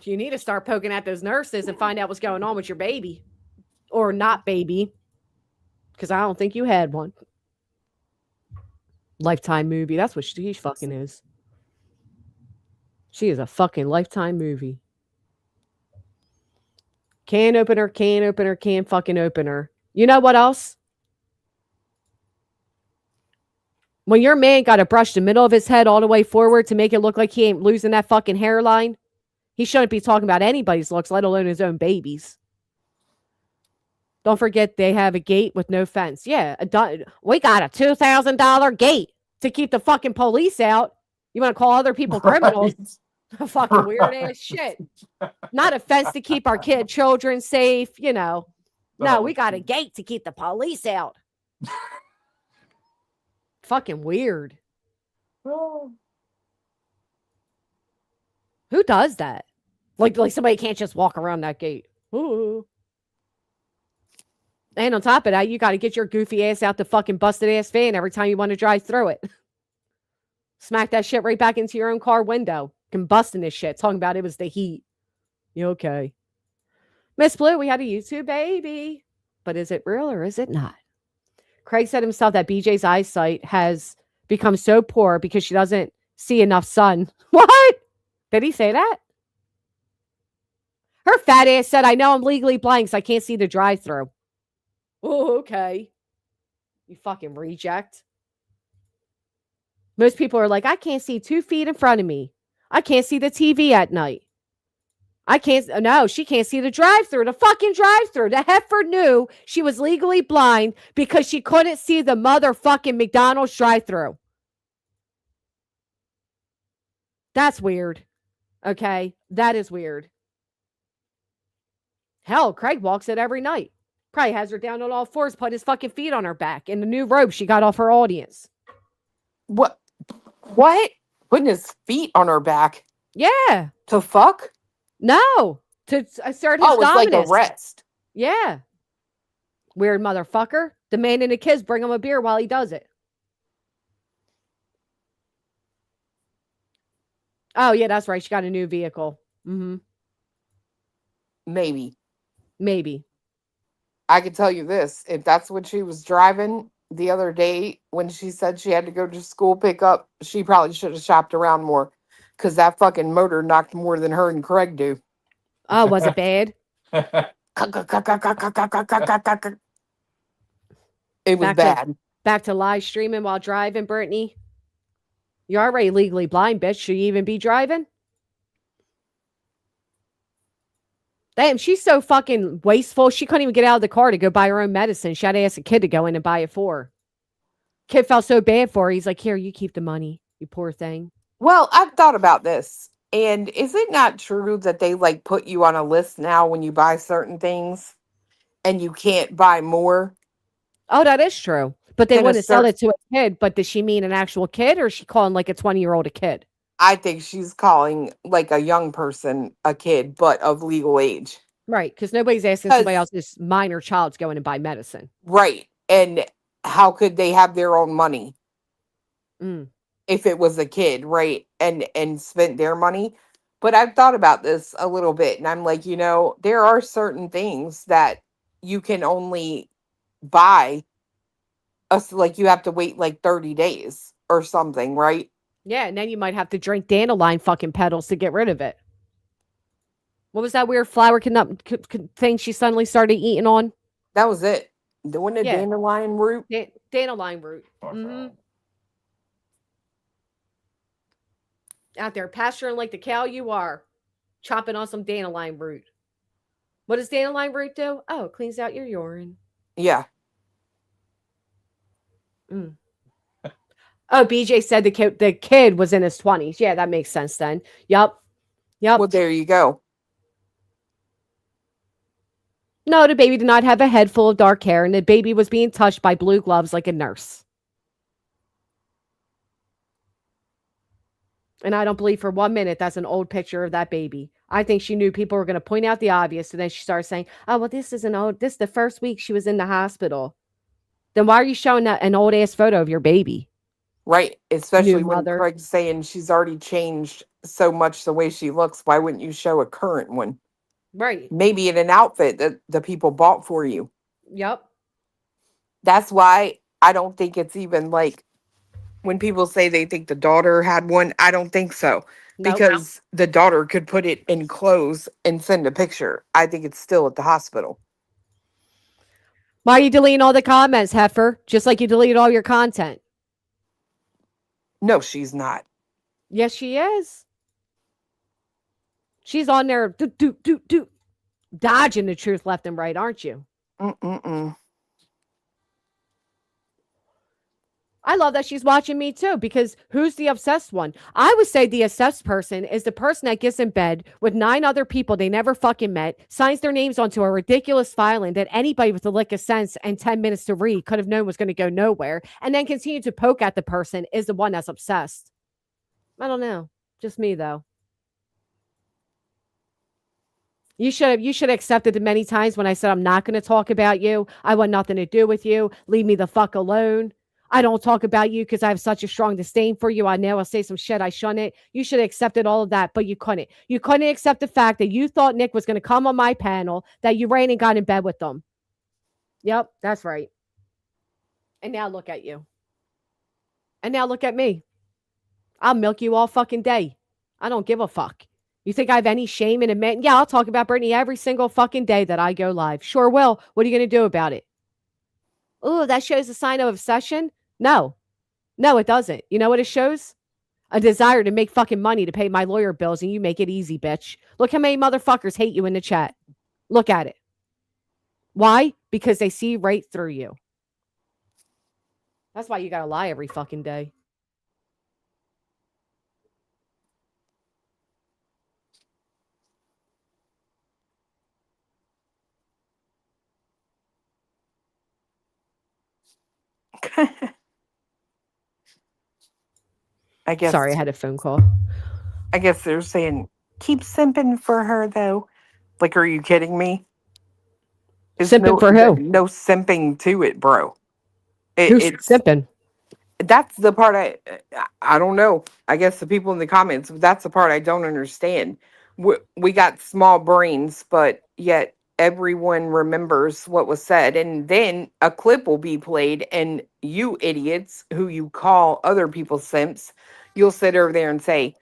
You need to start poking at those nurses and find out what's going on with your baby. Or not baby. Because I don't think you had one. Lifetime movie. That's what she fucking is. She is a fucking Lifetime movie. Can opener, can fucking opener. You know what else? When your man got to brush the middle of his head all the way forward to make it look like he ain't losing that fucking hairline, he shouldn't be talking about anybody's looks, let alone his own baby's. Don't forget they have a gate with no fence. Yeah, we got a $2,000 gate to keep the fucking police out. You want to call other people criminals? Fucking weird ass shit. Not a fence to keep our children safe, you know. No, we got a gate to keep the police out. Fucking weird. Who does that? Like somebody can't just walk around that gate. Ooh. And on top of that, you got to get your goofy ass out the fucking busted ass van every time you want to drive through it. Smack that shit right back into your own car window. Combusting this shit. Talking about it was the heat. You okay? Miss Blue, we had a YouTube baby. But is it real or is it not? Craig said himself that BJ's eyesight has become so poor because she doesn't see enough sun. What? Did he say that? Her fat ass said, I know I'm legally blind because I can't see the drive-thru. Oh, okay. You fucking reject. Most people are like, I can't see 2 feet in front of me. I can't see the TV at night. No, she can't see the drive-thru. The fucking drive-thru. The heifer knew she was legally blind because she couldn't see the motherfucking McDonald's drive-thru. That's weird. Okay? That is weird. Hell, Craig walks it every night. Probably has her down on all fours, put his fucking feet on her back in the new robe she got off her audience. What? Putting his feet on her back? Yeah. To fuck? No. To assert his dominance. It's like a rest. Yeah. Weird motherfucker. The man and the kids bring him a beer while he does it. Oh, yeah, that's right. She got a new vehicle. Mm-hmm. Maybe. I can tell you this. If that's what she was driving the other day when she said she had to go to school pickup, she probably should have shopped around more because that fucking motor knocked more than her and Craig do. Oh, was it bad? It was bad. Back to live streaming while driving, Brittany. You're already legally blind, bitch. Should you even be driving? Damn, she's so fucking wasteful. She couldn't even get out of the car to go buy her own medicine. She had to ask a kid to go in and buy it for her. Kid felt so bad for her. He's like, here, you keep the money, you poor thing. Well, I've thought about this. And is it not true that they like put you on a list now when you buy certain things and you can't buy more? Oh, that is true. But they wouldn't sell it to a kid. But does she mean an actual kid, or is she calling like a 20-year-old a kid? I think she's calling like a young person a kid, but of legal age. Right. Because nobody's asking somebody else's minor child to go in and buy medicine. Right. And how could they have their own money if it was a kid, right? And spent their money. But I've thought about this a little bit, and I'm like, there are certain things that you can only buy. Like you have to wait like 30 days or something, right? Yeah, and then you might have to drink dandelion fucking petals to get rid of it. What was that weird flower thing she suddenly started eating on? That was it. Doing the dandelion root? Dandelion root. Mm-hmm. Out there pasturing like the cow you are, chopping on some dandelion root. What does dandelion root do? Oh, it cleans out your urine. Yeah. Oh, BJ said the kid was in his 20s. Yeah, that makes sense then. Yep. Well, there you go. No, the baby did not have a head full of dark hair, and the baby was being touched by blue gloves like a nurse. And I don't believe for 1 minute that's an old picture of that baby. I think she knew people were going to point out the obvious, and then she started saying, oh, well, this is the first week she was in the hospital. Then why are you showing an old-ass photo of your baby? Right, especially when Craig's saying she's already changed so much the way she looks. Why wouldn't you show a current one? Right. Maybe in an outfit that the people bought for you. Yep. That's why I don't think it's even like when people say they think the daughter had one, I don't think so. Nope. Because the daughter could put it in clothes and send a picture. I think it's still at the hospital. Why are you deleting all the comments, Heifer? Just like you deleted all your content. No, she's not. Yes, she is. She's on there dodging the truth left and right, aren't you? I love that she's watching me too, because who's the obsessed one? I would say the obsessed person is the person that gets in bed with 9 other people they never fucking met, signs their names onto a ridiculous filing that anybody with a lick of sense and 10 minutes to read could have known was going to go nowhere, and then continue to poke at the person is the one that's obsessed. I don't know. Just me, though. You should have accepted it many times when I said I'm not going to talk about you. I want nothing to do with you. Leave me the fuck alone. I don't talk about you because I have such a strong disdain for you. I know I'll say some shit I shouldn't. You should have accepted all of that, but you couldn't. You couldn't accept the fact that you thought Nick was going to come on my panel, that you ran and got in bed with them. Yep, that's right. And now look at you. And now look at me. I'll milk you all fucking day. I don't give a fuck. You think I have any shame in admitting? Yeah, I'll talk about Brittany every single fucking day that I go live. Sure will. What are you going to do about it? Oh, that shows a sign of obsession? No, it doesn't. You know what it shows? A desire to make fucking money to pay my lawyer bills, and you make it easy, bitch. Look how many motherfuckers hate you in the chat. Look at it. Why? Because they see right through you. That's why you gotta lie every fucking day. I guess. Sorry, I had a phone call. I guess they're saying, keep simping for her, though. Like, are you kidding me? Simping for who? No simping to it, bro. Who's simping? That's the part I don't know. I guess the people in the comments, that's the part I don't understand. We got small brains, but yet everyone remembers what was said. And then a clip will be played, and you idiots who you call other people simps, you'll sit over there and say,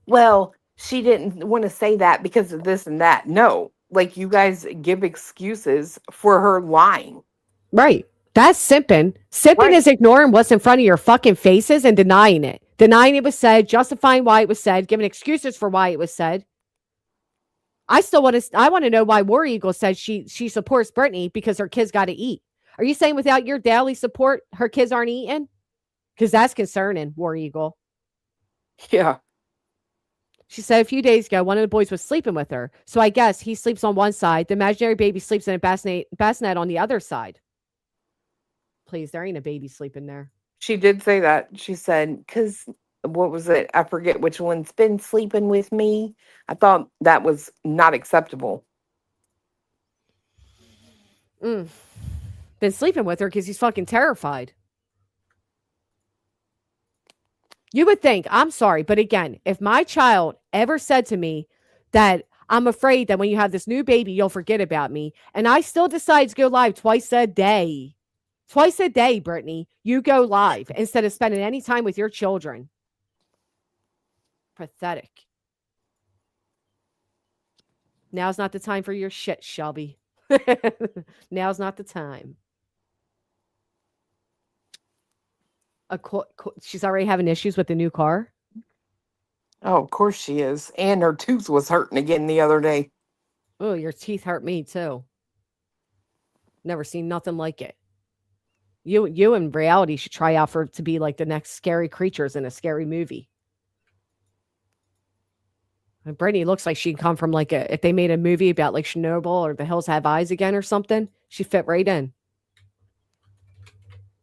well, she didn't want to say that because of this and that. No, like you guys give excuses for her lying. Right. That's simping. Simping is ignoring what's in front of your fucking faces and denying it. Denying it was said, justifying why it was said, giving excuses for why it was said. I want to know why War Eagle said she supports Brittany because her kids got to eat. Are you saying without your daily support, her kids aren't eating? Because that's concerning, War Eagle. Yeah. She said a few days ago, one of the boys was sleeping with her. So I guess he sleeps on one side. The imaginary baby sleeps in a bassinet on the other side. Please, there ain't a baby sleeping there. She did say that. She said, because what was it? I forget which one's been sleeping with me. I thought that was not acceptable. Been sleeping with her because he's fucking terrified. You would think, I'm sorry, but again, if my child ever said to me that I'm afraid that when you have this new baby, you'll forget about me, and I still decide to go live twice a day, Brittany, you go live instead of spending any time with your children. Pathetic. Now's not the time for your shit, Shelby. Now's not the time. She's already having issues with the new car. Oh, of course she is. And her tooth was hurting again the other day. Oh, your teeth hurt me too. Never seen nothing like it. You in reality should try out to be like the next scary creatures in a scary movie. And Brittany looks like she'd come from like if they made a movie about like Chernobyl or The Hills Have Eyes again or something, she fit right in.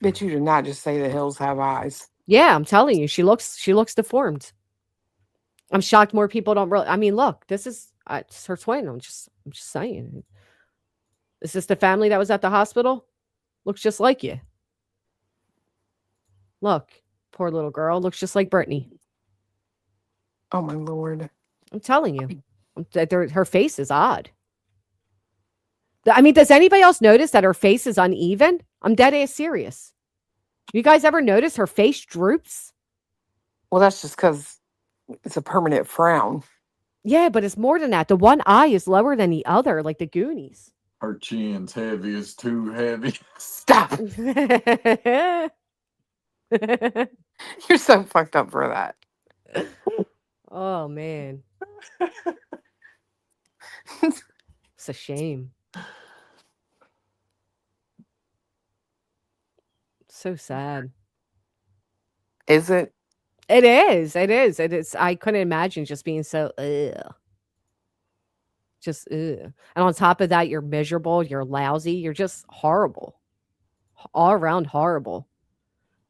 Bet you did not just say The Hills Have Eyes. Yeah, I'm telling you, she looks deformed. I'm shocked more people don't really. I mean, look, this is it's her twin. I'm just saying. Is this the family that was at the hospital? Looks just like you. Look, poor little girl. Looks just like Brittany. Oh my Lord. I'm telling you. Her face is odd. I mean, does anybody else notice that her face is uneven? I'm dead ass serious. You guys ever notice her face droops? Well, that's just because it's a permanent frown. Yeah, but it's more than that. The one eye is lower than the other, like the Goonies. Her chin's heavy. It's too heavy. Stop. You're so fucked up for that. Oh, man. It's a shame. So sad. Is it? It is. It is. It is. I couldn't imagine just being so just and on top of that, you're miserable, you're lousy, you're just horrible. All around horrible.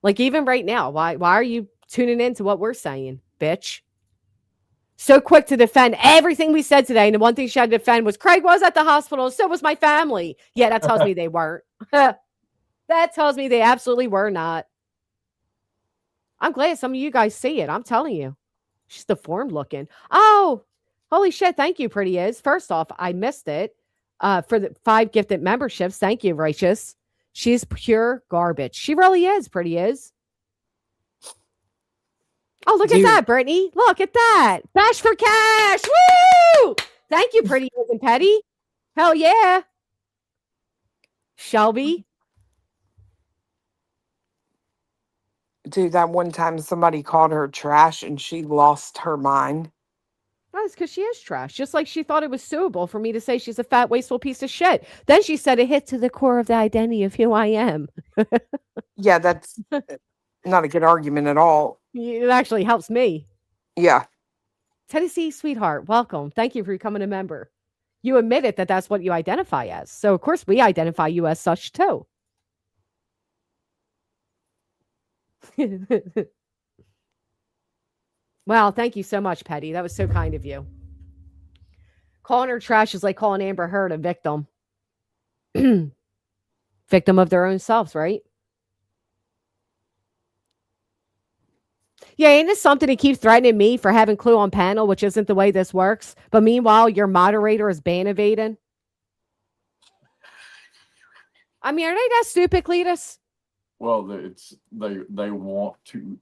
Like even right now, why are you tuning into what we're saying, bitch? So quick to defend everything we said today, and the one thing she had to defend was Craig was at the hospital, so was my family. Yeah, that tells me they weren't. That tells me they absolutely were not. I'm glad some of you guys see it. I'm telling you. She's deformed looking. Oh, holy shit. Thank you, Pretty Is. First off, I missed it. For the 5 gifted memberships. Thank you, Righteous. She's pure garbage. She really is, Pretty Is. Oh, look at that, Brittany. Look at that. Bash for cash. Woo! Thank you, Pretty Is and Petty. Hell yeah. Shelby. Dude, that one time somebody called her trash and she lost her mind. That's because she is trash. Just like she thought it was suitable for me to say she's a fat, wasteful piece of shit. Then she said it hit to the core of the identity of who I am. Yeah, that's not a good argument at all. It actually helps me. Yeah. Tennessee, sweetheart, welcome. Thank you for becoming a member. You admitted that that's what you identify as. So, of course, we identify you as such, too. Wow, thank you so much, Petty. That was so kind of you. Calling her trash is like calling Amber Heard a victim. Victim of their own selves, right? Yeah, ain't this something to keep threatening me for having Clue on panel, which isn't the way this works? But meanwhile, your moderator is ban evading. I mean, are they that stupid, Cletus? Well, they want to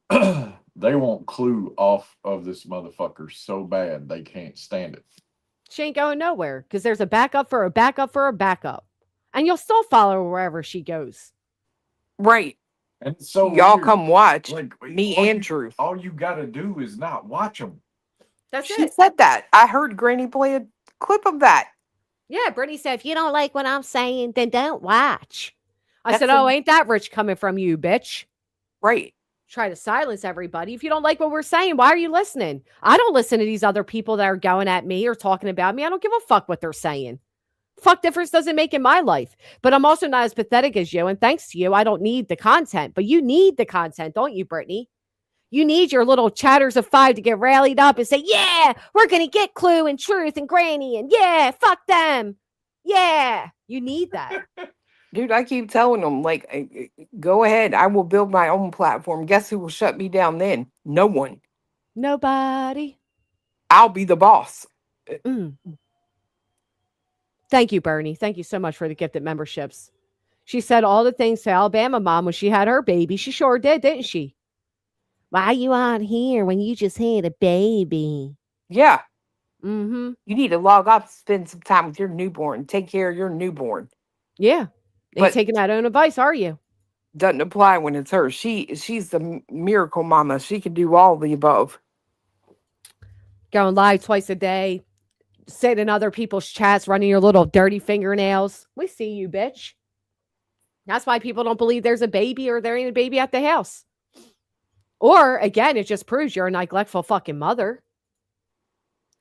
they want Clue off of this motherfucker so bad they can't stand it. She ain't going nowhere because there's a backup for a backup for a backup. And you'll still follow her wherever she goes. Right. And so y'all weird. come watch Like me all and you, Truth. all you gotta do is not watch them. That's She it. said that. I heard Granny play a clip of that. Yeah, Brittany said, if you don't like what I'm saying, then don't watch. I That's said, oh, ain't that rich coming from you, bitch? Right. Try to silence everybody. If you don't like what we're saying, why are you listening? I don't listen to these other people that are going at me or talking about me. I don't give a fuck what they're saying. Fuck difference doesn't make in my life. But I'm also not as pathetic as you. And thanks to you, I don't need the content. But you need the content, don't you, Brittany? You need your little chatters of 5 to get rallied up and say, yeah, we're going to get Clue and Truth and Granny. And yeah, fuck them. Yeah, you need that. Dude, I keep telling them, like, go ahead. I will build my own platform. Guess who will shut me down then? No one. Nobody. I'll be the boss. Thank you, Bernie. Thank you so much for the gifted memberships. She said all the things to Alabama mom when she had her baby. She sure did, didn't she? Why are you on here when you just had a baby? Yeah. Mm-hmm. You need to log off, spend some time with your newborn. Take care of your newborn. Yeah. Ain't taking that own advice, are you? Doesn't apply when it's her. She's the miracle mama. She can do all the above. Going live twice a day. Sitting in other people's chats, running your little dirty fingernails. We see you, bitch. That's why people don't believe there's a baby or there ain't a baby at the house. Or, again, it just proves you're a neglectful fucking mother.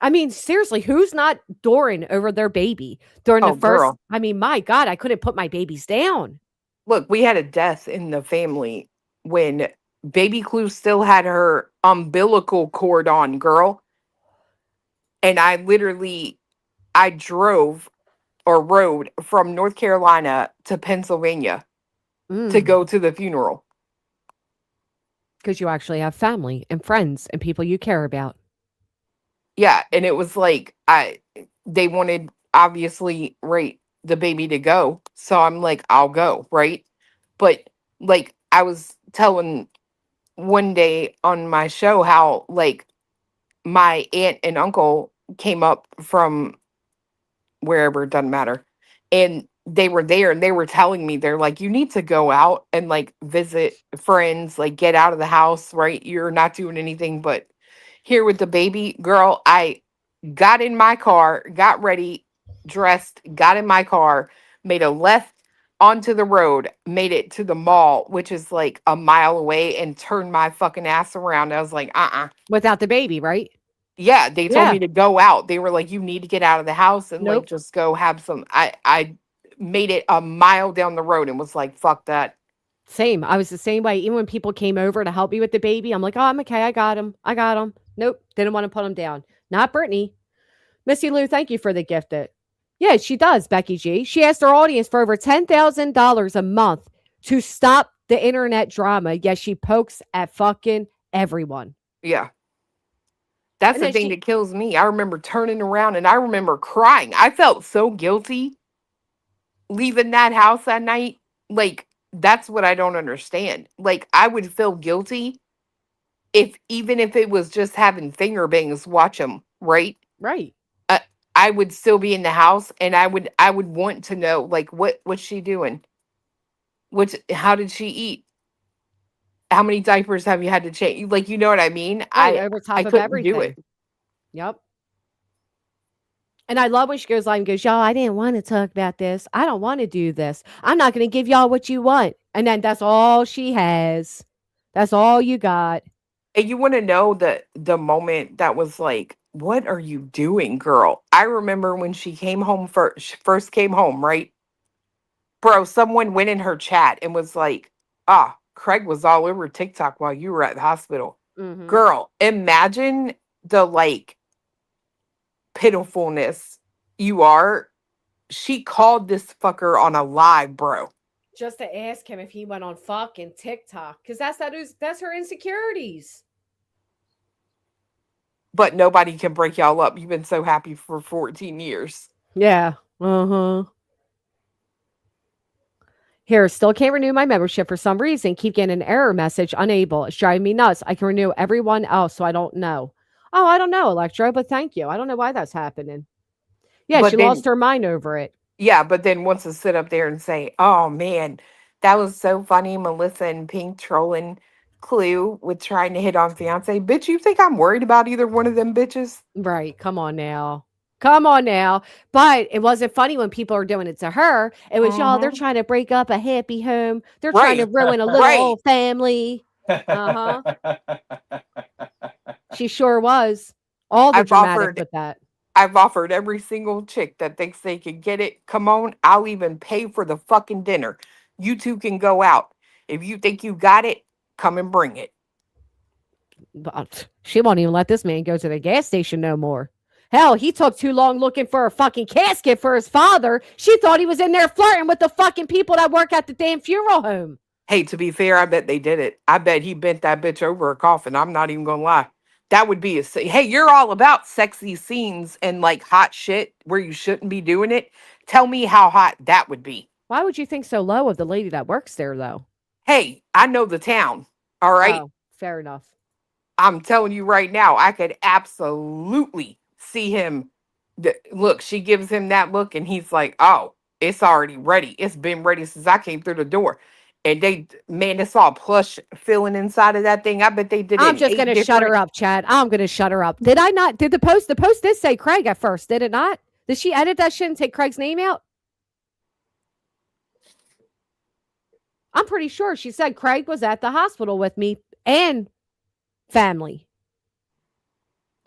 I mean, seriously, who's not adoring over their baby during the first? Girl. I mean, my God, I couldn't put my babies down. Look, we had a death in the family when baby Clue still had her umbilical cord on, girl. And I drove or rode from North Carolina to Pennsylvania to go to the funeral. Because you actually have family and friends and people you care about. Yeah, and it was like they wanted obviously the baby to go. So I'm like, I'll go, right? But like I was telling one day on my show how like my aunt and uncle came up from wherever, it doesn't matter. And they were there and they were telling me, they're like, you need to go out and like visit friends, like get out of the house, right? You're not doing anything but here with the baby. Girl, I got in my car, got ready, dressed, got in my car, made a left onto the road, made it to the mall, which is like a mile away, and turned my fucking ass around. I was like, Without the baby, right? Yeah, they told me to go out. They were like, you need to get out of the house and like just go have some. I made it a mile down the road and was like, fuck that. Same. I was the same way. Even when people came over to help me with the baby, I'm like, oh, I'm okay. I got him. Nope. Didn't want to put him down. Not Brittany. Missy Lou, thank you for the gifted. Yeah, she does, Becky G. She asked her audience for over $10,000 a month to stop the internet drama. Yet she pokes at fucking everyone. Yeah. That's the thing that kills me. I remember turning around and I remember crying. I felt so guilty leaving that house that night. Like, that's what I don't understand. Like, I would feel guilty even if it was just having finger bangs watch them, right? Right. I would still be in the house and I would want to know, like, what's she doing? How did she eat? How many diapers have you had to change? Like, you know what I mean? Right, over top I of couldn't everything. do it. Yep. And I love when she goes live and goes, y'all, I didn't want to talk about this. I don't want to do this. I'm not going to give y'all what you want. And then that's all she has. That's all you got. And you want to know the moment that was like, what are you doing, girl? I remember when she came home first came home, right? Bro, someone went in her chat and was like, Craig was all over TikTok while you were at the hospital. Mm-hmm. Girl, imagine the like pitifulness you are. She called this fucker on a live, bro. Just to ask him if he went on fucking TikTok. Because that's her insecurities. But nobody can break y'all up. You've been so happy for 14 years. Yeah. Uh-huh. Here, still can't renew my membership for some reason. Keep getting an error message, unable. It's driving me nuts. I can renew everyone else, so I don't know. Oh, I don't know, Electro, but thank you. I don't know why that's happening. Yeah, But she then, lost her mind over it. yeah, but then wants to sit up there and say, "Oh man, that was so funny, Melissa and Pink trolling Clue with trying to hit on fiance." Bitch, you think I'm worried about either one of them bitches? Right. Come on now. Come on now. But it wasn't funny when people are doing it to her. It was, y'all, they're Mm-hmm. trying to break up a happy home. They're trying to Right, ruin a little right. old family. Uh-huh. She sure was. All the I've dramatic offered with that. I've offered every single chick that thinks they can get it. Come on, I'll even pay for the fucking dinner. You two can go out. If you think you got it, come and bring it. But she won't even let this man go to the gas station no more. Hell, he took too long looking for a fucking casket for his father. She thought he was in there flirting with the fucking people that work at the damn funeral home. Hey, to be fair, I bet they did it. I bet he bent that bitch over a coffin. I'm not even gonna lie. That would be hey, you're all about sexy scenes and like hot shit where you shouldn't be doing it. Tell me how hot that would be. Why would you think so low of the lady that works there, though? Hey, I know the town. All right. Oh, fair enough. I'm telling you right now, I could absolutely see him. Look, she gives him that look, and he's like, "Oh, it's already ready. It's been ready since I came through the door." And man, it's all plush filling inside of that thing. I bet they did it I'm in just 8 going to shut different. her up, Chad. I'm going to shut her up. Did I not? Did the post did say Craig at first, did it not? Did she edit that shit and take Craig's name out? I'm pretty sure she said Craig was at the hospital with me and family.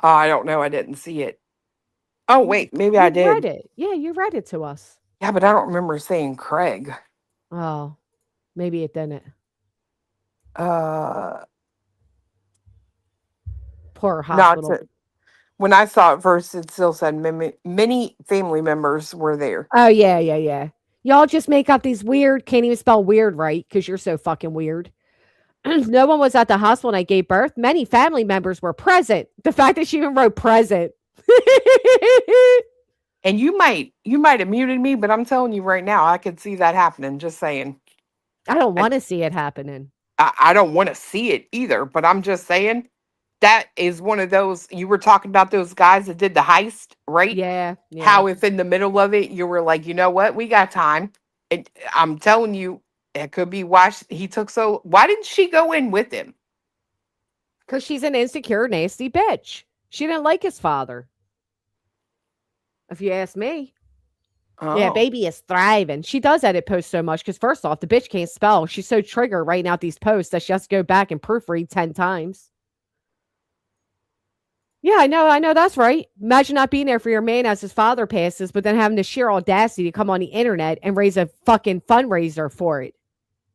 Oh, I don't know. I didn't see it. Oh, wait, maybe I You read did. it. Yeah, you read it to us. Yeah, but I don't remember saying Craig. Oh, maybe it didn't. Uh, Poor no, hospital. when I saw it first, it still said many family members were there. Oh, yeah. Y'all just make up these weird, can't even spell weird right because you're so fucking weird. No one was at the hospital when I gave birth. Many family members were present. The fact that she even wrote present. And you might have muted me, but I'm telling you right now, I could see that happening. Just saying. I don't want to see it happening. I don't want to see it either, but I'm just saying that is one of those. You were talking about those guys that did the heist, right? Yeah. How if in the middle of it you were like, you know what, we got time. I'm telling you, it could be why he took so. Why didn't she go in with him? Because she's an insecure, nasty bitch. She didn't like his father. If you ask me. Oh. Yeah, baby is thriving. She does edit posts so much because first off, the bitch can't spell. She's so triggered writing out these posts that she has to go back and proofread 10 times. Yeah, I know that's right. Imagine not being there for your man as his father passes, but then having the sheer audacity to come on the internet and raise a fucking fundraiser for it.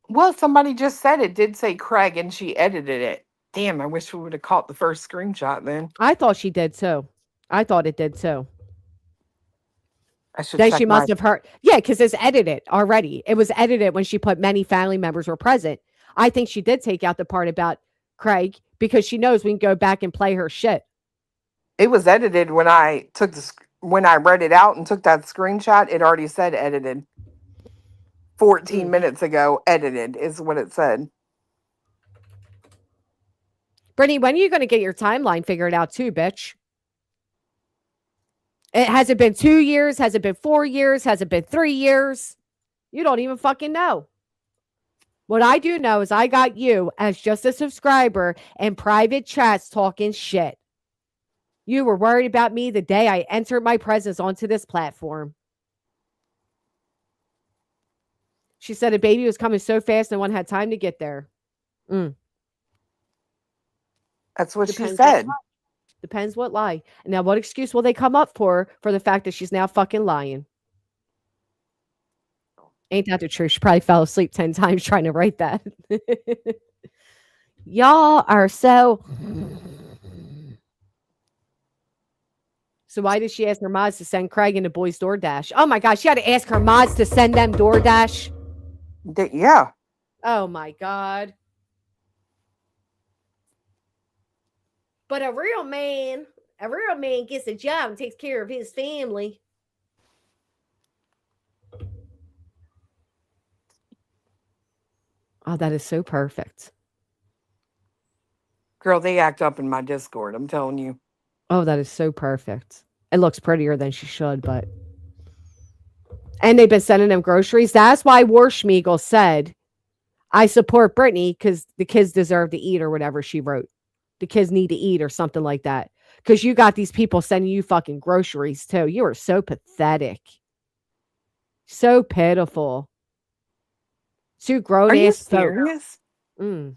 Well, somebody just said it did say Craig and she edited it. Damn, I wish we would have caught the first screenshot then. I thought she did too. I thought it did too. I should Then check she must have heard. Yeah, because it's edited already. It was edited when she put many family members were present. I think she did take out the part about Craig because she knows we can go back and play her shit. It was edited when I when I read it out and took that screenshot. It already said edited. 14 minutes ago, edited is what it said. Brittany, when are you going to get your timeline figured out too, bitch? Has it been 2 years? Has it been 4 years? Has it been 3 years? You don't even fucking know. What I do know is I got you as just a subscriber and private chats talking shit. You were worried about me the day I entered my presence onto this platform. She said a baby was coming so fast no one had time to get there. That's what she said. Depends what lie. Now, what excuse will they come up for the fact that she's now fucking lying? Ain't that the truth? She probably fell asleep 10 times trying to write that. Y'all are so... So why did she ask her mods to send Craig into boys DoorDash? Oh my gosh, she had to ask her mods to send them DoorDash? Yeah. Oh my God. But a real man gets a job and takes care of his family. Oh, that is so perfect. Girl, they act up in my Discord, I'm telling you. Oh, that is so perfect. It looks prettier than she should, but. And they've been sending them groceries. That's why Warschmiegel said, I support Brittany because the kids deserve to eat or whatever she wrote. The kids need to eat or something like that. Because you got these people sending you fucking groceries too. You are so pathetic. So pitiful. Two grown ass serious? Mm.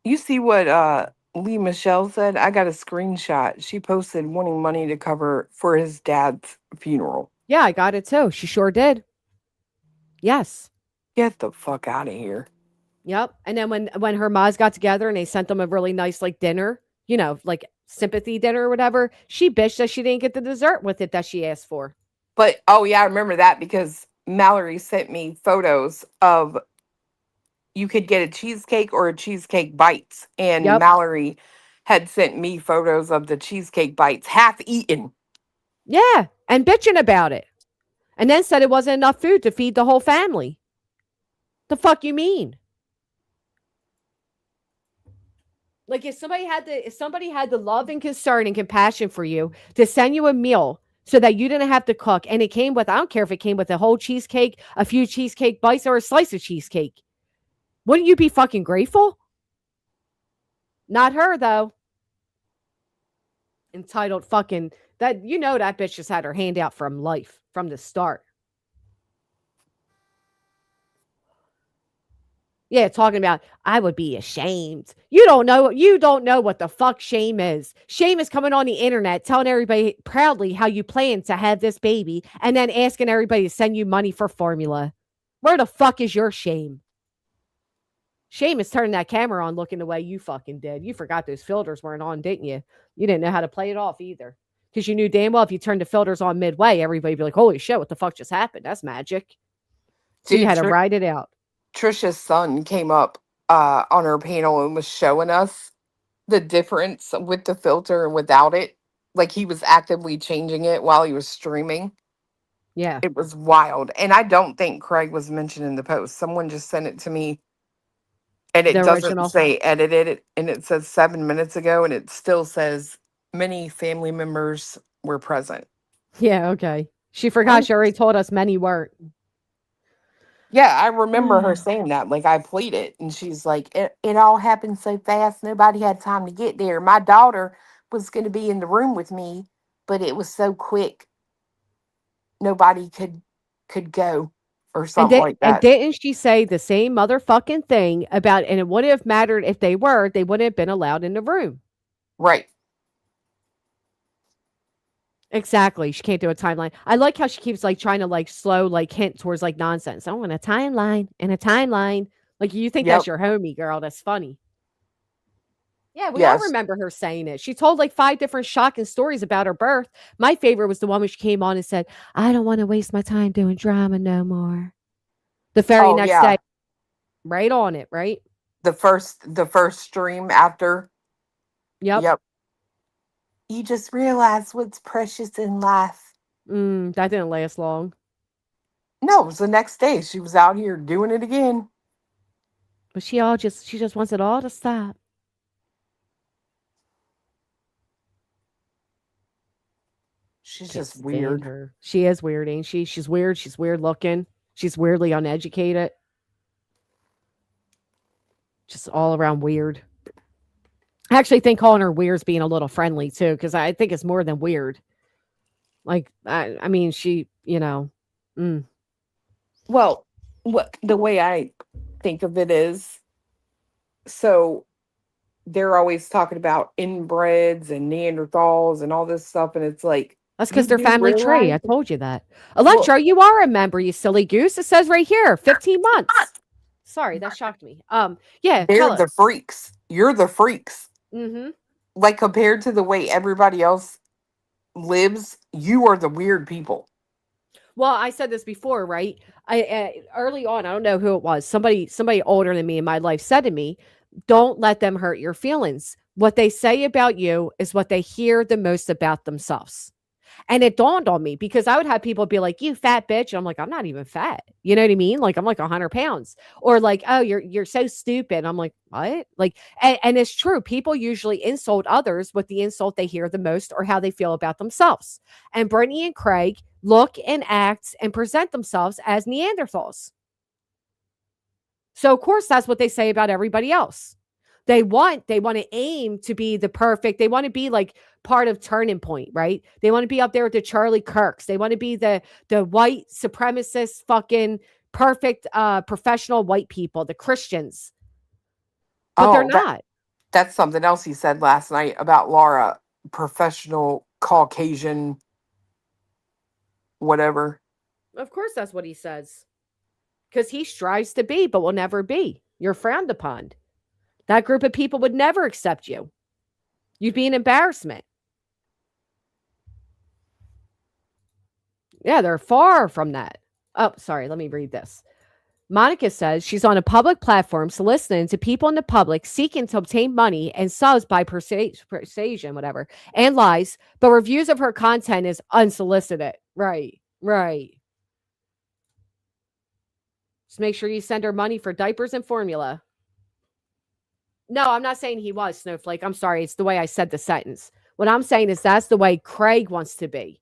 You see what Lee Michelle said? I got a screenshot. She posted wanting money to cover for his dad's funeral. Yeah, I got it too. She sure did. Yes. Get the fuck out of here. Yep. And then when her moms got together and they sent them a really nice like dinner, you know, like sympathy dinner or whatever, she bitched that she didn't get the dessert with it that she asked for. But oh yeah, I remember that because Mallory sent me photos of you could get a cheesecake or a cheesecake bites. And Mallory had sent me photos of the cheesecake bites half eaten. Yeah. And bitching about it. And then said it wasn't enough food to feed the whole family. The fuck you mean? Like if somebody had the love and concern and compassion for you to send you a meal so that you didn't have to cook, and it came with, I don't care if it came with a whole cheesecake, a few cheesecake bites, or a slice of cheesecake. Wouldn't you be fucking grateful? Not her, though. Entitled fucking, that, you know, that bitch just had her hand out from life, from the start. Yeah, talking about, I would be ashamed. You don't know what the fuck shame is. Shame is coming on the internet, telling everybody proudly how you plan to have this baby, and then asking everybody to send you money for formula. Where the fuck is your shame? Shame is turning that camera on looking the way you fucking did. You forgot those filters weren't on, didn't you? You didn't know how to play it off either. Because you knew damn well if you turned the filters on midway, everybody would be like, holy shit, what the fuck just happened? That's magic. So you had to ride it out. Trisha's son came up on her panel and was showing us the difference with the filter and without it. Like he was actively changing it while he was streaming. Yeah. It was wild. And I don't think Craig was mentioned in the post. Someone just sent it to me. And it doesn't say edited, and it says 7 minutes ago, and it still says many family members were present. Yeah, okay. She forgot she already told us many weren't. Yeah, I remember her saying that. Like, I played it, and she's like, it all happened so fast, nobody had time to get there. My daughter was going to be in the room with me, but it was so quick, nobody could go. Or something like that. And didn't she say the same motherfucking thing about, and it wouldn't have mattered if they wouldn't have been allowed in the room. Right. Exactly. She can't do a timeline. I like how she keeps like trying to like slow like hint towards like nonsense. I want a timeline and a timeline. Like you think that's your homie, girl. That's funny. Yeah, we all remember her saying it. She told like 5 different shocking stories about her birth. My favorite was the one where she came on and said, I don't want to waste my time doing drama no more. The very next day. Right on it, right? The first stream after. Yep. You just realize what's precious in life. That didn't last long. No, it was the next day. She was out here doing it again. But she just wants it all to stop. She's just weird. Her. She is weird, ain't she? She's weird. She's weird looking. She's weirdly uneducated. Just all around weird. I actually think calling her weird is being a little friendly too, because I think it's more than weird. Like, I mean, she, you know. Well, what the way I think of it is, so they're always talking about inbreds and Neanderthals and all this stuff, and it's like, that's because they're family tree. I told you that. Electro, you are a member, you silly goose. It says right here, 15 months. Sorry, that shocked me. Yeah. They're the freaks. You're the freaks. Mm-hmm. Like compared to the way everybody else lives, you are the weird people. Well, I said this before, right? I early on, I don't know who it was. Somebody older than me in my life said to me, don't let them hurt your feelings. What they say about you is what they hear the most about themselves. And it dawned on me because I would have people be like, you fat bitch. And I'm like, I'm not even fat. You know what I mean? Like, I'm like 100 pounds. Or like, oh, you're so stupid. I'm like, what? Like, and it's true. People usually insult others with the insult they hear the most or how they feel about themselves. And Brittany and Craig look and act and present themselves as Neanderthals. So of course that's what they say about everybody else. They want to aim to be the perfect. They want to be like part of Turning Point, right? They want to be up there with the Charlie Kirks. They want to be the white supremacist fucking perfect professional white people, the Christians. But they're not. That's something else he said last night about Laura, professional Caucasian whatever. Of course that's what he says. Because he strives to be, but will never be. You're frowned upon. That group of people would never accept you. You'd be an embarrassment. Yeah, they're far from that. Oh, sorry. Let me read this. Monica says she's on a public platform soliciting to people in the public seeking to obtain money and subs by persuasion, whatever, and lies, but reviews of her content is unsolicited. Right. Just make sure you send her money for diapers and formula. No, I'm not saying he was, Snowflake. I'm sorry. It's the way I said the sentence. What I'm saying is that's the way Craig wants to be.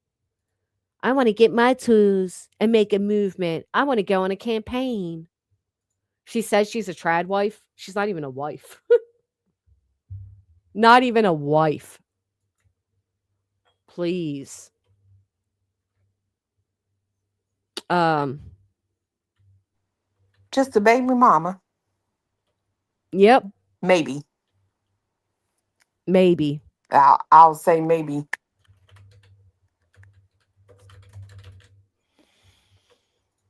I want to get my tools and make a movement. I want to go on a campaign. She says she's a trad wife. She's not even a wife. Not even a wife. Please. Just a baby mama. Yep. Maybe. I'll say maybe.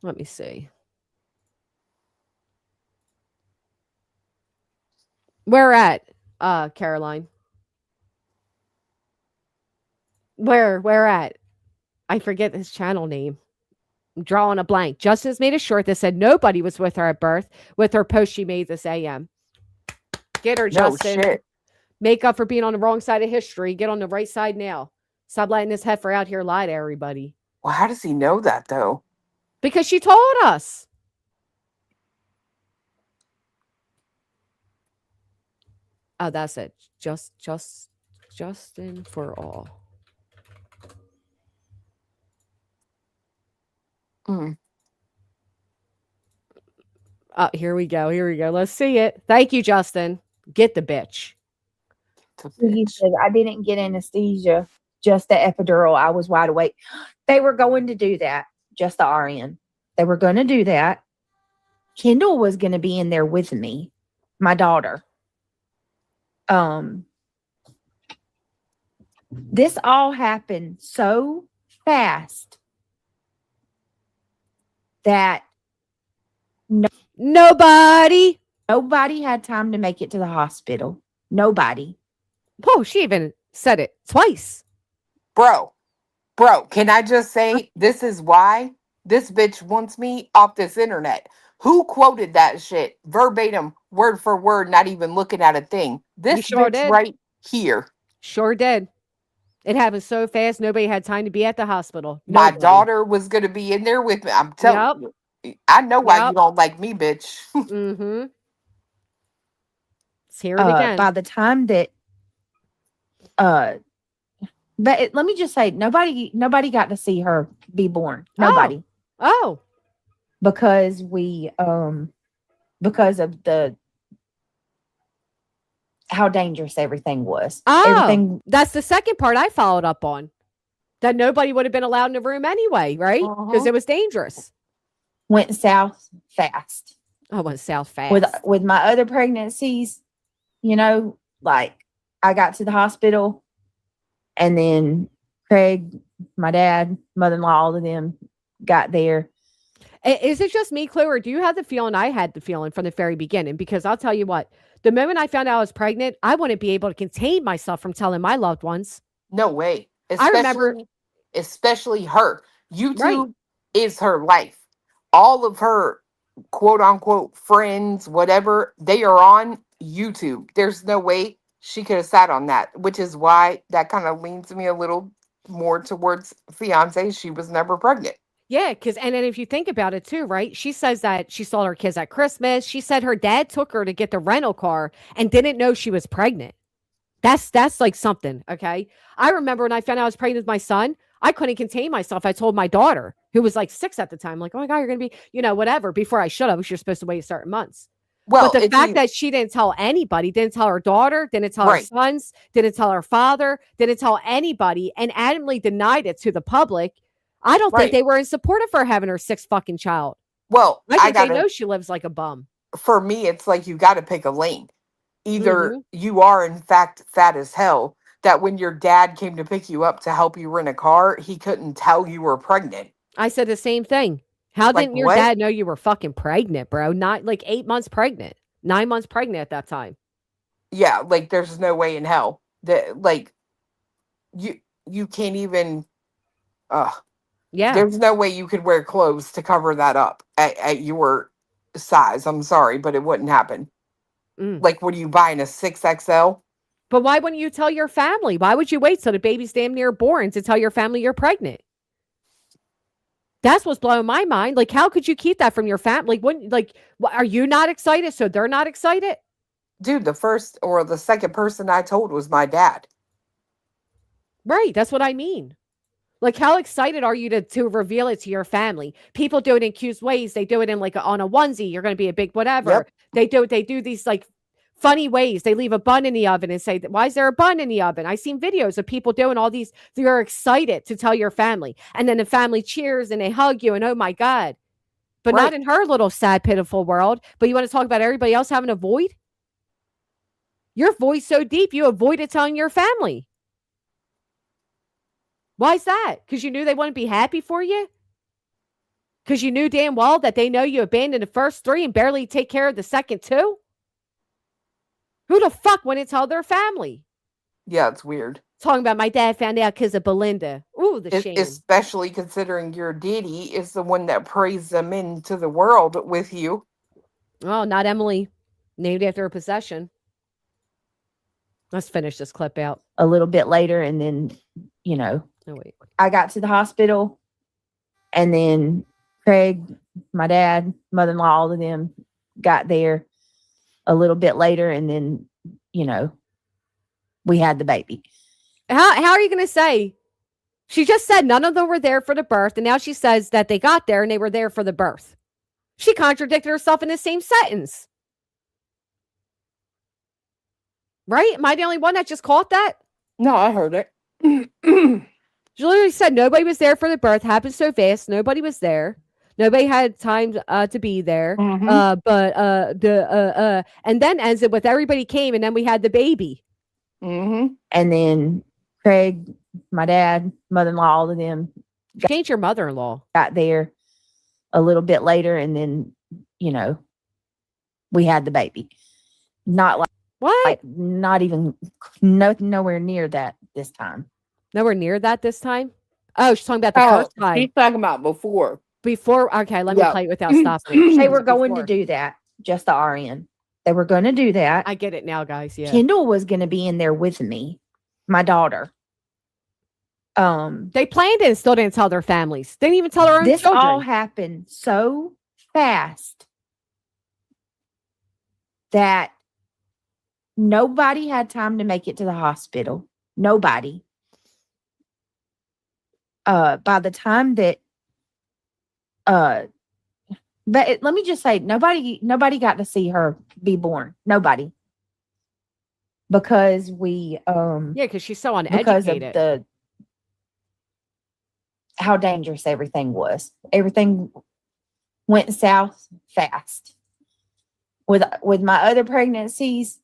Let me see. Where at, Caroline? Where at? I forget his channel name. I'm drawing a blank. Justin's made a short that said nobody was with her at birth with her post she made this AM. Get her, Justin. No shit. Make up for being on the wrong side of history. Get on the right side now. Stop letting this heifer out here lie to everybody. Well, how does he know that though? Because she told us. Oh, that's it. Justin for all. Oh, here we go. Let's see it. Thank you, Justin. Get the bitch. He said, I didn't get anesthesia, just the epidural. I was wide awake. They were going to do that, just the RN. They were going to do that. Kendall was going to be in there with me, my daughter. This all happened so fast that nobody had time to make it to the hospital. Nobody. Oh, she even said it twice. Bro, can I just say this is why this bitch wants me off this internet? Who quoted that shit verbatim, word for word, not even looking at a thing? This sure bitch did. right here. Sure did. It happened so fast, nobody had time to be at the hospital. My Nobody. daughter was going to be in there with me. I'm telling you. I know why you don't like me, bitch. Mm-hmm. Let's hear it again. By the time that but let me just say, nobody got to see her be born. Nobody. Oh. Because because of how dangerous everything was. Oh, that's the second part I followed up on. That nobody would have been allowed in the room anyway, right? Because it was dangerous. Went south fast. I went south fast. With my other pregnancies, like I got to the hospital and then Craig, my dad, mother-in-law, all of them got there. Is it just me, Chloe, or do you have the feeling I had the feeling from the very beginning? Because I'll tell you what, the moment I found out I was pregnant, I wouldn't be able to contain myself from telling my loved ones. No way. I remember. Especially her. YouTube is her life. All of her quote unquote friends, whatever, they are on YouTube. There's no way she could have sat on that, which is why that kind of leans me a little more towards fiance. She was never pregnant. Yeah, and then if you think about it too, right? She says that she saw her kids at Christmas. She said her dad took her to get the rental car and didn't know she was pregnant. That's like something, okay? I remember when I found out I was pregnant with my son, I couldn't contain myself. I told my daughter, who was like 6 at the time, like, oh my God, you're going to be, whatever, before I should have. You're supposed to wait certain months. Well, but the fact that she didn't tell anybody, didn't tell her daughter, didn't tell her sons, didn't tell her father, didn't tell anybody, and adamantly denied it to the public, I don't think they were in support of her having her 6th fucking child. Well, I think they know she lives like a bum. For me, it's like you got to pick a lane. Either you are, in fact, fat as hell, that when your dad came to pick you up to help you rent a car, he couldn't tell you were pregnant. I said the same thing. How didn't your dad know you were fucking pregnant, bro? Not like 8 months pregnant, 9 months pregnant at that time. Yeah, like there's no way in hell that like you can't even. Yeah, there's no way you could wear clothes to cover that up at your size. I'm sorry, but it wouldn't happen. Like, what are you buying, a 6XL? But why wouldn't you tell your family? Why would you wait till the baby's damn near born to tell your family you're pregnant? That's what's blowing my mind. Like, how could you keep that from your family? Are you not excited? So they're not excited? Dude, the first or the second person I told was my dad. Right. That's what I mean. Like, how excited are you to reveal it to your family? People do it in cute ways. They do it in on a onesie. You're going to be a big whatever. Yep. They do these like funny ways. They leave a bun in the oven and say, why is there a bun in the oven? I've seen videos of people doing all these. You're excited to tell your family. And then the family cheers and they hug you and oh my God. But not in her little sad, pitiful world. But you want to talk about everybody else having a void? Your void's so deep, you avoided telling your family. Why is that? Because you knew they wouldn't be happy for you? Because you knew damn well that they know you abandoned the first 3 and barely take care of the second 2? Who the fuck wouldn't tell their family? Yeah, it's weird. Talking about my dad found out because of Belinda. Ooh, the shame. Especially considering your daddy is the one that praised them into the world with you. Oh, not Emily. Named after her possession. Let's finish this clip out. A little bit later, and then, I got to the hospital, and then Craig, my dad, mother-in-law, all of them got there a little bit later, and then, we had the baby. How are you going to say? She just said none of them were there for the birth, and now she says that they got there and they were there for the birth. She contradicted herself in the same sentence. Right? Am I the only one that just caught that? No, I heard it. She literally said nobody was there for the birth. Happened so fast. Nobody was there. Nobody had time to be there. And then ends it with everybody came and then we had the baby. And then Craig, my dad, mother-in-law, all of them. Change your mother-in-law. Got there a little bit later, and then, we had the baby. Not like what? Like not even nowhere near that this time. Nowhere near that this time? Oh, she's talking about the first time. She's talking about before. Before, okay, let me play it without stopping. They were going to do that, just the RN. They were going to do that. I get it now, guys. Yeah. Kendall was going to be in there with me, my daughter. They planned it and still didn't tell their families. They didn't even tell their own children. This all happened so fast that nobody had time to make it to the hospital. Nobody. By the time that but let me just say, nobody got to see her be born. Nobody. Because we because she's so uneducated. Because of how dangerous everything was. Everything went south fast. With my other pregnancies,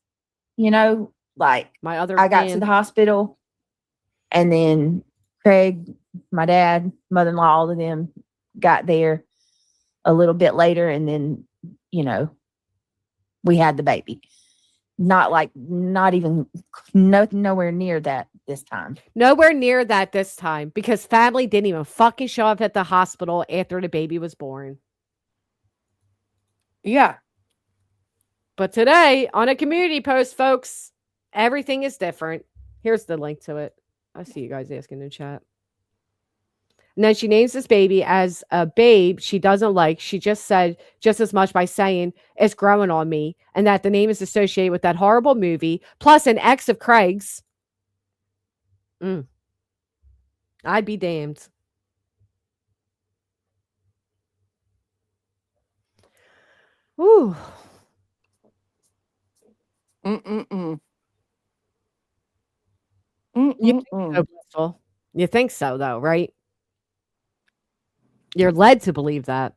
like my other I got to the hospital, and then Craig, my dad, mother-in-law, all of them got there a little bit later, and then, we had the baby. Not even nowhere near that this time. Nowhere near that this time, because family didn't even fucking show up at the hospital after the baby was born. Yeah. But today, on a community post, folks, everything is different. Here's the link to it. I see you guys asking in the chat. And then she names this baby as a babe she doesn't like. She just said just as much by saying it's growing on me, and that the name is associated with that horrible movie, plus an ex of Craig's. I'd be damned. Ooh. You think so, Blissful? You think so, though, right? You're led to believe that.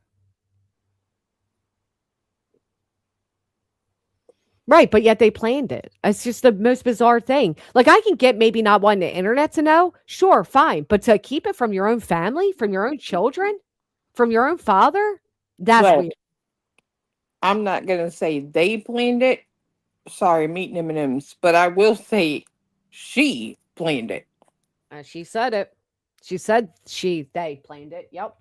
Right, but yet they planned it. It's just the most bizarre thing. Like, I can get maybe not wanting the internet to know. Sure, fine. But to keep it from your own family, from your own children, from your own father, that's weird. I'm not going to say they planned it. Sorry, meeting M&M's. But I will say she planned it. She said it. She said they planned it. Yep.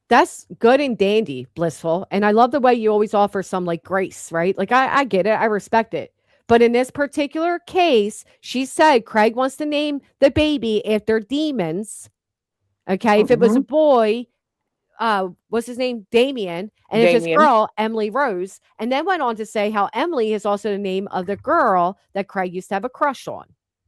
That's good and dandy, Blissful. And I love the way you always offer some like grace, right? Like I get it. I respect it. But in this particular case, she said Craig wants to name the baby after demons. Okay. If it was a boy, what's his name? Damien. And if it's girl, Emily Rose. And then went on to say how Emily is also the name of the girl that Craig used to have a crush on.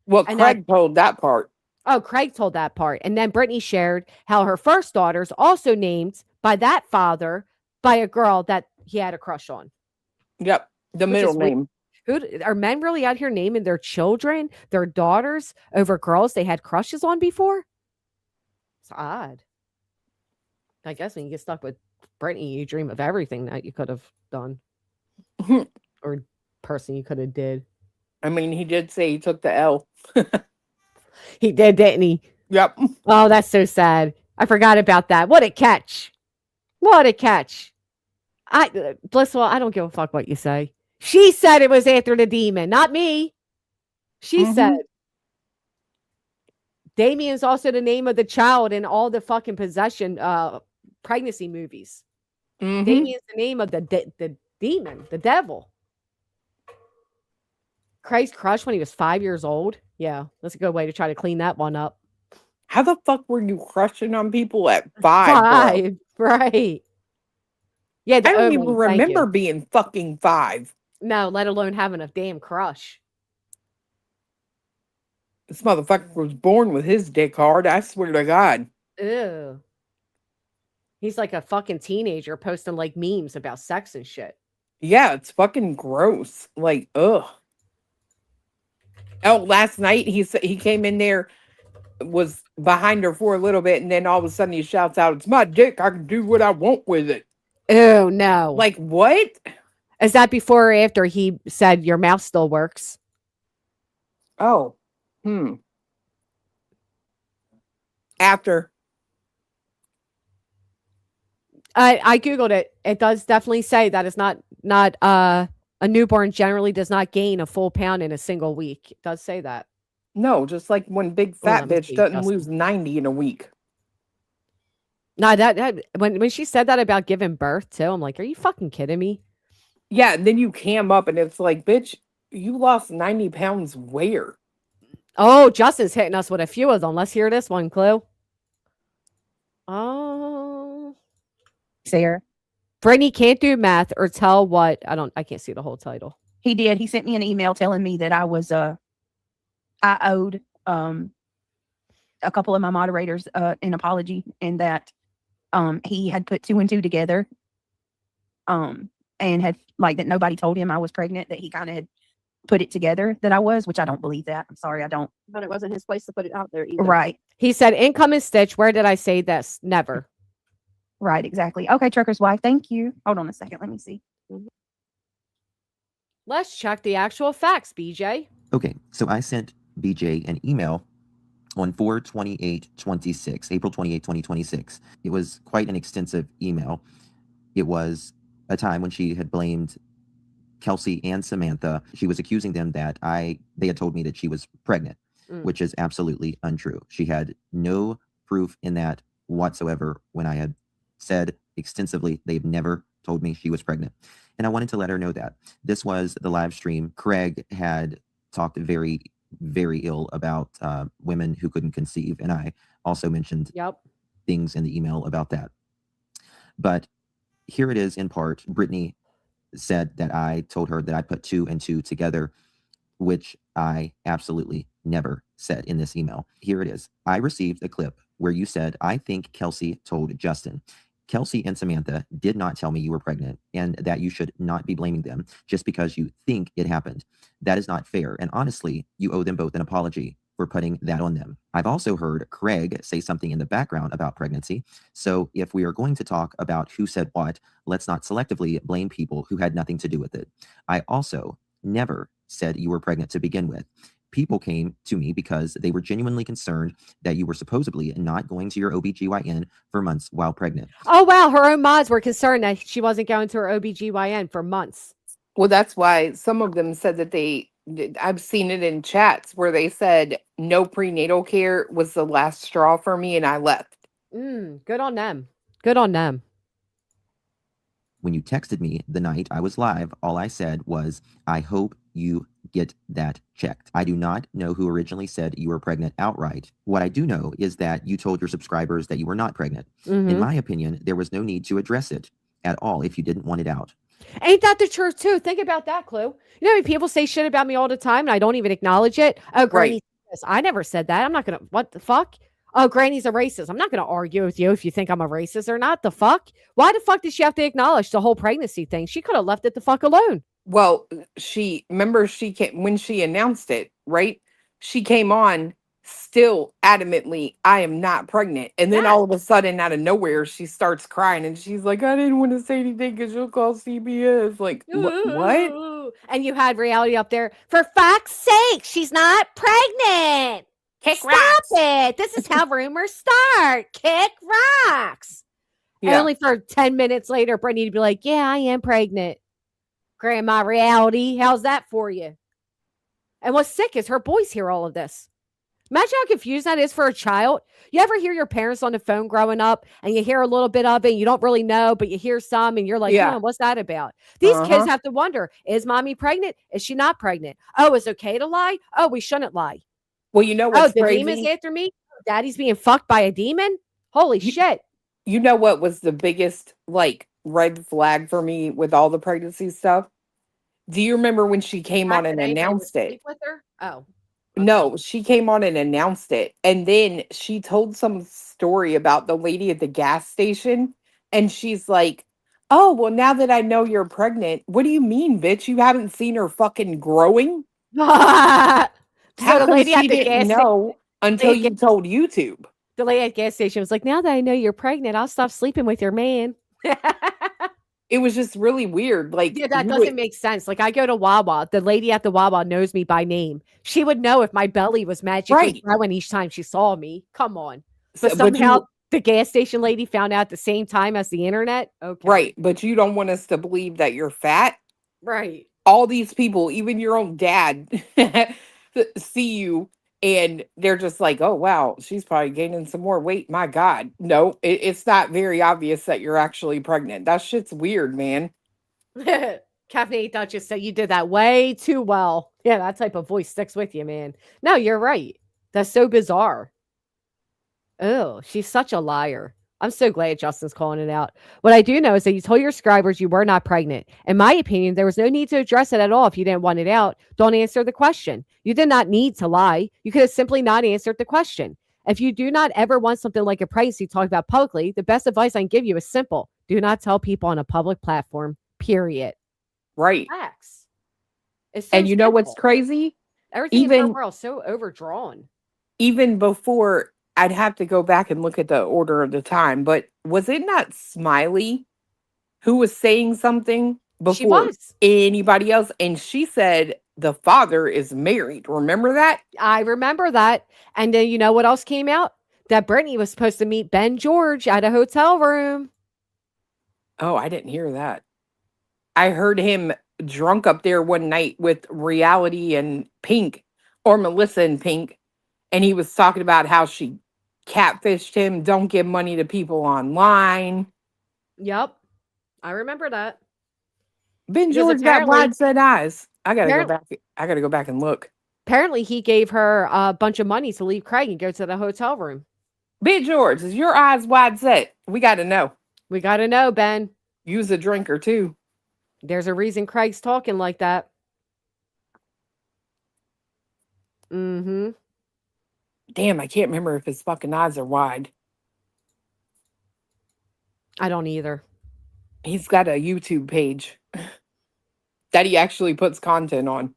Well, Craig told that part. Oh, Craig told that part. And then Brittany shared how her first daughter's also named by that father by a girl that he had a crush on. Yep. The middle name. Are men really out here naming their children, their daughters, over girls they had crushes on before? It's odd. I guess when you get stuck with Brittany, you dream of everything that you could have done. Or person you could have did. I mean, he did say he took the L. He did, didn't he? Yep. Oh, that's so sad. I forgot about that. What a catch. What a catch. Blissful, I don't give a fuck what you say. She said it was after the demon, not me. She said. Damien's also the name of the child in all the fucking possession pregnancy movies. Damien's the name of the demon, the devil. Craig's crush when he was 5 years old. Yeah, that's a good way to try to clean that one up. How the fuck were you crushing on people at 5? Right. Yeah, I don't even remember being fucking 5. No, let alone having a damn crush. This motherfucker was born with his dick hard. I swear to God. Ew. He's like a fucking teenager posting like memes about sex and shit. Yeah, it's fucking gross. Like, ugh. Oh, last night he came in there, was behind her for a little bit, and then all of a sudden he shouts out, "It's my dick. I can do what I want with it." Oh, no. Like, what? Is that before or after he said your mouth still works? Oh. After. I Googled it. It does definitely say that it's not a newborn generally does not gain a full pound in a single week. It does say that. No, just like when big fat bitch doesn't lose 90 in a week. No, that when she said that about giving birth too, I'm like, are you fucking kidding me? Yeah, and then you cam up and it's like, bitch, you lost 90 pounds where? Oh, Justin's hitting us with a few of them. Let's hear this one, Clue. Oh. Sarah. Brittany can't do math or tell what. I can't see the whole title. He did. He sent me an email telling me that I owed a couple of my moderators an apology, and that he had put 2 and 2 together. And had like that nobody told him I was pregnant, that he kind of had put it together that I was, which I don't believe that. I'm sorry, I don't. But it wasn't his place to put it out there either. Right. He said, income is Stitch. Where did I say this? Never. Right, exactly. Okay, Trucker's wife, thank you. Hold on a second. Let me see. Let's check the actual facts, BJ. Okay, so I sent BJ an email on 4/28/26, April 28, 2026. It was quite an extensive email. It was a time when she had blamed Kelsey and Samantha. She was accusing them that they had told me that she was pregnant, which is absolutely untrue. She had no proof in that whatsoever. When I had said extensively they've never told me she was pregnant. And I wanted to let her know that. This was the live stream. Craig had talked very very ill about women who couldn't conceive. And I also mentioned things in the email about that. But here it is in part. Brittany said that I told her that I put 2 and 2 together, which I absolutely never said in this email. Here it is. I received a clip where you said, I think Kelsey told Justin. Kelsey and Samantha did not tell me you were pregnant and that you should not be blaming them just because you think it happened. That is not fair. And honestly, you owe them both an apology for putting that on them. I've also heard Craig say something in the background about pregnancy. So if we are going to talk about who said what, let's not selectively blame people who had nothing to do with it. I also never said you were pregnant to begin with. People came to me because they were genuinely concerned that you were supposedly not going to your OBGYN for months while pregnant. Oh, wow. Her own mods were concerned that she wasn't going to her OBGYN for months. Well, that's why some of them said that I've seen it in chats where they said no prenatal care was the last straw for me and I left. Good on them. Good on them. When you texted me the night I was live, all I said was, I hope you get that checked. I do not know who originally said you were pregnant outright. What I do know is that you told your subscribers that you were not pregnant. In my opinion, there was no need to address it at all if you didn't want it out. Ain't that the truth too? Think about that, Clue. You know, I mean, people say shit about me all the time and I don't even acknowledge it. Oh, Granny, I never said that. I'm not going to, what the fuck? Oh, Granny's a racist. I'm not going to argue with you if you think I'm a racist or not. The fuck? Why the fuck did she have to acknowledge the whole pregnancy thing? She could have left it the fuck alone. Well, remember she came when she announced it, right? She came on still adamantly, I am not pregnant. And then all of a sudden, out of nowhere, she starts crying and she's like, I didn't want to say anything because you'll call CBS. Like, what? And you had Reality up there. For fuck's sake, she's not pregnant. Stop it. This is how rumors start. Kick rocks. Yeah. And only for 10 minutes later, Brittany to be like, yeah, I am pregnant. Grandma Reality, how's that for you? And what's sick is her boys hear all of this. Imagine how confused that is for a child. You ever hear your parents on the phone growing up and you hear a little bit of it and you don't really know, but you hear some and you're like, yeah, what's that about? These kids have to wonder, is mommy pregnant? Is she not pregnant? Oh, it's okay to lie? Oh, we shouldn't lie. Well, you know what's crazy? The demon's after me? Daddy's being fucked by a demon? Holy shit. You know what was the biggest, like, red flag for me with all the pregnancy stuff? Do you remember when she came on and announced it? With her? Oh. No, she came on and announced it. And then she told some story about the lady at the gas station. And she's like, oh, well, now that I know you're pregnant, what do you mean, bitch? You haven't seen her fucking growing? So the lady at the gas station until you told YouTube. The lady at the gas station was like, now that I know you're pregnant, I'll stop sleeping with your man. It was just really weird. Like, yeah, that doesn't make sense. Like, I go to Wawa. The lady at the Wawa knows me by name. She would know if my belly was magically growing each time she saw me. Come on. But somehow the gas station lady found out at the same time as the internet. Okay. Right. But you don't want us to believe that you're fat. Right. All these people, even your own dad, see you and they're just like, oh, wow, she's probably gaining some more weight. My God. No, it's not very obvious that you're actually pregnant. That shit's weird, man. Caffeinated Duchess said you did that way too well. Yeah, that type of voice sticks with you, man. No, you're right. That's so bizarre. Oh, she's such a liar. I'm so glad Justin's calling it out. What I do know is that you told your subscribers you were not pregnant. In my opinion, there was no need to address it at all. If you didn't want it out, don't answer the question. You did not need to lie. You could have simply not answered the question. If you do not ever want something like a pregnancy talked about publicly, the best advice I can give you is simple. Do not tell people on a public platform, period. Right. Facts. It's so and you simple. Know what's crazy? Everything in the world is so overdrawn. Even before, I'd have to go back and look at the order of the time, but was it not Smiley who was saying something before anybody else? And she said the father is married. Remember that? I remember that. And then you know what else came out? That Brittany was supposed to meet Ben George at a hotel room. Oh, I didn't hear that. I heard him drunk up there one night with Reality and Pink, or Melissa and Pink. And he was talking about how she catfished him. Don't give money to people online. Yep. I remember that. Ben George got wide set eyes. I gotta go back and look. Apparently, he gave her a bunch of money to leave Craig and go to the hotel room. Big George, is your eyes wide set? We got to know. We got to know, Ben. Use a drinker, too. There's a reason Craig's talking like that. Mm-hmm. Damn, I can't remember if his fucking eyes are wide. I don't either. He's got a YouTube page that he actually puts content on.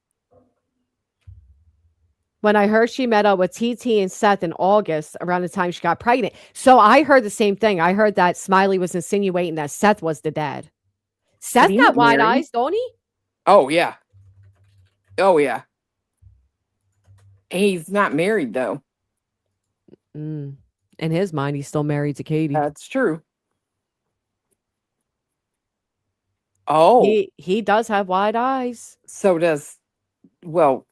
When I heard she met up with TT and Seth in August, around the time she got pregnant. So I heard the same thing. I heard that Smiley was insinuating that Seth was the dad. Seth got wide eyes, don't he? Oh, yeah. Oh, yeah. He's not married, though. In his mind, he's still married to Katie. That's true. Oh. He does have wide eyes. So does, well.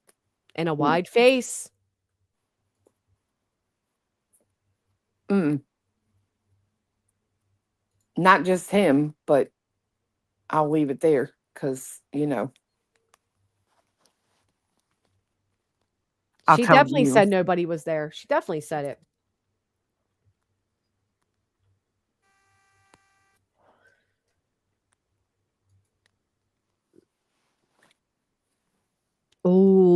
And a wide face. Not just him, but I'll leave it there because, you know. She definitely said nobody was there. She definitely said it. Oh,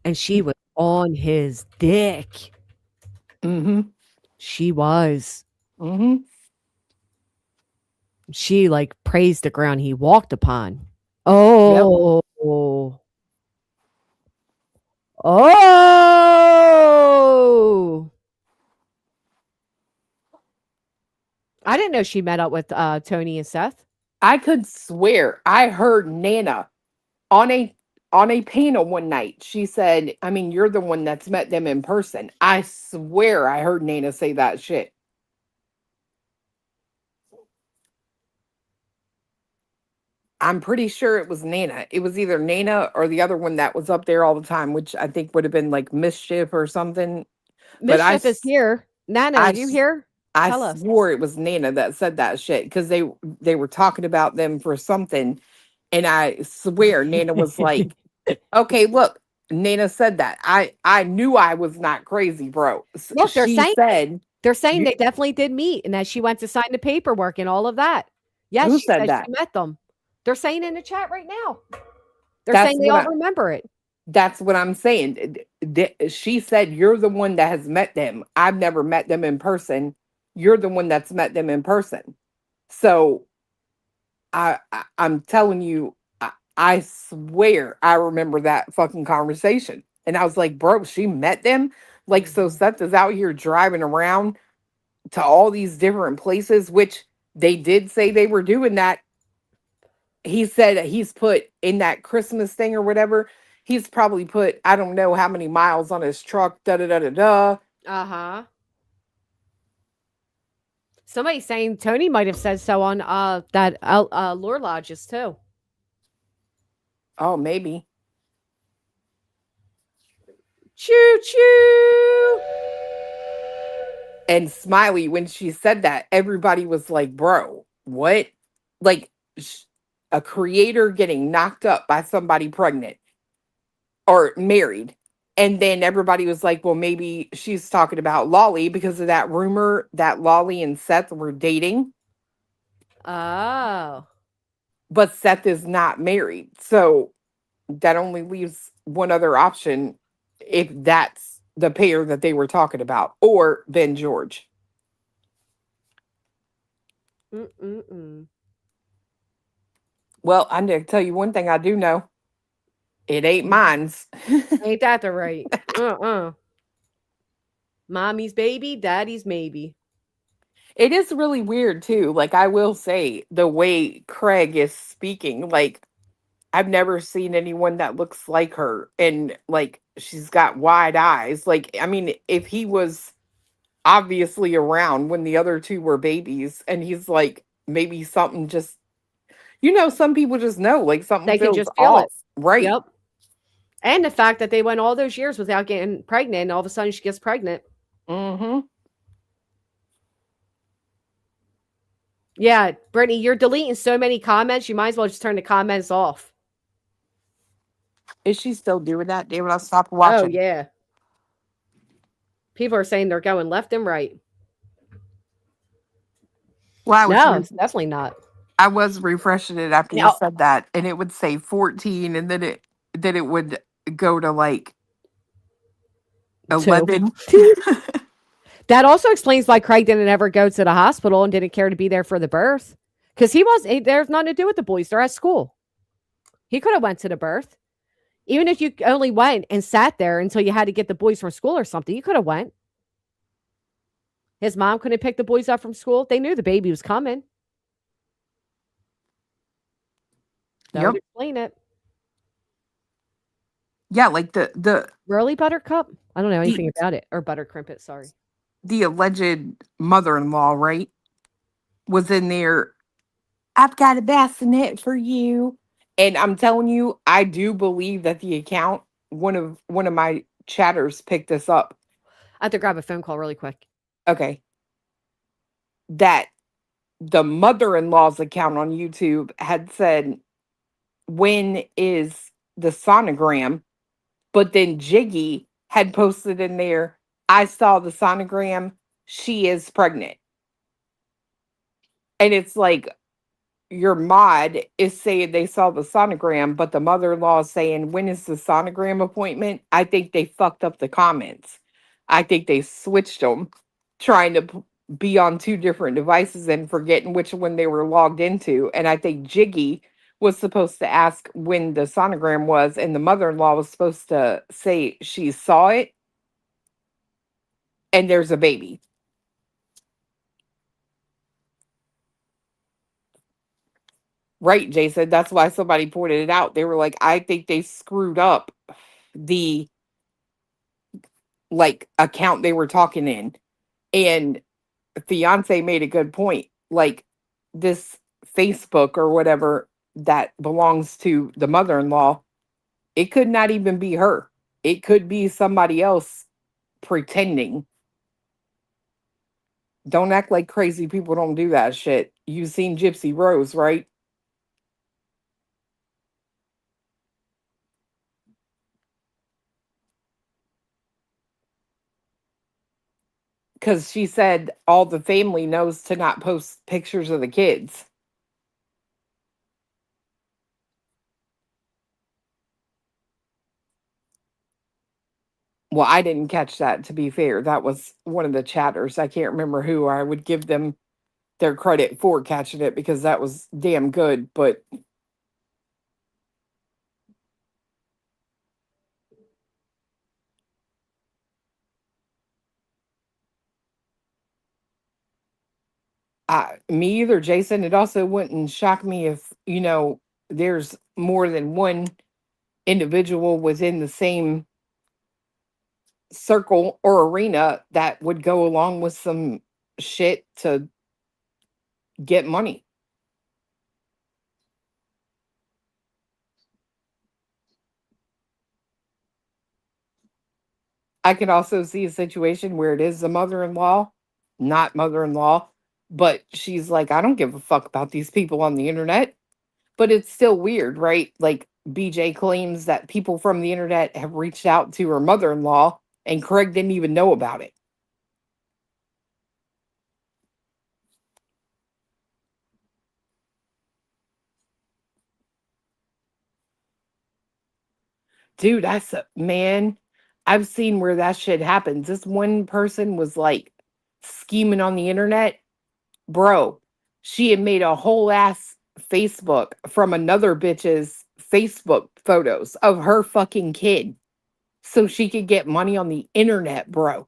and she was on his dick. She was. She like praised the ground he walked upon. Oh. Yep. Oh. I didn't know she met up with Tony and Seth. I could swear I heard Nana on a panel one night. She said, I mean, you're the one that's met them in person. I swear I heard Nana say that shit. I'm pretty sure it was Nana. It was either Nana or the other one that was up there all the time, which I think would have been like Mischief or something. Mischief is here. Nana, are you here? Tell us. I swore it was Nana that said that shit because they were talking about them for something. And I swear Nana was like, okay, look, Nana said that. I knew I was not crazy, bro. Look, they're saying they definitely did meet and that she went to sign the paperwork and all of that. Yes, who she said that? She met them. They're saying in the chat right now. They're saying they all remember it. That's what I'm saying. She said, you're the one that has met them. I've never met them in person. You're the one that's met them in person. So I'm telling you, I swear I remember that fucking conversation. And I was like, bro, she met them? Like, so Seth is out here driving around to all these different places, which they did say they were doing that. He said he's put in that Christmas thing or whatever. He's probably put, I don't know how many miles on his truck, da-da-da-da-da. Uh-huh. Somebody's saying Tony might have said so on that Lure Lodges too. Oh, maybe. Choo-choo! And Smiley, when she said that, everybody was like, bro, what? Like, a creator getting knocked up by somebody pregnant or married. And then everybody was like, well, maybe she's talking about Lolly because of that rumor that Lolly and Seth were dating. Oh. But Seth is not married. So that only leaves one other option if that's the pair that they were talking about, or Ben George. Well, I need to tell you one thing I do know. It ain't mine's. Ain't that the right? Mommy's baby, daddy's maybe. It is really weird too. Like, I will say, the way Craig is speaking, like, I've never seen anyone that looks like her. And like, she's got wide eyes. Like, I mean, if he was obviously around when the other two were babies and he's like, maybe something just, you know, some people just know, like something they feels can just feel off. it. Right. Yep. And the fact that they went all those years without getting pregnant, and all of a sudden she gets pregnant. Mm-hmm. Yeah, Brittany, you're deleting so many comments. You might as well just turn the comments off. Is she still doing that? Damn it, I stopped Oh, watching. yeah. People are saying they're going left and right. Well, No, it's definitely not. I was refreshing it after you No. said that, and it would say 14, and then it would go to like 11. That also explains why Craig didn't ever go to the hospital and didn't care to be there for the birth. Because there's nothing to do with the boys. They're at school. He could have went to the birth. Even if you only went and sat there until you had to get the boys from school or something, you could have went. His mom couldn't pick the boys up from school. They knew the baby was coming. That would explain it. Yeah, like the Really, Buttercup? I don't know anything about it. Or Butter Crimpet, sorry. The alleged mother-in-law, right, was in there. I've got a bassinet for you. And I'm telling you, I do believe that the account, one of my chatters picked this up. I have to grab a phone call really quick. Okay. That the mother-in-law's account on YouTube had said, when is the sonogram? But then Jiggy had posted in there, I saw the sonogram. She is pregnant. And it's like, your mod is saying they saw the sonogram, but the mother-in-law is saying, when is the sonogram appointment? I think they fucked up the comments. I think they switched them, trying to be on two different devices and forgetting which one they were logged into. And I think Jiggy was supposed to ask when the sonogram was, and the mother-in-law was supposed to say she saw it, and there's a baby. Right, Jason. That's why somebody pointed it out. They were like, I think they screwed up the like account they were talking in. And fiance made a good point. Like this Facebook or whatever that belongs to the mother-in-law, it could not even be her. It could be somebody else pretending. Don't act like crazy people don't do that shit. You've seen Gypsy Rose, right? Because she said all the family knows to not post pictures of the kids. Well, I didn't catch that, to be fair. That was one of the chatters. I can't remember who. I would give them their credit for catching it because that was damn good. But me either, Jason. It also wouldn't shock me if, there's more than one individual within the same circle or arena that would go along with some shit to get money. I could also see a situation where it is the mother-in-law, not mother-in-law, but she's like, I don't give a fuck about these people on the internet. But it's still weird, right? Like BJ claims that people from the internet have reached out to her mother-in-law and Craig didn't even know about it. Dude, man, I've seen where that shit happens. This one person was like scheming on the internet. Bro, she had made a whole ass Facebook from another bitch's Facebook photos of her fucking kid so she could get money on the internet, bro.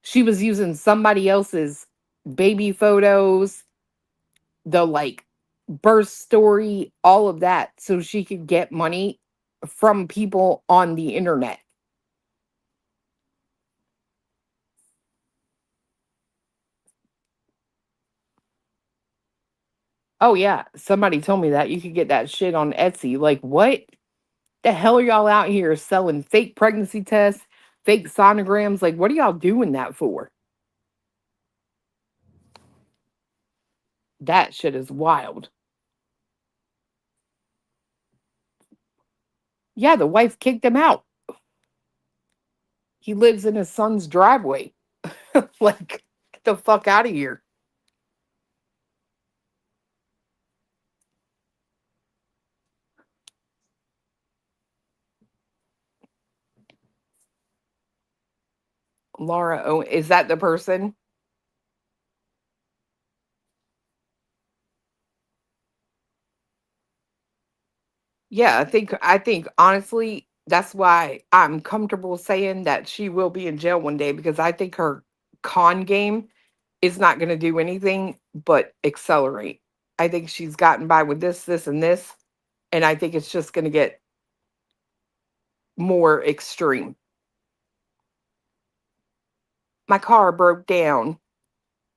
She was using somebody else's baby photos, the like birth story, all of that, so she could get money from people on the internet. Oh yeah, somebody told me that you could get that shit on Etsy. Like, what the hell are y'all out here selling fake pregnancy tests, fake sonograms? Like, what are y'all doing that for? That shit is wild. Yeah, the wife kicked him out. He lives in his son's driveway. Like, get the fuck out of here. Laura, oh, is that the person? Yeah, I think honestly, that's why I'm comfortable saying that she will be in jail one day, because I think her con game is not going to do anything but accelerate. I think she's gotten by with this, and this, and I think it's just going to get more extreme. My car broke down.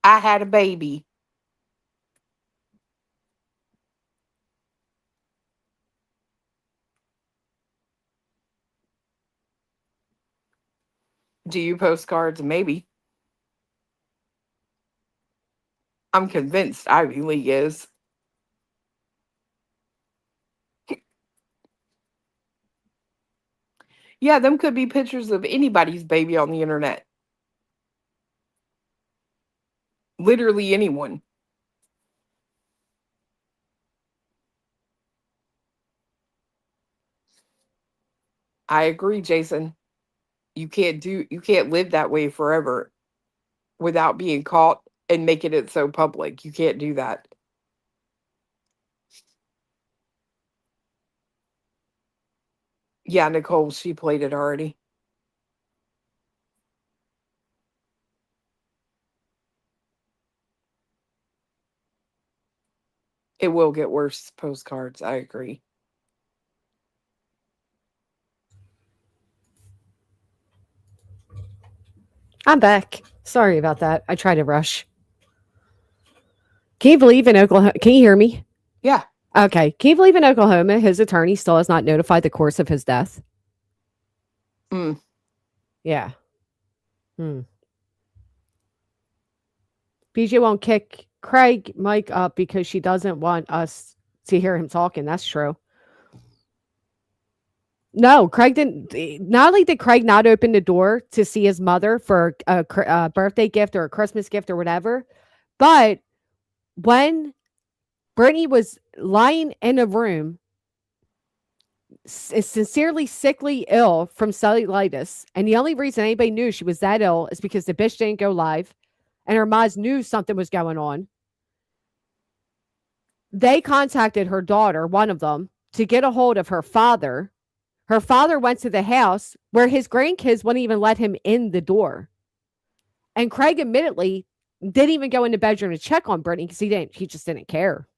I had a baby. Do you postcards? Maybe. I'm convinced Ivy League is. Yeah, them could be pictures of anybody's baby on the internet. Literally anyone. I agree, Jason. You can't live that way forever without being caught and making it so public. You can't do that. Yeah, Nicole, she played it already. It will get worse, postcards. I agree. I'm back. Sorry about that. I tried to rush. Can you believe in Oklahoma? Can you hear me? Yeah. Okay. Can you believe in Oklahoma, his attorney still has not notified the course of his death? Yeah. BJ won't kick Craig Mike up because she doesn't want us to hear him talking. That's true. No, Craig didn't. Not only did Craig not open the door to see his mother for a birthday gift or a Christmas gift or whatever, but when Brittany was lying in a room, sincerely sickly ill from cellulitis, and the only reason anybody knew she was that ill is because the bitch didn't go live, and her moms knew something was going on. They contacted her daughter, one of them, to get a hold of her father. Her father went to the house where his grandkids wouldn't even let him in the door. And Craig admittedly didn't even go in the bedroom to check on Brittany because he just didn't care.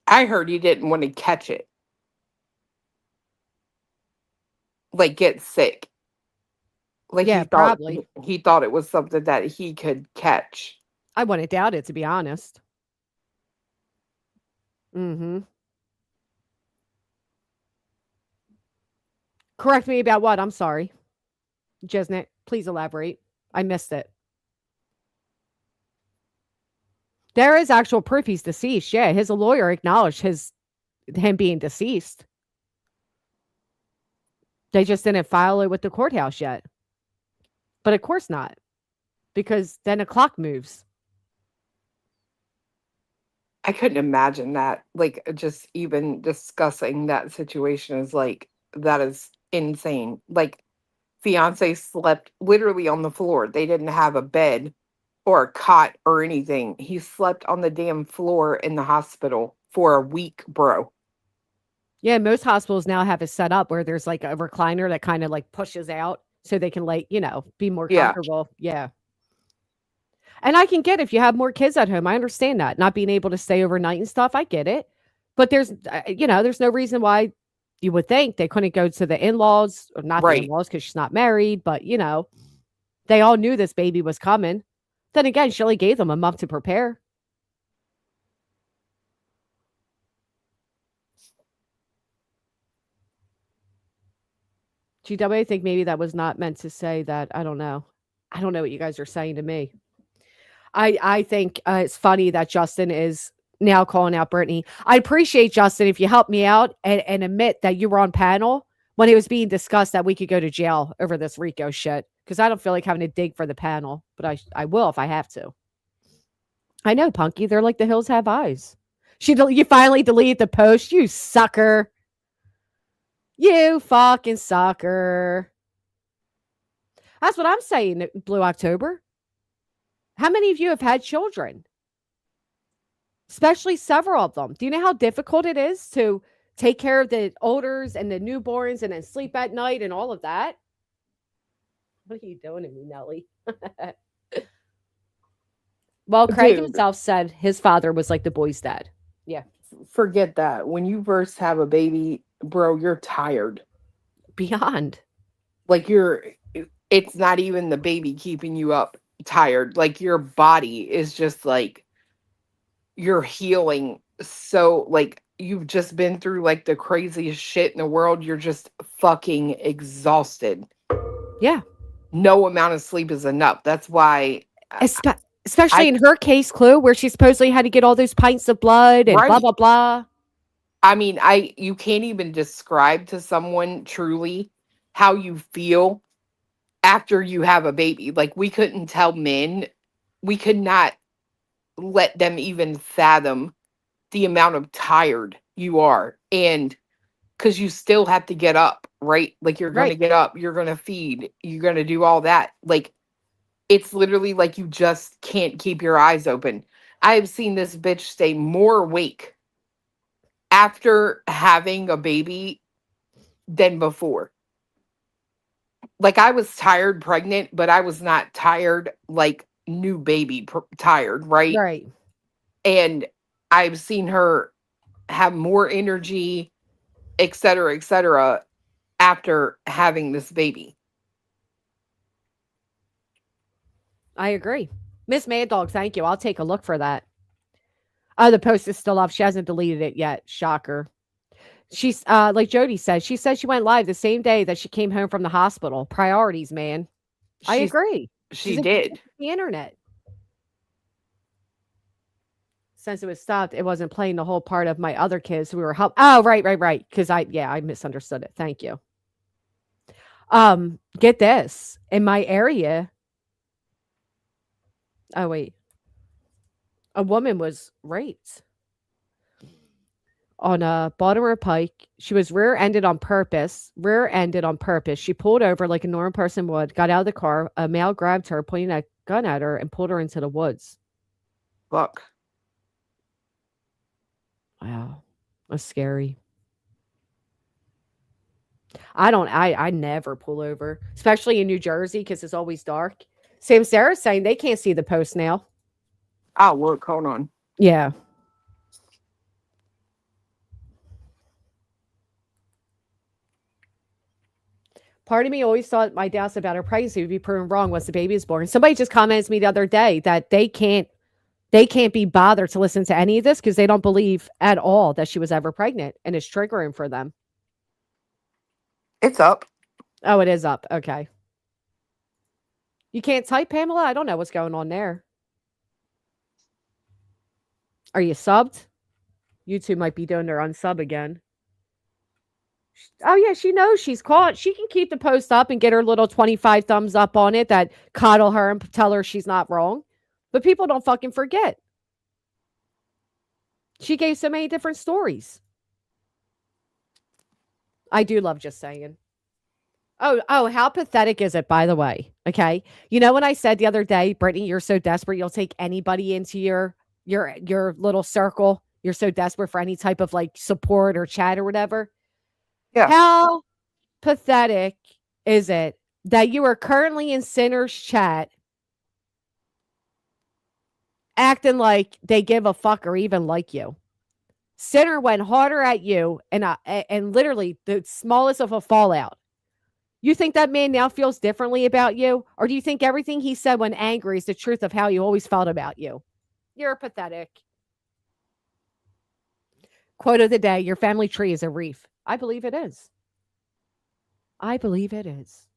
I heard he didn't want to catch it. Like, get sick. Like, yeah, probably. He thought it was something that he could catch. I wouldn't doubt it, to be honest. Correct me about what? I'm sorry. Jesnet, please elaborate. I missed it. There is actual proof he's deceased. Yeah, his lawyer acknowledged him being deceased. They just didn't file it with the courthouse yet. But of course not. Because then the clock moves. I couldn't imagine that. Like, just even discussing that situation is like, that is insane. Like, fiance slept literally on the floor. They didn't have a bed or a cot or anything. He slept on the damn floor in the hospital for a week, bro. Yeah, most hospitals now have it set up where there's like a recliner that kind of like pushes out so they can like, be more comfortable. Yeah. And I can get if you have more kids at home. I understand that. Not being able to stay overnight and stuff. I get it. But there's no reason why you would think they couldn't go to the in-laws, or not the in-laws because she's not married, but they all knew this baby was coming. Then again, she only gave them a month to prepare. GW, I think maybe that was not meant to say that. I don't know. I don't know what you guys are saying to me. I think it's funny that Justin is now calling out Brittany. I appreciate, Justin, if you help me out and admit that you were on panel when it was being discussed that we could go to jail over this Rico shit. Because I don't feel like having to dig for the panel, but I will if I have to. I know, Punky. They're like the hills have eyes. You finally deleted the post, you sucker. You fucking sucker. That's what I'm saying, Blue October. How many of you have had children? Especially several of them. Do you know how difficult it is to take care of the olders and the newborns and then sleep at night and all of that? What are you doing to me, Nelly? Well, Craig himself said his father was like the boy's dad. Yeah. Forget that. When you first have a baby, bro, you're tired. Beyond. Like it's not even the baby keeping you up tired. Like your body is just like, you're healing. So like you've just been through like the craziest shit in the world. You're just fucking exhausted. Yeah. No amount of sleep is enough. That's why. Especially in her case, Clue, where she supposedly had to get all those pints of blood and blah, blah, blah. I mean, you can't even describe to someone truly how you feel after you have a baby. Like we couldn't tell men, we could not let them even fathom the amount of tired you are. And because you still have to get up, right? Like you're going to get up, you're going to feed, you're going to do all that. Like it's literally like you just can't keep your eyes open. I have seen this bitch stay more awake after having a baby than before. Like I was tired pregnant, but I was not tired like new baby tired, right? Right. And I've seen her have more energy, et cetera, after having this baby. I agree. Miss Mad Dog, thank you. I'll take a look for that. Oh, the post is still up. She hasn't deleted it yet. Shocker. She's like Jody said, she said she went live the same day that she came home from the hospital. Priorities, man. I agree. She did. The internet. Since it was stopped, it wasn't playing the whole part of my other kids who we were helping. Oh, right. Because I misunderstood it. Thank you. Get this. In my area. Oh, wait. A woman was raped on Baltimore Pike. She was rear-ended on purpose. She pulled over like a normal person would, got out of the car. A male grabbed her, pointing a gun at her, and pulled her into the woods. Fuck. Wow. That's scary. I never pull over, especially in New Jersey because it's always dark. Sam Sarah's saying they can't see the post now. Oh, look, hold on. Yeah. Part of me always thought my doubts about her pregnancy would be proven wrong once the baby is born. Somebody just commented to me the other day that they can't be bothered to listen to any of this because they don't believe at all that she was ever pregnant, and it's triggering for them. It's up. Oh, it is up. Okay. You can't type, Pamela? I don't know what's going on there. Are you subbed? YouTube might be doing their unsub again. Oh, yeah, she knows she's caught. She can keep the post up and get her little 25 thumbs up on it that coddle her and tell her she's not wrong. But people don't fucking forget. She gave so many different stories. I do love just saying. Oh, how pathetic is it, by the way? Okay. You know when I said the other day, Brittany, you're so desperate, you'll take anybody into your little circle. You're so desperate for any type of like support or chat or whatever. Yeah. How pathetic is it that you are currently in Sinner's chat acting like they give a fuck or even like you? Sinner went harder at you and literally the smallest of a fallout. You think that man now feels differently about you? Or do you think everything he said when angry is the truth of how he always felt about you? You're pathetic. Quote of the day, your family tree is a reef. I believe it is. I believe it is.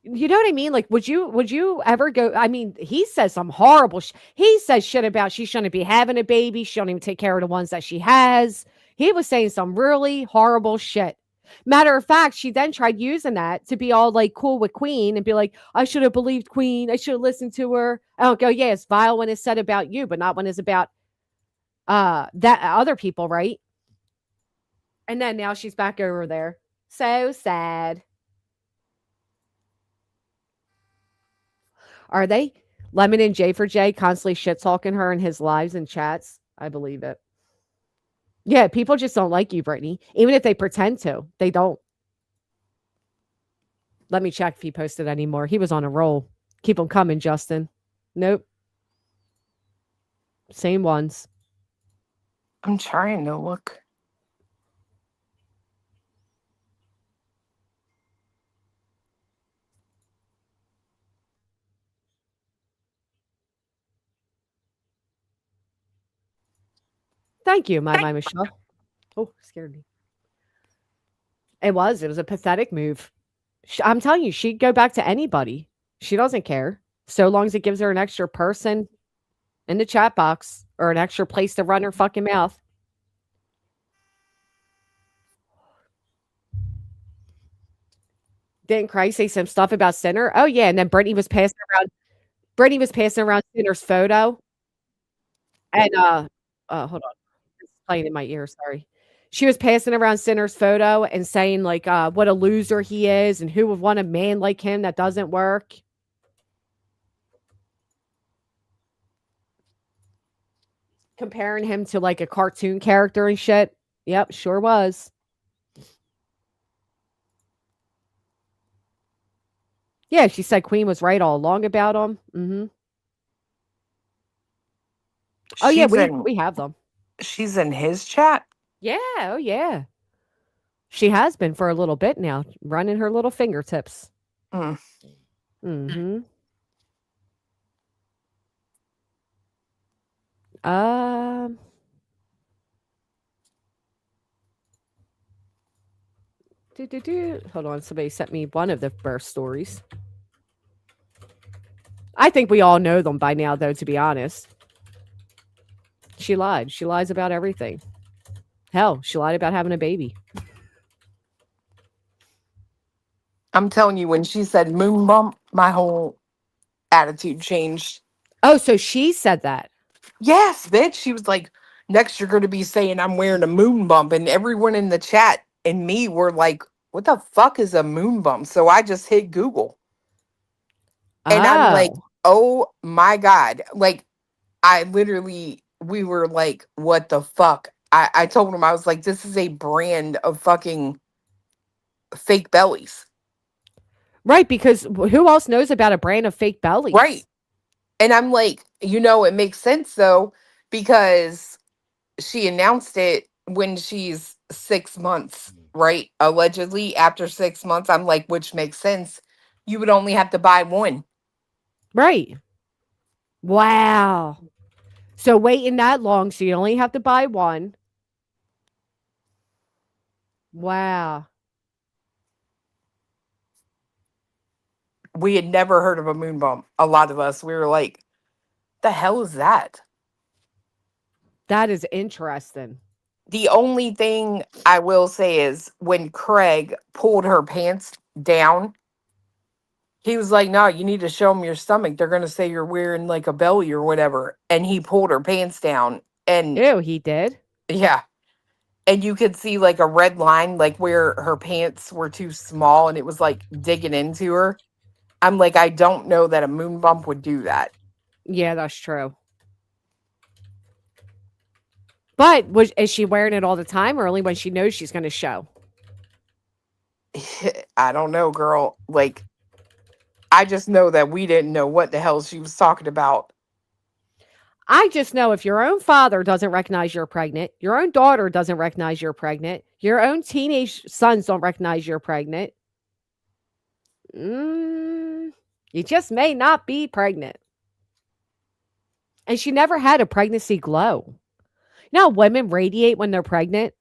You know what I mean? Like, would you ever go? I mean, he says some horrible he says shit about she shouldn't be having a baby. She don't even take care of the ones that she has. He was saying some really horrible shit. Matter of fact, she then tried using that to be all like cool with Queen and be like, I should have believed Queen. I should have listened to her. I'll go, yeah, it's vile when it's said about you, but not when it's about that other people, right? And then now she's back over there. So sad. Are they? Lemon and J for J constantly shit talking her in his lives and chats. I believe it. Yeah, people just don't like you, Brittany. Even if they pretend to, they don't. Let me check if he posted anymore. He was on a roll. Keep them coming, Justin. Nope. Same ones. I'm trying to look. Thank you, my Michelle. Oh, scared me. It was a pathetic move. I'm telling you, she'd go back to anybody. She doesn't care. So long as it gives her an extra person in the chat box or an extra place to run her fucking mouth. Didn't Christ say some stuff about Sinner? Oh yeah, and then Brittany was passing around Sinner's photo. And hold on. It's playing in my ear, sorry. She was passing around Sinner's photo and saying like what a loser he is and who would want a man like him that doesn't work. Comparing him to like a cartoon character and shit. Yep, sure was. Yeah, she said Queen was right all along about him. Mm-hmm. Oh yeah, we have them. She's in his chat? Yeah, oh yeah. She has been for a little bit now, running her little fingertips. Mm-hmm. Hold on, somebody sent me one of the birth stories. I think we all know them by now, though, to be honest. She lied. She lies about everything. Hell, she lied about having a baby. I'm telling you, when she said moon bump, my whole attitude changed. Oh, so she said that? Yes, bitch. She was like, next you're going to be saying I'm wearing a moon bump. And everyone in the chat and me were like, what the fuck is a moon bump? So I just hit Google. And I'm like, oh my God. Like, we were like, what the fuck? I told him, I was like, this is a brand of fucking fake bellies. Right, because who else knows about a brand of fake bellies? Right. And I'm like, it makes sense though, because she announced it when she's 6 months, right? Allegedly, after 6 months, I'm like, which makes sense. You would only have to buy one. Right. Wow. So waiting that long, so you only have to buy one. Wow. We had never heard of a moon bump. A lot of us, we were like, the hell is that? That is interesting. The only thing I will say is when Craig pulled her pants down, he was like, no, you need to show them your stomach. They're going to say you're wearing like a belly or whatever. And he pulled her pants down. And ew, he did? Yeah. And you could see like a red line, like where her pants were too small and it was like digging into her. I'm like, I don't know that a moon bump would do that. Yeah, that's true. But is she wearing it all the time or only when she knows she's going to show? I don't know, girl. Like, I just know that we didn't know what the hell she was talking about. I just know if your own father doesn't recognize you're pregnant, your own daughter doesn't recognize you're pregnant, your own teenage sons don't recognize you're pregnant, you just may not be pregnant. And she never had a pregnancy glow. You know how women radiate when they're pregnant?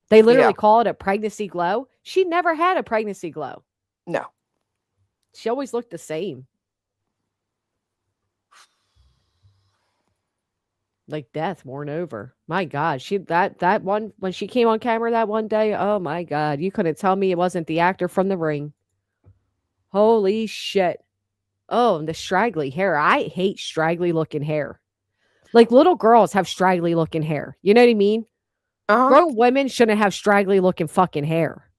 They literally call it a pregnancy glow. She never had a pregnancy glow. No. She always looked the same. Like death worn over. My God, that one when she came on camera that one day. Oh my God, you couldn't tell me it wasn't the actor from The Ring. Holy shit! Oh, and the straggly hair. I hate straggly looking hair. Like little girls have straggly looking hair. You know what I mean? Grown women shouldn't have straggly looking fucking hair.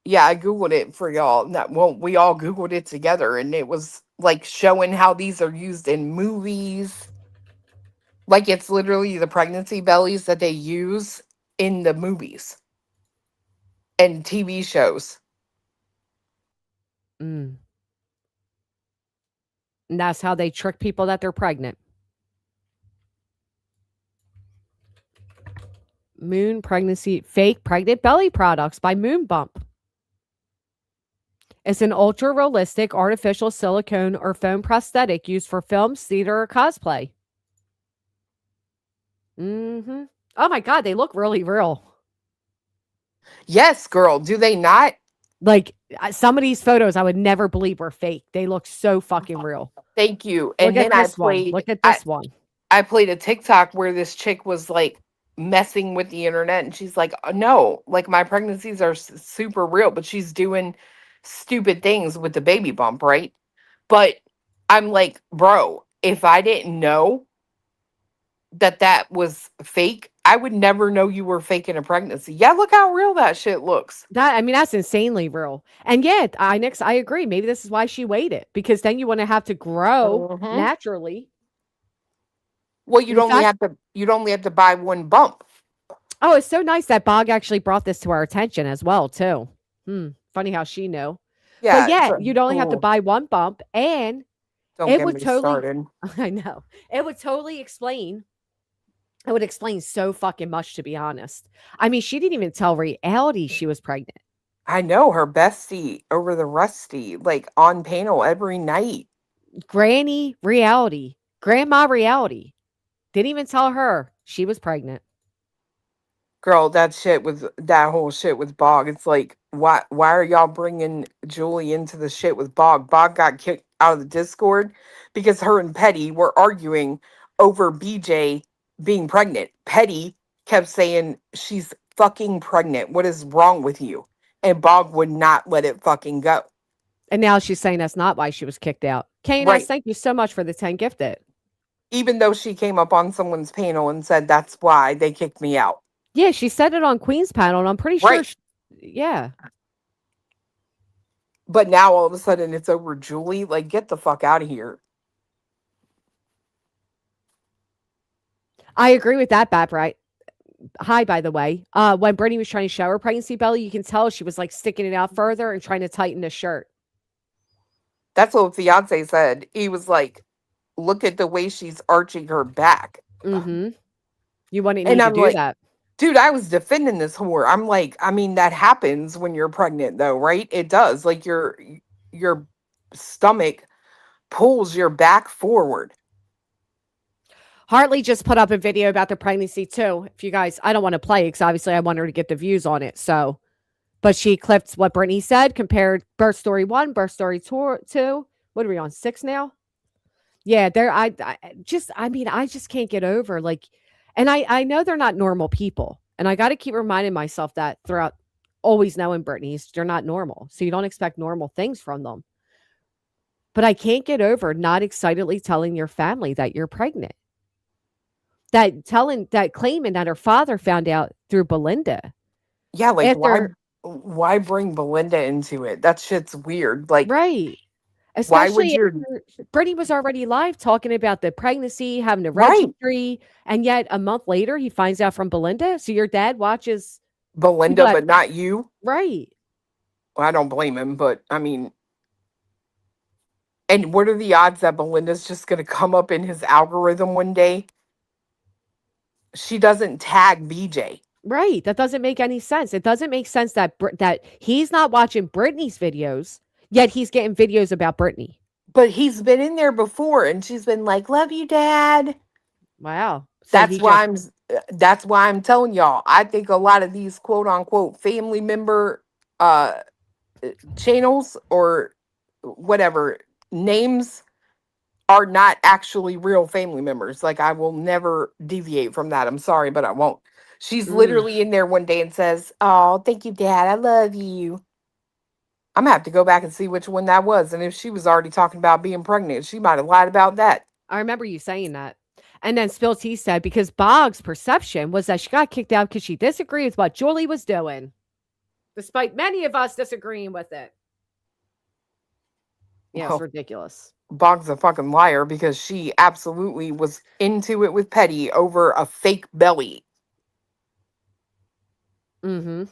Yeah, I googled it for y'all. Well, we all googled it together, and it was like showing how these are used in movies. Like it's literally the pregnancy bellies that they use in the movies and TV shows. And that's how they trick people that they're pregnant. Moon pregnancy, fake pregnant belly products by Moon Bump. It's an ultra realistic artificial silicone or foam prosthetic used for films, theater, or cosplay. Oh my God, they look really real. Yes, girl. Do they not? Like some of these photos, I would never believe were fake. They look so fucking real. Thank you. And Look at then this one. Look at this one. I played a TikTok where this chick was like messing with the internet, and she's like, no, like my pregnancies are super real, but she's doing stupid things with the baby bump, right? But I'm like, bro, if I didn't know that was fake, I would never know you were faking a pregnancy. Yeah, look how real that shit looks. That's insanely real. And yet, I agree. Maybe this is why she waited, because then you want to have to grow naturally. Well, you'd only have to buy one bump. Oh, it's so nice that Bog actually brought this to our attention as well, too. Funny how she knew. Yeah, but yeah, you'd only have to buy one bump, and it would totally. I know it would totally explain. It would explain so fucking much, to be honest. I mean, she didn't even tell reality she was pregnant. I know, her bestie over the rusty, like on panel every night. Granny reality, grandma reality. Didn't even tell her she was pregnant. Girl, that whole shit with Bog. It's like, why are y'all bringing Julie into the shit with Bog? Bog got kicked out of the Discord because her and Petty were arguing over BJ being pregnant. Petty kept saying, she's fucking pregnant. What is wrong with you? And Bog would not let it fucking go. And now she's saying that's not why she was kicked out. KNS, thank you so much for the 10 gifted. Even though she came up on someone's panel and said that's why they kicked me out. Yeah, she said it on Queen's panel, and I'm pretty sure. Yeah. But now all of a sudden it's over Julie. Like, get the fuck out of here. I agree with that, Bap, right? Hi, by the way. When Brittany was trying to show her pregnancy belly, you can tell she was like sticking it out further and trying to tighten the shirt. That's what fiance said. He was like, look at the way she's arching her back. You wouldn't need to do that. Dude, I was defending this whore. I'm like, I mean, that happens when you're pregnant, though, right? It does. Like your stomach pulls your back forward. Hartley just put up a video about the pregnancy too. If you guys, I don't want to play because obviously I want her to get the views on it. So, but she clipped what Brittany said, compared birth story 1, birth story 2. What are we on, 6 now? Yeah, I just can't get over like. And I know they're not normal people. And I got to keep reminding myself that throughout, always knowing Brittany's, they're not normal. So you don't expect normal things from them. But I can't get over not excitedly telling your family that you're pregnant. Claiming that her father found out through Belinda. Yeah, like why bring Belinda into it? That shit's weird. Like, right. Especially Brittany was already live talking about the pregnancy, having a registry, and yet a month later he finds out from Belinda. So your dad watches Belinda, but not you, right? Well, I don't blame him, but I mean, and what are the odds that Belinda's just going to come up in his algorithm one day? She doesn't tag BJ. Right. That doesn't make any sense. It doesn't make sense that he's not watching Brittany's videos. Yet he's getting videos about Brittany. But he's been in there before and she's been like, love you, Dad. Wow. So that's why I'm telling y'all. I think a lot of these quote unquote family member channels or whatever names are not actually real family members. Like, I will never deviate from that. I'm sorry, but I won't. She's literally in there one day and says, "Oh, thank you, Dad. I love you." I'm gonna have to go back and see which one that was. And if she was already talking about being pregnant, she might have lied about that. I remember you saying that. And then Spill T said, because Boggs' perception was that she got kicked out because she disagreed with what Julie was doing, despite many of us disagreeing with it. Yeah, it's ridiculous. Boggs a fucking liar because she absolutely was into it with Petty over a fake belly. Mm-hmm.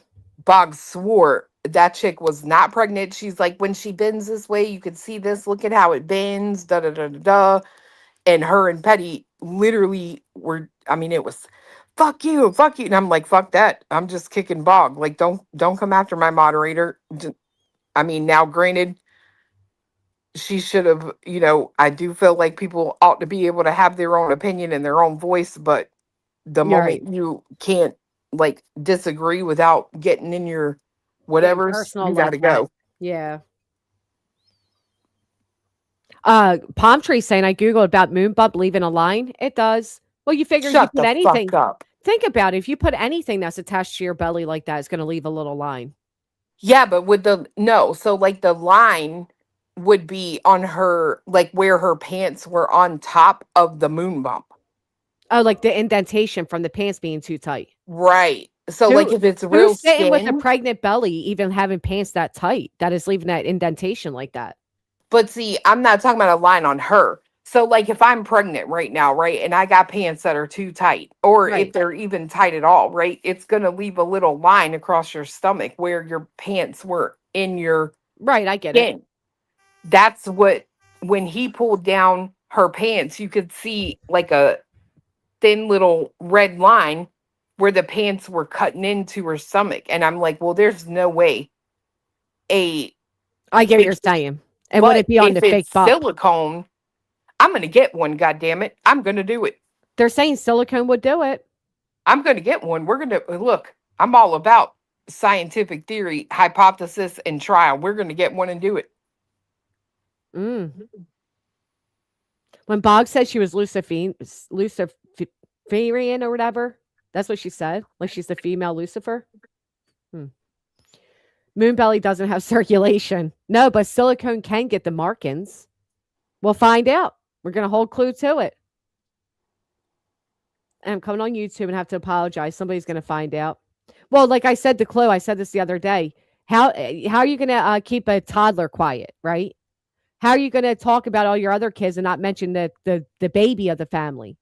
Boggs swore that chick was not pregnant. She's like, when she bends this way, you can see this. Look at how it bends. Da da da da da. And her and Petty literally were. I mean, it was, fuck you, fuck you. And I'm like, fuck that. I'm just kicking Bog. Like, don't come after my moderator. I mean, now granted, she should have, I do feel like people ought to be able to have their own opinion and their own voice, but the moment you can't like disagree without getting in your whatever's, you gotta go. Yeah. Palm Tree saying, I Googled about moon bump leaving a line. It does. Well, you figure you put anything. Fuck up. Think about it. If you put anything that's attached to your belly like that, it's going to leave a little line. Yeah, but with so like the line would be on her, like where her pants were on top of the moon bump. Oh, like the indentation from the pants being too tight. Right. So like if it's real who's sitting skin, with a pregnant belly, even having pants that tight, that is leaving that indentation like that. But see, I'm not talking about a line on her. So like if I'm pregnant right now, right, and I got pants that are too tight, or if they're even tight at all, right, it's gonna leave a little line across your stomach where your pants were in your I get it. That's what, when he pulled down her pants, you could see like a thin little red line where the pants were cutting into her stomach. And I'm like, well, there's no way I get what you're saying. And would it be on the fake bump? Silicone, I'm gonna get one, goddammit. I'm gonna do it. They're saying silicone would do it. I'm gonna get one. We're gonna look, I'm all about scientific theory, hypothesis, and trial. We're gonna get one and do it. When Bog said she was Luciferian or whatever, that's what she said. Like she's the female Lucifer. Moonbelly doesn't have circulation. No, but silicone can get the markings. We'll find out. We're going to hold clue to it. And I'm coming on YouTube and have to apologize. Somebody's going to find out. Well, like I said, the clue, I said this the other day. How are you going to keep a toddler quiet, right? How are you going to talk about all your other kids and not mention the baby of the family?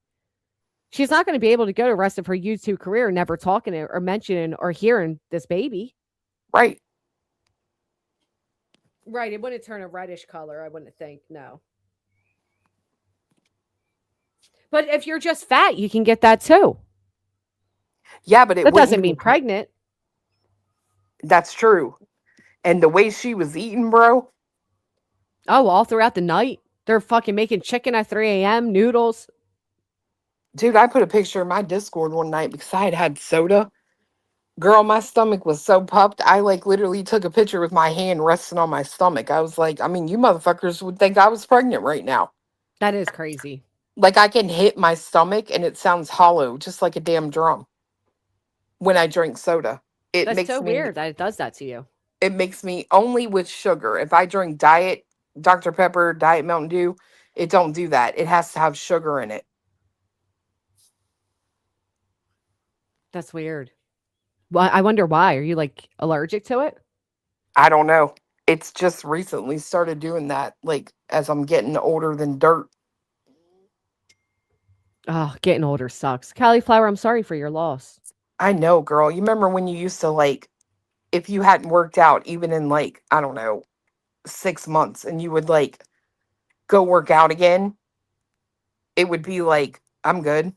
She's not going to be able to go the rest of her YouTube career never talking or mentioning or hearing this baby. Right. Right. It wouldn't turn a reddish color, I wouldn't think. No. But if you're just fat, you can get that too. Yeah, but that doesn't mean pregnant. That's true. And the way she was eating, bro. Oh, all throughout the night. They're fucking making chicken at 3 a.m., noodles. Dude, I put a picture in my Discord one night because I had soda. Girl, my stomach was so puffed. I like literally took a picture with my hand resting on my stomach. I was like, I mean, you motherfuckers would think I was pregnant right now. That is crazy. Like I can hit my stomach and it sounds hollow, just like a damn drum. When I drink soda. That's so weird that it does that to you. It makes me only with sugar. If I drink diet Dr. Pepper, Diet Mountain Dew, it don't do that. It has to have sugar in it. That's weird. Well, I wonder why. Are you like allergic to it? I don't know. It's just recently started doing that, like as I'm getting older than dirt. Oh, getting older sucks. Cauliflower, I'm sorry for your loss. I know, girl. You remember when you used to like, if you hadn't worked out even in like, I don't know, 6 months and you would like go work out again, it would be like, I'm good.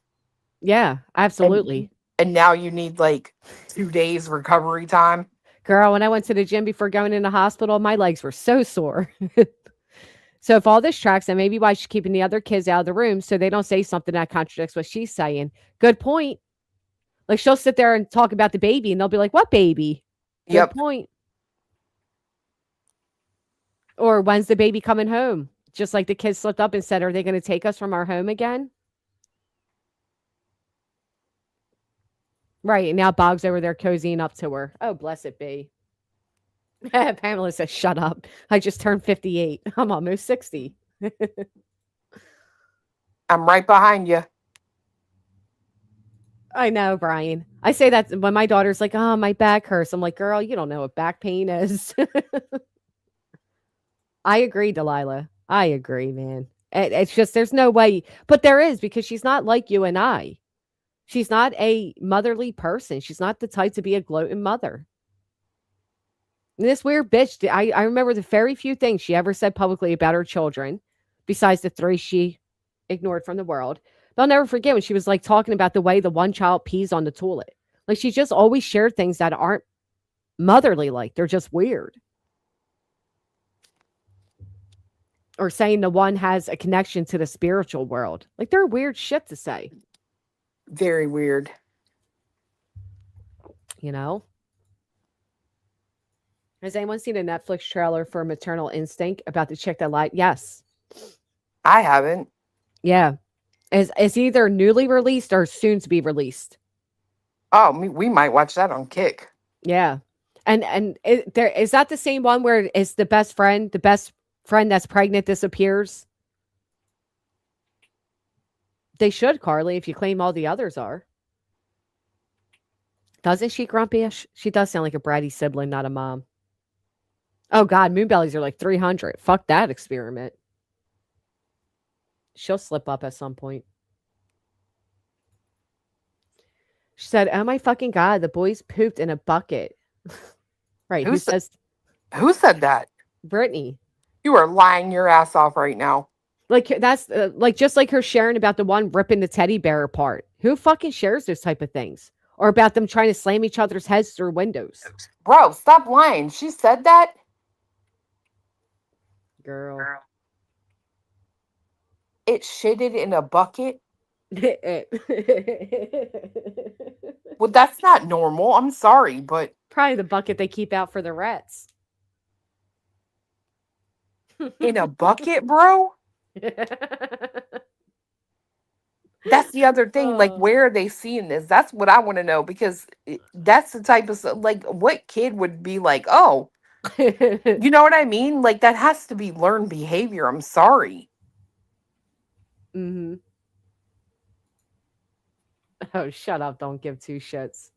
Yeah, absolutely. And now you need like 2 days recovery time. Girl, when I went to the gym before going in the hospital, my legs were so sore. So if all this tracks, then maybe why she's keeping the other kids out of the room so they don't say something that contradicts what she's saying. Good point. Like she'll sit there and talk about the baby and they'll be like, what baby? Good point. Or when's the baby coming home? Just like the kids slipped up and said, are they going to take us from our home again? Right. And now Bog's over there cozying up to her. Oh, bless it be. Pamela says, shut up. I just turned 58. I'm almost 60. I'm right behind you. I know, Brian. I say that when my daughter's like, oh, my back hurts. I'm like, girl, you don't know what back pain is. I agree, Delilah. I agree, man. It's just, there's no way. But there is, because she's not like you and I. She's not a motherly person. She's not the type to be a gloating mother. And this weird bitch, I remember the very few things she ever said publicly about her children, besides the 3 she ignored from the world. But I'll never forget when she was like talking about the way the one child pees on the toilet. Like, she just always shared things that aren't motherly like. They're just weird. Or saying the one has a connection to the spiritual world. Like, they're weird shit to say. Very weird. You know? Has anyone seen a Netflix trailer for Maternal Instinct about the chick that lied? Yes. I haven't. Yeah. It's either newly released or soon to be released. Oh, we might watch that on Kick. Yeah. And is that the same one where it's the best friend that's pregnant disappears? They should, Carly, if you claim all the others are. Doesn't she, Grumpy-ish? She does sound like a bratty sibling, not a mom. Oh, God, moonbellies are like 300. Fuck that experiment. She'll slip up at some point. She said, oh, my fucking God, the boys pooped in a bucket. Right. Who said that? Brittany. You are lying your ass off right now. Like, that's like, just like her sharing about the one ripping the teddy bear apart. Who fucking shares those type of things? Or about them trying to slam each other's heads through windows. Bro, stop lying. She said that? Girl. It shitted in a bucket? Well, that's not normal. I'm sorry, but... Probably the bucket they keep out for the rats. In a bucket, bro? That's the other thing. Like, where are they seeing this? That's what I want to know, because that's the type of stuff, like, what kid would be like, oh, you know what I mean? Like, that has to be learned behavior. I'm sorry. Mm-hmm. Oh, shut up. Don't give 2 shits.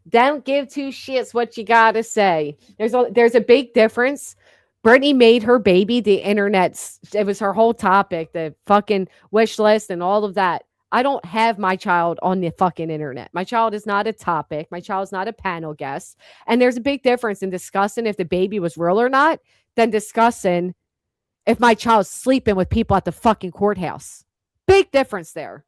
Don't give 2 shits what you gotta say. There's a big difference. Brittany made her baby the internet's. It was her whole topic, the fucking wish list and all of that. I don't have my child on the fucking internet. My child is not a topic. My child is not a panel guest. And there's a big difference in discussing if the baby was real or not than discussing if my child's sleeping with people at the fucking courthouse. Big difference there.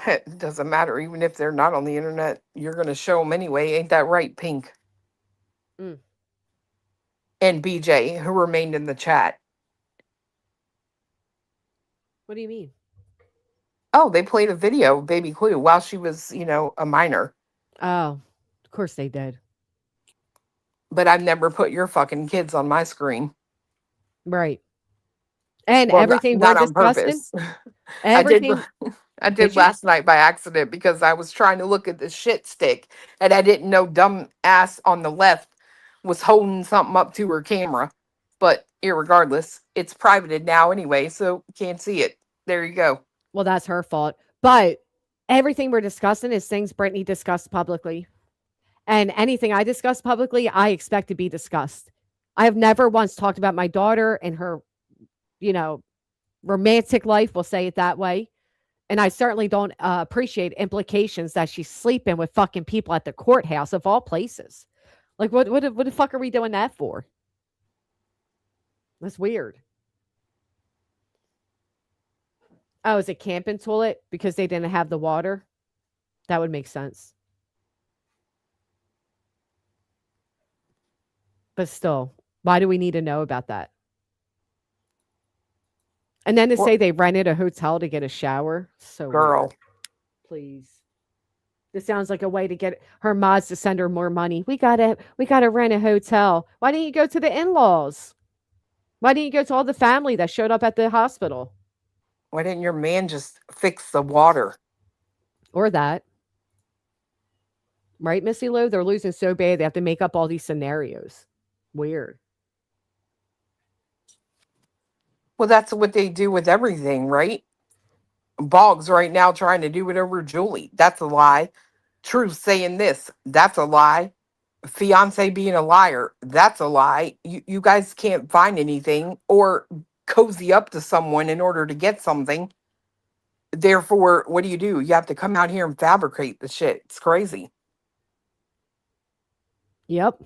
It doesn't matter. Even if they're not on the internet, you're going to show them anyway. Ain't that right, Pink? Mm. And BJ, who remained in the chat. What do you mean? Oh, they played a video of Baby Clue while she was, a minor. Oh, of course they did. But I've never put your fucking kids on my screen. Right. And everything not we're on discussing. purpose. Everything. I did last night by accident because I was trying to look at the shit stick and I didn't know dumb ass on the left was holding something up to her camera. But irregardless, it's privated now anyway, so you can't see it. There you go. Well, that's her fault. But everything we're discussing is things Brittany discussed publicly. And anything I discuss publicly, I expect to be discussed. I have never once talked about my daughter and her, romantic life, we'll say it that way. And I certainly don't appreciate implications that she's sleeping with fucking people at the courthouse of all places. Like, what the fuck are we doing that for? That's weird. Oh, is it camping toilet because they didn't have the water? That would make sense. But still, why do we need to know about that? And then to say they rented a hotel to get a shower. So girl, weird. Please. This sounds like a way to get her mods to send her more money. We gotta rent a hotel. Why didn't you go to the in-laws? Why didn't you go to all the family that showed up at the hospital? Why didn't your man just fix the water? Or that. Right, Missy Lou? They're losing so bad they have to make up all these scenarios. Weird. Well, that's what they do with everything, right? Boggs right now trying to do it over Julie. That's a lie. Truth saying this. That's a lie. Fiance being a liar. That's a lie. You guys can't find anything or cozy up to someone in order to get something. Therefore, what do? You have to come out here and fabricate the shit. It's crazy. Yep.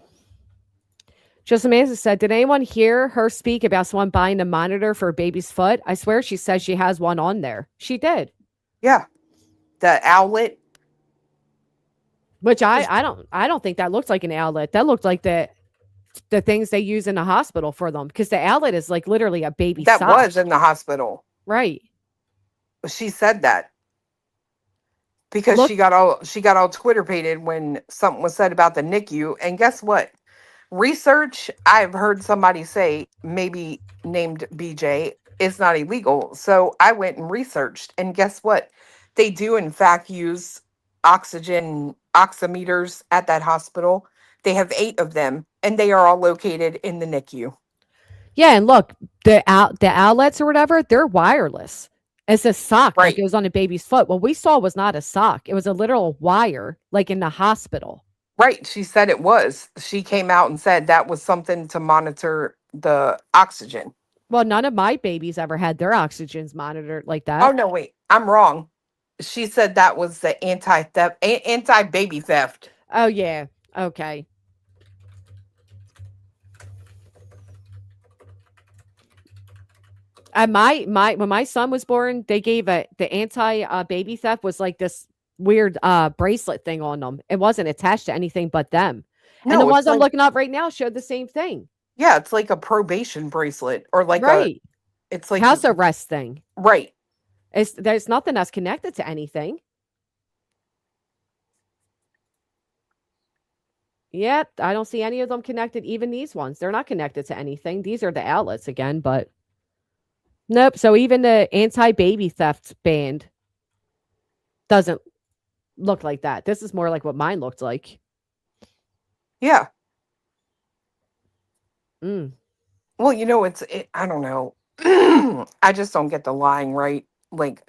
Just Amanda said, did anyone hear her speak about someone buying a monitor for a baby's foot? I swear she says she has one on there. She did. Yeah. The outlet. Which I don't think that looked like an outlet. That looked like the things they use in the hospital for them. Because the outlet is like literally a baby That sock. was in the hospital. Right. She said that. Because she got all Twitter pated when something was said about the NICU. And guess what? Research, I've heard somebody say, maybe named BJ, it's not illegal. So I went and researched, and guess what? They do in fact use oximeters at that hospital. They have 8 of them, and they are all located in the NICU. Yeah, and look, the outlets or whatever, they're wireless. It's a sock that goes on a baby's foot. What we saw was not a sock. It was a literal wire, like in the hospital. Right. She said it was. She came out and said that was something to monitor the oxygen. Well, none of my babies ever had their oxygens monitored like that. Oh, no, wait. I'm wrong. She said that was the anti-baby theft. Oh, yeah. Okay. When my son was born, they gave the anti baby theft was like this weird bracelet thing on them. It wasn't attached to anything but them. No, and the ones it's I'm looking up right now showed the same thing. Yeah, it's like a probation bracelet or like it's like house arrest thing. Right. There's nothing that's connected to anything. Yeah, I don't see any of them connected. Even these ones, they're not connected to anything. These are the outlets again, but nope. So even the anti-baby theft band doesn't look like that. This is more like what mine looked like. Yeah. Well, I don't know. I just don't get the lying, right? Like,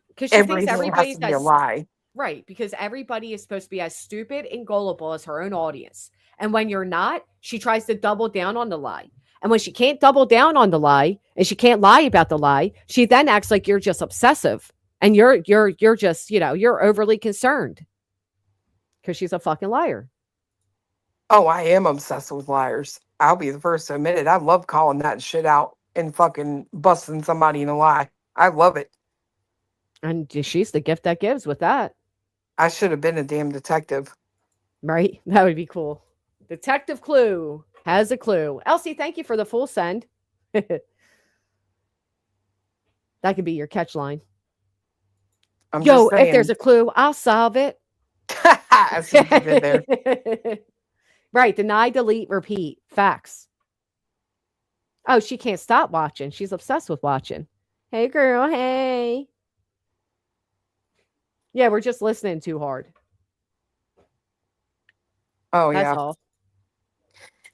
because she thinks everybody's has to be a lie. Right, because everybody is supposed to be as stupid and gullible as her own audience. And when you're not, she tries to double down on the lie. And when she can't double down on the lie and she can't lie about the lie, she then acts like you're just obsessive and you're just, you're overly concerned because she's a fucking liar. Oh, I am obsessed with liars. I'll be the first to admit it. I love calling that shit out and fucking busting somebody in a lie. I love it. And she's the gift that gives with that. I should have been a damn detective. Right? That would be cool. Detective Clue has a clue. Elsie, thank you for the full send. That could be your catch line. Yo, if there's a clue, I'll solve it. I see what you did there. Right. Deny, delete, repeat. Facts. Oh, she can't stop watching. She's obsessed with watching. Hey, girl. Hey. Yeah, we're just listening too hard. Oh, That's yeah. all.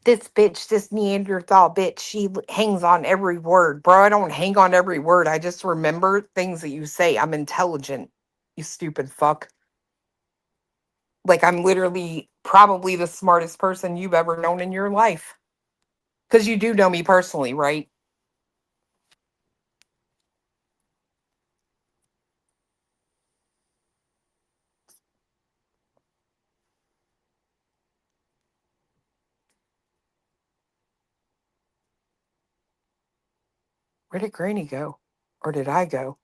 This bitch, this Neanderthal bitch, she hangs on every word. Bro, I don't hang on every word. I just remember things that you say. I'm intelligent, you stupid fuck. Like, I'm literally probably the smartest person you've ever known in your life. Because you do know me personally, right? Where did Granny go? Or did I go?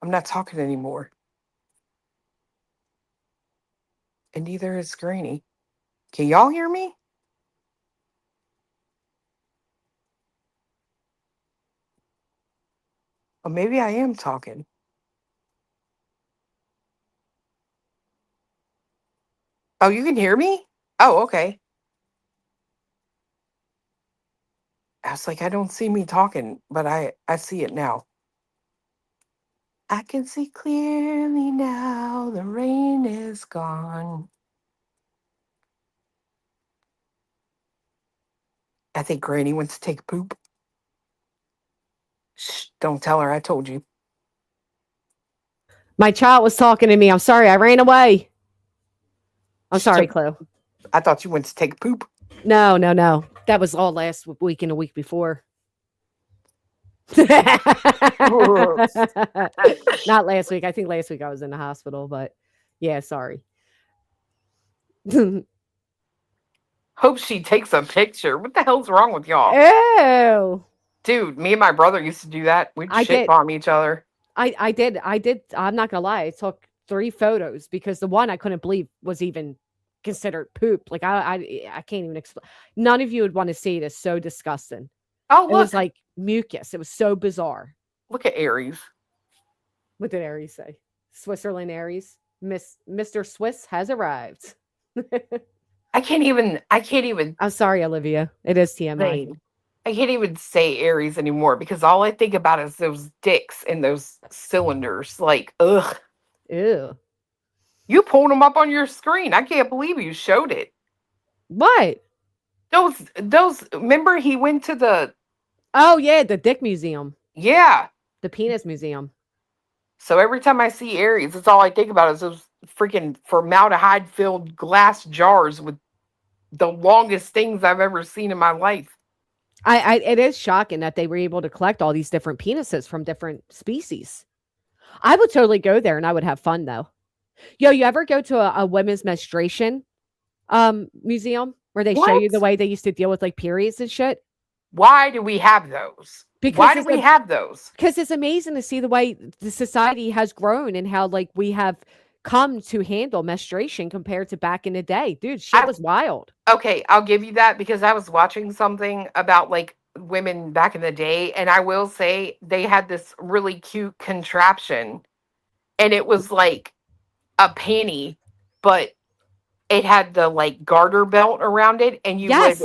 I'm not talking anymore. And neither is Granny. Can y'all hear me? Or maybe I am talking. Oh, you can hear me? Oh, okay. I was like, I don't see me talking, but I see it now. I can see clearly now. The rain is gone. I think Granny wants to take a poop. Shh, don't tell her I told you. My child was talking to me. I'm sorry, I ran away. I'm sorry, Chloe. I thought you went to take a poop. No. That was all last week and a week before. Not last week. I think last week I was in the hospital, but yeah, sorry. Hope she takes a picture. What the hell's wrong with y'all? Ew. Dude, me and my brother used to do that. We'd I shit did. bomb each other. I did. I'm not gonna lie. I took 3 photos because the one I couldn't believe was even considered poop. Like I can't even explain. None of you would want to see it. It's so disgusting. Oh, It was like mucus. It was so bizarre. Look at Aries. What did Aries say? Switzerland Aries. Mr. Swiss has arrived. I can't even I'm sorry, Olivia. It is TMI. I can't even say Aries anymore because all I think about is those dicks and those cylinders. Like, ugh. Ew. You pulled them up on your screen. I can't believe you showed it. What? Those remember he went to the Oh yeah, the dick museum. Yeah. The penis museum. So every time I see Aries, that's all I think about is those freaking formaldehyde filled glass jars with the longest things I've ever seen in my life. It is shocking that they were able to collect all these different penises from different species. I would totally go there and I would have fun though. Yo, you ever go to a women's menstruation museum where they show you the way they used to deal with like periods and shit? Why do we have those? Why do we have those? Because it's amazing to see the way the society has grown and how like we have come to handle menstruation compared to back in the day. Dude, shit was wild. Okay, I'll give you that because I was watching something about like women back in the day, and I will say they had this really cute contraption, and it was like a panty, but it had the like garter belt around it, and you would.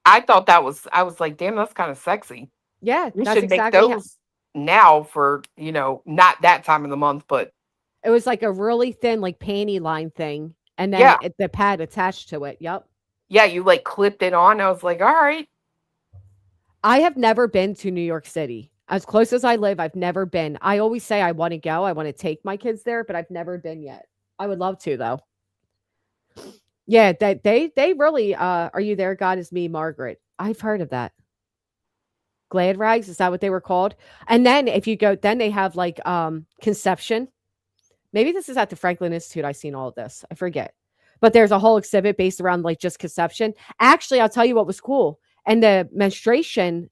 I thought that was. I was like, damn, that's kind of sexy. Yeah, we that's should exactly make those now for not that time of the month, but it was like a really thin like panty line thing, and then the pad attached to it. Yep. Yeah, you like clipped it on. I was like, all right. I have never been to New York City. As close as I live, I've never been. I always say I want to go. I want to take my kids there, but I've never been yet. I would love to though. Yeah, that they really are you there? God is me, Margaret. I've heard of that. Glad rags, is that what they were called? And then if you go, then they have like conception. Maybe this is at the Franklin Institute. I've seen all of this. I forget. But there's a whole exhibit based around like just conception. Actually, I'll tell you what was cool. And the menstruation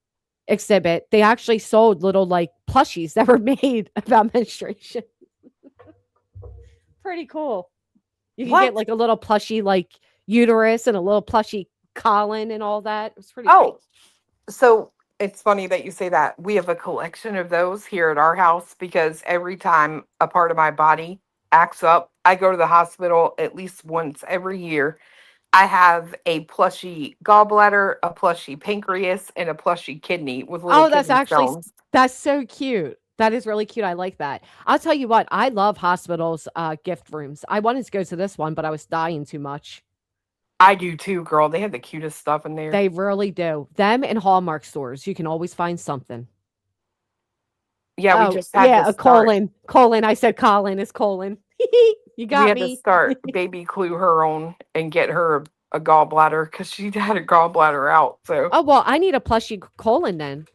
exhibit, they actually sold little like plushies that were made about menstruation. Pretty cool. You can get like a little plushy like uterus and a little plushy colon and all that. It was pretty cool. So it's funny that you say that. We have a collection of those here at our house because every time a part of my body acts up, I go to the hospital at least once every year. I have a plushy gallbladder, a plushy pancreas, and a plushy kidney with little that's kidney actually stones. That's so cute. That is really cute. I like that. I'll tell you what, I love hospitals gift rooms. I wanted to go to this one, but I was dying too much. I do too, girl. They have the cutest stuff in there. They really do. Them and Hallmark stores. You can always find something. Yeah, we just had to colon. Colon. I said Colin is colon. You got me. We had to start baby clue her on and get her a gallbladder because she had a gallbladder out. So oh well, I need a plushy colon then.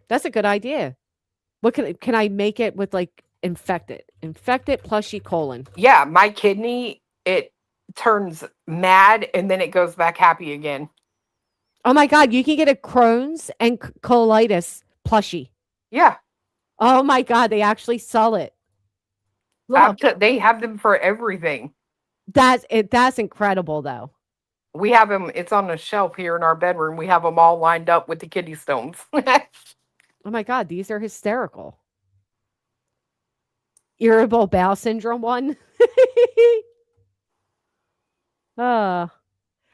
That's a good idea. What can I make it with like infected plushy colon? Yeah, my kidney, it turns mad and then it goes back happy again. Oh my God, you can get a Crohn's and colitis plushie. Yeah. Oh my God, they actually sell it. They have them for everything. That's incredible though. We have them. It's on the shelf here in our bedroom. We have them all lined up with the kidney stones. Oh my God, these are hysterical. Irritable bowel syndrome one.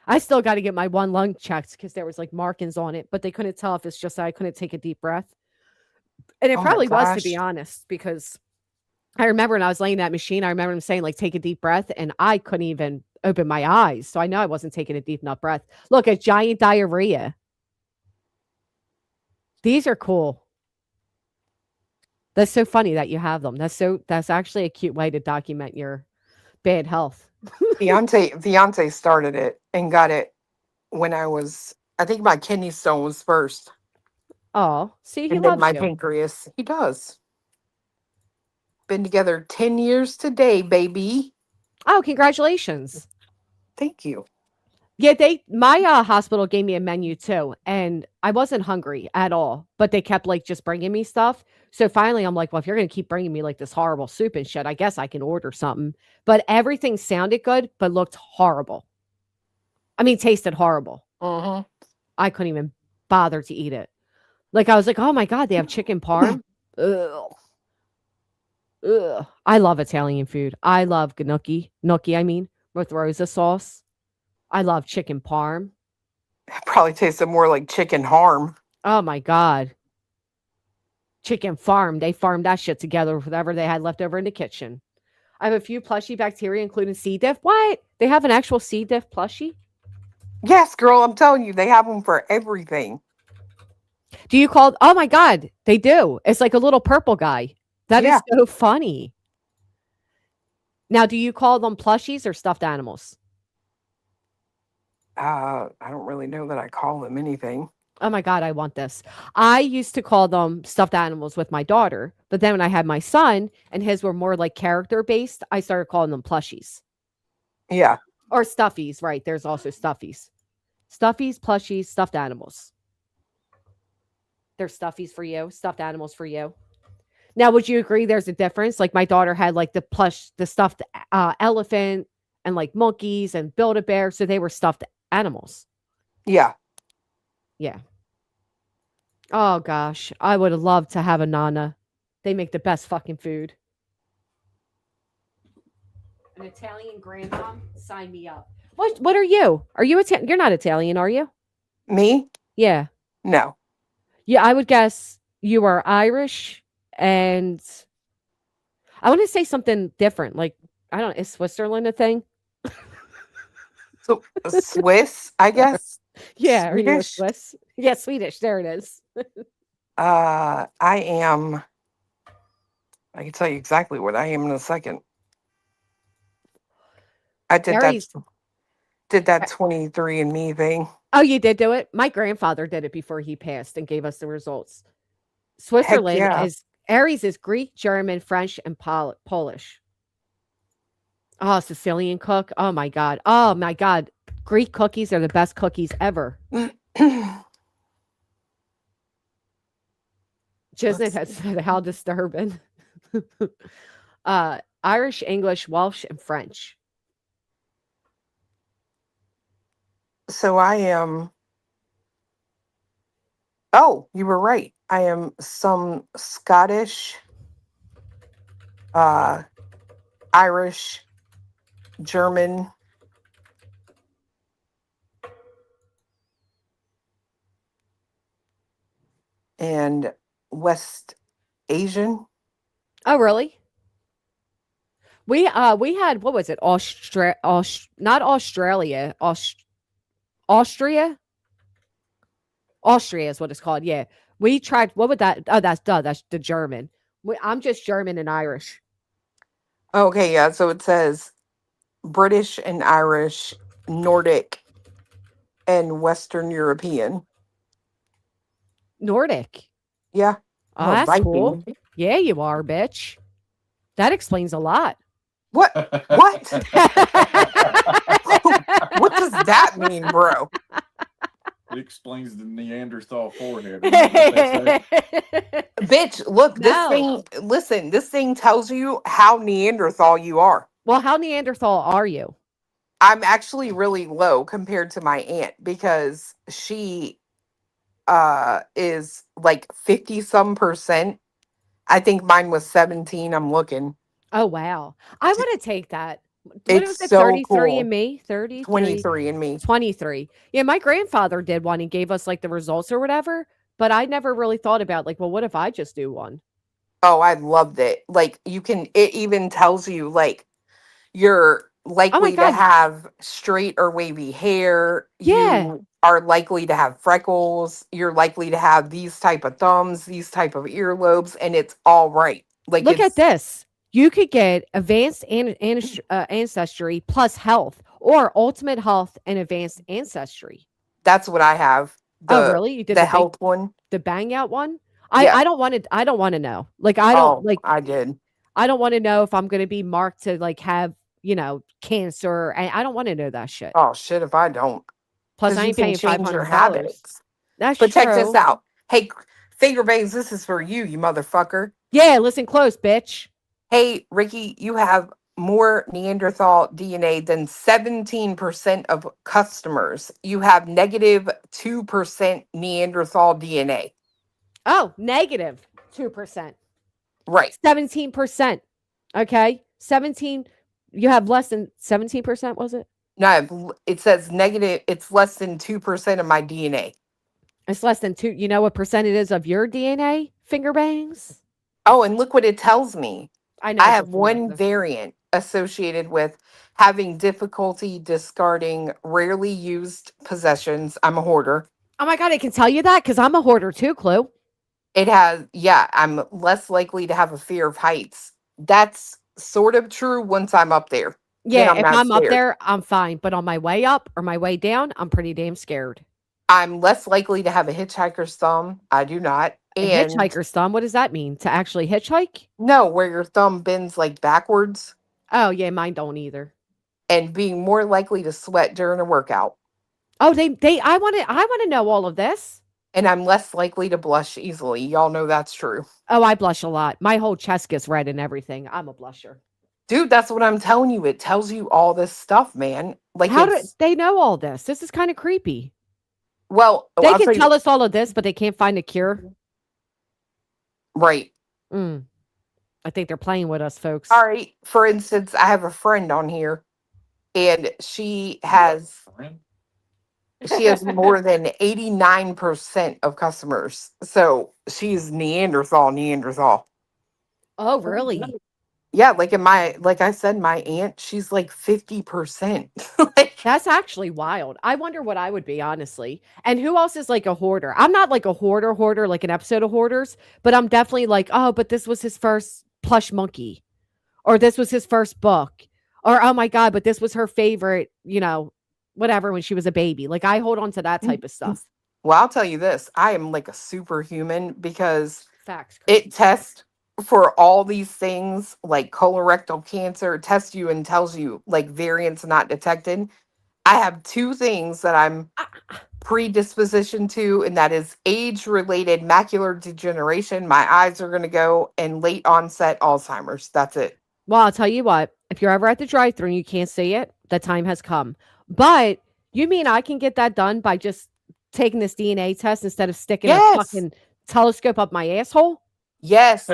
I still got to get my one lung checked because there was like markings on it, but they couldn't tell if it's just that I couldn't take a deep breath. And it Oh my probably was, to be gosh. honest, because I remember when I was laying in that machine, I remember him saying, like, take a deep breath, and I couldn't even open my eyes. So I know I wasn't taking a deep enough breath. Look, a giant diarrhea. These are cool. That's so funny that you have them. That's actually a cute way to document your bad health. Fiance started it and got it when I think my kidney stone was first. Oh, see, he And then loves my you. pancreas. He does. Been together 10 years today, baby. Oh, congratulations. Thank you. Yeah, my hospital gave me a menu too, and I wasn't hungry at all, but they kept like just bringing me stuff. So finally I'm like, well, if you're going to keep bringing me like this horrible soup and shit, I guess I can order something. But everything sounded good, but looked horrible. I mean, tasted horrible. I couldn't even bother to eat it. Like, I was like, oh my God, they have chicken parm. Ugh. Ugh. I love Italian food. I love gnocchi, I mean, with rosa sauce. I love chicken parm. It probably tasted more like chicken harm. Oh my God. Chicken farm. They farmed that shit together with whatever they had left over in the kitchen. I have a few plushie bacteria, including C. diff. What? They have an actual C. diff plushie? Yes, girl, I'm telling you, they have them for everything. Do you call? Oh my God, they do. It's like a little purple guy. That is so funny. Now, do you call them plushies or stuffed animals? I don't really know that I call them anything. Oh my God, I want this. I used to call them stuffed animals with my daughter, but then when I had my son and his were more like character based, I started calling them plushies. Yeah. Or stuffies, right? There's also stuffies. Stuffies, plushies, stuffed animals. There's stuffies for you, stuffed animals for you. Now, would you agree there's a difference? Like my daughter had like the stuffed elephant and like monkeys and Build-A-Bear. So they were stuffed animals. Yeah. Yeah. Oh gosh. I would have loved to have a Nana. They make the best fucking food. An Italian grandma? Sign me up. What are you? Are you Italian? You're not Italian, are you? Me? Yeah. No. Yeah, I would guess you are Irish, and I want to say something different. Like, I don't know, is Switzerland a thing? So Swiss, I guess. Yeah, are you a Swedish? Swiss? Yeah, Swedish. There it is. I am. I can tell you exactly what I am in a second. I did Aries. that 23andMe thing. Oh, you did do it? My grandfather did it before he passed and gave us the results. Switzerland yeah. Aries is Greek, German, French, and Polish. Oh, Sicilian cook. Oh my God. Oh my God. Greek cookies are the best cookies ever. Jisnet has said how disturbing. Irish, English, Welsh, and French. So I am. Oh, you were right. I am some Scottish, Irish, German, and West Asian. Oh, really? We had, what was it? Not Australia. Austria? Austria is what it's called. Yeah. We tried, what would that? Oh, that's the German. I'm just German and Irish. Okay, yeah. So it says British and Irish, Nordic, and Western European. Nordic. Yeah. Oh, that's cool. Yeah, you are, bitch. That explains a lot. What? What does that mean, bro? It explains the Neanderthal forehead. Bitch, look, this thing tells you how Neanderthal you are. Well, how Neanderthal are you? I'm actually really low compared to my aunt because she is like 50 some percent. I think mine was 17. I'm looking. Oh wow. I want to take that. What was It's it? so 33 cool. and me? 33. 23 and me. 23. Yeah, my grandfather did one and gave us like the results or whatever. But I never really thought about like, well, what if I just do one? Oh, I loved it. Like it even tells you like you're Oh my likely to God. have straight or wavy hair. Yeah. You are likely to have freckles. You're likely to have these type of thumbs, these type of earlobes, and it's all right. Like Look at it's this. You could get advanced ancestry plus health or ultimate health and advanced ancestry. that's what I have. Oh, really? You did The the big, health one. the bang out one? Yeah. I don't want to know. Like, I don't like, I did. I don't want to know if I'm going to be marked to like have, cancer. And I don't want to know that shit. Oh shit! If I don't, Plus, because I you ain't can paying change your $500. habits. That's But true. check this out. Hey, finger bangs, this is for you, you motherfucker. Yeah, listen close, bitch. Hey, Ricky, you have more Neanderthal DNA than 17% of customers. You have negative 2% Neanderthal DNA. Oh, negative 2%. Right. 17%. Okay. 17. You have less than 17%, was it? No, it says negative. It's less than 2% of my DNA. It's less than 2. You know what percent it is of your DNA, finger bangs? Oh, and look what it tells me. I know. I it's have just one ridiculous. variant associated with having difficulty discarding rarely used possessions. I'm a hoarder. Oh my God, I can tell you that because I'm a hoarder too, Clue. It has, yeah, I'm less likely to have a fear of heights. That's sort of true once I'm up there. Then Yeah, I'm if not I'm up scared. there, I'm fine. But on my way up or my way down, I'm pretty damn scared. I'm less likely to have a hitchhiker's thumb. I do not. A And hitchhiker's thumb, what does that mean? To actually hitchhike? no, where your thumb bends like backwards. Oh, yeah, mine don't either. And being more likely to sweat during a workout. Oh, I want to know all of this. And I'm less likely to blush easily. Y'all know that's true. Oh, I blush a lot. My whole chest gets red and everything. I'm a blusher. Dude, that's what I'm telling you. It tells you all this stuff, man. Like, how do they know all this? This is kind of creepy. Well, they can tell us all of this, but they can't find a cure. Right. I think they're playing with us, folks. All right. For instance, I have a friend on here, and she has more than 89% of customers. So she's Neanderthal. Oh, really? Yeah, like I said, my aunt, she's like 50%. That's actually wild. I wonder what I would be, honestly. And who else is like a hoarder? I'm not like a hoarder, like an episode of Hoarders, but I'm definitely like, oh, but this was his first plush monkey, or this was his first book, or oh my God, but this was her favorite, whatever, when she was a baby. Like, I hold on to that type of stuff. Well, I'll tell you this, I am like a superhuman because Facts. It tests for all these things like colorectal cancer, tests you and tells you like variants not detected. I have two things that I'm predisposition to, and that is age-related macular degeneration. My eyes are going to go, and late onset Alzheimer's. That's it. Well, I'll tell you what, if you're ever at the drive-thru and you can't see it, the time has come. But you mean I can get that done by just taking this DNA test instead of sticking a fucking telescope up my asshole? Yes.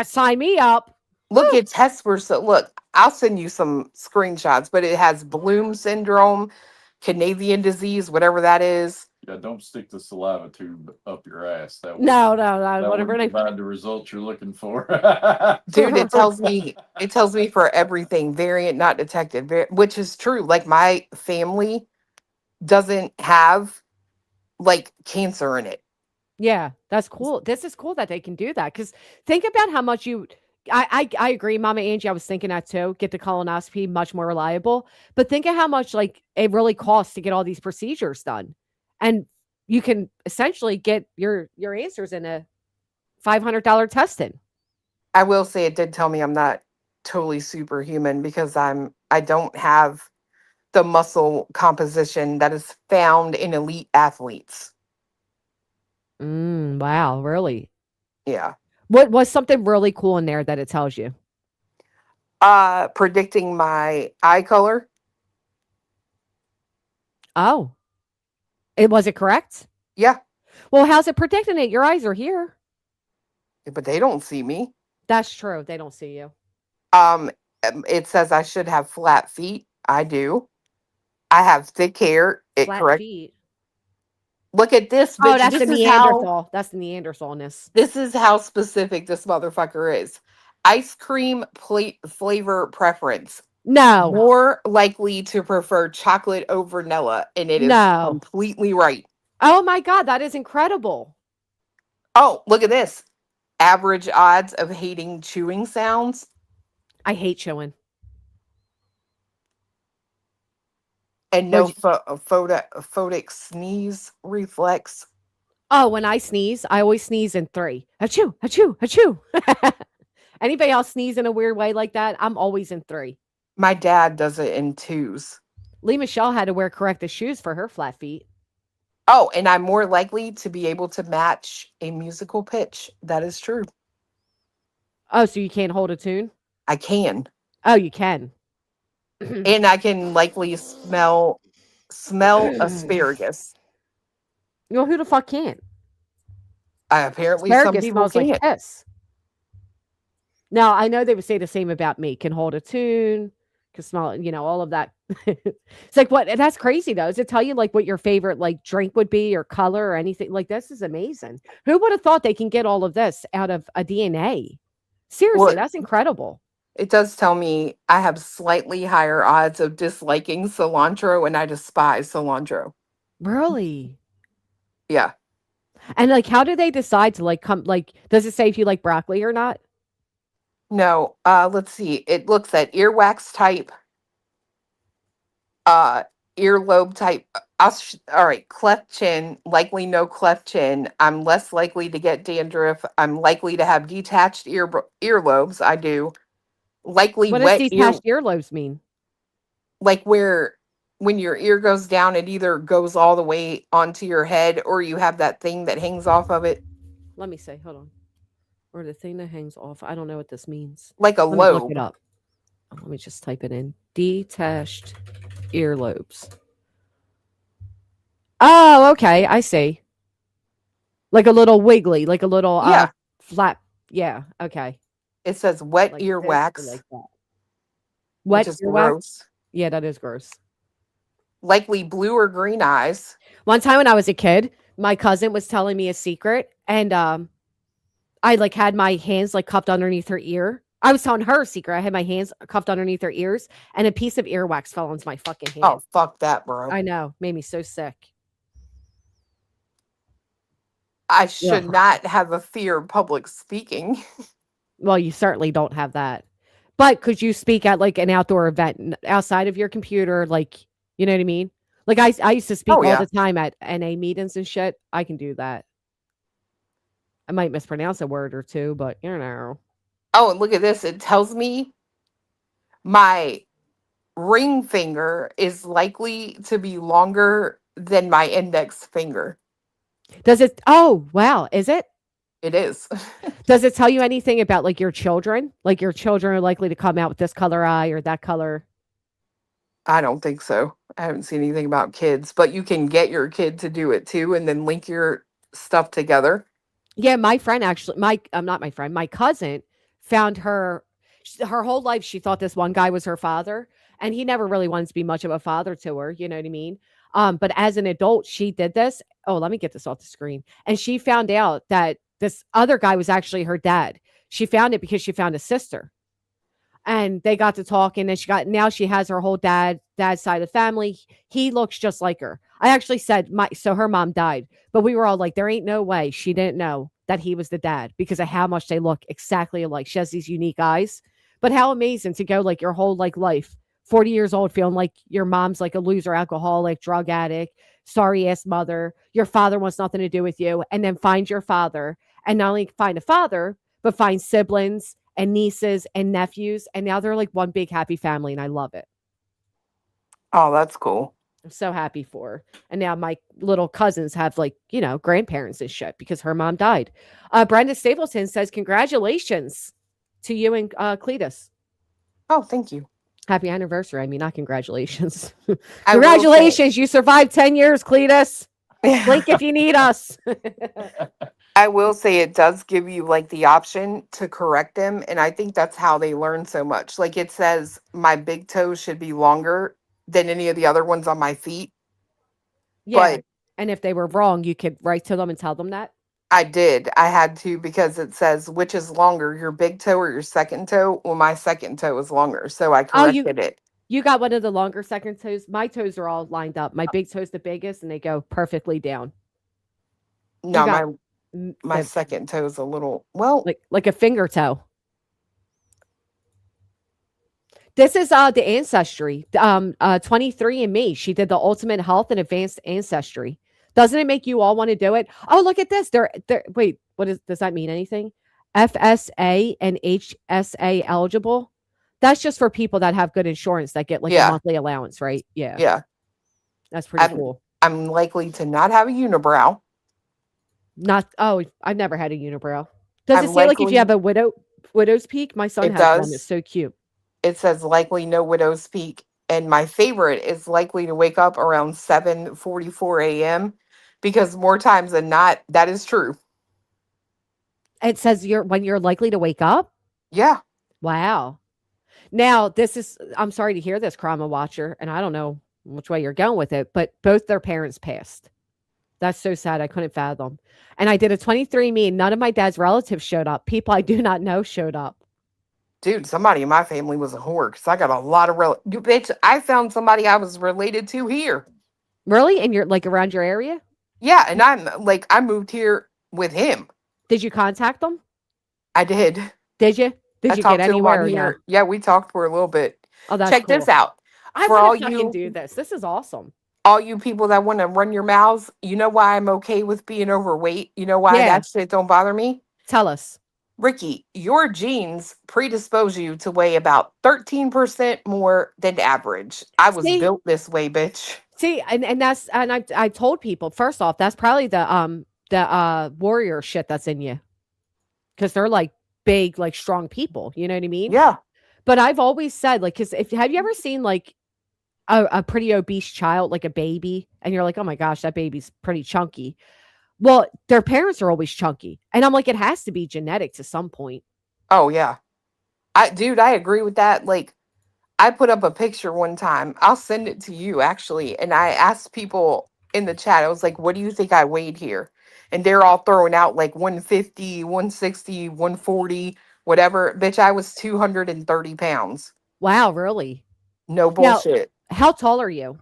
Sign me up. Look, it tests for look, I'll send you some screenshots, but it has Bloom syndrome, Canadian disease, whatever that is. Yeah, don't stick the saliva tube up your ass. That No, whatever provide the results you're looking for. Dude, it tells me for everything, variant not detected, which is true. Like, my family doesn't have like cancer in it. Yeah, that's cool. This is cool that they can do that, because think about how much I agree, Mama Angie. I was thinking that too. Get the colonoscopy, much more reliable. But think of how much like it really costs to get all these procedures done, and you can essentially get your answers in a $500 testing. I will say it did tell me I'm not totally superhuman because I don't have the muscle composition that is found in elite athletes. Wow, really? Yeah. What was something really cool in there that it tells you? Predicting my eye color. Oh. Was it correct? Yeah. Well, how's it predicting it? Your eyes are here. But they don't see me. That's true. They don't see you. It says I should have flat feet. I do. I have thick hair. It Flat correct. feet. Look at this, Oh, bitch. that's the This is how. Neanderthal. That's the Neanderthalness. This is how specific this motherfucker is. Ice cream flavor preference. No. More likely to prefer chocolate over vanilla, and it is No. completely right. Oh my God, that is incredible. Oh, look at this. Average odds of hating chewing sounds. I hate chewing. And no photic sneeze reflex. Oh, when I sneeze, I always sneeze in 3. Achoo, achoo, achoo. Anybody else sneeze in a weird way like that? I'm always in 3. My dad does it in 2s. Lee Michelle had to wear corrective shoes for her flat feet. Oh, and I'm more likely to be able to match a musical pitch. That is true. Oh, so you can't hold a tune? I can. Oh, you can. And I can likely smell asparagus. You know, who the fuck can't? Apparently Asparagus some people smells like can't. piss. Now, I know they would say the same about me. Can hold a tune, can smell, all of that. It's like, what? That's crazy, though. Does it tell you, like, what your favorite, like, drink would be or color or anything? Like, this is amazing. Who would have thought they can get all of this out of a DNA? Seriously, that's incredible. It does tell me I have slightly higher odds of disliking cilantro, and I despise cilantro. Really? Yeah. And, like, how do they decide to, like, does it say if you like broccoli or not? No. Let's see. It looks at earwax type, earlobe type. All right. Cleft chin, likely no cleft chin. I'm less likely to get dandruff. I'm likely to have detached earlobes. I do. Likely What wet does detached earlobes mean? Like when your ear goes down, it either goes all the way onto your head or you have that thing that hangs off of it. Let me say, hold on. Or the thing that hangs off. I don't know what this means. Like a Let me lobe. look it up. Let me just type it in. Detached earlobes. Oh, okay. I see. Like a little wiggly, like a little flat. Yeah. Okay. It says wet Like earwax. this or like that. Wet Wet is earwax? gross. Yeah, that is gross. Likely blue or green eyes. One time when I was a kid, my cousin was telling me a secret, and I like had my hands like cupped underneath her ear. I was telling her a secret. I had my hands cupped underneath her ears, and a piece of earwax fell onto my fucking hand. Oh, fuck that, bro. I know. Made me so sick. I should not have a fear of public speaking. Well, you certainly don't have that. But could you speak at like an outdoor event outside of your computer? Like, you know what I mean? Like I used to speak all the time at NA meetings and shit. I can do that. I might mispronounce a word or two, but you know. Oh, and look at this. It tells me my ring finger is likely to be longer than my index finger. Does it? Oh, wow. Is it? It is. Does it tell you anything about like your children? Like your children are likely to come out with this color eye or that color? I don't think so. I haven't seen anything about kids, but you can get your kid to do it too and then link your stuff together. Yeah, my friend actually, not my friend, my cousin found her whole life. She thought this one guy was her father, and he never really wanted to be much of a father to her. You know what I mean? But as an adult, she did this. Oh, let me get this off the screen. And she found out that this other guy was actually her dad. She found it because she found a sister. And they got to talking, and now she has her whole dad's side of the family. He looks just like her. I actually said so her mom died, but we were all like, there ain't no way she didn't know that he was the dad because of how much they look exactly alike. She has these unique eyes, but how amazing to go like your whole like life, 40 years old, feeling like your mom's like a loser, alcoholic, drug addict, sorry ass mother. Your father wants nothing to do with you, and then find your father, and not only find a father, but find siblings and nieces and nephews. And now they're like one big happy family. And I love it. Oh, that's cool. I'm so happy for her. And now my little cousins have like, grandparents and shit because her mom died. Brenda Stapleton says, congratulations to you and Cletus. Oh, thank you. Happy anniversary. I mean, not congratulations. Congratulations. You survived 10 years, Cletus. Blink if you need us. I will say it does give you like the option to correct them. And I think that's how they learn so much. Like it says my big toes should be longer than any of the other ones on my feet. Yeah. But And if they were wrong, you could write to them and tell them that. I did. I had to because it says which is longer, your big toe or your second toe? Well, my second toe is longer. So I Oh, corrected it. you got one of the longer second toes. My toes are all lined up. My big toe's the biggest and they go perfectly down. No, got my second toe is a little, well, like a finger toe. This is the ancestry. 23andMe. She did the ultimate health and advanced ancestry. Doesn't it make you all want to do it? Oh, look at this. They're wait, does that mean anything? FSA and HSA eligible. That's just for people that have good insurance that get like a monthly allowance, right? Yeah. Yeah. That's pretty cool. I'm likely to not have a unibrow. I've never had a unibrow. Does it say like if you have a widow's peak? My son has one. It's so cute. It says likely no widow's peak. And my favorite is likely to wake up around 7:44 a.m. because more times than not, that is true. It says when you're likely to wake up? Yeah. Wow. Now, I'm sorry to hear this, Krama Watcher, and I don't know which way you're going with it, but both their parents passed. That's so sad. I couldn't fathom. And I did a 23andMe and none of my dad's relatives showed up. People I do not know showed up. Dude, somebody in my family was a whore because I got a lot of you bitch. I found somebody I was related to here. Really? And you're like around your area? Yeah. And I moved here with him. Did you contact them? I did. Did you? Did you get anywhere here? No? Yeah, we talked for a little bit. Oh, that's Check cool. this out. I want to fucking do this. This is awesome. All you people that want to run your mouths, you know why I'm okay with being overweight? You know why that shit don't bother me? Tell us. Ricky, your genes predispose you to weigh about 13% more than average. I was built this way, bitch. See, and I told people, first off, that's probably the warrior shit that's in you. Because they're like big, like strong people. You know what I mean? Yeah. But I've always said, like, have you ever seen like a pretty obese child, like a baby, and you're like, oh my gosh, that baby's pretty chunky. Well, their parents are always chunky. And I'm like, it has to be genetic to some point. Oh, yeah. I agree with that. Like, I put up a picture one time. I'll send it to you, actually. And I asked people in the chat, I was like, what do you think I weighed here? And they're all throwing out like 150, 160, 140, whatever. Bitch, I was 230 pounds. Wow, really? No bullshit. Now, how tall are you?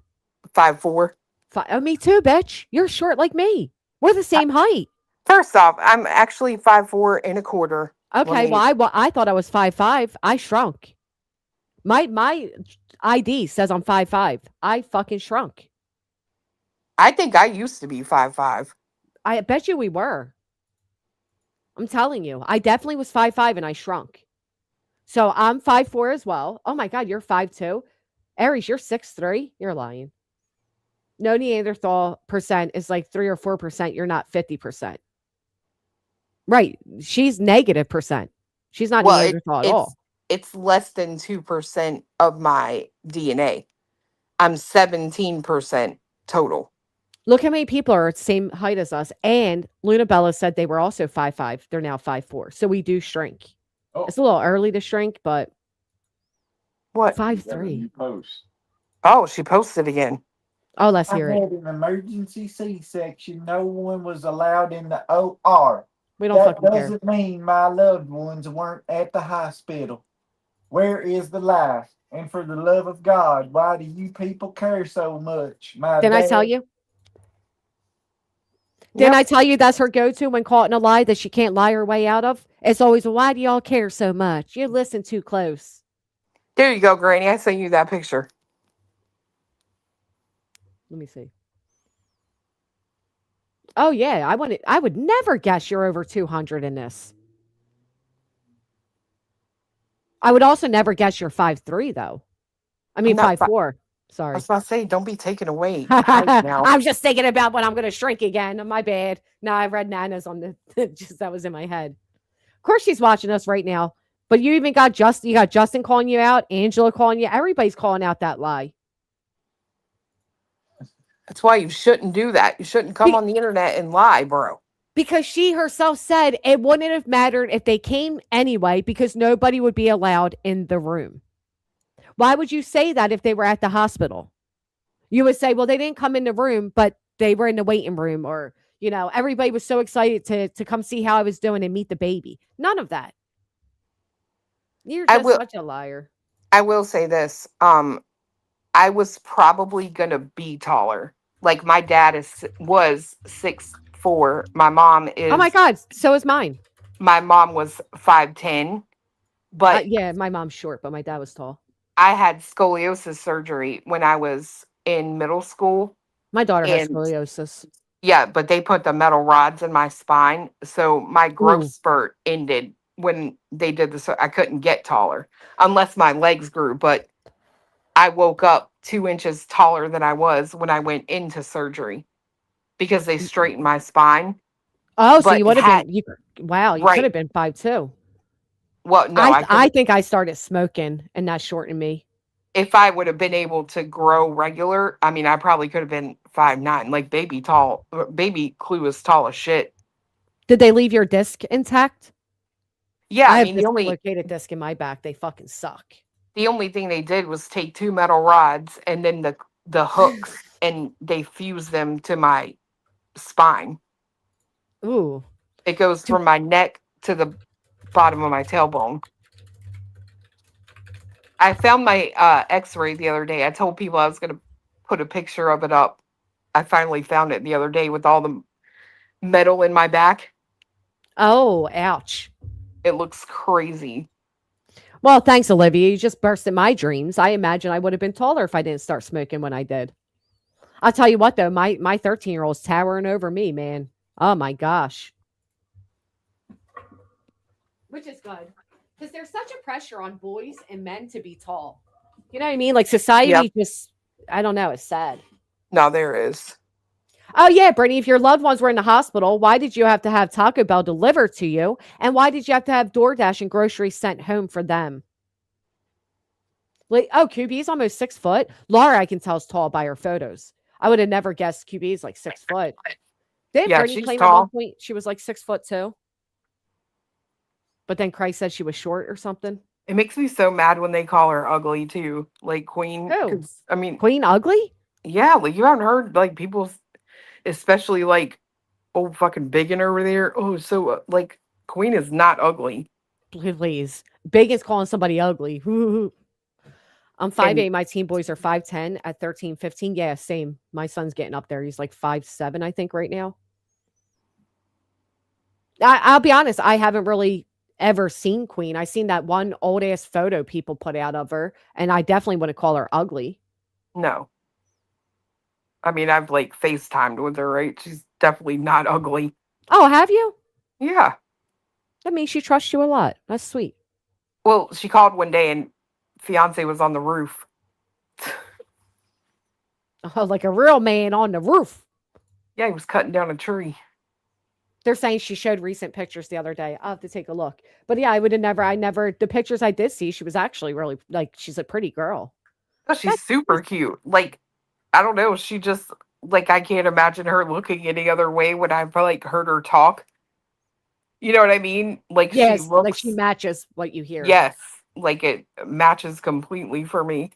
5'4". Oh, me too, bitch. You're short like me. We're the same height. First off, I'm actually 5'4" and a quarter. Okay, well, I thought I was 5'5". I shrunk. My ID says I'm 5'5". I fucking shrunk. I think I used to be 5'5". I bet you we were. I'm telling you, I definitely was 5'5" and I shrunk. So I'm 5'4" as well. Oh my God, you're 5'2". Aries, you're 6'3". You're lying. No Neanderthal percent is like 3 or 4%. You're not 50%. Right. She's negative percent. She's not Neanderthal at all. It's less than 2% of my DNA. I'm 17% total. Look how many people are the same height as us. And Luna Bella said they were also 5'5". They're now 5'4". So we do shrink. Oh. It's a little early to shrink, but what? 5'3". Oh, she posted again. Oh, let's hear it. I had an emergency C-section. No one was allowed in the OR. We don't fucking care. That doesn't mean my loved ones weren't at the hospital. Where is the life? And for the love of God, why do you people care so much? Didn't I tell you? Didn't I tell you that's her go-to when caught in a lie that she can't lie her way out of? It's always, why do y'all care so much? You listen too close. There you go, Granny. I sent you that picture. Let me see. Oh, yeah. I would never guess you're over 200 in this. I would also never guess you're 5'3", though. I mean, 5'4". Sorry. I was about to say, don't be taken away. I'm just thinking about when I'm going to shrink again. My bad. No, I read Nana's on the just that was in my head. Of course, she's watching us right now. But you even got Justin. You got Justin calling you out. Angela calling you. Everybody's calling out that lie. That's why you shouldn't do that. You shouldn't come on the internet and lie, bro. Because she herself said it wouldn't have mattered if they came anyway, because nobody would be allowed in the room. Why would you say that if they were at the hospital? You would say, well, they didn't come in the room, but they were in the waiting room, or, everybody was so excited to come see how I was doing and meet the baby. None of that. You're just such a liar. I will say this. I was probably gonna be taller. Like my dad was 6'4". My mom is. Oh my God, so is mine. My mom was 5'10", but yeah, my mom's short, but my dad was tall. I had scoliosis surgery when I was in middle school. My daughter has scoliosis. Yeah, but they put the metal rods in my spine, so my growth spurt ended when they did this. I couldn't get taller unless my legs grew, but I woke up 2 inches taller than I was when I went into surgery because they straightened my spine. Oh, so you would have been, wow, you could have been 5'2". Well, no, I think I started smoking and that shortened me. If I would have been able to grow regular, I mean, I probably could have been 5'9", like baby tall. Baby Clue was tall as shit. Did they leave your disc intact? Yeah, I mean, the dislocated disc in my back. They fucking suck. The only thing they did was take 2 metal rods and then the hooks, and they fused them to my spine. Ooh. It goes from my neck to the bottom of my tailbone. I found my x-ray the other day. I told people I was going to put a picture of it up. I finally found it the other day with all the metal in my back. Oh, ouch. It looks crazy. Well, thanks, Olivia. You just bursted my dreams. I imagine I would have been taller if I didn't start smoking when I did. I'll tell you what, though, my 13-year-old's towering over me, man. Oh, my gosh. Which is good. Because there's such a pressure on boys and men to be tall. You know what I mean? Like society just, I don't know, it's sad. No, there is. Oh, yeah, Brittany, if your loved ones were in the hospital, why did you have to have Taco Bell delivered to you? And why did you have to have DoorDash and groceries sent home for them? Like, oh, QB's almost 6 foot. Laura, I can tell, is tall by her photos. I would have never guessed QB's like 6 foot. Didn't Brittany claim at one point she was like 6 foot too? But then Christ said she was short or something. It makes me so mad when they call her ugly too, like Queen. Who? I mean, Queen ugly? Yeah, like you haven't heard like people, especially like old fucking Biggin over there. Oh, so like Queen is not ugly. Please, Biggins calling somebody ugly. I'm 5'8". My teen boys are 5'10" at 13, 15. Yeah, same. My son's getting up there. He's like 5'7", I think, right now. I'll be honest. I haven't really ever seen Queen. I seen that one old ass photo people put out of her, and I definitely wouldn't call her ugly. No. I mean, I've like FaceTimed with her, right? She's definitely not ugly. Oh, have you? Yeah. That means she trusts you a lot. That's sweet. Well, she called one day and fiance was on the roof. Oh, like a real man on the roof. Yeah, he was cutting down a tree. They're saying she showed recent pictures the other day. I'll have to take a look. But yeah, the pictures I did see, she was actually really, like, she's a pretty girl. Oh, she's super cute. Like, I don't know. She just, like, I can't imagine her looking any other way when I've, like, heard her talk. You know what I mean? Like, yes, she looks, like she matches what you hear. Yes. Like, it matches completely for me.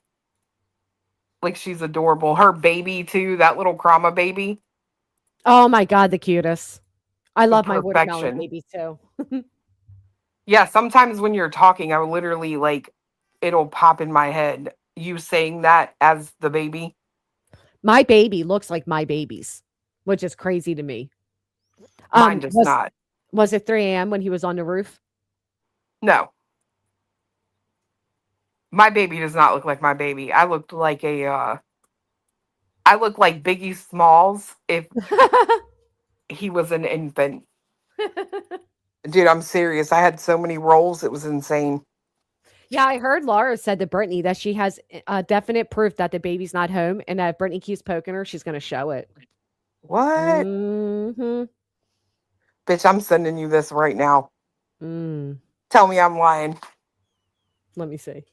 Like, she's adorable. Her baby, too, that little Krama baby. Oh, my God, the cutest. I love my watermelon baby too. Yeah, sometimes when you're talking, I literally like it'll pop in my head. You saying that as the baby. My baby looks like my baby's, which is crazy to me. Mine does not. Was it 3 a.m. when he was on the roof? No. My baby does not look like my baby. I look like I look like Biggie Smalls if he was an infant. Dude, I'm serious. I had so many roles. It was insane. Yeah, I heard Laura said to Brittany that she has definite proof that the baby's not home, and that if Brittany keeps poking her, she's going to show it. What? Mm-hmm. Bitch, I'm sending you this right now. Tell me I'm lying. Let me see.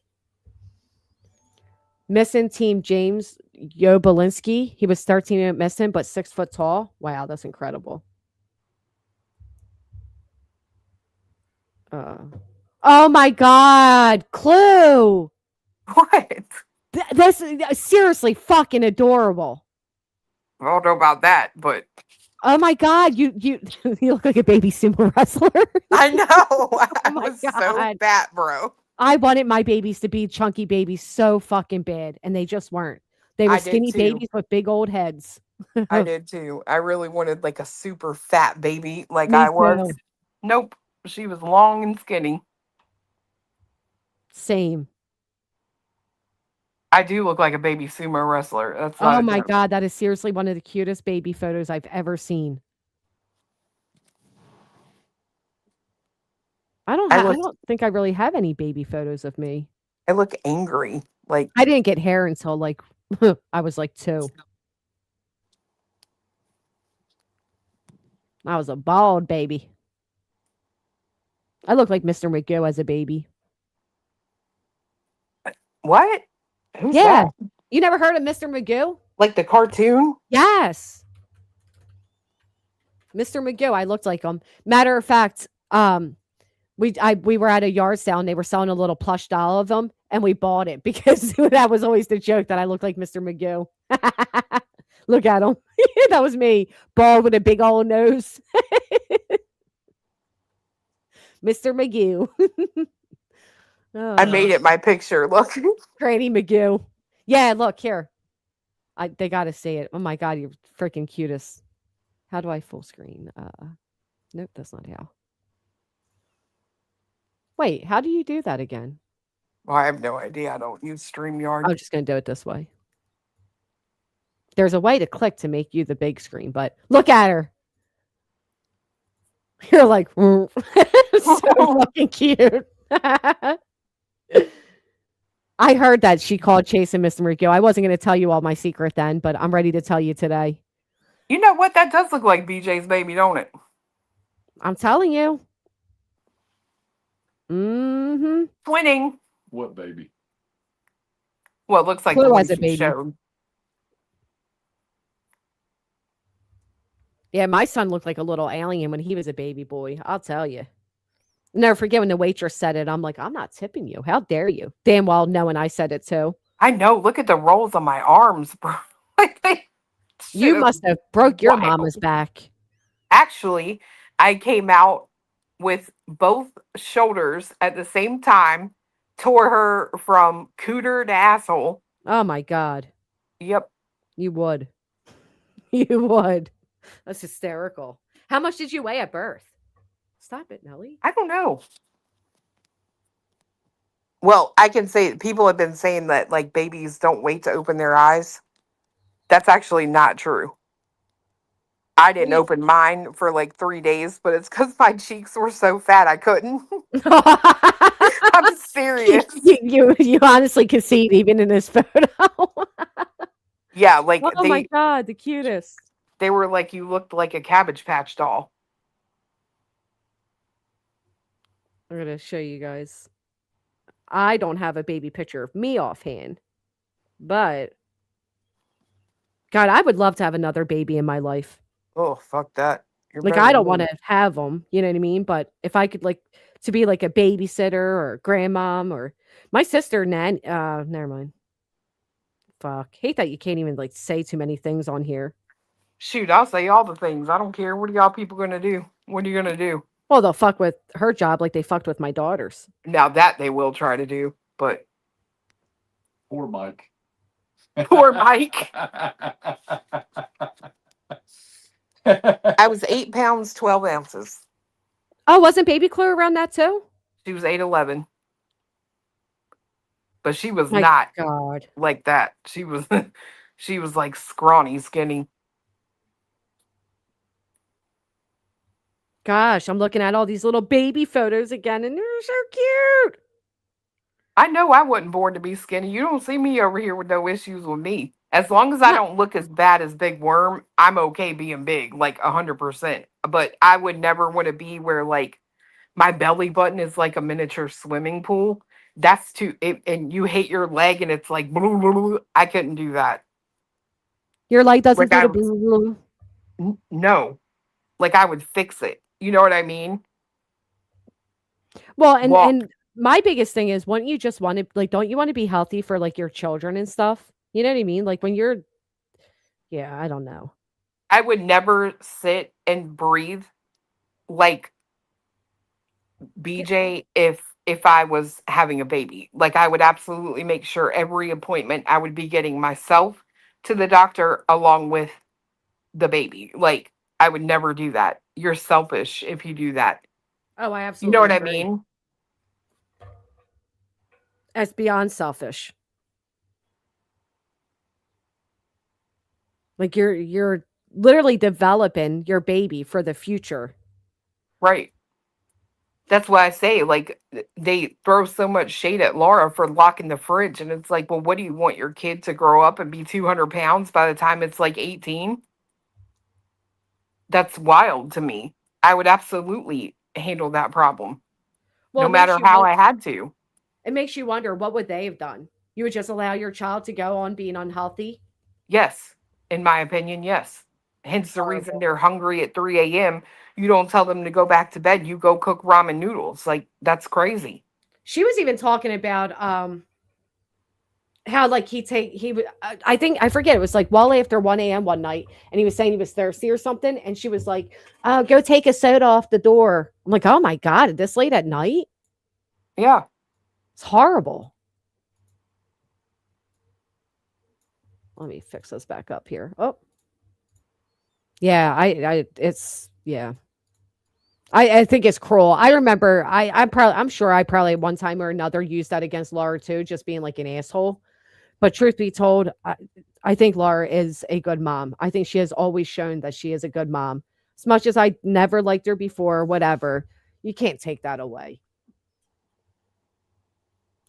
Missing team James Yobolinski. He was 13 and missing, but 6 foot tall. Wow, that's incredible. Oh my God, Clue. What? This is seriously fucking adorable. I don't know about that, but oh my God, you you look like a baby sumo wrestler. I know. I my was so God. fat, bro. I wanted my babies to be chunky babies so fucking bad, and they just weren't. They were I did skinny too. babies with big old heads. I did too. I really wanted like a super fat baby like Me I was. too. Nope. She was long and skinny. Same. I do look like a baby sumo wrestler. That's not Oh a my joke. God, that is seriously one of the cutest baby photos I've ever seen. I don't think I really have any baby photos of me. I look angry. Like I didn't get hair until like I was like 2. I was a bald baby. I look like Mr. McGill as a baby. what? Who's Yeah. that? You never heard of Mr. Magoo? Like the cartoon? Yes. Mr. Magoo, I looked like him. Matter of fact, we were at a yard sale and they were selling a little plush doll of him and we bought it because that was always the joke that I looked like Mr. Magoo. Look at him. That was me, bald with a big old nose. Mr. Magoo. I made it my picture. Look. Granny Magoo. Yeah, look here. They got to see it. Oh my God, you're freaking cutest. How do I full screen? Nope, that's not how. Wait, how do you do that again? Well, I have no idea. I don't use StreamYard. I'm just going to do it this way. There's a way to click to make you the big screen, but look at her. You're like, so fucking cute. I heard that she called Chasing Mr. Mariko. I wasn't going to tell you all my secret then, but I'm ready to tell you today. You know what? That does look like BJ's baby, don't it? I'm telling you. Mm-hmm. Twinning. What baby? Well, it looks like Clue the one has a she baby. showed. Yeah, my son looked like a little alien when he was a baby boy. I'll tell you. Never forget when the waitress said it. I'm like, I'm not tipping you. How dare you? Damn well knowing I said it too. I know. Look at the rolls on my arms, bro. Like you must have broke your mama's back. Actually, I came out with both shoulders at the same time, tore her from cooter to asshole. Oh my God. Yep. You would. You would. That's hysterical. How much did you weigh at birth? Stop it, Nelly. I don't know. Well, I can say people have been saying that like babies don't wait to open their eyes. That's actually not true. I didn't open mine for like 3 days, but it's because my cheeks were so fat I couldn't. I'm serious. You honestly concede even in this photo. Yeah, like oh my God, the cutest. They were like, you looked like a Cabbage Patch doll. I'm going to show you guys. I don't have a baby picture of me offhand, but God, I would love to have another baby in my life. Oh, fuck that. Like, I don't want to have them, you know what I mean? But if I could, like, to be like a babysitter or grandmom or my sister, never mind. Fuck. Hate that you can't even, like, say too many things on here. Shoot, I'll say all the things. I don't care. What are y'all people going to do? What are you going to do? Well, they'll fuck with her job like they fucked with my daughters. Now that they will try to do, but. Poor Mike. Poor Mike. I was 8 pounds, 12 ounces. Oh, wasn't Baby Clue around that too? She was 8'11". But she was My not God. like that. She was like scrawny, skinny. Gosh, I'm looking at all these little baby photos again, and they're so cute. I know I wasn't born to be skinny. You don't see me over here with no issues with me. As long as I don't look as bad as Big Worm, I'm okay being big, like 100%. But I would never want to be where like my belly button is like a miniature swimming pool. That's and you hate your leg and it's like, blah, blah, blah. I couldn't do that. Your leg doesn't do the blue. No, like I would fix it. You know what I mean? Well, Well, and my biggest thing is, wouldn't you just want to like, don't you want to be healthy for like your children and stuff? You know what I mean? Like when you're, yeah, I don't know. I would never sit and breathe like BJ if I was having a baby. Like I would absolutely make sure every appointment I would be getting myself to the doctor along with the baby. Like I would never do that. You're selfish if you do that. Oh, I You know absolutely what I agree. mean? It's beyond selfish. Like you're literally developing your baby for the future. Right. That's why I say, like, they throw so much shade at Laura for locking the fridge. And it's like, well, what do you want your kid to grow up and be 200 pounds by the time it's like 18? That's wild to me. I would absolutely handle that problem, Well, no it makes matter you how I had to. it makes you wonder, what would they have done? You would just allow your child to go on being unhealthy? Yes. In my opinion, yes. Hence the reason Horrible. they're hungry at 3 a.m. You don't tell them to go back to bed. You go cook ramen noodles. Like, that's crazy. She was even talking about how like he would I think I forget, it was like well after 1 a.m. one night, and he was saying he was thirsty or something, and she was like, go take a soda off the door. I'm like, oh my god, this late at night? Yeah. It's horrible. Let me fix this back up here. Oh. Yeah, it's yeah. I think it's cruel. I remember I'm sure I probably one time or another used that against Laura too, just being like an asshole. But truth be told, I think Laura is a good mom. I think she has always shown that she is a good mom. As much as I never liked her before, whatever, you can't take that away.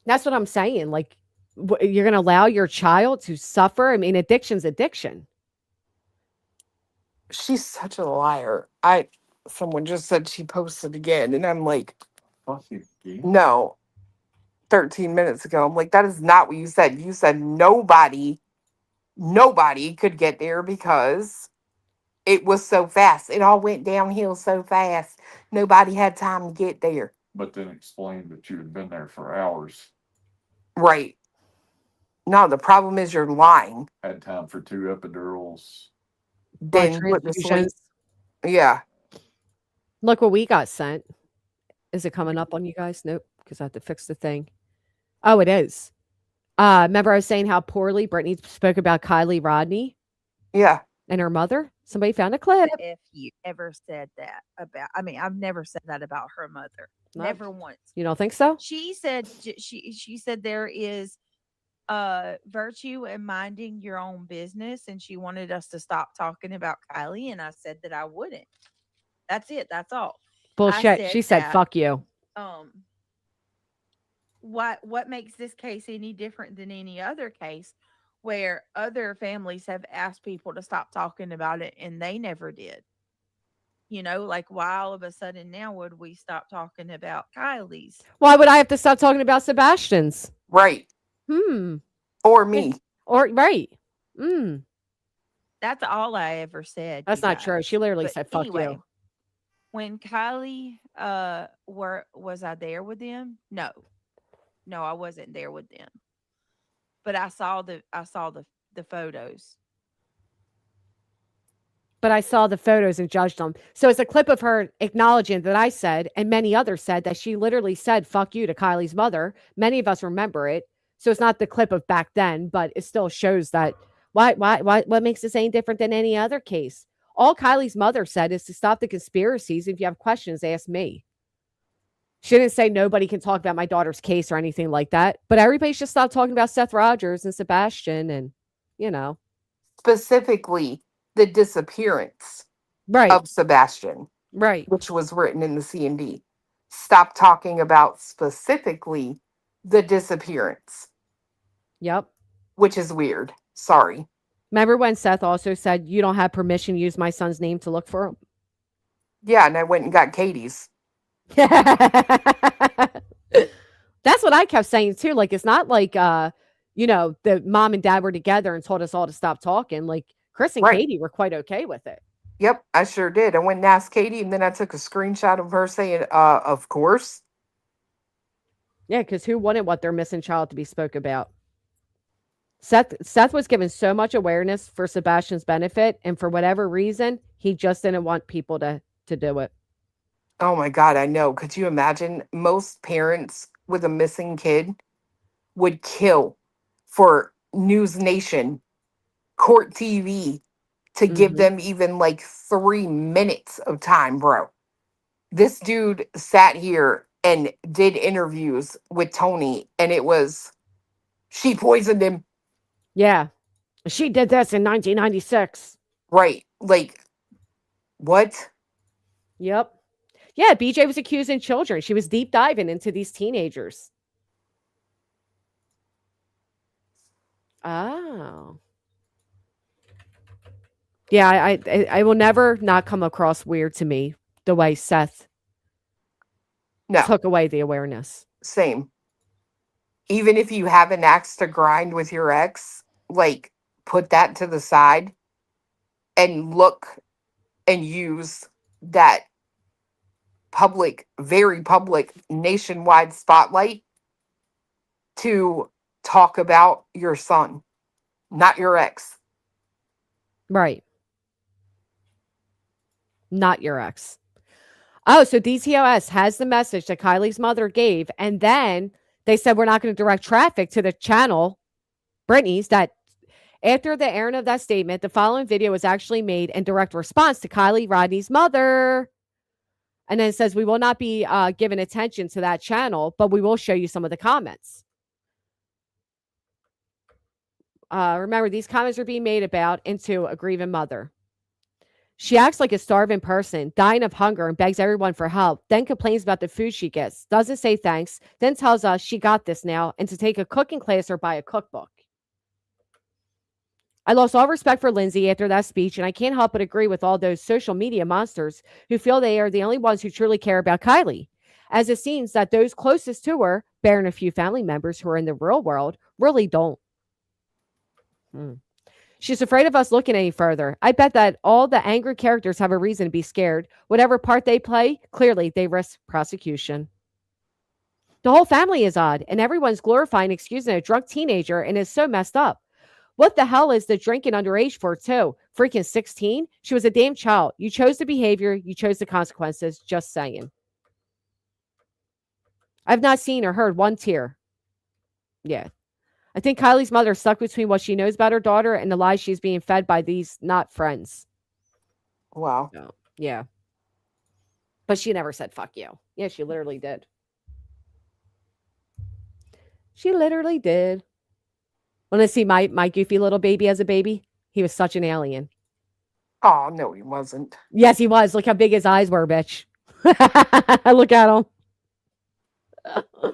That's what I'm saying. Like, you're going to allow your child to suffer? I mean, addiction's addiction. She's such a liar. Someone just said she posted again, and I'm like, no, 13 minutes ago. I'm like, that is not what you said. You said nobody could get there because it was so fast. It all went downhill so fast. Nobody had time to get there. But then explain that you had been there for hours. Right. No, the problem is you're lying. Had time for 2 epidurals. Then put to sleep. transfusions. Yeah. Look what we got sent. Is it coming up on you guys? Nope, because I have to fix the thing. Oh, it is. Remember I was saying how poorly Brittany spoke about Kylie Rodney? Yeah. And her mother? Somebody found a clip. If you ever said that about, I mean, I've never said that about her mother. No. Never once. You don't think so? She said she said there is virtue in minding your own business, and she wanted us to stop talking about Kylie, and I said that I wouldn't. That's it. That's all. Bullshit. She said, that, fuck you. What makes this case any different than any other case where other families have asked people to stop talking about it and they never did? You know, like, why all of a sudden now would we stop talking about Kylie's? Why would I have to stop talking about Sebastian's? Right. Or me. Or right. That's all I ever said. That's not true. She literally said, fuck you. When Kylie was I there with them? No, I wasn't there with them. But I saw the photos. But I saw the photos and judged them. So it's a clip of her acknowledging that I said, and many others said, that she literally said, fuck you to Kylie's mother. Many of us remember it. So it's not the clip of back then, but it still shows that what makes this any different than any other case? All Kylie's mother said is to stop the conspiracies. If you have questions, ask me. She didn't say nobody can talk about my daughter's case or anything like that. But everybody should stop talking about Seth Rogers and Sebastian and, you know. Specifically, the disappearance of Sebastian. Right. Which was written in the C&D. Stop talking about specifically the disappearance. Yep. Which is weird. Sorry. Remember when Seth also said, you don't have permission to use my son's name to look for him? Yeah, and I went and got Katie's. That's what I kept saying too. Like, it's not like, the mom and dad were together and told us all to stop talking. Like, Chris and Katie were quite okay with it. Yep, I sure did. I went and asked Katie, and then I took a screenshot of her saying, of course. Yeah, because who wanted what their missing child to be spoke about? Seth was given so much awareness for Sebastian's benefit, and for whatever reason, he just didn't want people to do it. Oh my God, I know. Could you imagine? Most parents with a missing kid would kill for News Nation, Court TV to give them even like 3 minutes of time, bro. This dude sat here and did interviews with Tony, and it was, she poisoned him. Yeah. She did this in 1996. Right. Like, what? Yep. Yeah, BJ was accusing children. She was deep diving into these teenagers. Oh. Yeah, I will never not come across weird to me the way Seth took away the awareness. Same. Even if you have an axe to grind with your ex, like, put that to the side and look and use that public, very public, nationwide spotlight to talk about your son, not your ex. Right. Not your ex. Oh, so DTOS has the message that Kylie's mother gave, and then they said we're not going to direct traffic to the channel, Brittany's, that after the airing of that statement, the following video was actually made in direct response to Kylie Rodney's mother. And then it says we will not be giving attention to that channel, but we will show you some of the comments. Remember, these comments are being made about into a grieving mother. She acts like a starving person, dying of hunger, and begs everyone for help, then complains about the food she gets, doesn't say thanks, then tells us she got this now and to take a cooking class or buy a cookbook. I lost all respect for Lindsay after that speech, and I can't help but agree with all those social media monsters who feel they are the only ones who truly care about Kylie, as it seems that those closest to her, bearing a few family members who are in the real world, really don't. She's afraid of us looking any further. I bet that all the angry characters have a reason to be scared. Whatever part they play, clearly they risk prosecution. The whole family is odd, and everyone's glorifying excusing a drunk teenager, and it's so messed up. What the hell is the drinking underage for, too? Freaking 16? She was a damn child. You chose the behavior. You chose the consequences. Just saying. I've not seen or heard one tear. Yeah. I think Kylie's mother is stuck between what she knows about her daughter and the lies she's being fed by these not friends. Wow. So, yeah. But she never said, fuck you. Yeah, she literally did. She literally did. Want to see my goofy little baby as a baby? He was such an alien. Oh, no, he wasn't. Yes, he was. Look how big his eyes were, bitch. Look at him.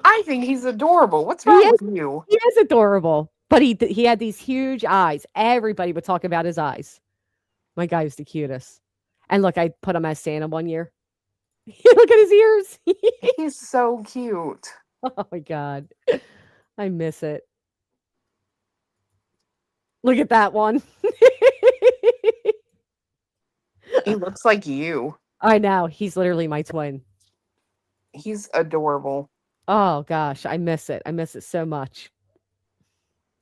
I think he's adorable. What's wrong with you? He is adorable. But he had these huge eyes. Everybody would talk about his eyes. My guy was the cutest. And look, I put him as Santa one year. Look at his ears. He's so cute. Oh, my God. I miss it. Look at that one. He looks like you. I know. He's literally my twin. He's adorable. Oh, gosh. I miss it. I miss it so much.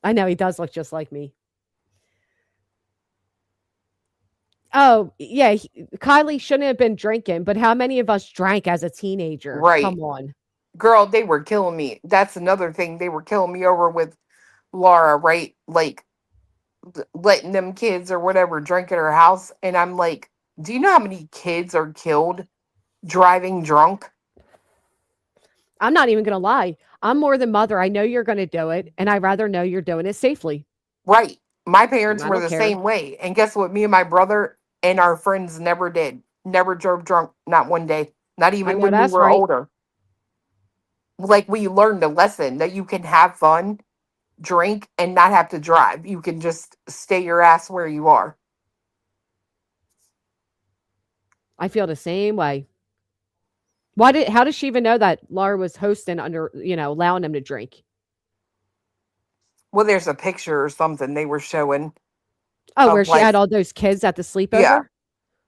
I know. He does look just like me. Oh, yeah. Kylie shouldn't have been drinking, but how many of us drank as a teenager? Right. Come on. Girl, they were killing me. That's another thing. They were killing me over with Laura, right? Like, letting them kids or whatever drink at her house. And I'm like, do you know how many kids are killed driving drunk? I'm not even going to lie. I'm more than mother. I know you're going to do it, and I'd rather know you're doing it safely. Right. My parents I were don't the care. same way. And guess what? Me and my brother and our friends never did. Never drove drunk. Not one day. Not even when we were older. Like, we learned a lesson that you can have fun, drink, and not have to drive. You can just stay your ass where you are. I feel the same way. How does she even know that Laura was hosting under, allowing them to drink? Well, there's a picture or something they were showing. Oh, where she had all those kids at the sleepover? Yeah.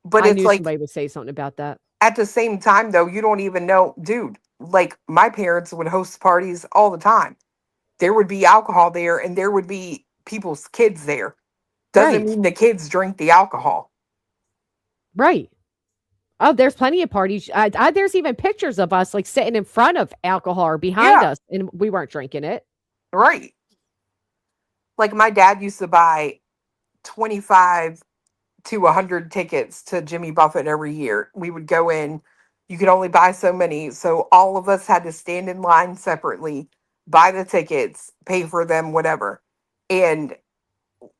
But I it's knew like, somebody would say something about that. at the same time, though, you don't even know, dude, like my parents would host parties all the time. There would be alcohol there and there would be people's kids there. Doesn't Right. mean the kids drink the alcohol. Right. Oh, there's plenty of parties. There's even pictures of us like sitting in front of alcohol or behind us, and we weren't drinking it. Right. Like my dad used to buy 25 to 100 tickets to Jimmy Buffett every year. We would go in. You could only buy so many, so all of us had to stand in line separately, buy the tickets, pay for them, whatever. And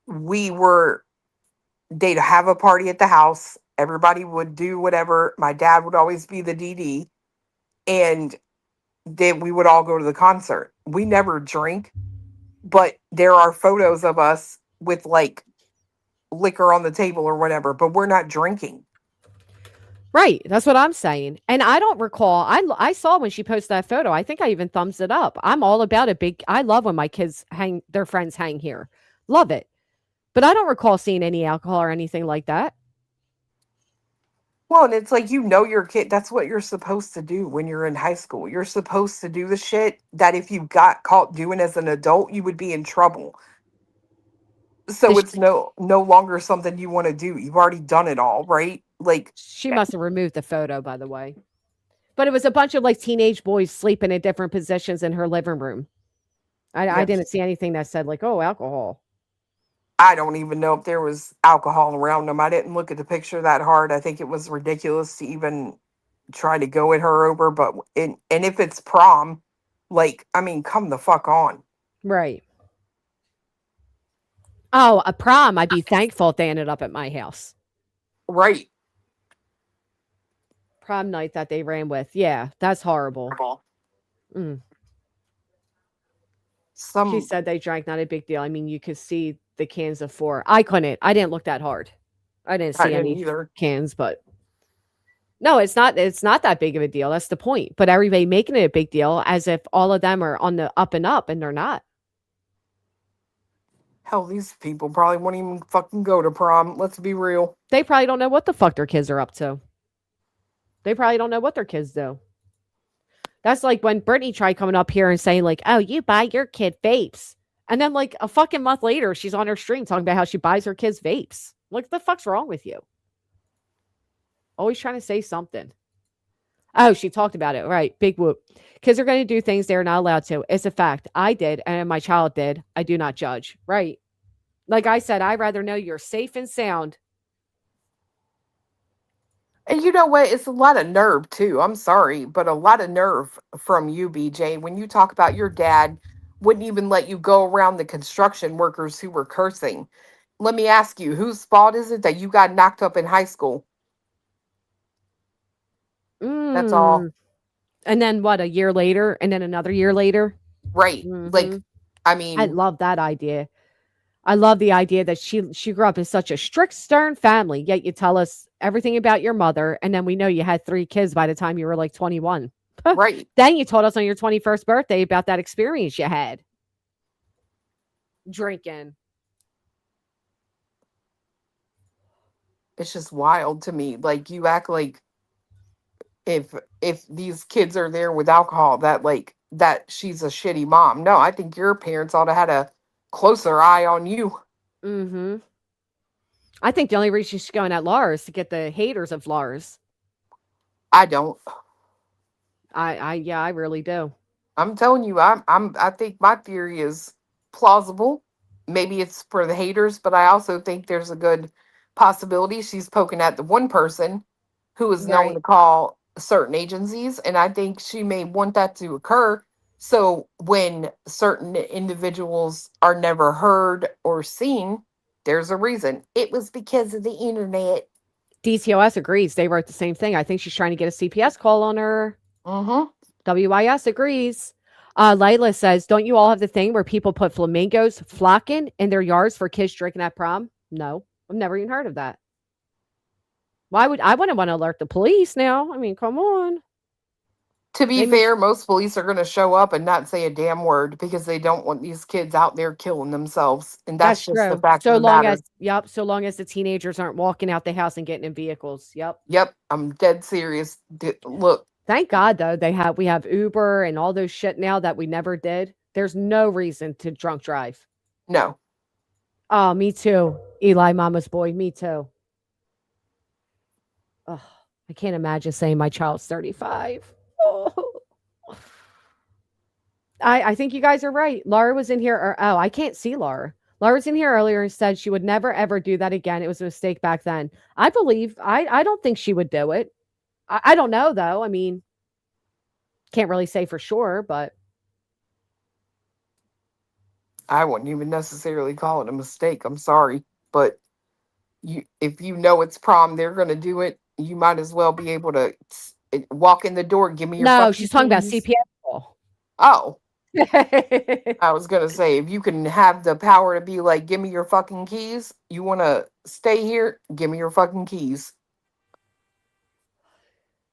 they'd have a party at the house. Everybody would do whatever. My dad would always be the DD. And then we would all go to the concert. We never drink, but there are photos of us with like liquor on the table or whatever, but we're not drinking. Right. That's what I'm saying. And I don't recall. I saw when she posted that photo. I think I even thumbs it up. I'm all about I love when my kids their friends hang here. Love it. But I don't recall seeing any alcohol or anything like that. Well, and it's like, your kid, that's what you're supposed to do when you're in high school. You're supposed to do the shit that if you got caught doing as an adult, you would be in trouble. So it's no longer something you want to do. You've already done it all, right? Like, she must have removed the photo, by the way. But it was a bunch of like teenage boys sleeping in different positions in her living room. I didn't see anything that said like, oh, alcohol. I don't even know if there was alcohol around them. I didn't look at the picture that hard. I think it was ridiculous to even try to go at her over. But and if it's prom, like, I mean, come the fuck on. Right. Oh, a prom. I'd be thankful if they ended up at my house. Right. Prom night that they ran with. Yeah, that's horrible. Mm. She said they drank, not a big deal. I mean, you could see the cans of 4. I didn't look that hard. I didn't see any either. Cans, but no, it's not that big of a deal. That's the point. But everybody making it a big deal as if all of them are on the up and up, and they're not. Hell, these people probably won't even fucking go to prom. Let's be real. They probably don't know what the fuck their kids are up to. They probably don't know what their kids do. That's like when Brittany tried coming up here and saying like, oh, you buy your kid vapes. And then like a fucking month later, she's on her stream talking about how she buys her kids vapes. Like, the fuck's wrong with you? Always trying to say something. Oh, she talked about it. Right. Big whoop. Kids are going to do things they're not allowed to. It's a fact. I did, and my child did. I do not judge. Right. Like I said, I'd rather know you're safe and sound. And you know what? It's a lot of nerve, too. I'm sorry, but a lot of nerve from you, BJ. When you talk about your dad wouldn't even let you go around the construction workers who were cursing. Let me ask you, whose fault is it that you got knocked up in high school? That's all. And then what, a year later, and then another year later? Right. Like, I mean, I love that idea. I love the idea that she grew up in such a strict, stern family, yet you tell us everything about your mother, and then we know you had 3 kids by the time you were like 21. Right. Then you told us on your 21st birthday about that experience you had. Drinking. It's just wild to me. Like, you act like if these kids are there with alcohol, that she's a shitty mom. No, I think your parents ought to had a closer eye on you. Mm-hmm. I think the only reason she's going at Lars is to get the haters of Lars. I don't. I really do. I'm telling you, I think my theory is plausible. Maybe it's for the haters, but I also think there's a good possibility she's poking at the one person who is known to call certain agencies, and I think she may want that to occur. So when certain individuals are never heard or seen, there's a reason. It was because of the internet. DCOS agrees. They wrote the same thing. I think she's trying to get a CPS call on her. WIS agrees. Layla says, don't you all have the thing where people put flamingos flocking in their yards for kids drinking at prom? No, I've never even heard of that. Why would I wouldn't want to alert the police now? I mean, come on. To be fair, most police are going to show up and not say a damn word because they don't want these kids out there killing themselves. And that's just the fact of the matter. So long as the teenagers aren't walking out the house and getting in vehicles. Yep. I'm dead serious. Look, Thank God though we have Uber and all those shit now that we never did. There's no reason to drunk drive. No. Oh, me too. Eli, mama's boy, me too. Oh, I can't imagine saying my child's 35. Oh. I think you guys are right. Laura was in here. I can't see Laura. Laura was in here earlier and said she would never ever do that again. It was a mistake back then. I believe. I don't think she would do it. I don't know though. I mean, can't really say for sure, but I wouldn't even necessarily call it a mistake. I'm sorry, but if you know it's prom, they're gonna do it. You might as well be able to walk in the door. Give me your no, fucking she's talking about keys. CPS. Oh, I was gonna say, if you can have the power to be like, give me your fucking keys. You want to stay here? Give me your fucking keys.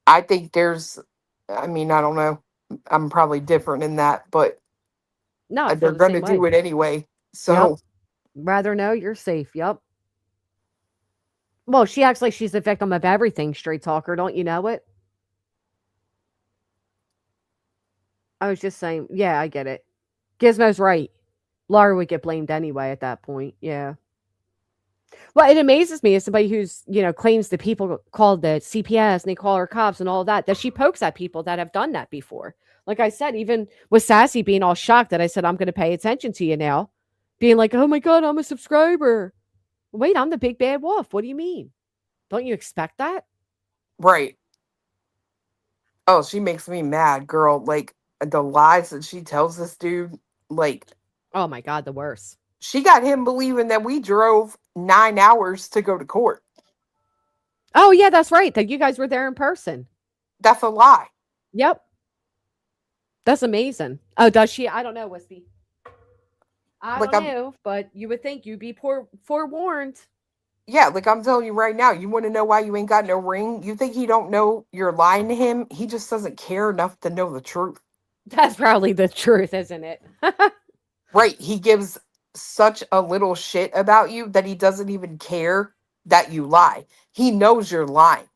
I think I mean, I don't know. I'm probably different in that, but no, they're the gonna same do way. it anyway. So. Yep. Rather know you're safe. Yep. Well, she acts like she's the victim of everything, straight talker. Don't you know it? I was just saying, yeah, I get it. Gizmo's right. Laura would get blamed anyway at that point. Yeah. Well, it amazes me as somebody who's, claims that people called the CPS and they call her cops and all that she pokes at people that have done that before. Like I said, even with Sassy being all shocked that I said, I'm going to pay attention to you now, being like, oh my God, I'm a subscriber. Wait, I'm the big bad wolf. What do you mean? Don't you expect that? Right. Oh, she makes me mad, girl. Like, the lies that she tells this dude, like, oh my God, the worst. She got him believing that we drove 9 hours to go to court. Oh yeah, that's right. That you guys were there in person. That's a lie. Yep. That's amazing. Oh, does she? I don't know, Wispy. I don't know, but you would think you'd be forewarned. Yeah, like I'm telling you right now, you want to know why you ain't got no ring? You think he don't know you're lying to him? He just doesn't care enough to know the truth. That's probably the truth, isn't it? Right. He gives such a little shit about you that he doesn't even care that you lie. He knows you're lying.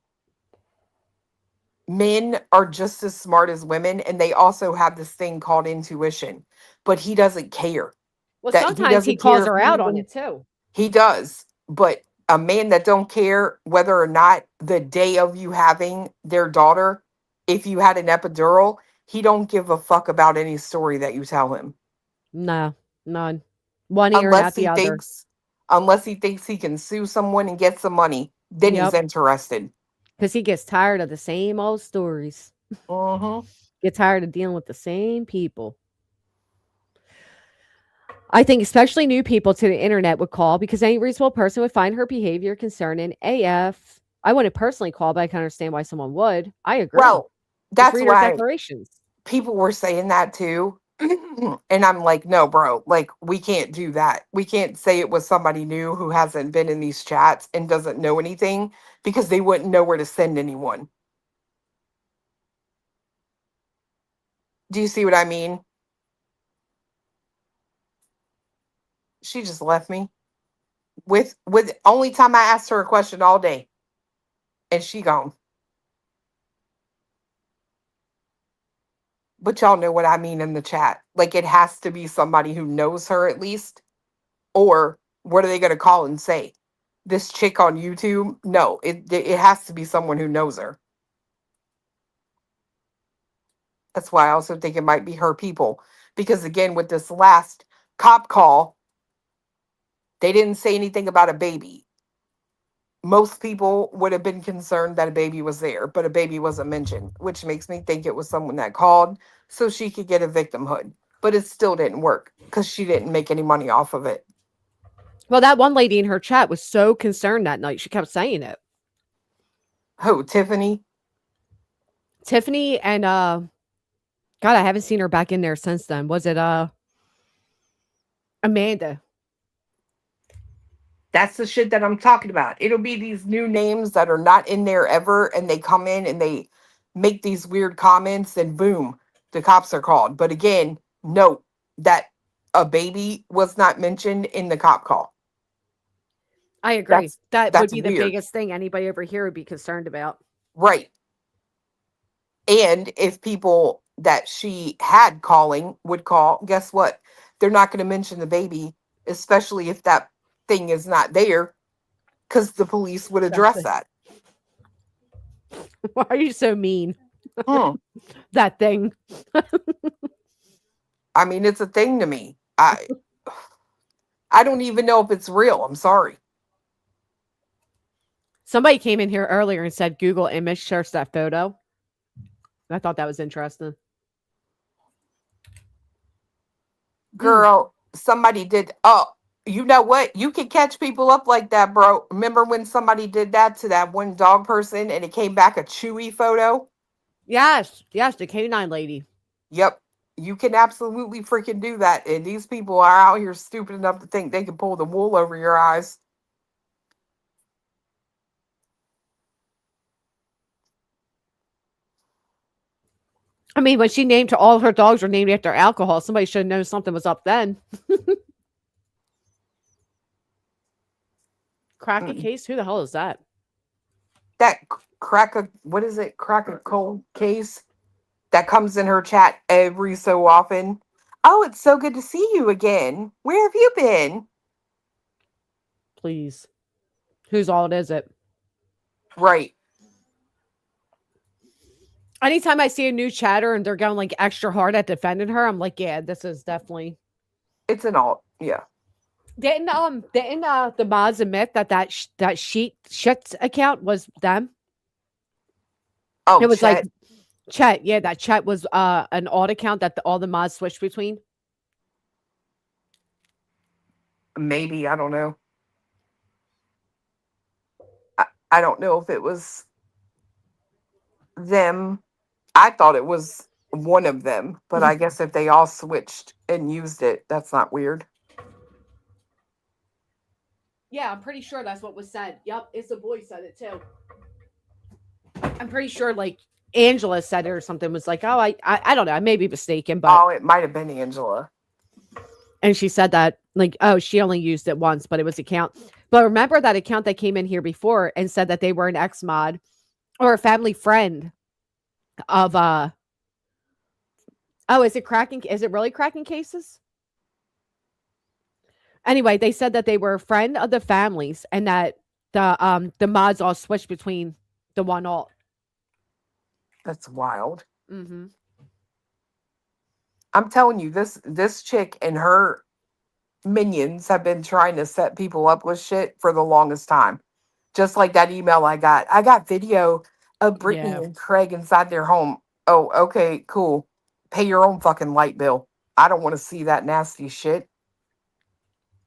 Men are just as smart as women, and they also have this thing called intuition, but he doesn't care. Well, sometimes he calls her out on it too. He does, but a man that don't care whether or not the day of you having their daughter, if you had an epidural, he don't give a fuck about any story that you tell him. No, none. One ear and out the other. Unless he thinks he can sue someone and get some money, then he's interested. Because he gets tired of the same old stories. Get tired of dealing with the same people. I think especially new people to the internet would call because any reasonable person would find her behavior concerning AF. I wouldn't personally call, but I can understand why someone would. I agree. Well, that's why declarations. People were saying that too. And I'm like, no, bro, like we can't do that. We can't say it was somebody new who hasn't been in these chats and doesn't know anything because they wouldn't know where to send anyone. Do you see what I mean? She just left me with only time I asked her a question all day, and she gone. But y'all know what I mean in the chat. Like, it has to be somebody who knows her at least. Or what are they going to call and say? This chick on YouTube? No, it has to be someone who knows her. That's why I also think it might be her people. Because again, with this last cop call, they didn't say anything about a baby. Most people would have been concerned that a baby was there, but a baby wasn't mentioned, which makes me think it was someone that called so she could get a victimhood. But it still didn't work because she didn't make any money off of it. Well, that one lady in her chat was so concerned that night. She kept saying it. Who, Tiffany? Tiffany and God, I haven't seen her back in there since then. Was it Amanda? That's the shit that I'm talking about. It'll be these new names that are not in there ever, and they come in and they make these weird comments, and boom, the cops are called. But again, note that a baby was not mentioned in the cop call. I agree. That would be the weird. biggest thing anybody over here would be concerned about. Right. And if people that she had calling would call, guess what? They're not going to mention the baby, especially if that thing is not there, because the police would address that. Why are you so mean? Hmm. That thing. I mean, it's a thing to me. I don't even know if it's real. I'm sorry. Somebody came in here earlier and said Google image search that photo. I thought that was interesting. Girl, somebody did. Oh, you know what? You can catch people up like that, bro. Remember when somebody did that to that one dog person and it came back a Chewy photo? Yes, the canine lady. Yep. You can absolutely freaking do that. And these people are out here stupid enough to think they can pull the wool over your eyes. I mean, when she named all her dogs were named after alcohol, somebody should have known something was up then. Crack a case? Who the hell is that? That what is it? Crack a cold case that comes in her chat every so often. Oh, it's so good to see you again. Where have you been? Please. Whose alt is it? Right. Anytime I see a new chatter and they're going like extra hard at defending her, I'm like, yeah, this is definitely. It's an alt. Yeah. Didn't the mods admit that shit account was them? Oh, it was Chet. like Chet. Yeah, that Chet was an alt account that all the mods switched between. Maybe, I don't know. I don't know if it was them. I thought it was one of them, but I guess if they all switched and used it, that's not weird. Yeah, I'm pretty sure that's what was said. Yep, it's the boy said it too. I'm pretty sure like Angela said it or something, was like, oh, I don't know, I may be mistaken, but Oh, it might have been Angela. And she said that like, oh, she only used it once, but it was account. But remember that account that came in here before and said that they were an ex mod or a family friend of oh, is it really cracking cases? Anyway, they said that they were a friend of the families and that the mods all switched between the one alt. That's wild. Mm-hmm. I'm telling you, this chick and her minions have been trying to set people up with shit for the longest time. Just like that email I got. I got video of Brittany and Craig inside their home. Oh, okay, cool. Pay your own fucking light bill. I don't want to see that nasty shit.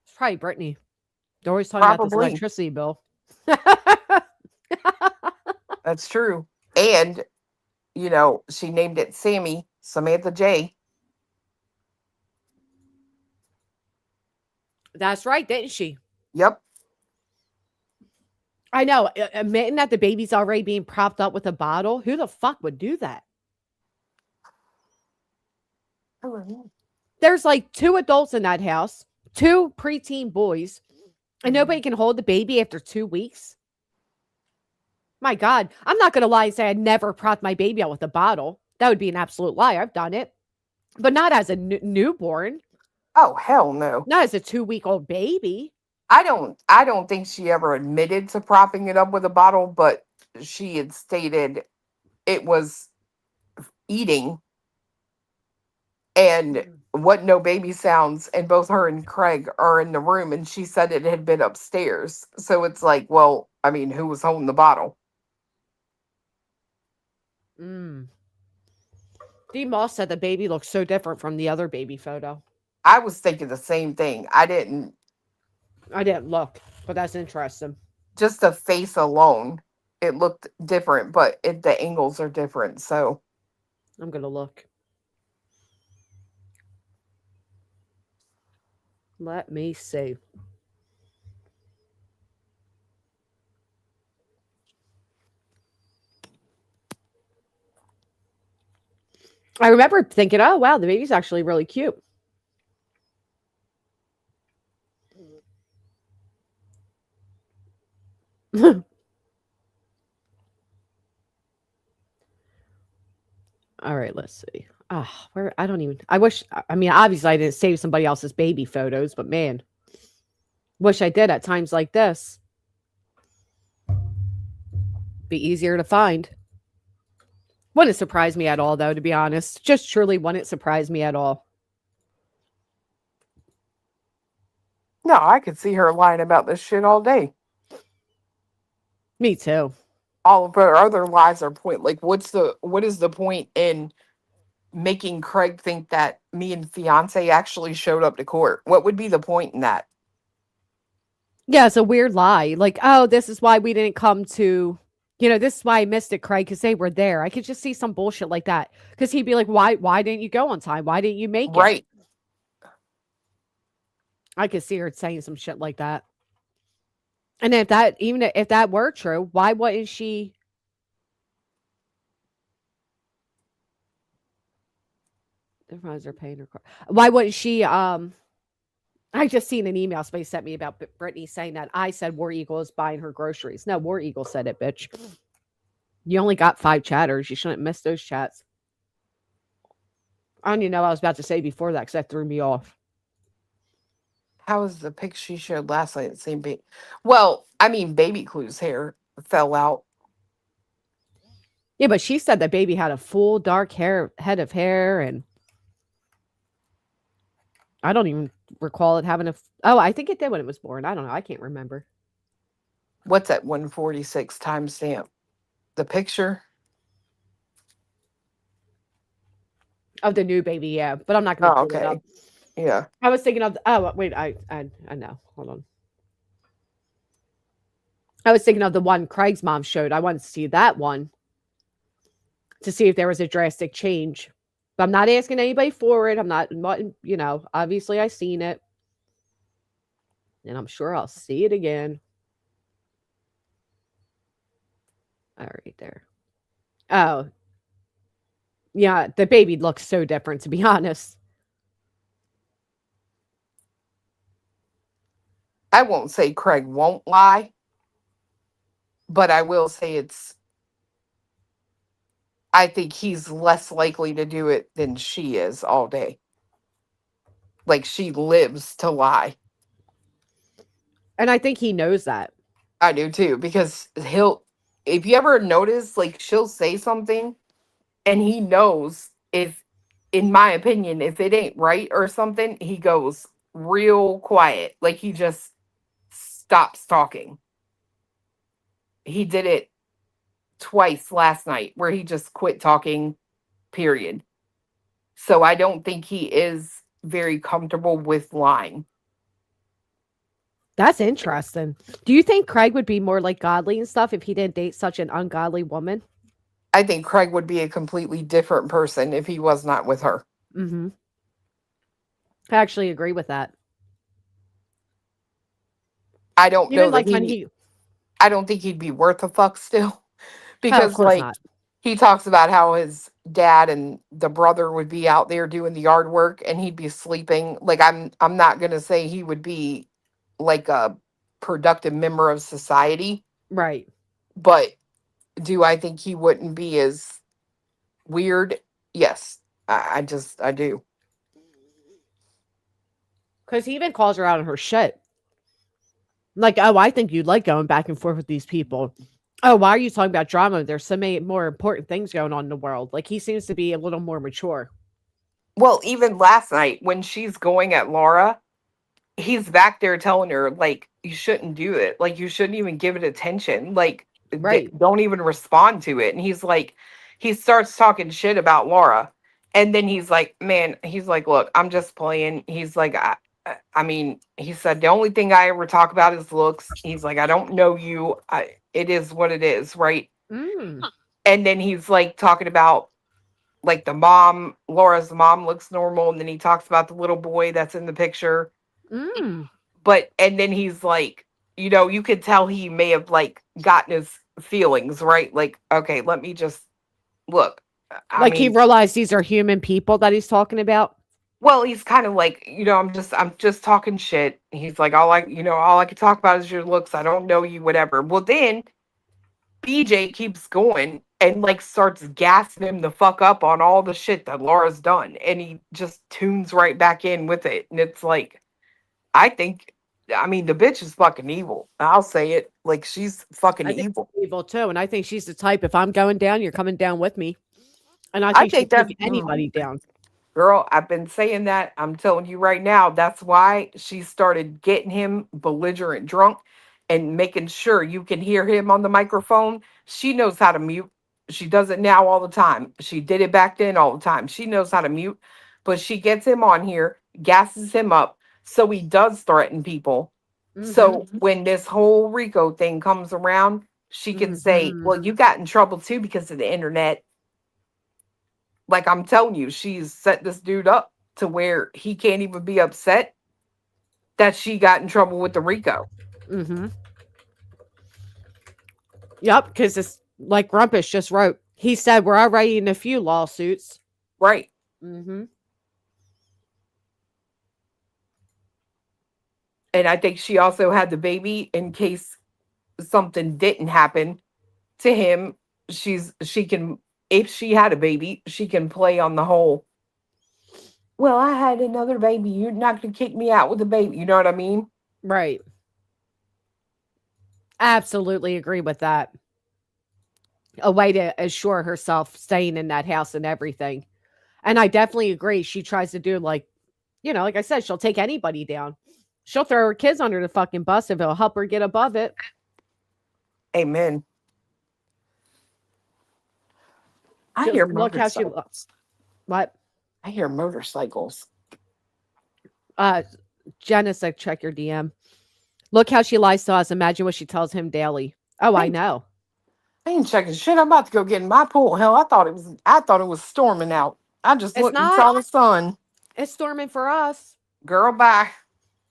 It's probably Brittany. They're always talking about this electricity bill. That's true. And, you know, she named it Samantha J. That's right, didn't she? Yep. I know. Admitting that the baby's already being propped up with a bottle. Who the fuck would do that? There's like 2 adults in that house, 2 preteen boys, and nobody can hold the baby after 2 weeks. My God, I'm not going to lie and say I never propped my baby out with a bottle. That would be an absolute lie. I've done it, but not as a newborn. Oh, hell no. Not as a 2-week-old baby. I don't think she ever admitted to propping it up with a bottle, but she had stated it was eating and what no baby sounds, and both her and Craig are in the room, and she said it had been upstairs. So it's like, well, I mean, who was holding the bottle? D. Moss said the baby looks so different from the other baby photo. I was thinking the same thing. I didn't look, but that's interesting. Just the face alone, it looked different, but the angles are different. So I'm going to look. Let me see. I remember thinking, oh, wow, the baby's actually really cute. All right, let's see. Where I don't even. I wish. I mean, obviously, I didn't save somebody else's baby photos, but man, wish I did at times like this. Be easier to find. Wouldn't surprise me at all, though. To be honest, just truly wouldn't surprise me at all. No, I could see her lying about this shit all day. Me too. All of her other lies are point. Like, what is the point in making Craig think that me and fiance actually showed up to court? What would be the point in that? Yeah, it's a weird lie. Like, oh, this is why we didn't come to, this is why I missed it, Craig, because they were there. I could just see some bullshit like that. Because he'd be like, why didn't you go on time? Why didn't you make it? Right. I could see her saying some shit like that. And if that were true, why wouldn't she? They're paying her. Why wouldn't she? I just seen an email somebody sent me about Brittany saying that I said War Eagle is buying her groceries. No, War Eagle said it, bitch. You only got 5 chatters. You shouldn't miss those chats. I don't even know what I was about to say before that because that threw me off. How is the pic she showed last night the same big? Well, I mean, Baby Clue's hair fell out. Yeah, but she said that baby had a full dark head of hair, and I don't even recall it having I think it did when it was born. I don't know. I can't remember. What's that 146 timestamp? The picture? Of the new baby, yeah. But I'm not going to pull it up. Yeah. I was thinking of wait, I know. Hold on. I was thinking of the one Craig's mom showed. I wanted to see that one to see if there was a drastic change. But I'm not asking anybody for it. I'm not, obviously I seen it. And I'm sure I'll see it again. All right, there. Oh. Yeah, the baby looks so different, to be honest. I won't say Craig won't lie, but I will say I think he's less likely to do it than she is all day. Like, she lives to lie. And I think he knows that. I do too, because if you ever notice, like, she'll say something and he knows in my opinion, if it ain't right or something, he goes real quiet. Like, he just stops talking. He did it twice last night where he just quit talking, period. So I don't think he is very comfortable with lying. That's interesting. Do you think Craig would be more like godly and stuff if he didn't date such an ungodly woman? I think Craig would be a completely different person if he was not with her. Mm-hmm. I actually agree with that. I don't Even know like that when I don't think he'd be worth a fuck still. Because of course not. He talks about how his dad and the brother would be out there doing the yard work and he'd be sleeping. Like, I'm not gonna say he would be like a productive member of society. Right. But do I think he wouldn't be as weird? Yes. I do. Because he even calls her out on her shit. Like, oh, I think you'd like going back and forth with these people. Oh, why are you talking about drama? There's so many more important things going on in the world. Like, he seems to be a little more mature. Well, even last night when she's going at Laura, he's back there telling her, like, you shouldn't do it. Like, you shouldn't even give it attention. Like, right. Don't even respond to it. And he's like, he starts talking shit about Laura. And then he's like, look, I'm just playing. He's like, I mean, he said, the only thing I ever talk about is looks. He's like, I don't know you. It is what it is, right? Mm. And then he's like talking about like the mom, Laura's mom looks normal. And then he talks about the little boy that's in the picture. Mm. And then he's like, you could tell he may have like gotten his feelings, right? Like, okay, let me just look. I mean, he realized these are human people that he's talking about. Well, he's kind of like, I'm just talking shit. He's like, all I could talk about is your looks. I don't know you, whatever. Well, then BJ keeps going and like starts gassing him the fuck up on all the shit that Laura's done, and he just tunes right back in with it. And it's like, I mean, the bitch is fucking evil. I'll say it. Like, she's fucking I think evil. she's evil too, and I think she's the type. If I'm going down, you're coming down with me, and I I think think she'd take that's anybody down. Girl, I've been saying that. I'm telling you right now, that's why she started getting him belligerent drunk and making sure you can hear him on the microphone. She knows how to mute. She does it now all the time. She did it back then all the time. She knows how to mute, but she gets him on here, gasses him up, so he does threaten people. So when this whole Rico thing comes around, she can say, well, you got in trouble too because of the internet. Like, I'm telling you, she's set this dude up to where he can't even be upset that she got in trouble with the Rico. Yep, because it's like Rumpus just wrote. He said we're already in a few lawsuits. Right. Mm-hmm. And I think she also had the baby in case something didn't happen to him. She can, if she had a baby, she can play on the whole, well, I had another baby. You're not going to kick me out with a baby. You know what I mean? Right. Absolutely agree with that. A way to assure herself staying in that house and everything. And I definitely agree. She tries to do like I said, she'll take anybody down. She'll throw her kids under the fucking bus if it'll help her get above it. Amen. I hear Look how she motorcycles. What? I hear motorcycles. Jenna said, check your DM. Look how she lies to us. Imagine what she tells him daily. Oh, I know. I ain't checking shit. I'm about to go get in my pool. Hell, I thought it was storming out. I just looked and saw the sun. It's storming for us. Girl, bye.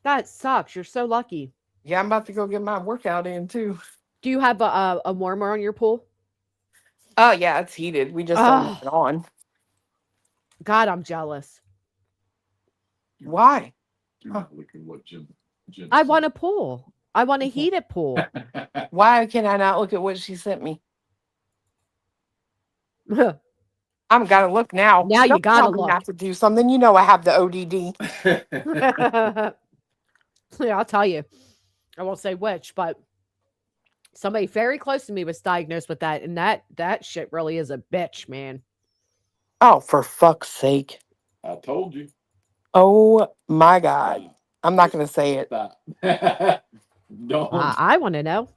That sucks. You're so lucky. Yeah, I'm about to go get my workout in too. Do you have a warmer on your pool? Oh yeah, it's heated. We just don't have it on. God, I'm jealous. Why? I want a pool. I want a heated pool. Why can I not look at what she sent me? I'm gotta look now. Now you gotta look. Have to do something. You know, I have the ODD. Yeah, I'll tell you. I won't say which, but somebody very close to me was diagnosed with that, and that shit really is a bitch, man. Oh, for fuck's sake! I told you. Oh my God! I'm not gonna say it. Don't. I want to know.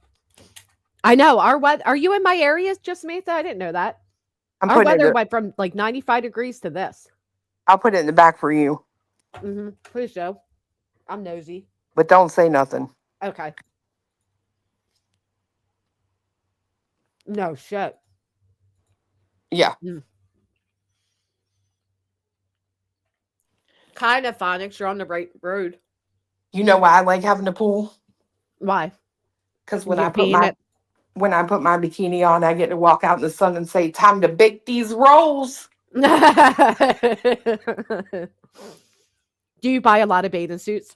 I know our weather. Are you in my area, just Samantha? I didn't know that. Our weather went from like 95 degrees to this. I'll put it in the back for you. Please, Joe. I'm nosy. But don't say nothing. Okay. No shit. Yeah. Kind of phonics. You're on the right road. You know why I like having a pool? Why? Because when I put my bikini on, I get to walk out in the sun and say, "Time to bake these rolls." Do you buy a lot of bathing suits?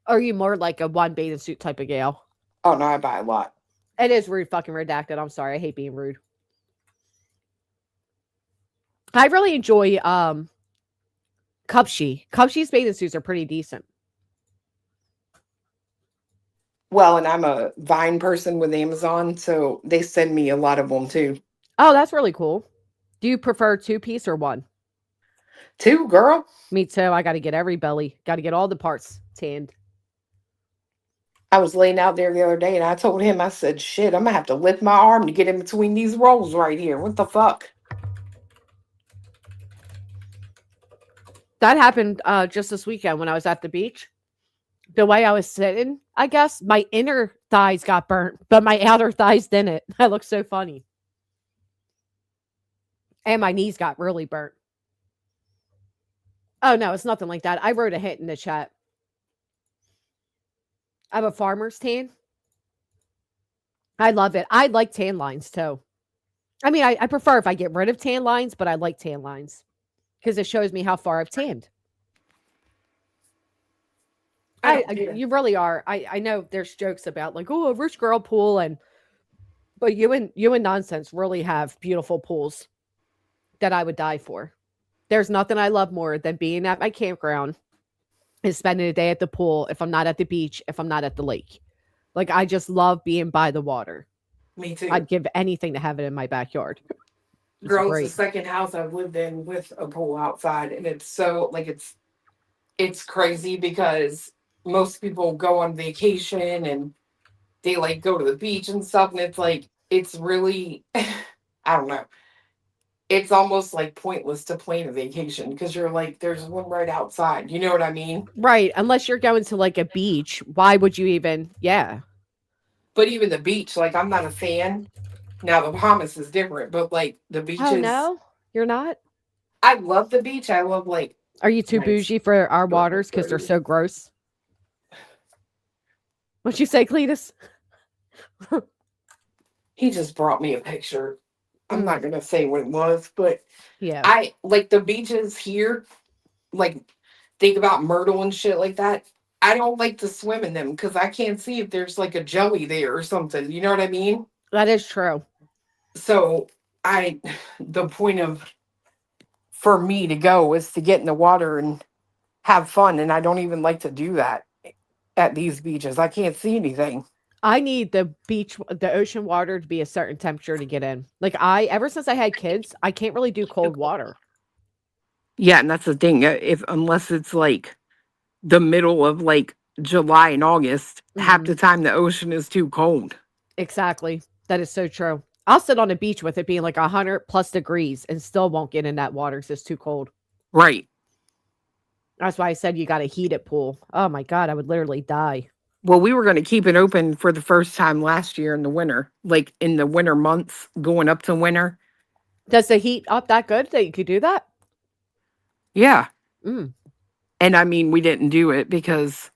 Or are you more like a one bathing suit type of gal? Oh no, I buy a lot. It is rude fucking redacted. I'm sorry. I hate being rude. I really enjoy Cupshe. Cupshe's bathing suits are pretty decent. Well, and I'm a Vine person with Amazon, so they send me a lot of them too. Oh, that's really cool. Do you prefer 2-piece or one? 2, girl. Me too. I got to get every belly. Got to get all the parts tanned. I was laying out there the other day and I told him, I said, shit, I'm going to have to lift my arm to get in between these rolls right here. What the fuck? That happened just this weekend when I was at the beach. The way I was sitting, I guess, my inner thighs got burnt, but my outer thighs didn't. That looks so funny. And my knees got really burnt. Oh, no, it's nothing like that. I wrote a hint in the chat. I have a farmer's tan. I love it. I like tan lines, too. I mean, I prefer if I get rid of tan lines, but I like tan lines because it shows me how far I've tanned. You really are. I know there's jokes about like, oh, a rich girl pool, but you and nonsense really have beautiful pools that I would die for. There's nothing I love more than being at my campground and spending a day at the pool if I'm not at the beach, if I'm not at the lake. Like, I just love being by the water. Me too. I'd give anything to have it in my backyard. Girl, it's the second house I've lived in with a pool outside, and it's so like it's crazy because most people go on vacation and they like go to the beach and stuff, and it's like it's really I don't know. It's almost like pointless to plan a vacation because you're like, there's one right outside. You know what I mean? Right. Unless you're going to like a beach, why would you even? Yeah. But even the beach, like I'm not a fan. Now the Bahamas is different, but like the beaches. Oh no, you're not. I love the beach. I love like. Are you too bougie for our waters because they're so gross? What'd you say, Cletus? He just brought me a picture. I'm not gonna say what it was, but yeah, I like the beaches here. Like, think about Myrtle and shit like that. I don't like to swim in them because I can't see if there's like a jelly there or something. You know what I mean? That is true. So the point of for me to go is to get in the water and have fun, and I don't even like to do that at these beaches. I can't see anything. I need the ocean water to be a certain temperature to get in. Like ever since I had kids, I can't really do cold water. Yeah, and that's the thing. Unless it's like the middle of like July and August, half the time the ocean is too cold. Exactly. That is so true. I'll sit on a beach with it being like 100+ degrees and still won't get in that water because it's too cold. Right. That's why I said you got a heated pool. Oh my God, I would literally die. Well, we were going to keep it open for the first time last year in the winter, like in the winter months going up to winter. Does the heat up that good that you could do that? Yeah. And I mean, we didn't do it because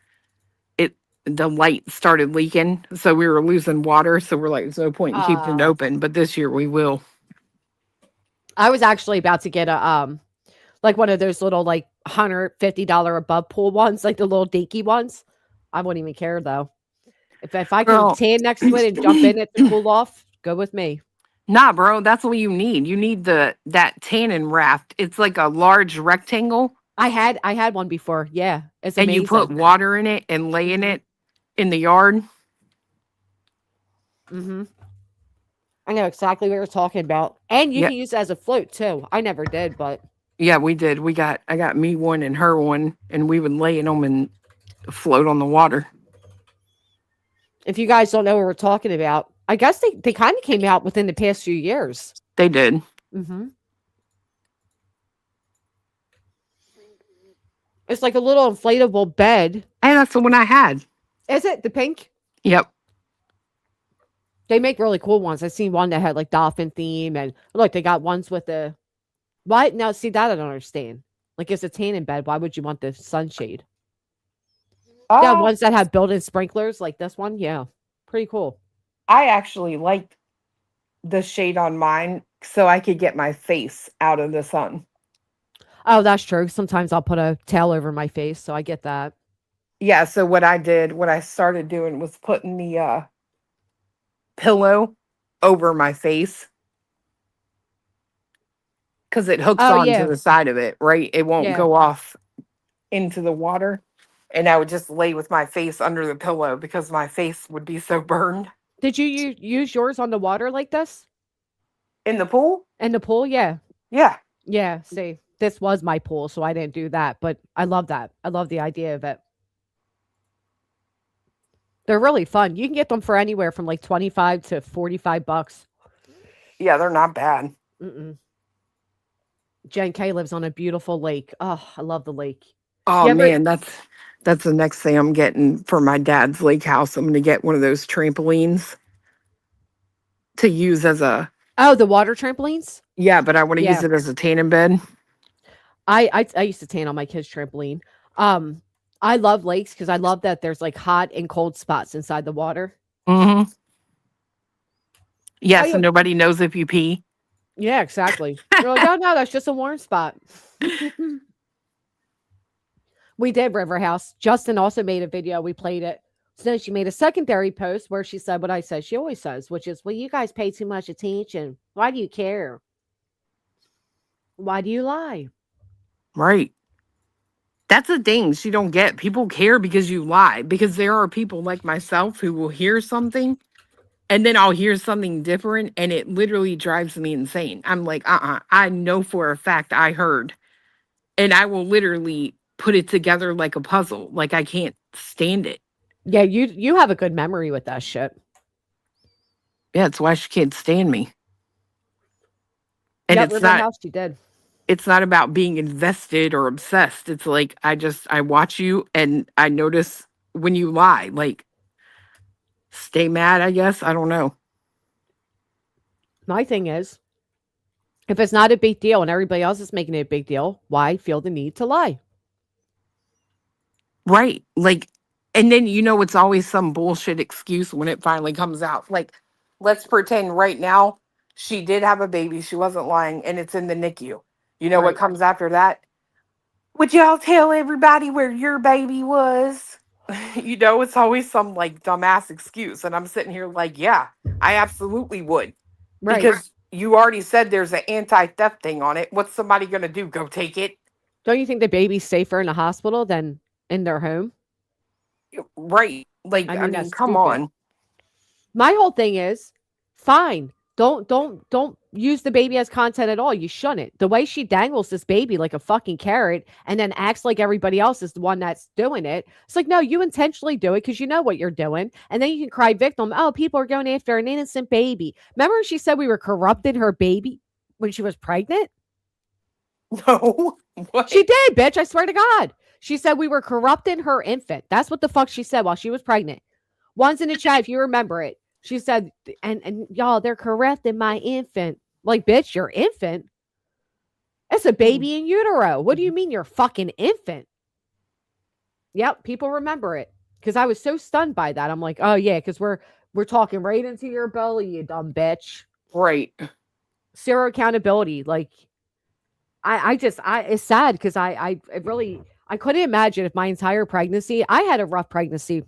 the light started leaking. So we were losing water. So we're like, there's no point in keeping it open. But this year we will. I was actually about to get a, like one of those little like $150 above pool ones, like the little dinky ones. I wouldn't even care though. If I can tan next to it and jump in it to cool off, go with me. Nah, bro, that's what you need. You need that tannin raft. It's like a large rectangle. I had one before. Yeah, it's amazing. And you put water in it and lay in it in the yard. I know exactly what you're talking about, and you can use it as a float too. I never did, but yeah, we did. I got me one and her one, and we would lay in them and float on the water. If you guys don't know what we're talking about, I guess they kind of came out within the past few years. They did. It's like a little inflatable bed. And that's the one I had. Is it the pink? Yep. They make really cool ones. I've seen one that had like dolphin theme, and look, they got ones with the what? Now, see that I don't understand. Like it's a tanning bed. Why would you want the sunshade? Yeah, ones that have built-in sprinklers like this one. Yeah, pretty cool. I actually liked the shade on mine so I could get my face out of the sun. Oh, that's true. Sometimes I'll put a towel over my face, so I get that. Yeah, so what I started doing was putting the pillow over my face because it hooks onto the side of it, right? It won't go off into the water. And I would just lay with my face under the pillow because my face would be so burned. Did you use yours on the water like this? In the pool? In the pool, yeah. Yeah. Yeah, see, this was my pool, so I didn't do that. But I love that. I love the idea of it. They're really fun. You can get them for anywhere from like $25 to $45. Yeah, they're not bad. Jen K lives on a beautiful lake. Oh, I love the lake. Oh, man, that's the next thing I'm getting for my dad's lake house. I'm going to get one of those trampolines to use as a... Oh, the water trampolines? Yeah, but I want to use it as a tanning bed. I used to tan on my kids' trampoline. I love lakes because I love that there's like hot and cold spots inside the water. Yeah, so nobody knows if you pee. Yeah, exactly. You're like, oh no, that's just a warm spot. We did River House. Justin also made a video. We played it. So then she made a secondary post where she said what I said she always says, which is, well, you guys pay too much attention. Why do you care? Why do you lie? Right. That's the thing she don't get. People care because you lie. Because there are people like myself who will hear something and then I'll hear something different and it literally drives me insane. I'm like, I know for a fact I heard. And I will literally put it together like a puzzle. Like I can't stand it. Yeah, you have a good memory with that shit. Yeah, it's why she can't stand me. And yeah, it's River not House, she did. It's not about being invested or obsessed. It's like I watch you and I notice when you lie. Like, stay mad, I guess. I don't know. My thing is, if it's not a big deal and everybody else is making it a big deal, why feel the need to lie? Right. Like, and then, it's always some bullshit excuse when it finally comes out. Like, let's pretend right now she did have a baby. She wasn't lying and it's in the NICU. You know what comes after that? Would y'all tell everybody where your baby was? It's always some like dumbass excuse. And I'm sitting here like, yeah, I absolutely would. Right. Because you already said there's an anti-theft thing on it. What's somebody going to do? Go take it? Don't you think the baby's safer in a hospital than in their home? Right. Like, I mean come on. My whole thing is, fine. Don't use the baby as content at all. You shouldn't. The way she dangles this baby like a fucking carrot and then acts like everybody else is the one that's doing it. It's like, no, you intentionally do it because you know what you're doing. And then you can cry victim. Oh, people are going after an innocent baby. Remember when she said we were corrupting her baby when she was pregnant? No. What? She did, bitch. I swear to God. She said we were corrupting her infant. That's what the fuck she said while she was pregnant. One's in the chat if you remember it. She said, and y'all, they're corrupting my infant. Like, bitch, your infant? It's a baby in utero. What do you mean your fucking infant? Yep, people remember it. Because I was so stunned by that. I'm like, oh yeah, because we're talking right into your belly, you dumb bitch. Right. Zero accountability. Like, it's sad because I couldn't imagine if my entire pregnancy, I had a rough pregnancy.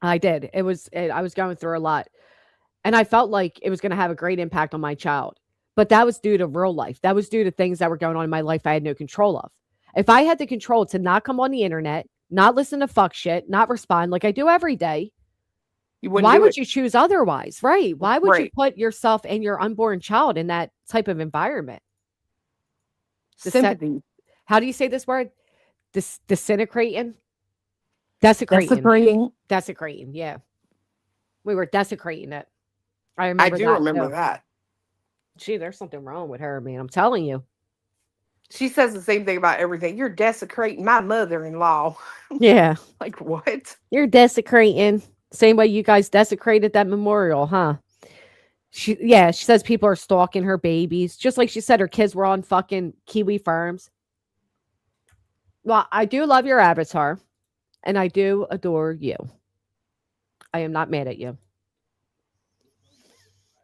I did. I was going through a lot. And I felt like it was going to have a great impact on my child. But that was due to real life. That was due to things that were going on in my life I had no control of. If I had the control to not come on the internet, not listen to fuck shit, not respond like I do every day, why would you choose otherwise? Right. Why would you put yourself and your unborn child in that type of environment? Sympathy. How do you say this word? Disintegrating? Desecrating. Yeah. We were desecrating it. I remember that. Gee, there's something wrong with her, man. I'm telling you. She says the same thing about everything. You're desecrating my mother-in-law. Yeah. Like, what? You're desecrating. Same way you guys desecrated that memorial, huh? She says people are stalking her babies. Just like she said her kids were on fucking Kiwi farms. Well, I do love your avatar. And I do adore you. I am not mad at you.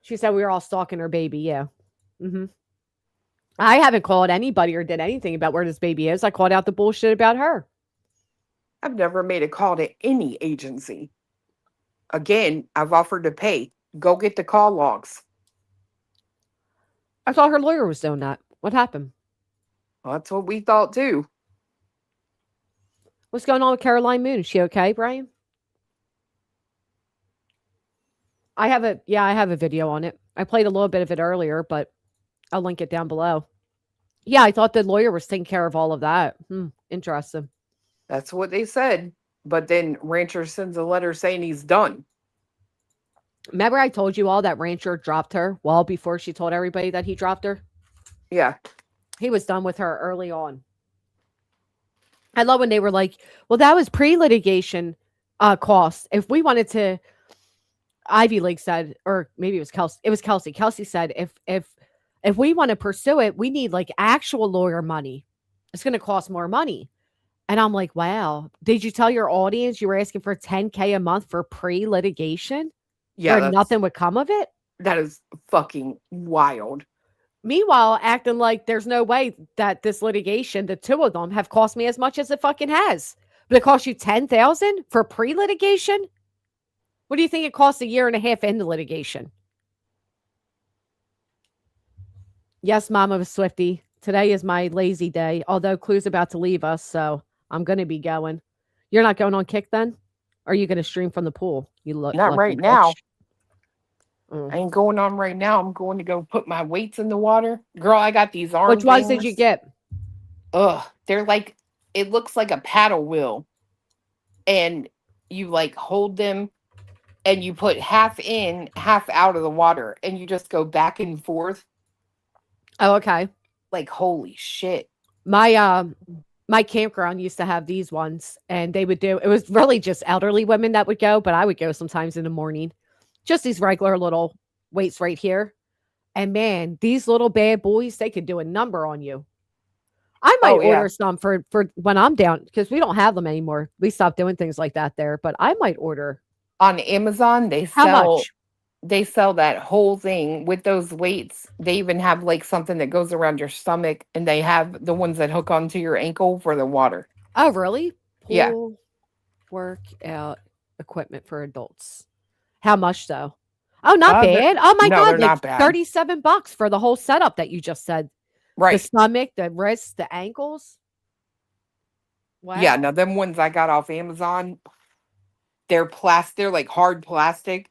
She said we were all stalking her baby. Yeah. Mm-hmm. I haven't called anybody or did anything about where this baby is. I called out the bullshit about her. I've never made a call to any agency. Again, I've offered to pay. Go get the call logs. I thought her lawyer was doing that. What happened? Well, that's what we thought too. What's going on with Caroline Moon? Is she okay, Brian? I have a video on it. I played a little bit of it earlier, but I'll link it down below. Yeah, I thought the lawyer was taking care of all of that. Interesting. That's what they said. But then Rancher sends a letter saying he's done. Remember I told you all that Rancher dropped her well before she told everybody that he dropped her? Yeah. He was done with her early on. I love when they were like, well, that was pre-litigation costs. If we wanted to, Ivy League said, or maybe it was Kelsey. It was Kelsey. Kelsey said, if we want to pursue it, we need like actual lawyer money. It's going to cost more money. And I'm like, wow. Did you tell your audience you were asking for $10,000 a month for pre-litigation? Yeah. Where nothing would come of it? That is fucking wild. Meanwhile, acting like there's no way that this litigation, the two of them, have cost me as much as it fucking has. But it cost you $10,000 for pre-litigation? What do you think it costs a year and a half into litigation? Yes, Mama was Swifty. Today is my lazy day, although Clue's about to leave us, so I'm going to be going. You're not going on Kick then? Or are you going to stream from the pool? You look Not lucky right bitch. now. I ain't going on right now. I'm going to go put my weights in the water. Girl, I got these arm Which ones did you things. get? Ugh, they're like, it looks like a paddle wheel. And you like hold them and you put half in, half out of the water. And you just go back and forth. Oh, okay. Like, holy shit. My campground used to have these ones, and they would do, it was really just elderly women that would go, but I would go sometimes in the morning. Just these regular little weights right here. And man, these little bad boys, they could do a number on you. I might order some for when I'm down, because we don't have them anymore. We stopped doing things like that there, but I might order. On Amazon, How much? They sell that whole thing with those weights. They even have like something that goes around your stomach, and they have the ones that hook onto your ankle for the water. Oh, really? Yeah. Pool workout equipment for adults. How much though? Oh, not bad. Oh my God, like $37 for the whole setup that you just said. Right. The stomach, the wrists, the ankles. Wow. Yeah, now them ones I got off Amazon, they're like hard plastic.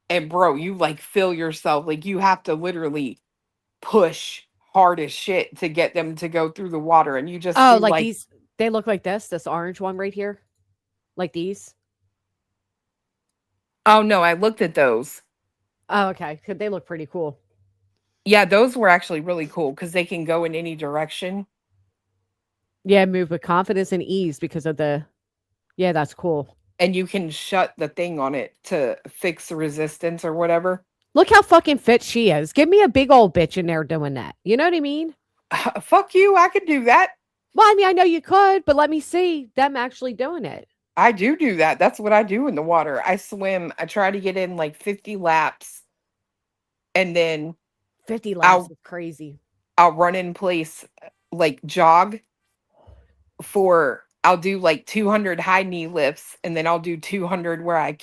And bro, you like feel yourself, like you have to literally push hard as shit to get them to go through the water. And you just like these, they look like this orange one right here. Like these. Oh no, I looked at those. Oh, okay. They look pretty cool. Yeah, those were actually really cool because they can go in any direction. Yeah, move with confidence and ease because of yeah, that's cool. And you can shut the thing on it to fix the resistance or whatever. Look how fucking fit she is. Give me a big old bitch in there doing that. You know what I mean? Fuck you. I could do that. Well, I mean, I know you could, but let me see them actually doing it. I do that. That's what I do in the water. I swim. I try to get in like 50 laps. And then 50 laps is crazy. I'll run in place, like jog I'll do like 200 high knee lifts, and then I'll do 200 where I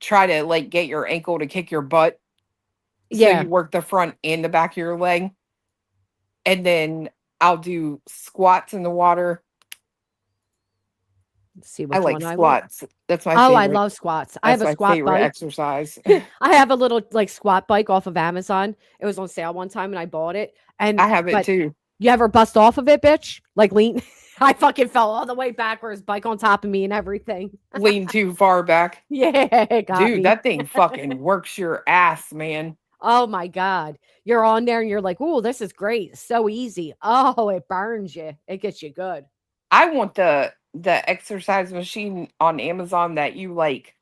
try to like get your ankle to kick your butt. So you work the front and the back of your leg. And then I'll do squats in the water. Let's see what I like squats. That's my favorite. I love squats. I have a squat bike. Exercise. I have a little like squat bike off of Amazon. It was on sale one time and I bought it. And I have it too. You ever bust off of it, bitch? Like lean? I fucking fell all the way backwards, bike on top of me and everything. Lean too far back. Yeah, dude, that thing fucking works your ass, man. Oh my God. You're on there and you're like, oh, this is great. So easy. Oh, it burns you. It gets you good. I want the exercise machine on Amazon that you like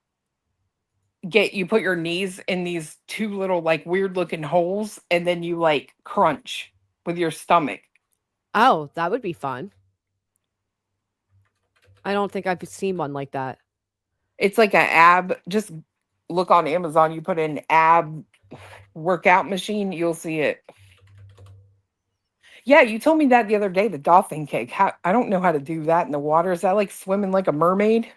you put your knees in these two little like weird looking holes and then you like crunch with your stomach. Oh, that would be fun. I don't think I've seen one like that. It's like an ab. Just look on Amazon. You put in ab workout machine. You'll see it. Yeah, you told me that the other day, the dolphin kick. I don't know how to do that in the water. Is that like swimming like a mermaid?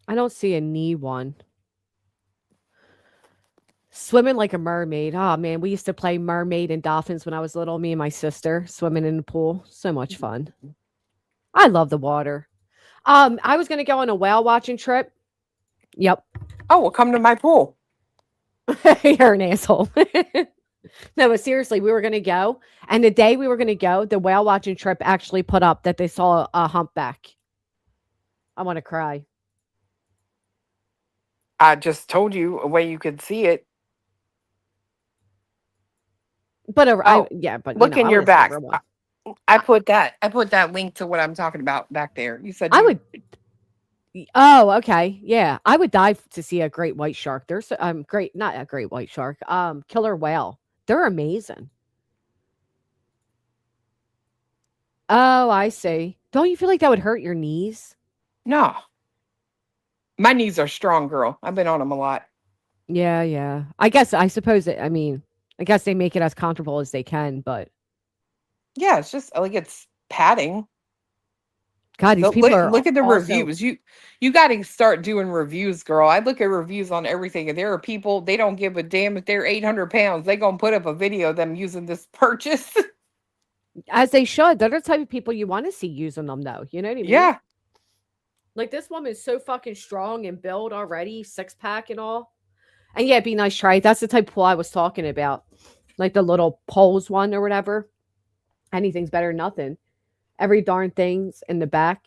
I don't see a knee one. Swimming like a mermaid. Oh, man. We used to play mermaid and dolphins when I was little. Me and my sister swimming in the pool. So much fun. I love the water. I was going to go on a whale watching trip. Yep. Oh, well, come to my pool. You're an asshole. No, but seriously, we were going to go. And the day we were going to go, the whale watching trip actually put up that they saw a humpback. I want to cry. I just told you a way you could see it. But but look in your back. I put that link to what I'm talking about back there. You said I would. Oh, okay. Yeah. I would dive to see a great white shark. There's not a great white shark. Killer whale. They're amazing. Oh, I see. Don't you feel like that would hurt your knees? No. My knees are strong, girl. I've been on them a lot. Yeah. I suppose I mean, I guess they make it as comfortable as they can, but Yeah, it's just like it's padding. God, these people are Look at the also reviews. You got to start doing reviews, girl. I look at reviews on everything, and there are people they don't give a damn if they're 800 pounds. They gonna put up a video of them using this purchase. as they should. They're the type of people you want to see using them, though. You know what I mean? Yeah, Like this woman is so fucking strong and built already, 6-pack and all. And yeah, it'd be nice try. That's the type of pool I was talking about, like the little poles one or whatever. Anything's better than nothing. Every darn thing's in the back.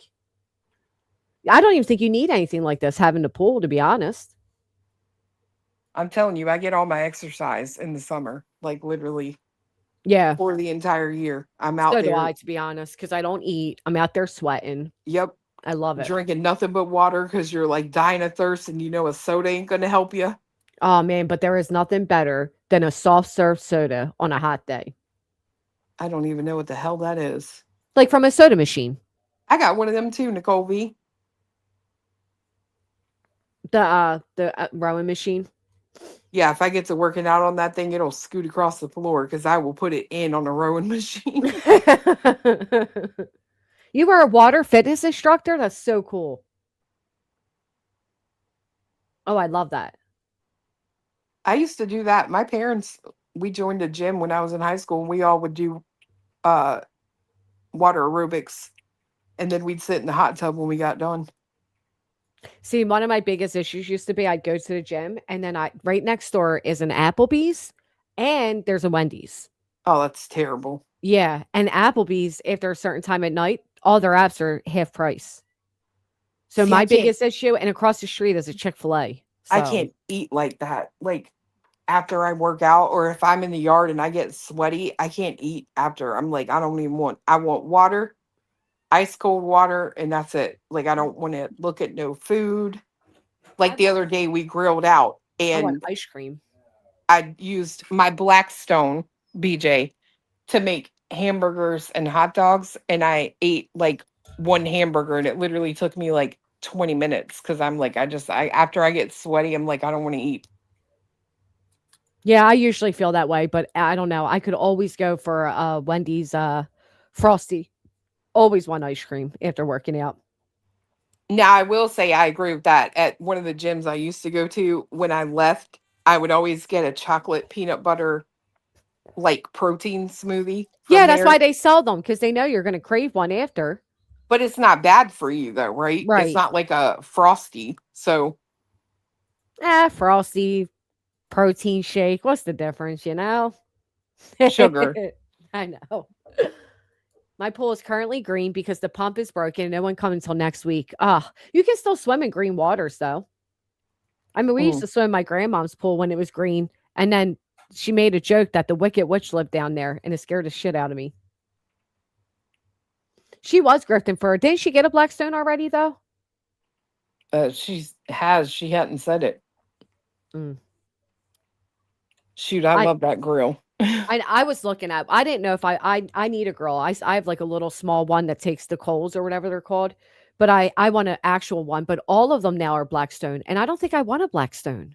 I don't even think you need anything like this having the pool, to be honest. I'm telling you, I get all my exercise in the summer, like literally. Yeah. For the entire year, I'm out So there. do I, to be honest, because I don't eat. I'm out there sweating. Yep. I love it. Drinking nothing but water because you're like dying of thirst and you know a soda ain't going to help you. Oh, man, but there is nothing better than a soft serve soda on a hot day. I don't even know what the hell that is. Like from a soda machine. I got one of them too, Nicole V. The rowing machine. Yeah, if I get to working out on that thing, it'll scoot across the floor because I will put it in on a rowing machine. You were a water fitness instructor? That's so cool. Oh, I love that. I used to do that. My parents, we joined a gym when I was in high school, and we all would do water aerobics, and then we'd sit in the hot tub when we got done. See, one of my biggest issues used to be I'd go to the gym, and then right next door is an Applebee's, and there's a Wendy's. Oh, that's terrible. Yeah, and Applebee's, after a certain time at night, all their apps are half price. So See, my biggest issue, and across the street is a Chick-fil-A. So. I can't eat like that. Like after I work out, or if I'm in the yard and I get sweaty, I can't eat after. I'm like, I want water, ice cold water, and that's it. Like I don't want to look at no food. Like the other day we grilled out I want and ice cream. I used my Blackstone BJ to make hamburgers and hot dogs, and I ate like one hamburger, and it literally took me like 20 minutes because I'm like, after I get sweaty, I'm like, I don't want to eat. Yeah, I usually feel that way, but I don't know. I could always go for Wendy's Frosty. Always want ice cream after working out. Now, I will say I agree with that. At one of the gyms I used to go to, when I left, I would always get a chocolate peanut butter like protein smoothie. Yeah, that's why they sell them, because they know you're going to crave one after. But it's not bad for you though, right? Right. It's not like a Frosty. So Frosty, protein shake. What's the difference, you know? Sugar. I know. My pool is currently green because the pump is broken and no one comes until next week. You can still swim in green waters though. I mean, we used to swim in my grandmom's pool when it was green, and then she made a joke that the Wicked Witch lived down there, and it scared the shit out of me. She was grifting for her. Didn't she get a Blackstone already, though? She hadn't said it. Shoot, I love that grill. I was looking at, I didn't know if I need a grill. I have like a little small one that takes the coals or whatever they're called, but I want an actual one, but all of them now are Blackstone, and I don't think I want a Blackstone.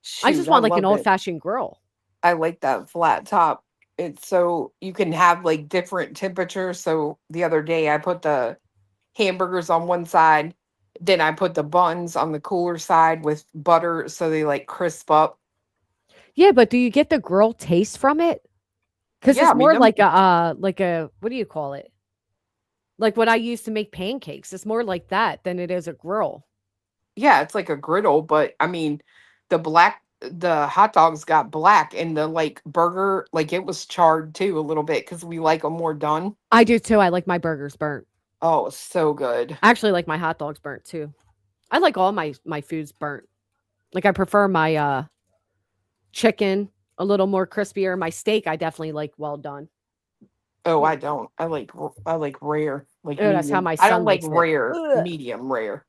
Shoot, I just want like an love it. old-fashioned grill. I like that flat top. It's so you can have like different temperatures. So the other day I put the hamburgers on one side, then I put the buns on the cooler side with butter so they like crisp up. Yeah, but do you get the grill taste from it? Because it's more like a what do you call it? Like what I use to make pancakes. It's more like that than it is a grill. Yeah, it's like a griddle, but I mean the hot dogs got black, and the like burger, like it was charred too a little bit because we like them more done. I do too. I like my burgers burnt. Oh, it's so good. I actually like my hot dogs burnt too. I like all my foods burnt. Like I prefer my chicken a little more crispier. My steak I definitely like well done. Oh, I don't. I like rare. Like oh, that's how my son I don't like likes rare, it. medium rare.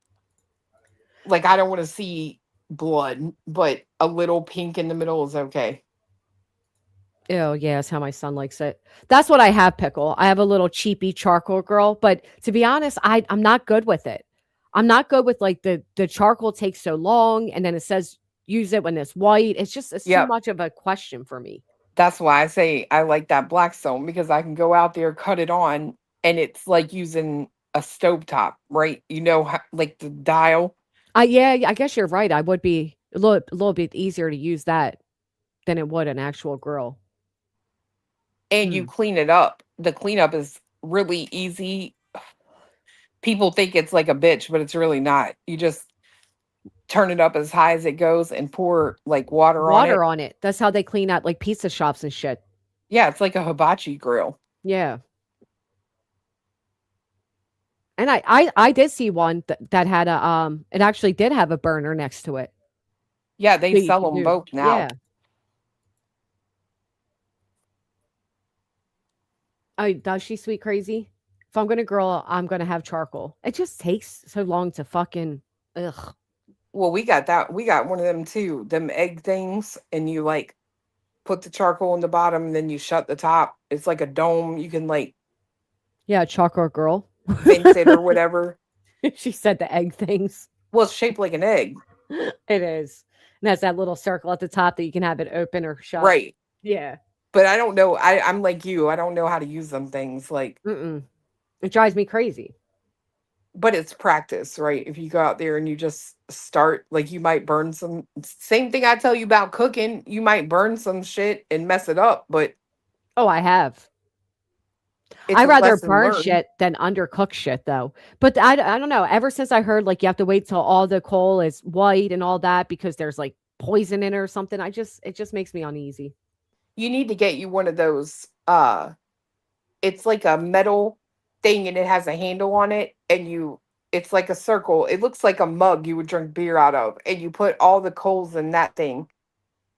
Like I don't want to see blood, but a little pink in the middle is okay. Oh, yeah, that's how my son likes it. That's what I have, Pickle. I have a little cheapy charcoal grill, but to be honest, I'm not good with it. I'm not good with like the charcoal takes so long, and then it says use it when it's white. It's just too Yep. much of a question for me. That's why I say I like that Blackstone, because I can go out there, cut it on, and it's like using a stovetop, right? You know, like the dial. Yeah, I guess you're right. I would be a little bit easier to use that than it would an actual grill. And you clean it up. The cleanup is really easy. People think it's like a bitch, but it's really not. You just turn it up as high as it goes and pour like water on it. That's how they clean out like pizza shops and shit. Yeah, it's like a hibachi grill. Yeah. And I did see one that had it actually did have a burner next to it. Yeah, they that you sell can them do. both now. Yeah. Oh, does she sweet crazy? If I'm gonna grill, I'm gonna have charcoal. It just takes so long to fucking ugh. Well, we got that. We got one of them too. Them egg things, and you like put the charcoal in the bottom, and then you shut the top. It's like a dome. You can like Yeah, charcoal girl. vent it or whatever. She said the egg things. Well, it's shaped like an egg. It is. And that's that little circle at the top that you can have it open or shut. Right. Yeah. But I don't know. I'm like you. I don't know how to use them things. Like, it drives me crazy. But it's practice, right? If you go out there and you just start, like you might burn some. Same thing I tell you about cooking. You might burn some shit and mess it up, but oh, I have. it's I'd a rather lesson burn learned. shit than undercook shit, though. But I don't know. Ever since I heard like you have to wait till all the coal is white and all that because there's like poison in it or something, it just makes me uneasy. You need to get you one of those. It's like a metal thing and it has a handle on it, and it's like a circle. It looks like a mug you would drink beer out of, and you put all the coals in that thing,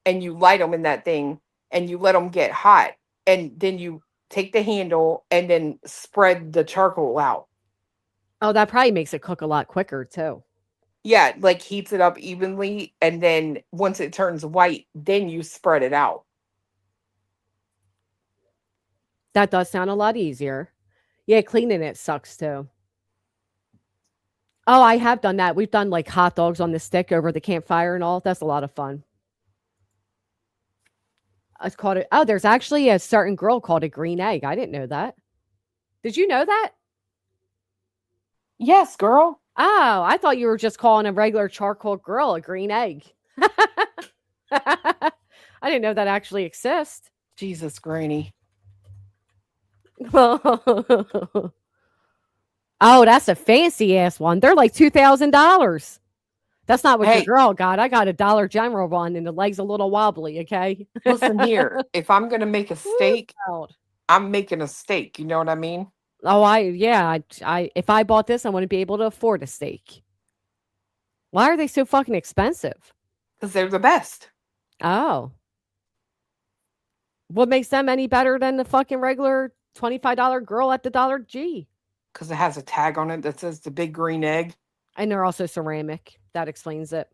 and you light them in that thing, and you let them get hot, and then you take the handle and then spread the charcoal out. Oh, that probably makes it cook a lot quicker too. Yeah, like heats it up evenly, and then once it turns white, then you spread it out. That does sound a lot easier. Yeah, cleaning it sucks too. Oh, I have done that. We've done like hot dogs on the stick over the campfire and all. That's a lot of fun. It's called it. Oh, there's actually a certain grill called a green egg. I didn't know that. Did you know that? Yes, girl. Oh, I thought you were just calling a regular charcoal grill a green egg. I didn't know that actually exists. Jesus, Granny. Oh, that's a fancy ass one. They're like $2,000. That's not what your girl got. I got a Dollar General one, and the leg's a little wobbly. Okay. Listen here. If I'm gonna make a steak, I'm making a steak. You know what I mean? Oh, I if I bought this, I wouldn't be able to afford a steak. Why are they so fucking expensive? Because they're the best. Oh. What makes them any better than the fucking regular $25 grill at the Dollar G? Because it has a tag on it that says the big green egg. And they're also ceramic. That explains it.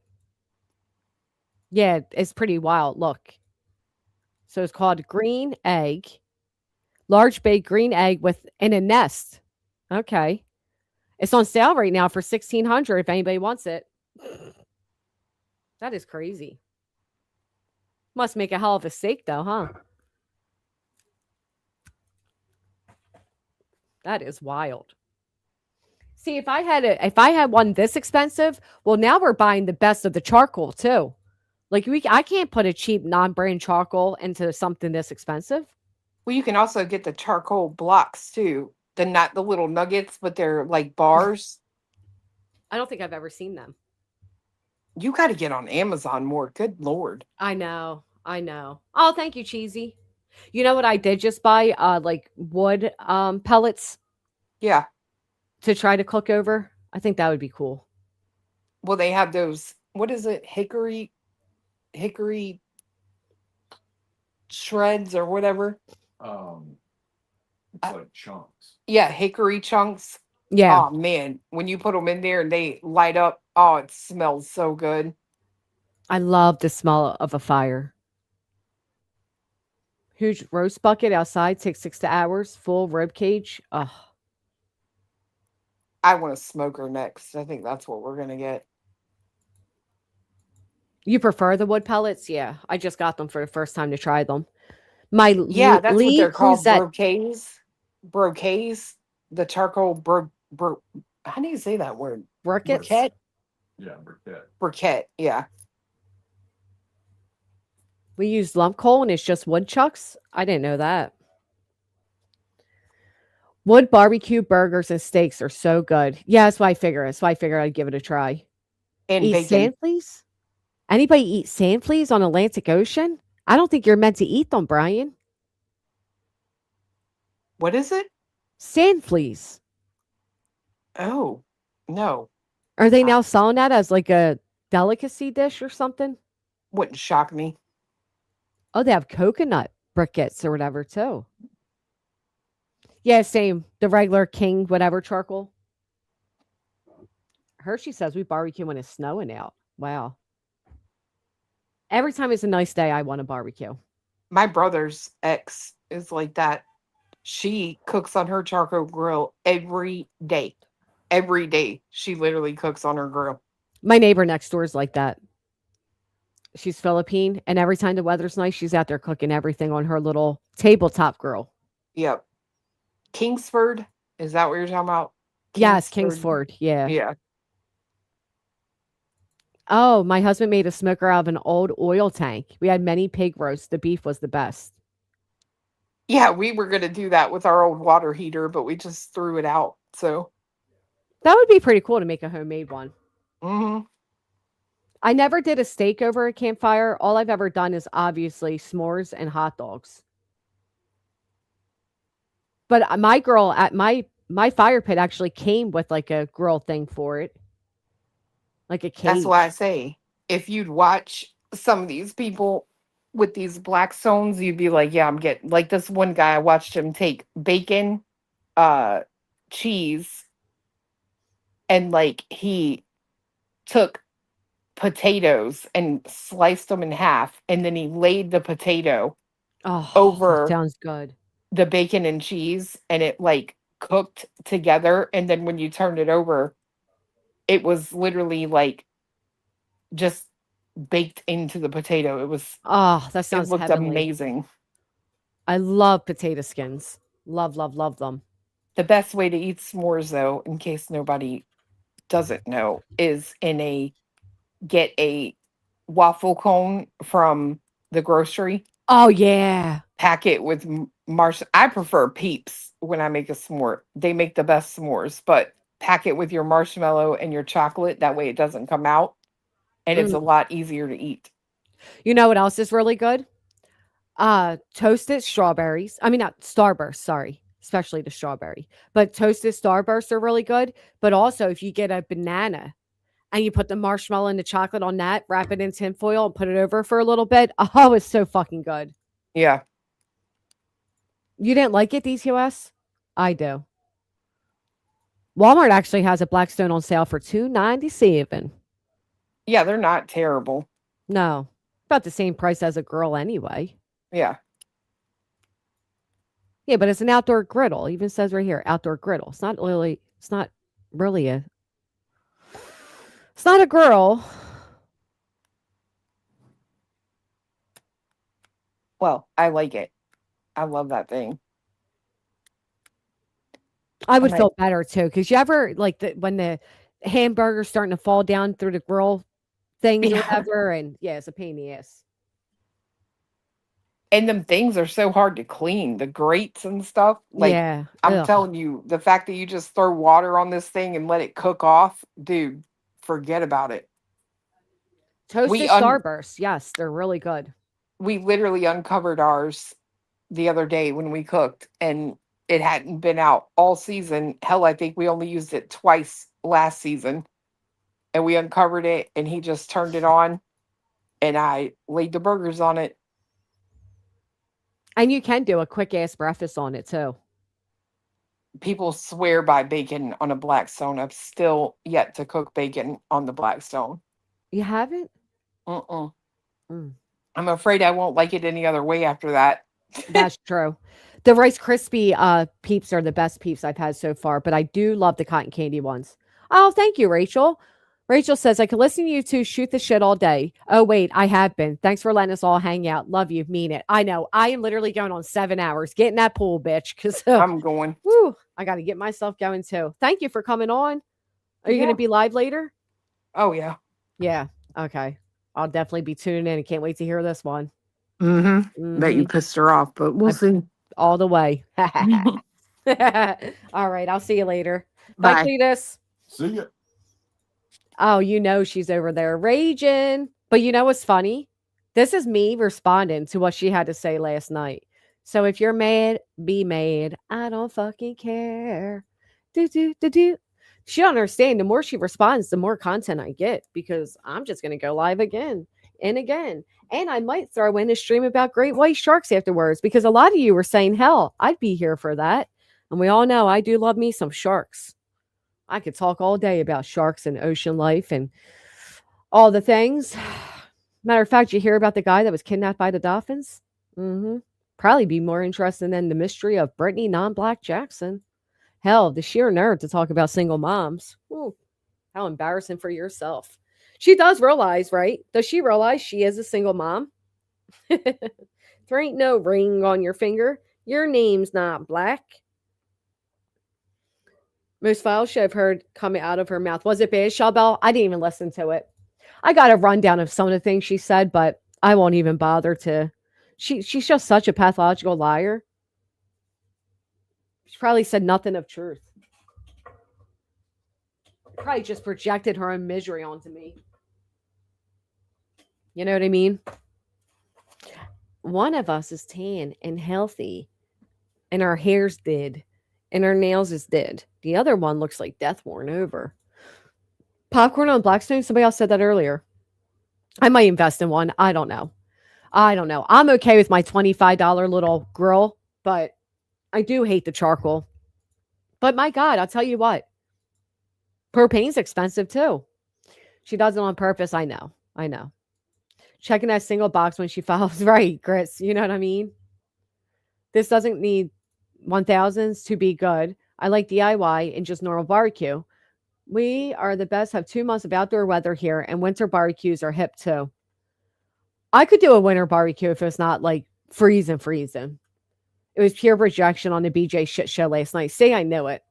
Yeah, it's pretty wild. Look. So it's called green egg. Large baked green egg in a nest. Okay. It's on sale right now for $1,600 if anybody wants it. That is crazy. Must make a hell of a steak though, huh? That is wild. See, if I had one this expensive, well, now we're buying the best of the charcoal too. Like I can't put a cheap non-brand charcoal into something this expensive. Well, you can also get the charcoal blocks too. Not the little nuggets, but they're like bars. I don't think I've ever seen them. You got to get on Amazon more. Good Lord. I know. Oh, thank you, Cheesy. You know what I did just buy? Like wood pellets. Yeah. To try to cook over. I think that would be cool. Well, they have those, what is it? Hickory shreds or whatever. It's like chunks. Yeah, hickory chunks. Yeah. Oh man, when you put them in there and they light up, oh, it smells so good. I love the smell of a fire. Huge roast bucket outside takes 6 hours. Full rib cage. Ugh. I want a smoker next. I think that's what we're gonna get. You prefer the wood pellets? Yeah, I just got them for the first time to try them. My Yeah, that's what Lee they're called. Creuset Brocays. The charcoal how do you say that word? briquettes. Briquette? Yeah, briquette. Briquette, yeah. We use lump coal and it's just woodchucks. I didn't know that. Wood barbecue burgers and steaks are so good. Yeah, that's why I figure. That's why I figured I'd give it a try. And Eat bacon. sand fleas? Anybody eat sand fleas on Atlantic Ocean? I don't think you're meant to eat them, Brian. What is it? Sand fleas. Oh, no. Are they now selling that as like a delicacy dish or something? Wouldn't shock me. Oh, they have coconut briquettes or whatever too. Yeah, same. The regular King whatever charcoal. Hershey says we barbecue when it's snowing out. Wow. Every time it's a nice day, I want to barbecue. My brother's ex is like that. She cooks on her charcoal grill every day. Every day. She literally cooks on her grill. My neighbor next door is like that. She's Philippine, and every time the weather's nice, she's out there cooking everything on her little tabletop grill. Yep. Kingsford? Is that what you're talking about? Yes, Kingsford. Yeah. Yeah. Oh, my husband made a smoker out of an old oil tank. We had many pig roasts. The beef was the best. Yeah, we were going to do that with our old water heater, but we just threw it out. So that would be pretty cool to make a homemade one. Mm-hmm. I never did a steak over a campfire. All I've ever done is obviously s'mores and hot dogs. But my girl at my fire pit actually came with like a grill thing for it. Like a cage. That's why I say, if you'd watch some of these people with these black stones, you'd be like, yeah, I'm getting, like this one guy, I watched him take bacon, cheese, and like he took potatoes and sliced them in half, and then he laid the potato over sounds good. The bacon and cheese, and it like cooked together, and then when you turned it over, it was literally like just baked into the potato. It was that sounds it looked heavenly. amazing. I love potato skins. Love them. The best way to eat s'mores, though, in case nobody doesn't know, is get a waffle cone from the grocery. Oh yeah. Pack it with I prefer Peeps when I make a s'more. They make the best s'mores, but pack it with your marshmallow and your chocolate. That way it doesn't come out. And it's a lot easier to eat. You know what else is really good? Toasted strawberries. I mean, not Starburst, sorry. Especially the strawberry. But toasted Starbursts are really good. But also, if you get a banana and you put the marshmallow and the chocolate on that, wrap it in tinfoil and put it over for a little bit. Oh, it's so fucking good. Yeah. You didn't like it, DCOS? I do. Walmart actually has a Blackstone on sale for $2.97. Yeah, they're not terrible. No. About the same price as a girl anyway. Yeah. Yeah, but it's an outdoor griddle. It even says right here, outdoor griddle. It's not really it's not a grill. Well, I like it. I love that thing. I would feel better too, because you ever like when the hamburger's starting to fall down through the grill things or whatever, and yeah, it's a pain in the ass. And them things are so hard to clean, the grates and stuff. Like, yeah, I'm telling you, the fact that you just throw water on this thing and let it cook off, dude, forget about it. Toasted Starburst, yes, they're really good. We literally uncovered ours the other day when we cooked, and it hadn't been out all season. Hell, I think we only used it twice last season. And we uncovered it, and he just turned it on, and I laid the burgers on it. And you can do a quick ass breakfast on it too. People swear by bacon on a Blackstone. I've still yet to cook bacon on the Blackstone. You haven't? I'm afraid I won't like it any other way after that. That's true. The Rice Krispie Peeps are the best Peeps I've had so far, but I do love the cotton candy ones. Oh, thank you, Rachel. Rachel says, I could listen to you two shoot the shit all day. Oh, wait, I have been. Thanks for letting us all hang out. Love you. Mean it. I know. I am literally going on 7 hours. Get in that pool, bitch. Because I'm going. Woo, I got to get myself going too. Thank you for coming on. Are you going to be live later? Oh, yeah. Yeah. Okay. I'll definitely be tuning in. I can't wait to hear this one. Bet you pissed her off, but we'll see. All the way. All right. I'll see you later. Bye, Bye. Cletus. See ya. Oh, she's over there raging. But you know what's funny? This is me responding to what she had to say last night. So if you're mad, be mad. I don't fucking care. Do. She don't understand. The more she responds, the more content I get because I'm just going to go live again and again. And I might throw in a stream about great white sharks afterwards because a lot of you were saying, hell, I'd be here for that. And we all know I do love me some sharks. I could talk all day about sharks and ocean life and all the things. Matter of fact, you hear about the guy that was kidnapped by the dolphins? Probably be more interesting than the mystery of Brittany non-black Jackson. Hell, the sheer nerve to talk about single moms. Ooh, how embarrassing for yourself. She does realize, right? Does she realize she is a single mom? There ain't no ring on your finger. Your name's not black. Most files should have heard coming out of her mouth. Was it bad, Shabelle? I didn't even listen to it. I got a rundown of some of the things she said, but I won't even bother to. She's just such a pathological liar. She probably said nothing of truth. Probably just projected her own misery onto me. You know what I mean? One of us is tan and healthy, and our hair's dead, and our nails is dead. The other one looks like death worn over. Popcorn on Blackstone? Somebody else said that earlier. I might invest in one. I don't know. I'm okay with my $25 little grill, but I do hate the charcoal. But my God, I'll tell you what. Propane's expensive too. She does it on purpose. I know. Checking that single box when she files. Right, Chris. You know what I mean? This doesn't need 1000s to be good. I like DIY and just normal barbecue. We are the best. Have 2 months of outdoor weather here, and winter barbecues are hip too. I could do a winter barbecue if it's not like freezing. It was pure projection on the BJ shit show last night. See, I knew it.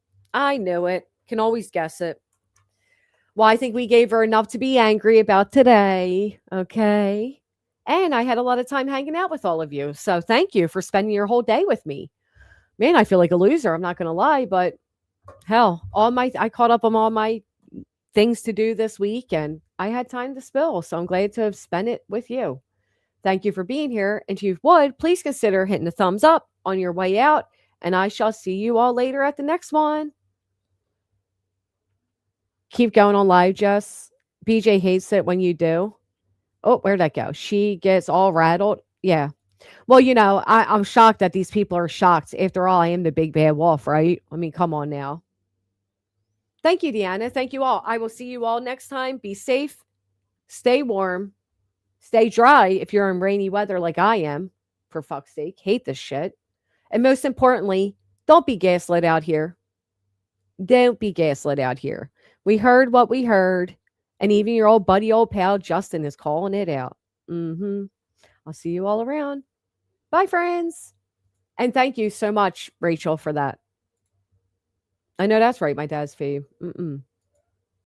Can always guess it. Well, I think we gave her enough to be angry about today. Okay. And I had a lot of time hanging out with all of you. So thank you for spending your whole day with me. Man, I feel like a loser. I'm not going to lie, but hell, I caught up on all my things to do this week and I had time to spill. So I'm glad to have spent it with you. Thank you for being here. And if you would, please consider hitting the thumbs up on your way out. And I shall see you all later at the next one. Keep going on live, Jess. BJ hates it when you do. Oh, where'd that go? She gets all rattled. Yeah. Well, I'm shocked that these people are shocked. After all, I am the big bad wolf, right? I mean, come on now. Thank you, Deanna. Thank you all. I will see you all next time. Be safe. Stay warm. Stay dry if you're in rainy weather like I am. For fuck's sake. Hate this shit. And most importantly, don't be gaslit out here. Don't be gaslit out here. We heard what we heard. And even your old buddy, old pal, Justin is calling it out. I'll see you all around. Bye, friends. And thank you so much, Rachel, for that. I know that's right. My dad's fave.